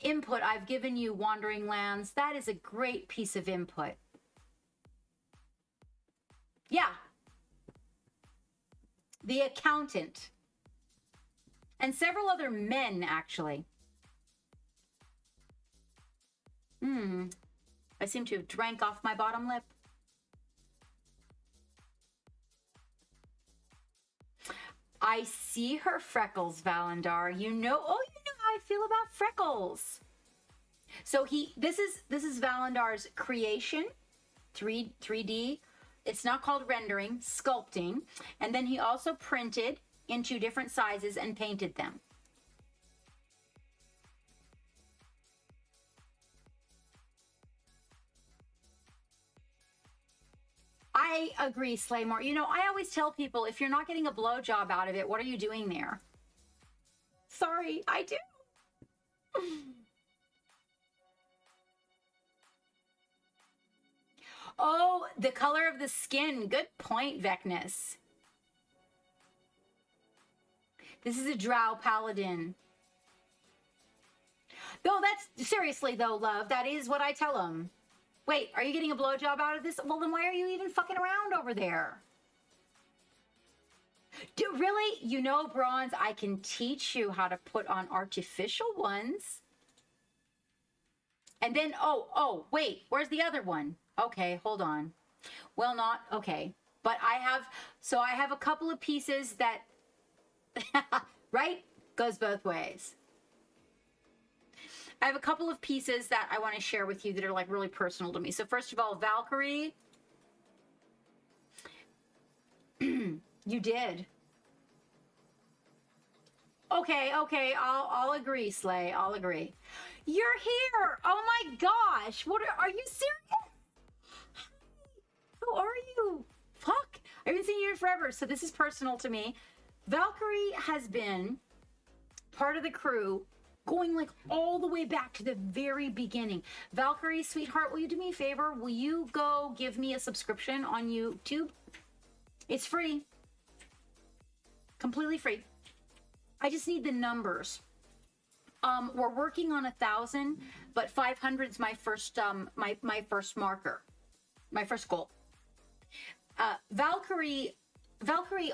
input I've given you, Wandering Lands, that is a great piece of input. Yeah. The accountant And several other men, actually. I seem to have drank off my bottom lip. I see her freckles, Valandar. You know how I feel about freckles. So this is Valandar's creation, 3D. It's not called rendering, sculpting. And then he also printed into different sizes and painted them. I agree, Slaymore. You know, I always tell people, if you're not getting a blowjob out of it, what are you doing there? Sorry, I do. Oh, the color of the skin. Good point, Vecnus. This is a drow paladin. No, that's seriously though, love. That is what I tell them. Wait, are you getting a blowjob out of this? Well, then why are you even fucking around over there? Really? You know, Bronze, I can teach you how to put on artificial ones. And then, wait, where's the other one? Okay, hold on. Well, not, okay. But I have a couple of pieces that, right? Goes both ways. I have a couple of pieces that I want to share with you that are like really personal to me. So first of all, Valkyrie, you did. Okay, I'll agree, Slay. I'll agree. You're here. Oh my gosh. Are you serious? How are you? Fuck. I haven't seen you forever. So this is personal to me. Valkyrie has been part of the crew going like all the way back to the very beginning. Valkyrie, sweetheart, will you do me a favor? Will you go give me a subscription on YouTube? It's free. Completely free. I just need the numbers. We're working on 1,000, but 500 is my first my first marker, my first goal. Valkyrie,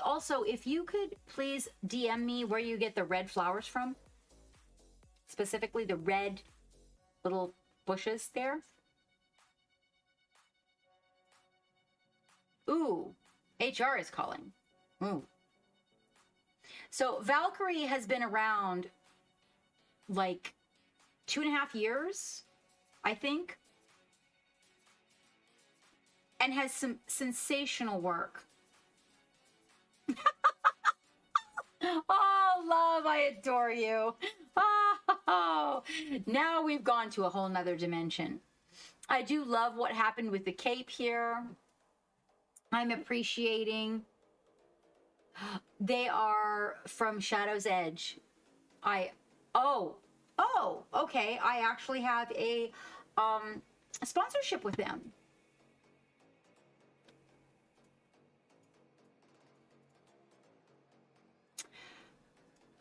also, if you could please DM me where you get the red flowers from, specifically the red little bushes there. Ooh, HR is calling. Ooh. So Valkyrie has been around like 2.5 years, I think, and has some sensational work. Oh, love, I adore you. Oh, now we've gone to a whole nother dimension. I do love what happened with the cape here. I'm appreciating. They are from Shadow's Edge. Okay. I actually have a sponsorship with them.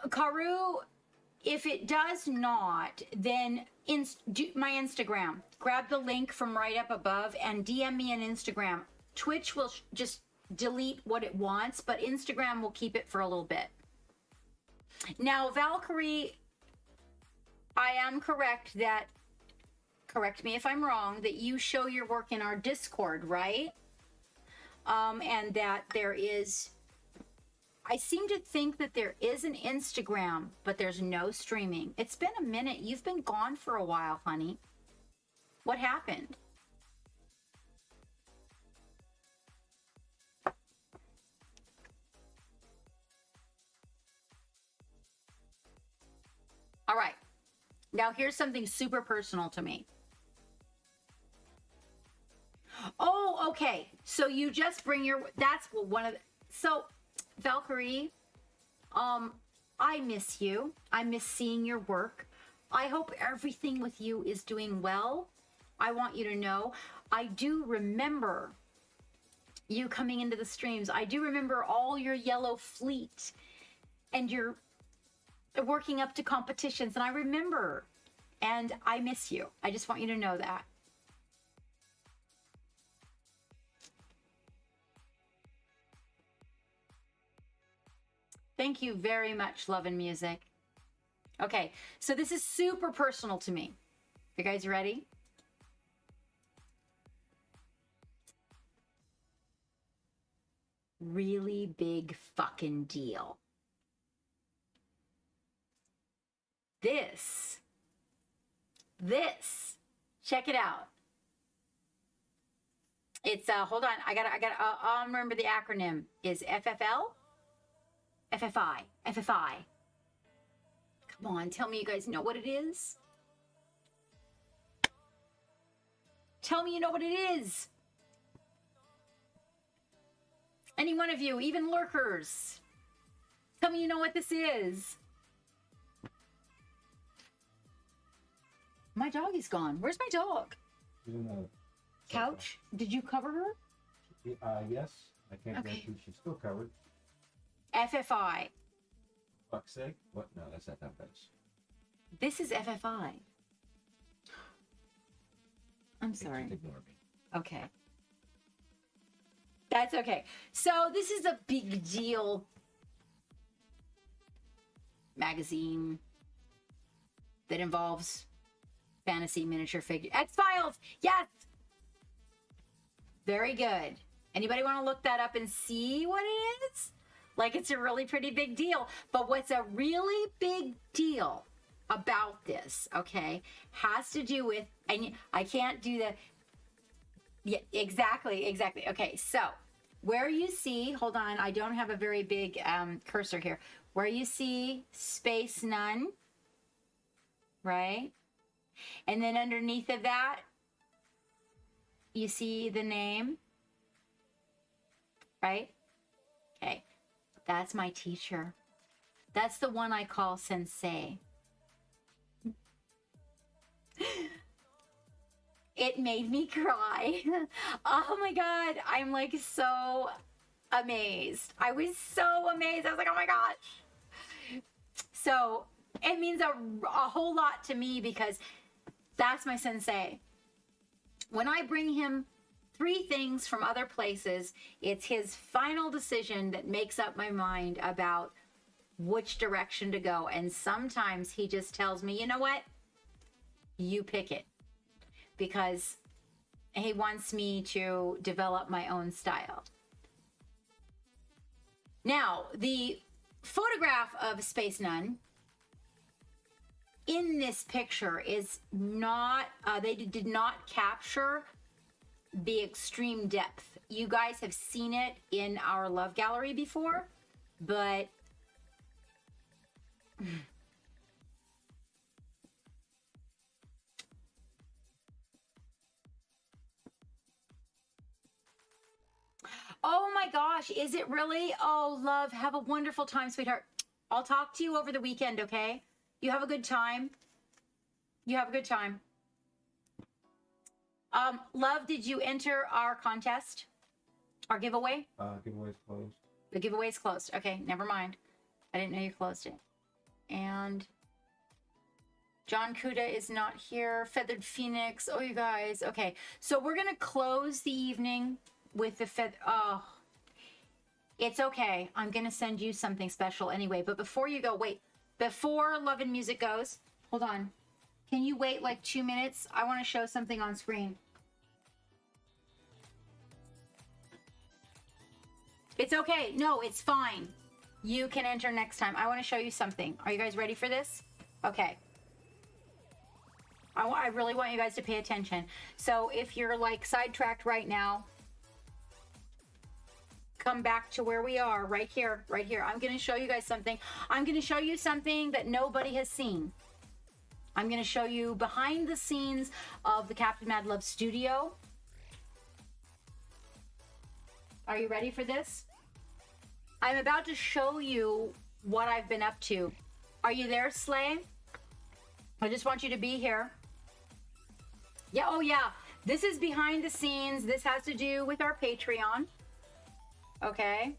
Karu, if it does not, then my Instagram. Grab the link from right up above and DM me on Instagram. Twitch will just delete what it wants, but Instagram will keep it for a little bit. Now, Valkyrie, I am correct that, correct me if I'm wrong, that you show your work in our Discord, right? And that there is, I seem to think that there is an Instagram, but there's no streaming. It's been a minute. You've been gone for a while, honey. What happened? All right. Now here's something super personal to me. Oh, okay. So you just bring your, that's one of the, so Valkyrie, I miss you. I miss seeing your work. I hope everything with you is doing well. I want you to know, I do remember you coming into the streams. I do remember all your yellow fleet and your working up to competitions, and I remember, and I miss you. I just want you to know that. Thank you very much, Love and Music. Okay, so this is super personal to me. You guys ready? Really big fucking deal. This, check it out. It's, hold on, I'll remember the acronym is FFL? FFI. Come on, tell me you guys know what it is. Tell me you know what it is. Any one of you, even lurkers. Tell me you know what this is. My dog is gone. Where's my dog? Couch? Did you cover her?
Yes. I can't
Okay.
guarantee she's still covered.
FFI.
Fuck's sake. What? No, that's not that bad.
This is FFI. I'm
Just
sorry.
ignore me.
Okay. That's okay. So this is a big deal magazine that involves fantasy miniature figure. X-Files! Yes! Very good. Anybody want to look that up and see what it is? Like, it's a really pretty big deal. But what's a really big deal about this, okay, has to do with, and I can't do the, yeah, exactly. Okay, so where you see, hold on, I don't have a very big cursor here. Where you see Space Nun, right? And then underneath of that, you see the name, right? Okay, that's my teacher. That's the one I call Sensei. It made me cry. Oh my God, I'm like so amazed. I was so amazed. I was like, oh my gosh. So it means a whole lot to me because that's my sensei. When I bring him 3 things from other places, it's his final decision that makes up my mind about which direction to go. And sometimes he just tells me, you know what? You pick it. Because he wants me to develop my own style. Now, the photograph of Space Nun in this picture is not, they did not capture the extreme depth. You guys have seen it in our Love Gallery before, but oh my gosh, is it really? Oh, love, have a wonderful time, sweetheart. I'll talk to you over the weekend, okay? You have a good time. You have a good time. Love, did you enter our contest? Our giveaway?
Giveaway's closed.
The giveaway is closed. Okay, never mind. I didn't know you closed it. And John Kuda is not here. Feathered Phoenix. Oh, you guys. Okay, so we're going to close the evening with the oh, it's okay. I'm going to send you something special anyway. But before you go, wait. Before Love and Music goes, hold on. Can you wait like 2 minutes? I want to show something on screen. It's okay. No, it's fine. You can enter next time. I want to show you something. Are you guys ready for this? Okay. I really want you guys to pay attention. So if you're like sidetracked right now, come back to where we are, right here. I'm going to show you guys something. I'm going to show you something that nobody has seen. I'm going to show you behind the scenes of the Captain Mad Love studio. Are you ready for this? I'm about to show you what I've been up to. Are you there, Slay? I just want you to be here. Yeah, oh yeah. This is behind the scenes. This has to do with our Patreon. Okay.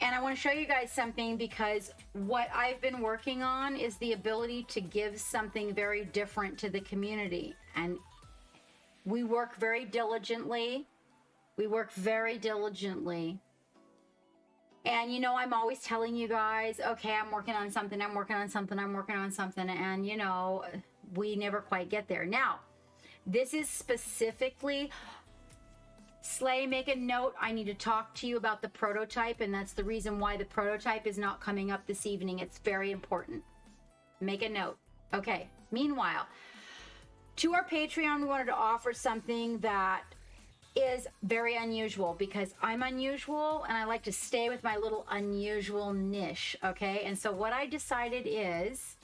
And I want to show you guys something because what I've been working on is the ability to give something very different to the community. And we work very diligently. And you know, I'm always telling you guys, okay, I'm working on something, I'm working on something, I'm working on something. And you know, we never quite get there. Now, this is specifically, Slay, make a note. I need to talk to you about the prototype. And that's the reason why the prototype is not coming up this evening. It's very important. Make a note. Okay. Meanwhile, to our Patreon, we wanted to offer something that is very unusual because I'm unusual and I like to stay with my little unusual niche, okay? And so what I decided is,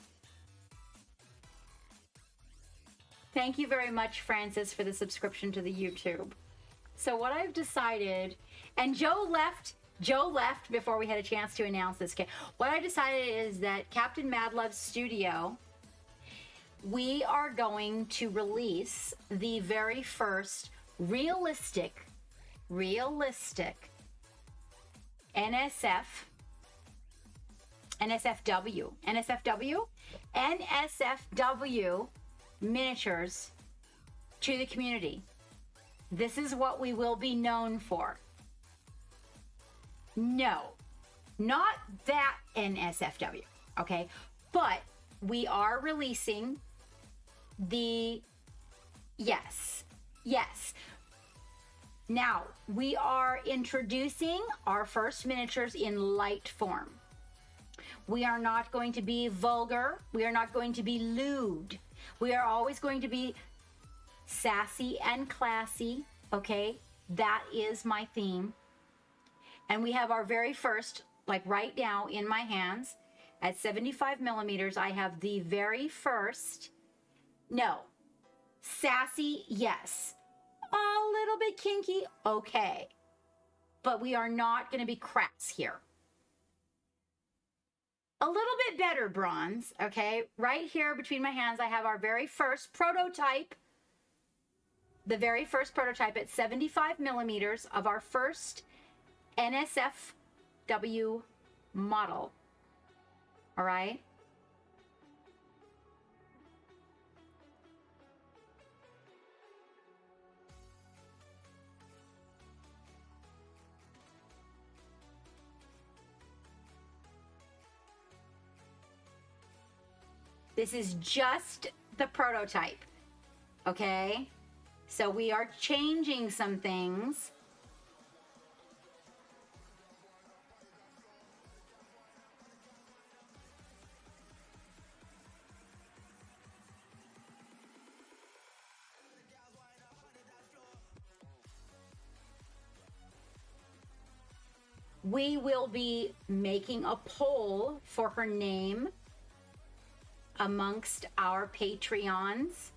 thank you very much, Francis, for the subscription to the YouTube. So what I've decided, and Joe left before we had a chance to announce this, okay? What I decided is that Captain Madlove's studio, we are going to release the very first realistic NSFW miniatures to the community. This is what we will be known for. No, not that NSFW, okay? But we are releasing the, yes. Now, we are introducing our first miniatures in light form. We are not going to be vulgar. We are not going to be lewd. We are always going to be sassy and classy, okay? That is my theme. And we have our very first, like right now in my hands, at 75 millimeters, I have the very first, no, sassy, yes. A little bit kinky, okay. But we are not going to be crass here. A little bit better bronze, okay? Right here between my hands, I have our very first prototype. The very first prototype at 75 millimeters of our first NSFW model. All right? This is just the prototype, okay? So we are changing some things. We will be making a poll for her name amongst our Patreons.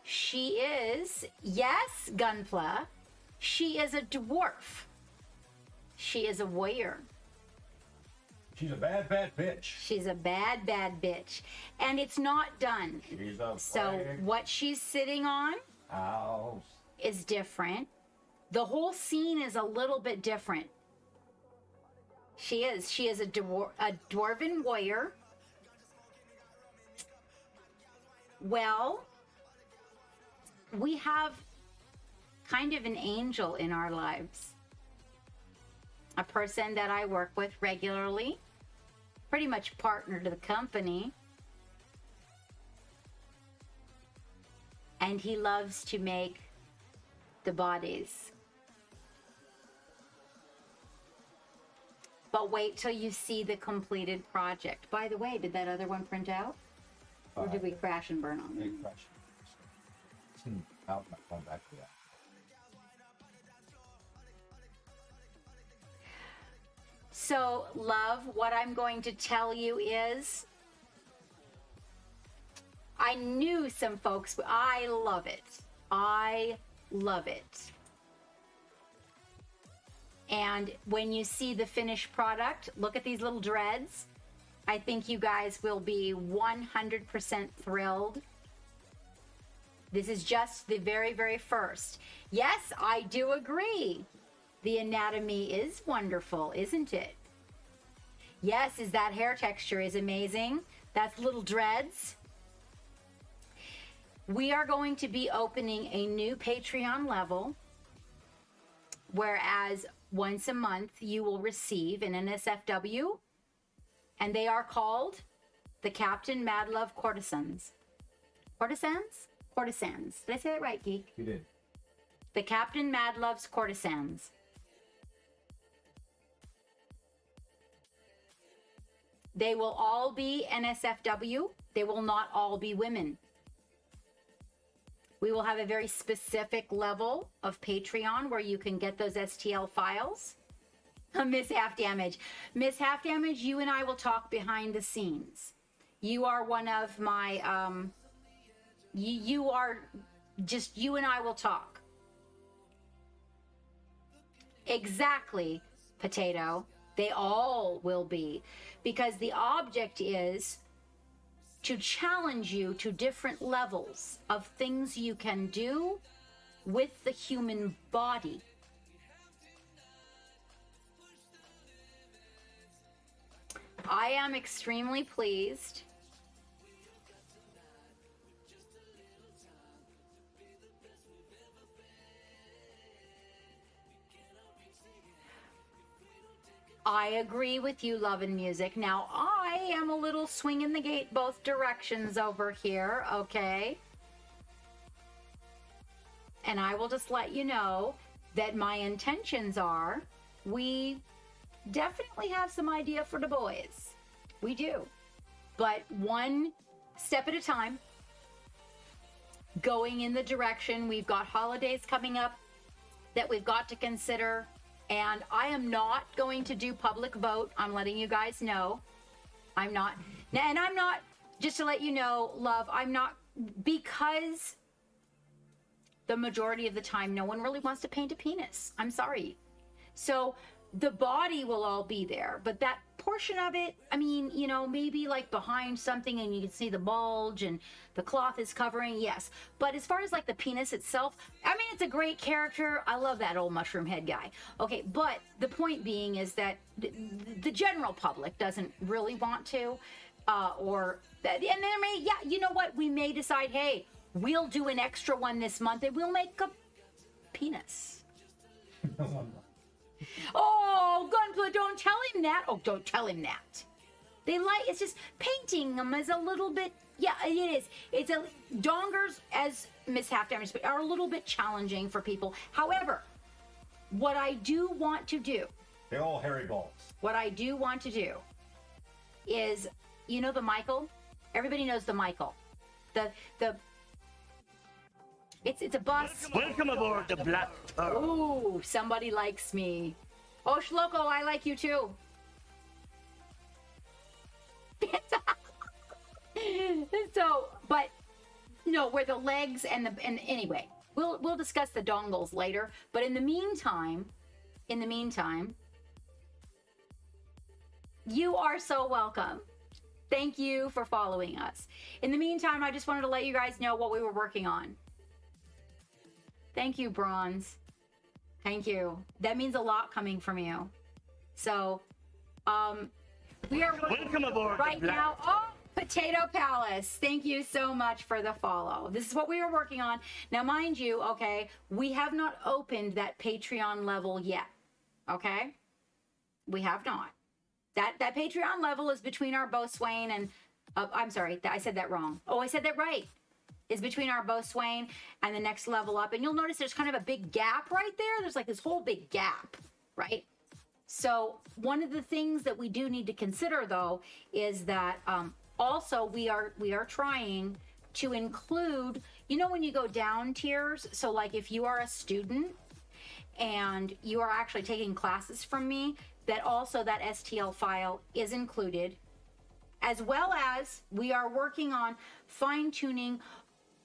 She is, yes, Gunpla, she is a dwarf. She is a warrior.
She's a bad, bad bitch.
She's a bad, bad bitch. And it's not done.
She's a
So what she's sitting on
house
is different. The whole scene is a little bit different. She is a dwarven warrior. Well, we have kind of an angel in our lives. A person that I work with regularly, pretty much partner to the company. And he loves to make the bodies. But wait till you see the completed project. By the way, did that other one print out? Or did we crash and burn on it?
big crush. I'll come back to that.
So, love, what I'm going to tell you is, I knew some folks, I love it. I love it. And when you see the finished product, look at these little dreads. I think you guys will be 100% thrilled. This is just the very, very first. Yes, I do agree. The anatomy is wonderful, isn't it? Yes, is that hair texture is amazing. That's little dreads. We are going to be opening a new Patreon level, whereas once a month, you will receive an NSFW, and they are called the Captain Mad Love Courtesans. Courtesans? Courtesans. Did I say that right, Geek?
You did.
The Captain Mad Love's Courtesans. They will all be NSFW. They will not all be women. We will have a very specific level of Patreon where you can get those STL files. Miss Half Damage. Miss Half Damage, you and I will talk behind the scenes. You are one of my, you are just, you and I will talk. Exactly, Potato. They all will be. Because the object is to challenge you to different levels of things you can do with the human body. I am extremely pleased. I agree with you, Love and Music. Now, I am a little swinging the gate both directions over here, okay? And I will just let you know that my intentions are, we definitely have some idea for the boys. We do. But one step at a time, going in the direction. We've got holidays coming up that we've got to consider. And I am not going to do public vote. I'm letting you guys know. I'm not. And I'm not, just to let you know, Love, I'm not, because the majority of the time, no one really wants to paint a penis. I'm sorry. So the body will all be there, but that portion of it, I mean, you know, maybe like behind something and you can see the bulge and the cloth is covering, yes. But as far as like the penis itself, I mean, it's a great character. I love that old mushroom head guy. Okay, but the point being is that the general public doesn't really want to, and there may, yeah, you know what? We may decide, hey, we'll do an extra one this month and we'll make a penis. Oh, Gunpla, don't tell him that. Oh, don't tell him that. They like, it's just painting them is a little bit, yeah, it is. It's a, dongers, as Miss Half Damage, are a little bit challenging for people. However, what I do want to do.
They're all hairy balls. What
I do want to do is, you know the Michael? Everybody knows the Michael. It's a bus.
Welcome aboard the Black Earth.
Ooh, somebody likes me. Oh, Shloko, I like you too. So, but no, where the legs and anyway, we'll discuss the dongles later. But in the meantime, you are so welcome. Thank you for following us. In the meantime, I just wanted to let you guys know what we were working on. Thank you, Bronze. Thank you. That means a lot coming from you. So, we are
welcome aboard
right now. Oh, Potato Palace. Thank you so much for the follow. This is what we were working on. Now, mind you, okay, we have not opened that Patreon level yet. Okay? We have not. That Patreon level is between our Bo Swain and, I'm sorry, I said that wrong. Oh, I said that right. Is between our Bo Swain and the next level up. And you'll notice there's kind of a big gap right there. There's like this whole big gap, right? So one of the things that we do need to consider, though, is that also we are trying to include, you know, when you go down tiers, so like if you are a student and you are actually taking classes from me, that also that STL file is included, as well as we are working on fine-tuning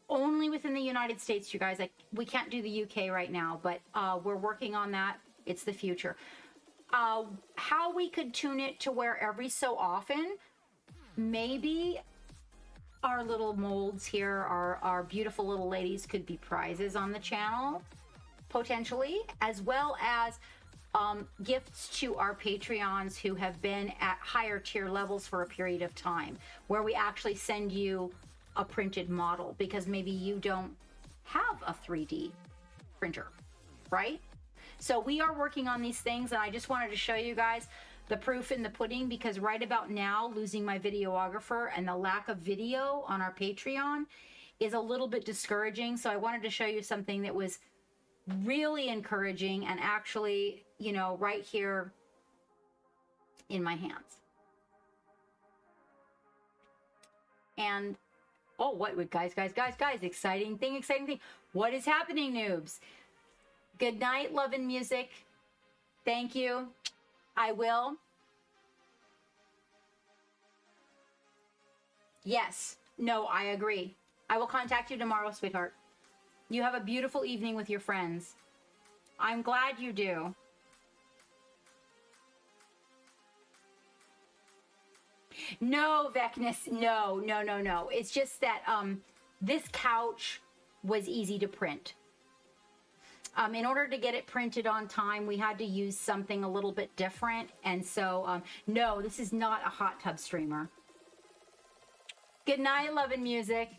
only within the United States, you guys. Like, we can't do the UK right now, but we're working on that. It's the future. How we could tune it to where every so often, maybe our little molds here, our beautiful little ladies could be prizes on the channel, potentially, as well as gifts to our Patreons who have been at higher tier levels for a period of time, where we actually send you a printed model because maybe you don't have a 3D printer, right? So we are working on these things, and I just wanted to show you guys the proof in the pudding, because right about now, losing my videographer and the lack of video on our Patreon is a little bit discouraging. So I wanted to show you something that was really encouraging and actually, you know, right here in my hands. And oh, what guys, exciting thing. What is happening, noobs? Good night, love and music. Thank you. I will. Yes. No, I agree. I will contact you tomorrow, sweetheart. You have a beautiful evening with your friends. I'm glad you do. No, Vecnus, no. It's just that this couch was easy to print. In order to get it printed on time, we had to use something a little bit different. And so, no, this is not a hot tub streamer. Good night, love and music.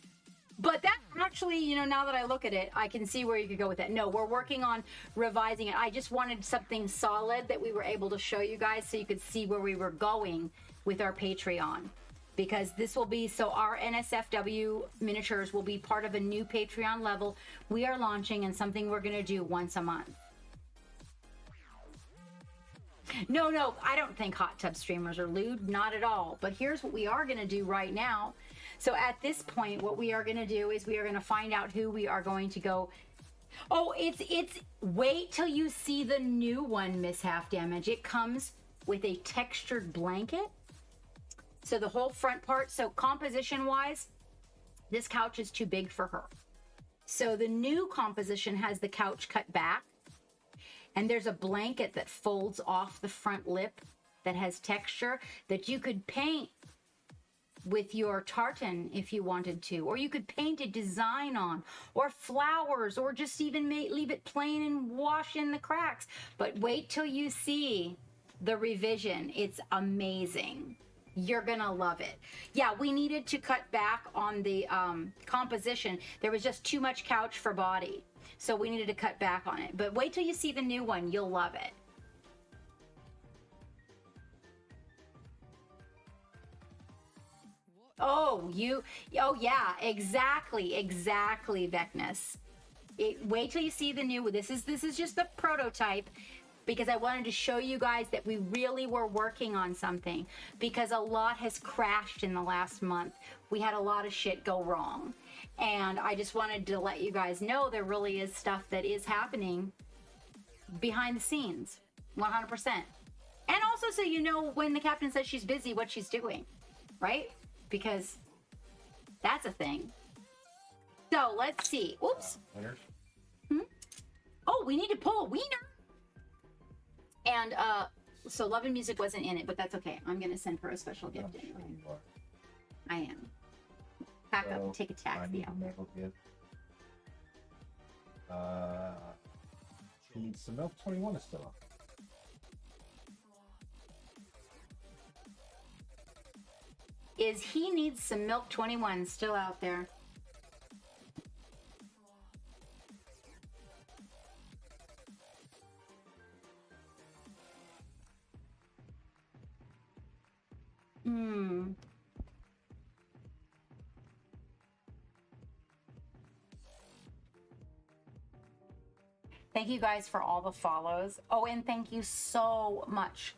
But that actually, you know, now that I look at it, I can see where you could go with it. No, we're working on revising it. I just wanted something solid that we were able to show you guys so you could see where we were going with our Patreon. Because this will be, so our NSFW miniatures will be part of a new Patreon level we are launching, and something we're going to do once a month. No, I don't think hot tub streamers are lewd, not at all. But here's what we are going to do right now. So at this point, what we are going to do is we are going to find out who we are going to go. Oh, it's wait till you see the new one, Miss Half Damage. It comes with a textured blanket. So the whole front part, so composition wise, this couch is too big for her. So the new composition has the couch cut back, and there's a blanket that folds off the front lip that has texture that you could paint with your tartan if you wanted to, or you could paint a design on, or flowers, or just even leave it plain and wash in the cracks. But wait till you see the revision. It's amazing. You're gonna love it. Yeah, we needed to cut back on the composition. There was just too much couch for body, so we needed to cut back on it. But wait till you see the new one. You'll love it. Oh, yeah, exactly, Vecnus. Wait till you see the new. This is just the prototype, because I wanted to show you guys that we really were working on something, because a lot has crashed in the last month. We had a lot of shit go wrong, and I just wanted to let you guys know there really is stuff that is happening behind the scenes, 100%. And also, so you know, when the captain says she's busy, what she's doing, right? Because that's a thing. So let's see. Oops.
Winners.
Oh, we need to pull a wiener. And so Love and Music wasn't in it, but that's okay. I'm gonna send her a special gift anyway. I am. Pack up and take a taxi out there.
She needs some milk. 21 is still up.
Is He Needs Some Milk 21 still out there? Thank you guys for all the follows. Oh, and thank you so much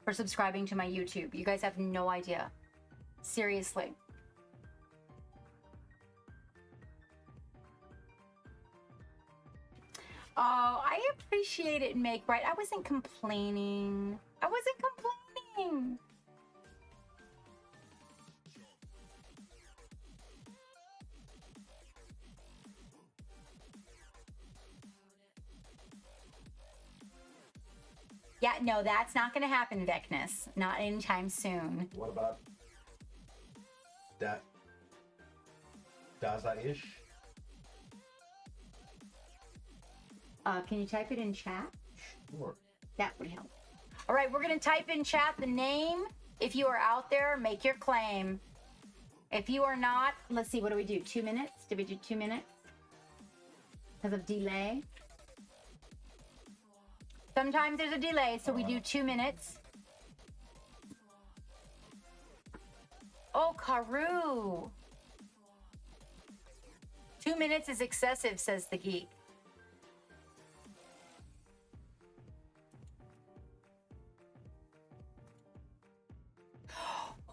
for subscribing to my YouTube. You guys have no idea. Seriously. Oh, I appreciate it, Make Right. I wasn't complaining. Yeah, no, that's not going to happen, Vecnus. Not anytime soon.
What about that? Daza-ish?
Can you type it in chat?
Sure.
That would help. All right, we're going to type in chat the name. If you are out there, make your claim. If you are not, let's see, what do we do? 2 minutes? Did we do 2 minutes? Because of delay? Sometimes there's a delay, so we do 2 minutes. Oh, Karu. 2 minutes is excessive, says the geek.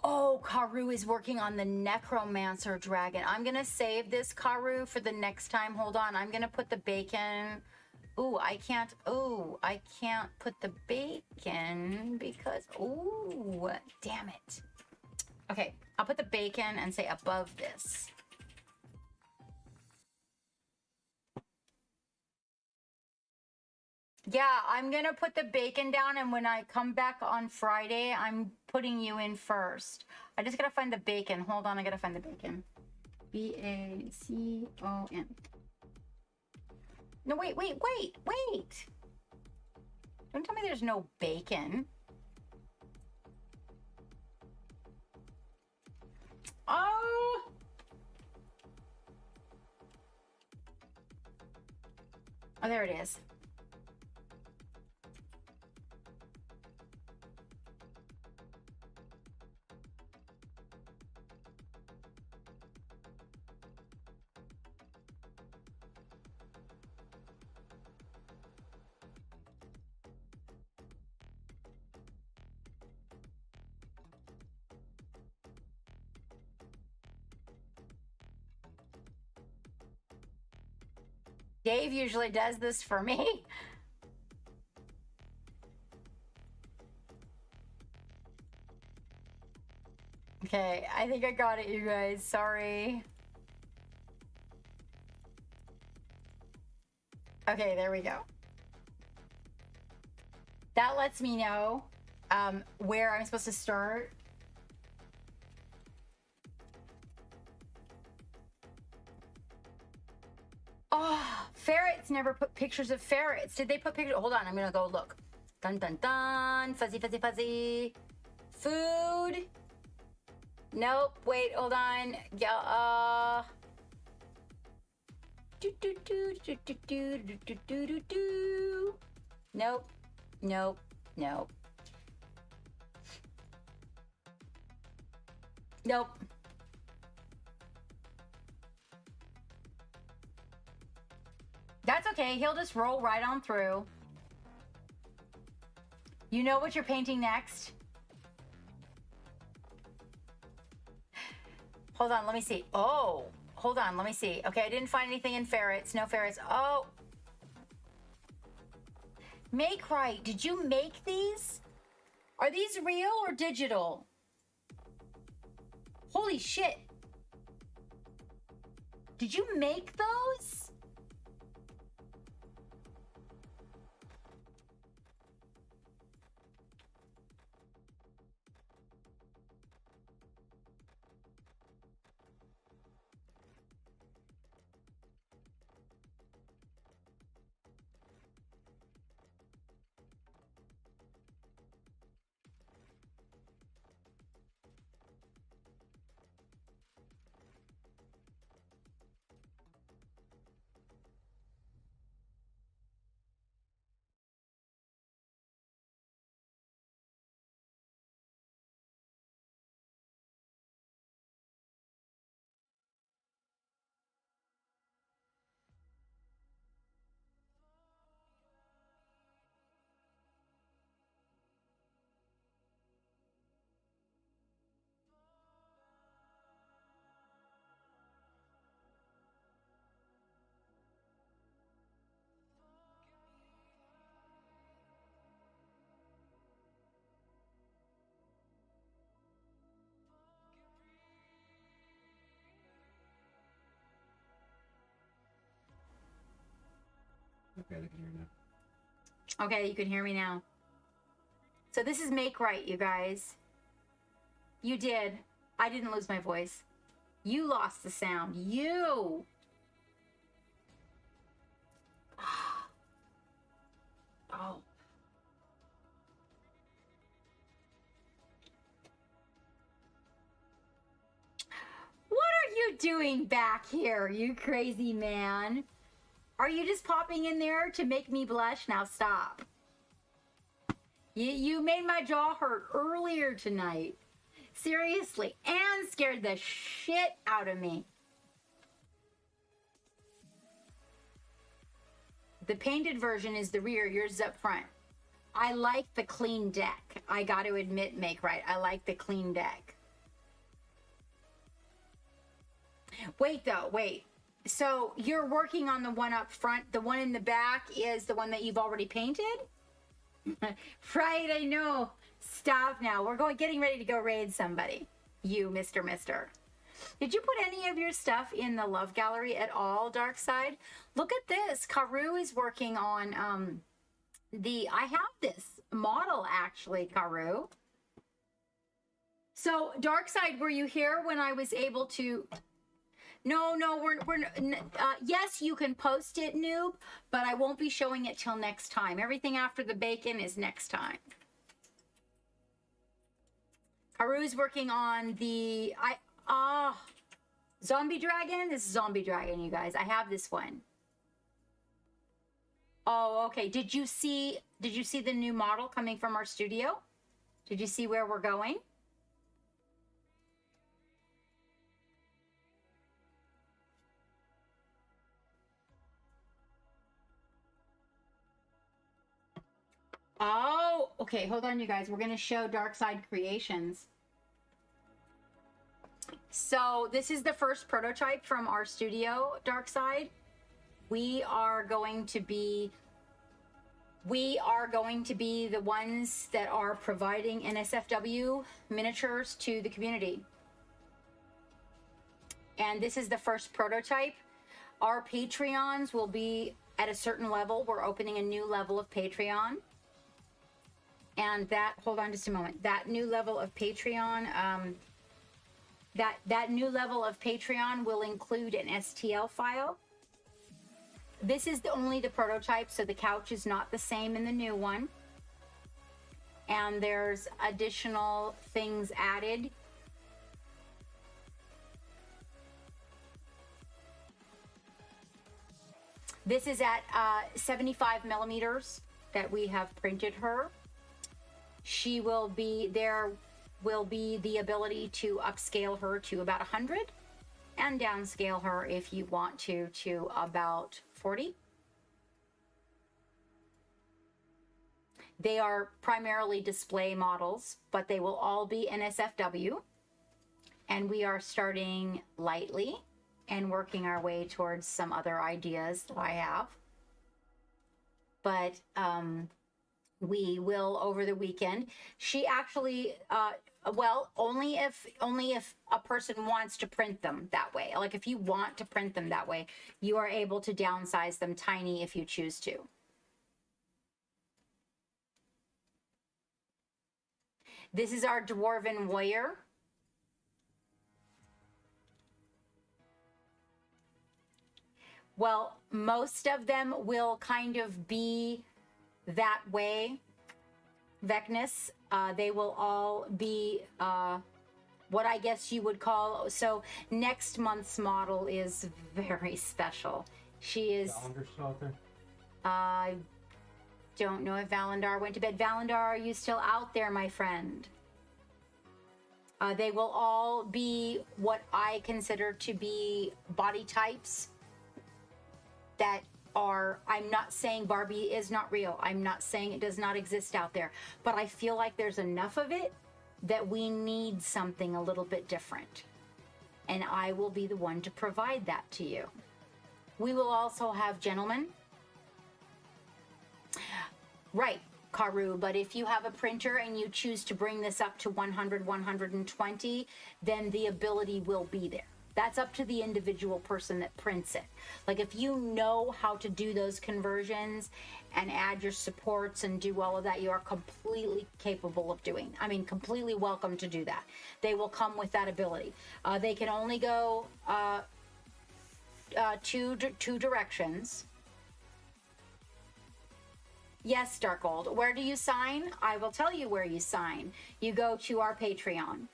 Oh, Karu is working on the Necromancer Dragon. I'm going to save this, Karu, for the next time. Hold on. I'm going to put the bacon. Ooh, I can't put the bacon because, ooh, damn it. Okay, I'll put the bacon and say above this. Yeah, I'm going to put the bacon down, and when I come back on Friday, I'm putting you in first. I just got to find the bacon. Hold on, I got to find the bacon. B-A-C-O-N. No, wait. Don't tell me there's no bacon. Oh! Oh, there it is. Dave usually does this for me. Okay, I think I got it, you guys. Sorry. Okay, there we go. That lets me know where I'm supposed to start. Oh, ferrets never put pictures of ferrets. Did they put pictures? Hold on, I'm gonna go look. Dun dun dun. Fuzzy, fuzzy, fuzzy. Food. Nope. Wait, hold on. Yeah. Do do do do do do do do do do do. Nope. Nope. Nope. Nope. That's okay. He'll just roll right on through. You know what you're painting next? Hold on, let me see. Oh, hold on, let me see. Okay, I didn't find anything in ferrets. No ferrets. Oh. Make right. Did you make these? Are these real or digital? Holy shit. Did you make those?
Okay, I can hear you now.
Okay, you can hear me now. So this is make right, you guys. You did. I didn't lose my voice. You lost the sound. You. Oh. What are you doing back here, you crazy man? Are you just popping in there to make me blush? Now stop. You made my jaw hurt earlier tonight. Seriously. And scared the shit out of me. The painted version is the rear. Yours is up front. I like the clean deck. I got to admit, Make Right. I like the clean deck. Wait, though. Wait. So you're working on the one up front. The one in the back is the one that you've already painted? Right, I know. Stop now. We're getting ready to go raid somebody. You, Mister. Did you put any of your stuff in the love gallery at all, Dark Side? Look at this. Karu is working on I have this model actually, Karu. So, Dark Side, were you here when I was able to? No, yes, you can post it, noob, but I won't be showing it till next time. Everything after the bacon is next time. Haru's working on the Zombie Dragon. This is Zombie Dragon, you guys. I have this one. Oh, okay. Did you see the new model coming from our studio? Did you see where we're going? Oh, okay. Hold on, you guys. We're going to show Dark Side Creations. So this is the first prototype from our studio, Dark Side. We are going to be the ones that are providing NSFW miniatures to the community. And this is the first prototype. Our Patreons will be at a certain level. We're opening a new level of Patreon. And hold on just a moment. That new level of Patreon, that new level of Patreon will include an STL file. This is only the prototype, so the couch is not the same in the new one. And there's additional things added. This is at 75 millimeters that we have printed her. There will be the ability to upscale her to about 100 and downscale her if you want to about 40. They are primarily display models, but they will all be NSFW. And we are starting lightly and working our way towards some other ideas that I have. But we will over the weekend. She actually, only if a person wants to print them that way. Like if you want to print them that way, you are able to downsize them tiny if you choose to. This is our Dwarven Warrior. Well, most of them will kind of be that way, Vecnus. They will all be what I guess you would call, so next month's model is very special. She is...
Valandar's still out there?
I don't know if Valandar went to bed. Valandar, are you still out there, my friend? They will all be what I consider to be body types that are, I'm not saying Barbie is not real. I'm not saying it does not exist out there, but I feel like there's enough of it that we need something a little bit different. And I will be the one to provide that to you. We will also have gentlemen. Right, Karu, but if you have a printer and you choose to bring this up to 100, 120, then the ability will be there. That's up to the individual person that prints it. Like if you know how to do those conversions and add your supports and do all of that, you are completely capable of doing. I mean, completely welcome to do that. They will come with that ability. They can only go two directions. Yes, Darkold. Where do you sign? I will tell you where you sign. You go to our Patreon.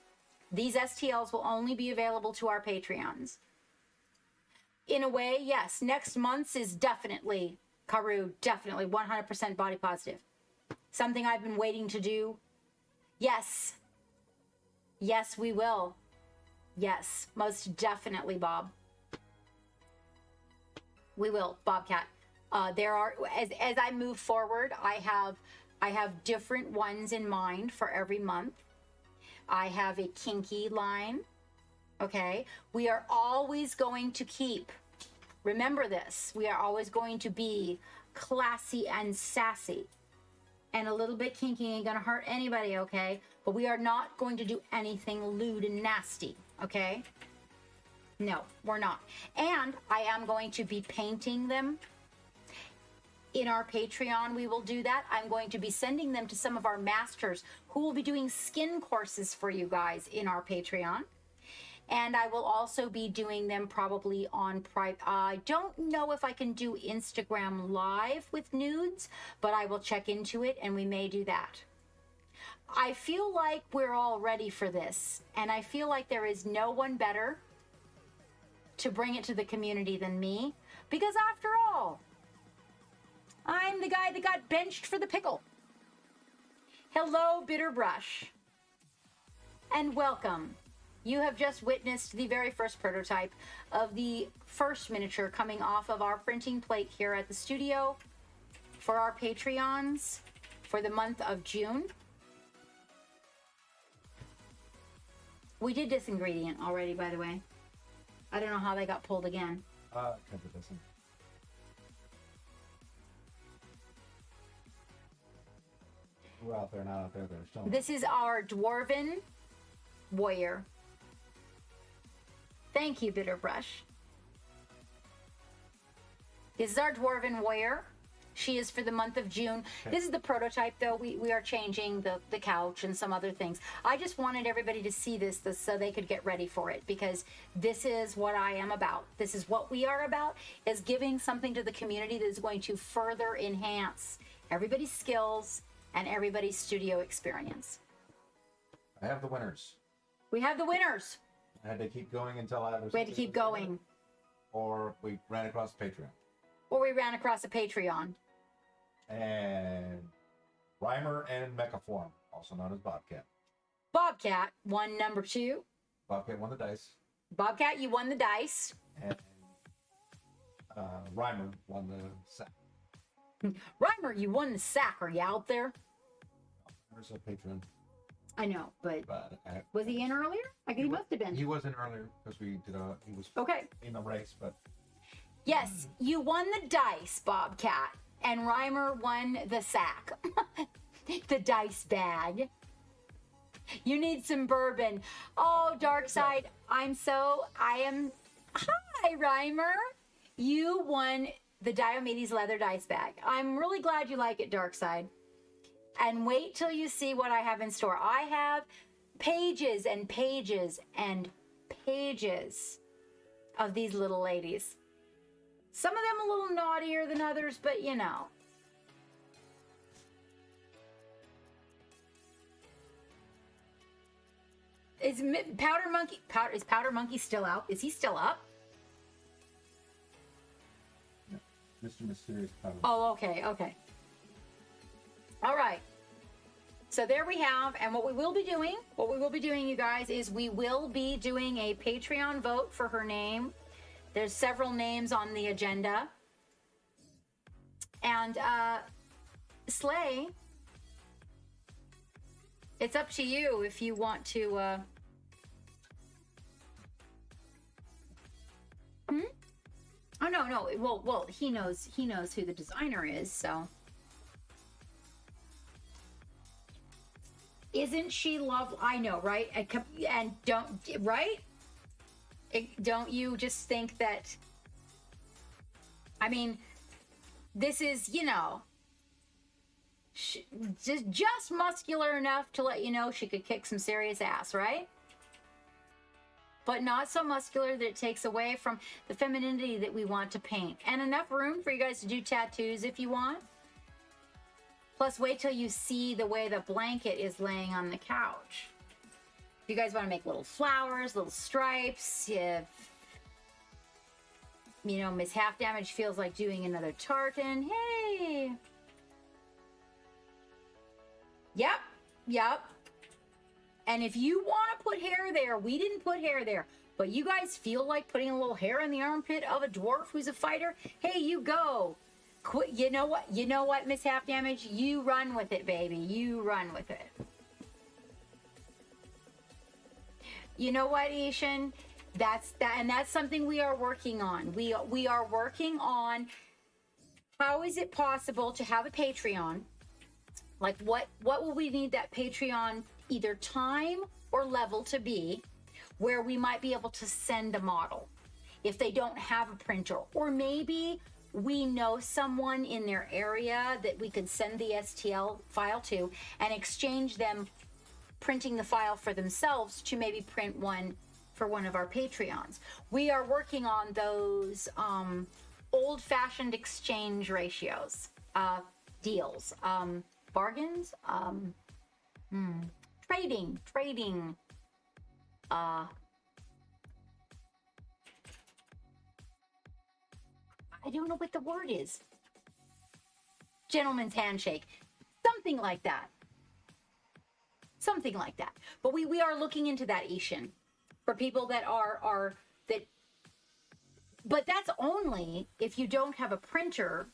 These STLs will only be available to our Patreons. In a way, yes. Next month's is definitely, Karu, definitely 100% body positive. Something I've been waiting to do. Yes. Yes, we will. Yes, most definitely, Bob. We will, Bobcat. There are, as I move forward, I have different ones in mind for every month. I have a kinky line. Okay. We are always going to keep, remember this, we are always going to be classy and sassy. And a little bit kinky ain't gonna hurt anybody, okay? But we are not going to do anything lewd and nasty, okay? No, we're not. And I am going to be painting them. In our Patreon, we will do that. I'm going to be sending them to some of our masters who will be doing skin courses for you guys in our Patreon. And I will also be doing them probably on private. I don't know if I can do Instagram live with nudes, but I will check into it and we may do that. I feel like we're all ready for this. And I feel like there is no one better to bring it to the community than me. Because after all, I'm the guy that got benched for the pickle. Hello, Bitterbrush. And welcome. You have just witnessed the very first prototype of the first miniature coming off of our printing plate here at the studio for our Patreons for the month of June. We did this ingredient already, by the way. I don't know how they got pulled again.
Because it doesn't. We're out there, not out there. There's still.
This is our Dwarven Warrior. Thank you, Bitterbrush. This is our Dwarven Warrior. She is for the month of June. Okay. This is the prototype, though. We are changing the couch and some other things. I just wanted everybody to see this so they could get ready for it, because this is what I am about. This is what we are about, is giving something to the community that is going to further enhance everybody's skills and everybody's studio experience.
I have the winners.
We have the winners.
I had to keep going until I was.
We had to keep going.
Or we ran across Patreon.
Or we ran across a Patreon.
And Rhymer and Mechaform, also known as Bobcat.
Bobcat won number 2.
Bobcat won the dice.
Bobcat, you won the dice.
And Rhymer won the sack.
Rhymer, you won the sack. Are you out there?
There's a patron.
I know, but was he in earlier? He must have been.
He was in earlier because he was
okay
in the race, but
yes, you won the dice, Bobcat, and Rhymer won the sack, the dice bag. You need some bourbon. Oh, Dark Side, I am. Hi, Rhymer. You won the Diomedes leather dice bag. I'm really glad you like it, Dark Side. And wait till you see what I have in store. I have pages and pages and pages of these little ladies. Some of them a little naughtier than others, but you know. Is Powder Monkey still out? Is he still up?
No. Mr. Mysterious Powder.
Oh, okay. All right. So there we have, and what we will be doing, you guys, is we will be doing a Patreon vote for her name. There's several names on the agenda. And Slay, it's up to you if you want to Oh no. Well, he knows who the designer is, so. Isn't she lovely? I know, right? And don't you just think that, I mean, this is, just muscular enough to let you know she could kick some serious ass, right? But not so muscular that it takes away from the femininity that we want to paint. And enough room for you guys to do tattoos if you want. Plus, wait till you see the way the blanket is laying on the couch. If you guys want to make little flowers, little stripes, if, Miss Half Damage feels like doing another tartan, hey! Yep. And if you want to put hair there, we didn't put hair there, but you guys feel like putting a little hair in the armpit of a dwarf who's a fighter, hey, you go. Quit. You know what? You know what, Miss Half Damage? You run with it, baby. You run with it. You know what, Ishan? That's something we are working on. We are working on how is it possible to have a Patreon? Like what will we need that Patreon either time or level to be where we might be able to send a model if they don't have a printer, or maybe we know someone in their area that we could send the STL file to and exchange them printing the file for themselves to maybe print one for one of our Patreons. We are working on those old-fashioned exchange ratios, deals, bargains, trading. I don't know what the word is. Gentleman's handshake, something like that. Something like that. But we are looking into that, Ishan, for people that are that. But that's only if you don't have a printer.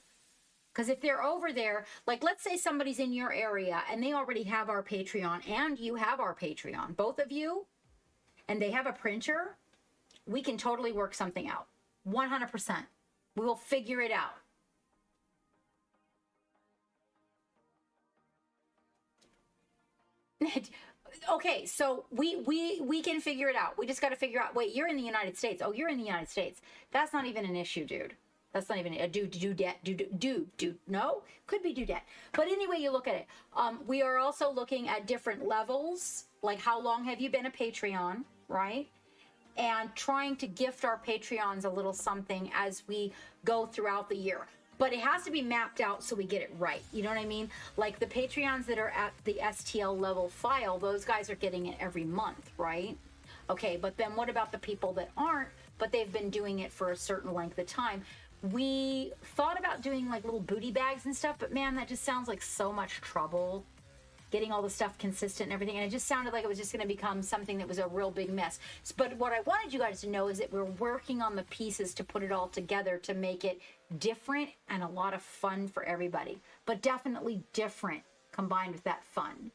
Because if they're over there, like let's say somebody's in your area and they already have our Patreon and you have our Patreon, both of you, and they have a printer, we can totally work something out. 100%. We will figure it out. Okay, so we can figure it out. We just got to figure out, wait, you're in the United States. Oh, you're in the United States. That's not even an issue, dude. That's not even a dude. No, could be dudette. But anyway, you look at it. We are also looking at different levels, like how long have you been a Patreon, right? And trying to gift our Patreons a little something as we go throughout the year. But it has to be mapped out so we get it right. You know what I mean? Like the Patreons that are at the STL level file, those guys are getting it every month, right? Okay, but then what about the people that aren't, but they've been doing it for a certain length of time? We thought about doing like little booty bags and stuff, but man, that just sounds like so much trouble. Getting all the stuff consistent and everything, and it just sounded like it was just going to become something that was a real big mess. But what I wanted you guys to know is that we're working on the pieces to put it all together to make it different and a lot of fun for everybody, but definitely different combined with that fun.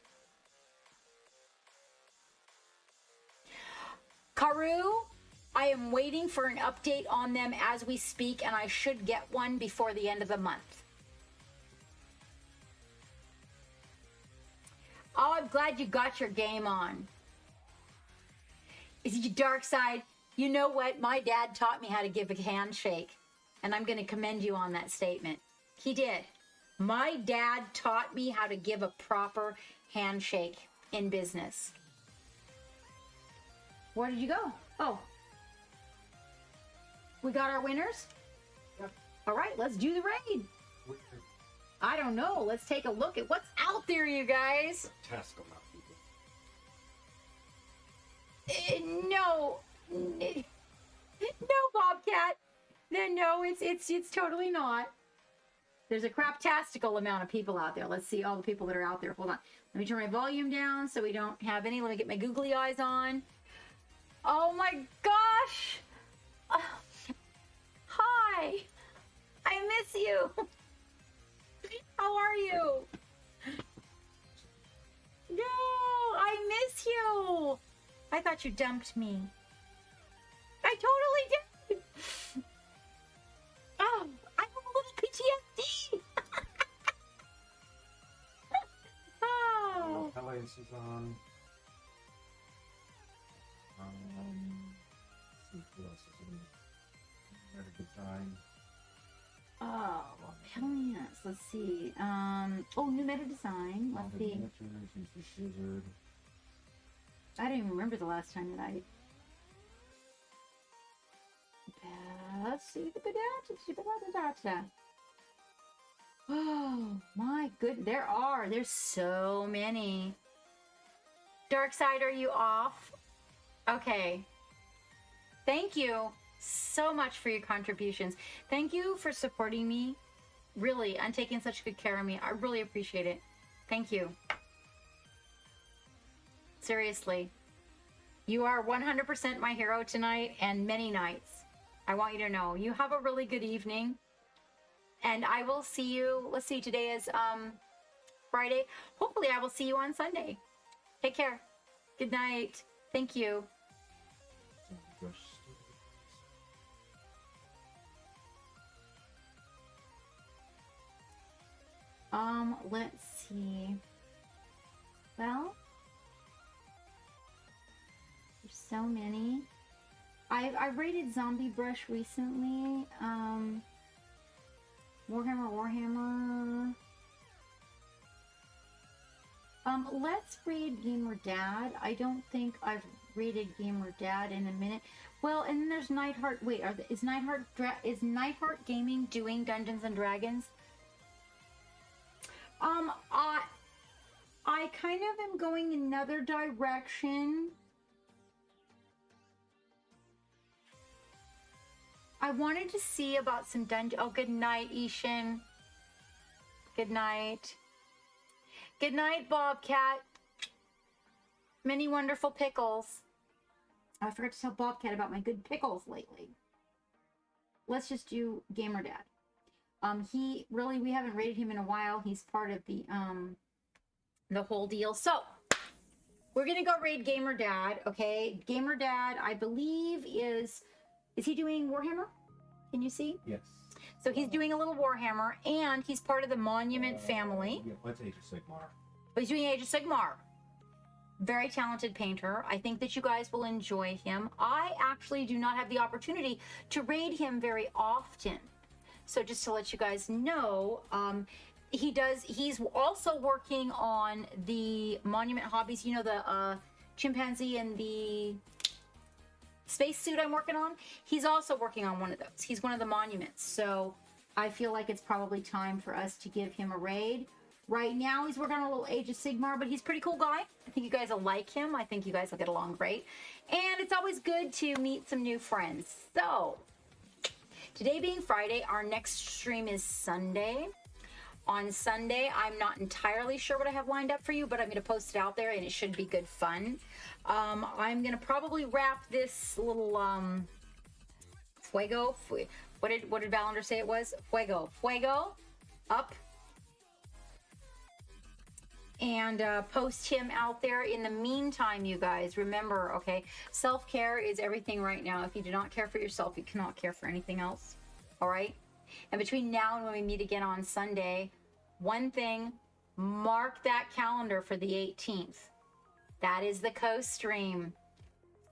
Karu, I am waiting for an update on them as we speak, and I should get one before the end of the month. Oh, I'm glad you got your game on. Is it your dark side? You know what? My dad taught me how to give a handshake, and I'm going to commend you on that statement. He did. My dad taught me how to give a proper handshake in business. Where did you go? Oh. We got our winners?
Yep.
All right, let's do the raid. I don't know. Let's take a look at what's out there, you guys.
Task them out, people.
No, Bobcat. No, it's totally not. There's a craptastical amount of people out there. Let's see all the people that are out there. Hold on. Let me turn my volume down so we don't have any. Let me get my googly eyes on. Oh my gosh. Hi. I miss you. How are you? No, I miss you. I thought you dumped me. I totally did. Oh, I have a little PTSD. Oh.
LAS is on. Let's see who else is in. Better design.
Oh, hell yes. Let's see. New meta design. Let's see. I don't even remember the last time that I. Let's see the data. Oh my good. There's so many. Dark side, are you off? Okay. Thank you so much for your contributions. Thank you for supporting me, really, and taking such good care of me. I really appreciate it. Thank you. Seriously. You are 100% my hero tonight and many nights. I want you to know. You have a really good evening. And I will see you. Let's see, today is Friday. Hopefully I will see you on Sunday. Take care. Good night. Thank you. Let's see. Well, there's so many. I rated Zombie Brush recently. Warhammer. Let's raid Gamer Dad. I don't think I've rated Gamer Dad in a minute. Well, and then there's Nightheart. Wait, is Nightheart Gaming doing Dungeons and Dragons? I kind of am going another direction. I wanted to see about some dungeon. Oh, good night, Ishan. Good night. Good night, Bobcat. Many wonderful pickles. Oh, I forgot to tell Bobcat about my good pickles lately. Let's just do Gamer Dad. We haven't rated him in a while. He's part of the whole deal. So we're gonna go raid Gamer Dad. Okay, Gamer Dad, I believe is he doing Warhammer? Can you see?
Yes.
So he's doing a little Warhammer, and he's part of the Monument family.
Yeah, what's Age of Sigmar?
But he's doing Age of Sigmar. Very talented painter. I think that you guys will enjoy him. I actually do not have the opportunity to raid him very often. So just to let you guys know, he's also working on the Monument hobbies. You know, the chimpanzee and the spacesuit I'm working on? He's also working on one of those. He's one of the monuments. So I feel like it's probably time for us to give him a raid. Right now, he's working on a little Age of Sigmar, but he's a pretty cool guy. I think you guys will like him. I think you guys will get along great. And it's always good to meet some new friends. So today being Friday, our next stream is Sunday. On Sunday, I'm not entirely sure what I have lined up for you, but I'm going to post it out there, and it should be good fun. I'm going to probably wrap this little Fuego. What did Valander say it was? Fuego up. And post him out there. In the meantime, you guys, remember, okay, self-care is everything right now. If you do not care for yourself, you cannot care for anything else. All right? And between now and when we meet again on Sunday, one thing, mark that calendar for the 18th. That is the co-stream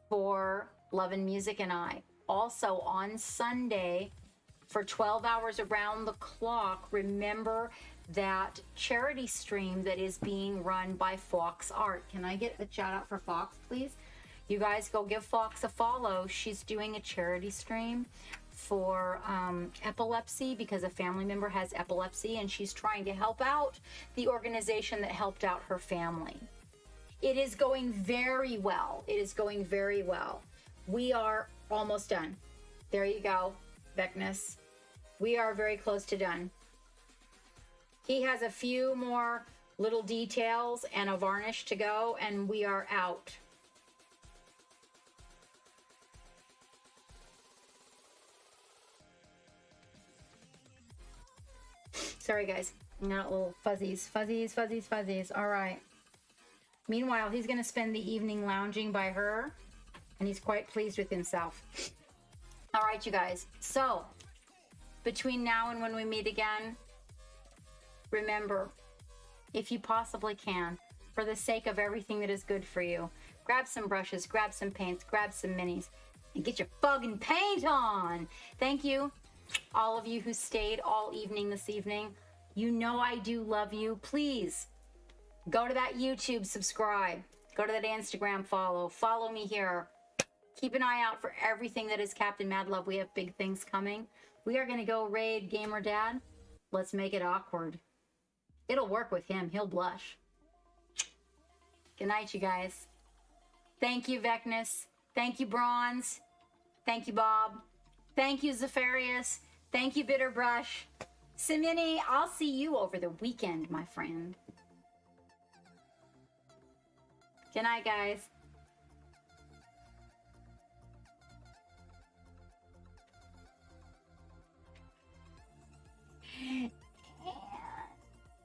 for Love and Music and I. Also on Sunday, for 12 hours around the clock, remember that charity stream that is being run by Fox Art. Can I get a shout out for Fox, please? You guys go give Fox a follow. She's doing a charity stream for epilepsy because a family member has epilepsy, and she's trying to help out the organization that helped out her family. It is going very well. It is going very well. We are almost done. There you go, Beckness. We are very close to done. He has a few more little details and a varnish to go, and we are out. Sorry, guys. I got little fuzzies. All right. Meanwhile, he's going to spend the evening lounging by her, and he's quite pleased with himself. All right, you guys. So, between now and when we meet again, remember, if you possibly can, for the sake of everything that is good for you, grab some brushes, grab some paints, grab some minis, and get your fucking paint on. Thank you, all of you who stayed all evening this evening. You know I do love you. Please go to that YouTube, subscribe. Go to that Instagram, follow me here. Keep an eye out for everything that is Captain Mad Love. We have big things coming. We are going to go raid Gamer Dad. Let's make it awkward. It'll work with him. He'll blush. Good night, you guys. Thank you, Vecnus. Thank you, Bronze. Thank you, Bob. Thank you, Zephyrius. Thank you, Bitterbrush. Simini, I'll see you over the weekend, my friend. Good night, guys.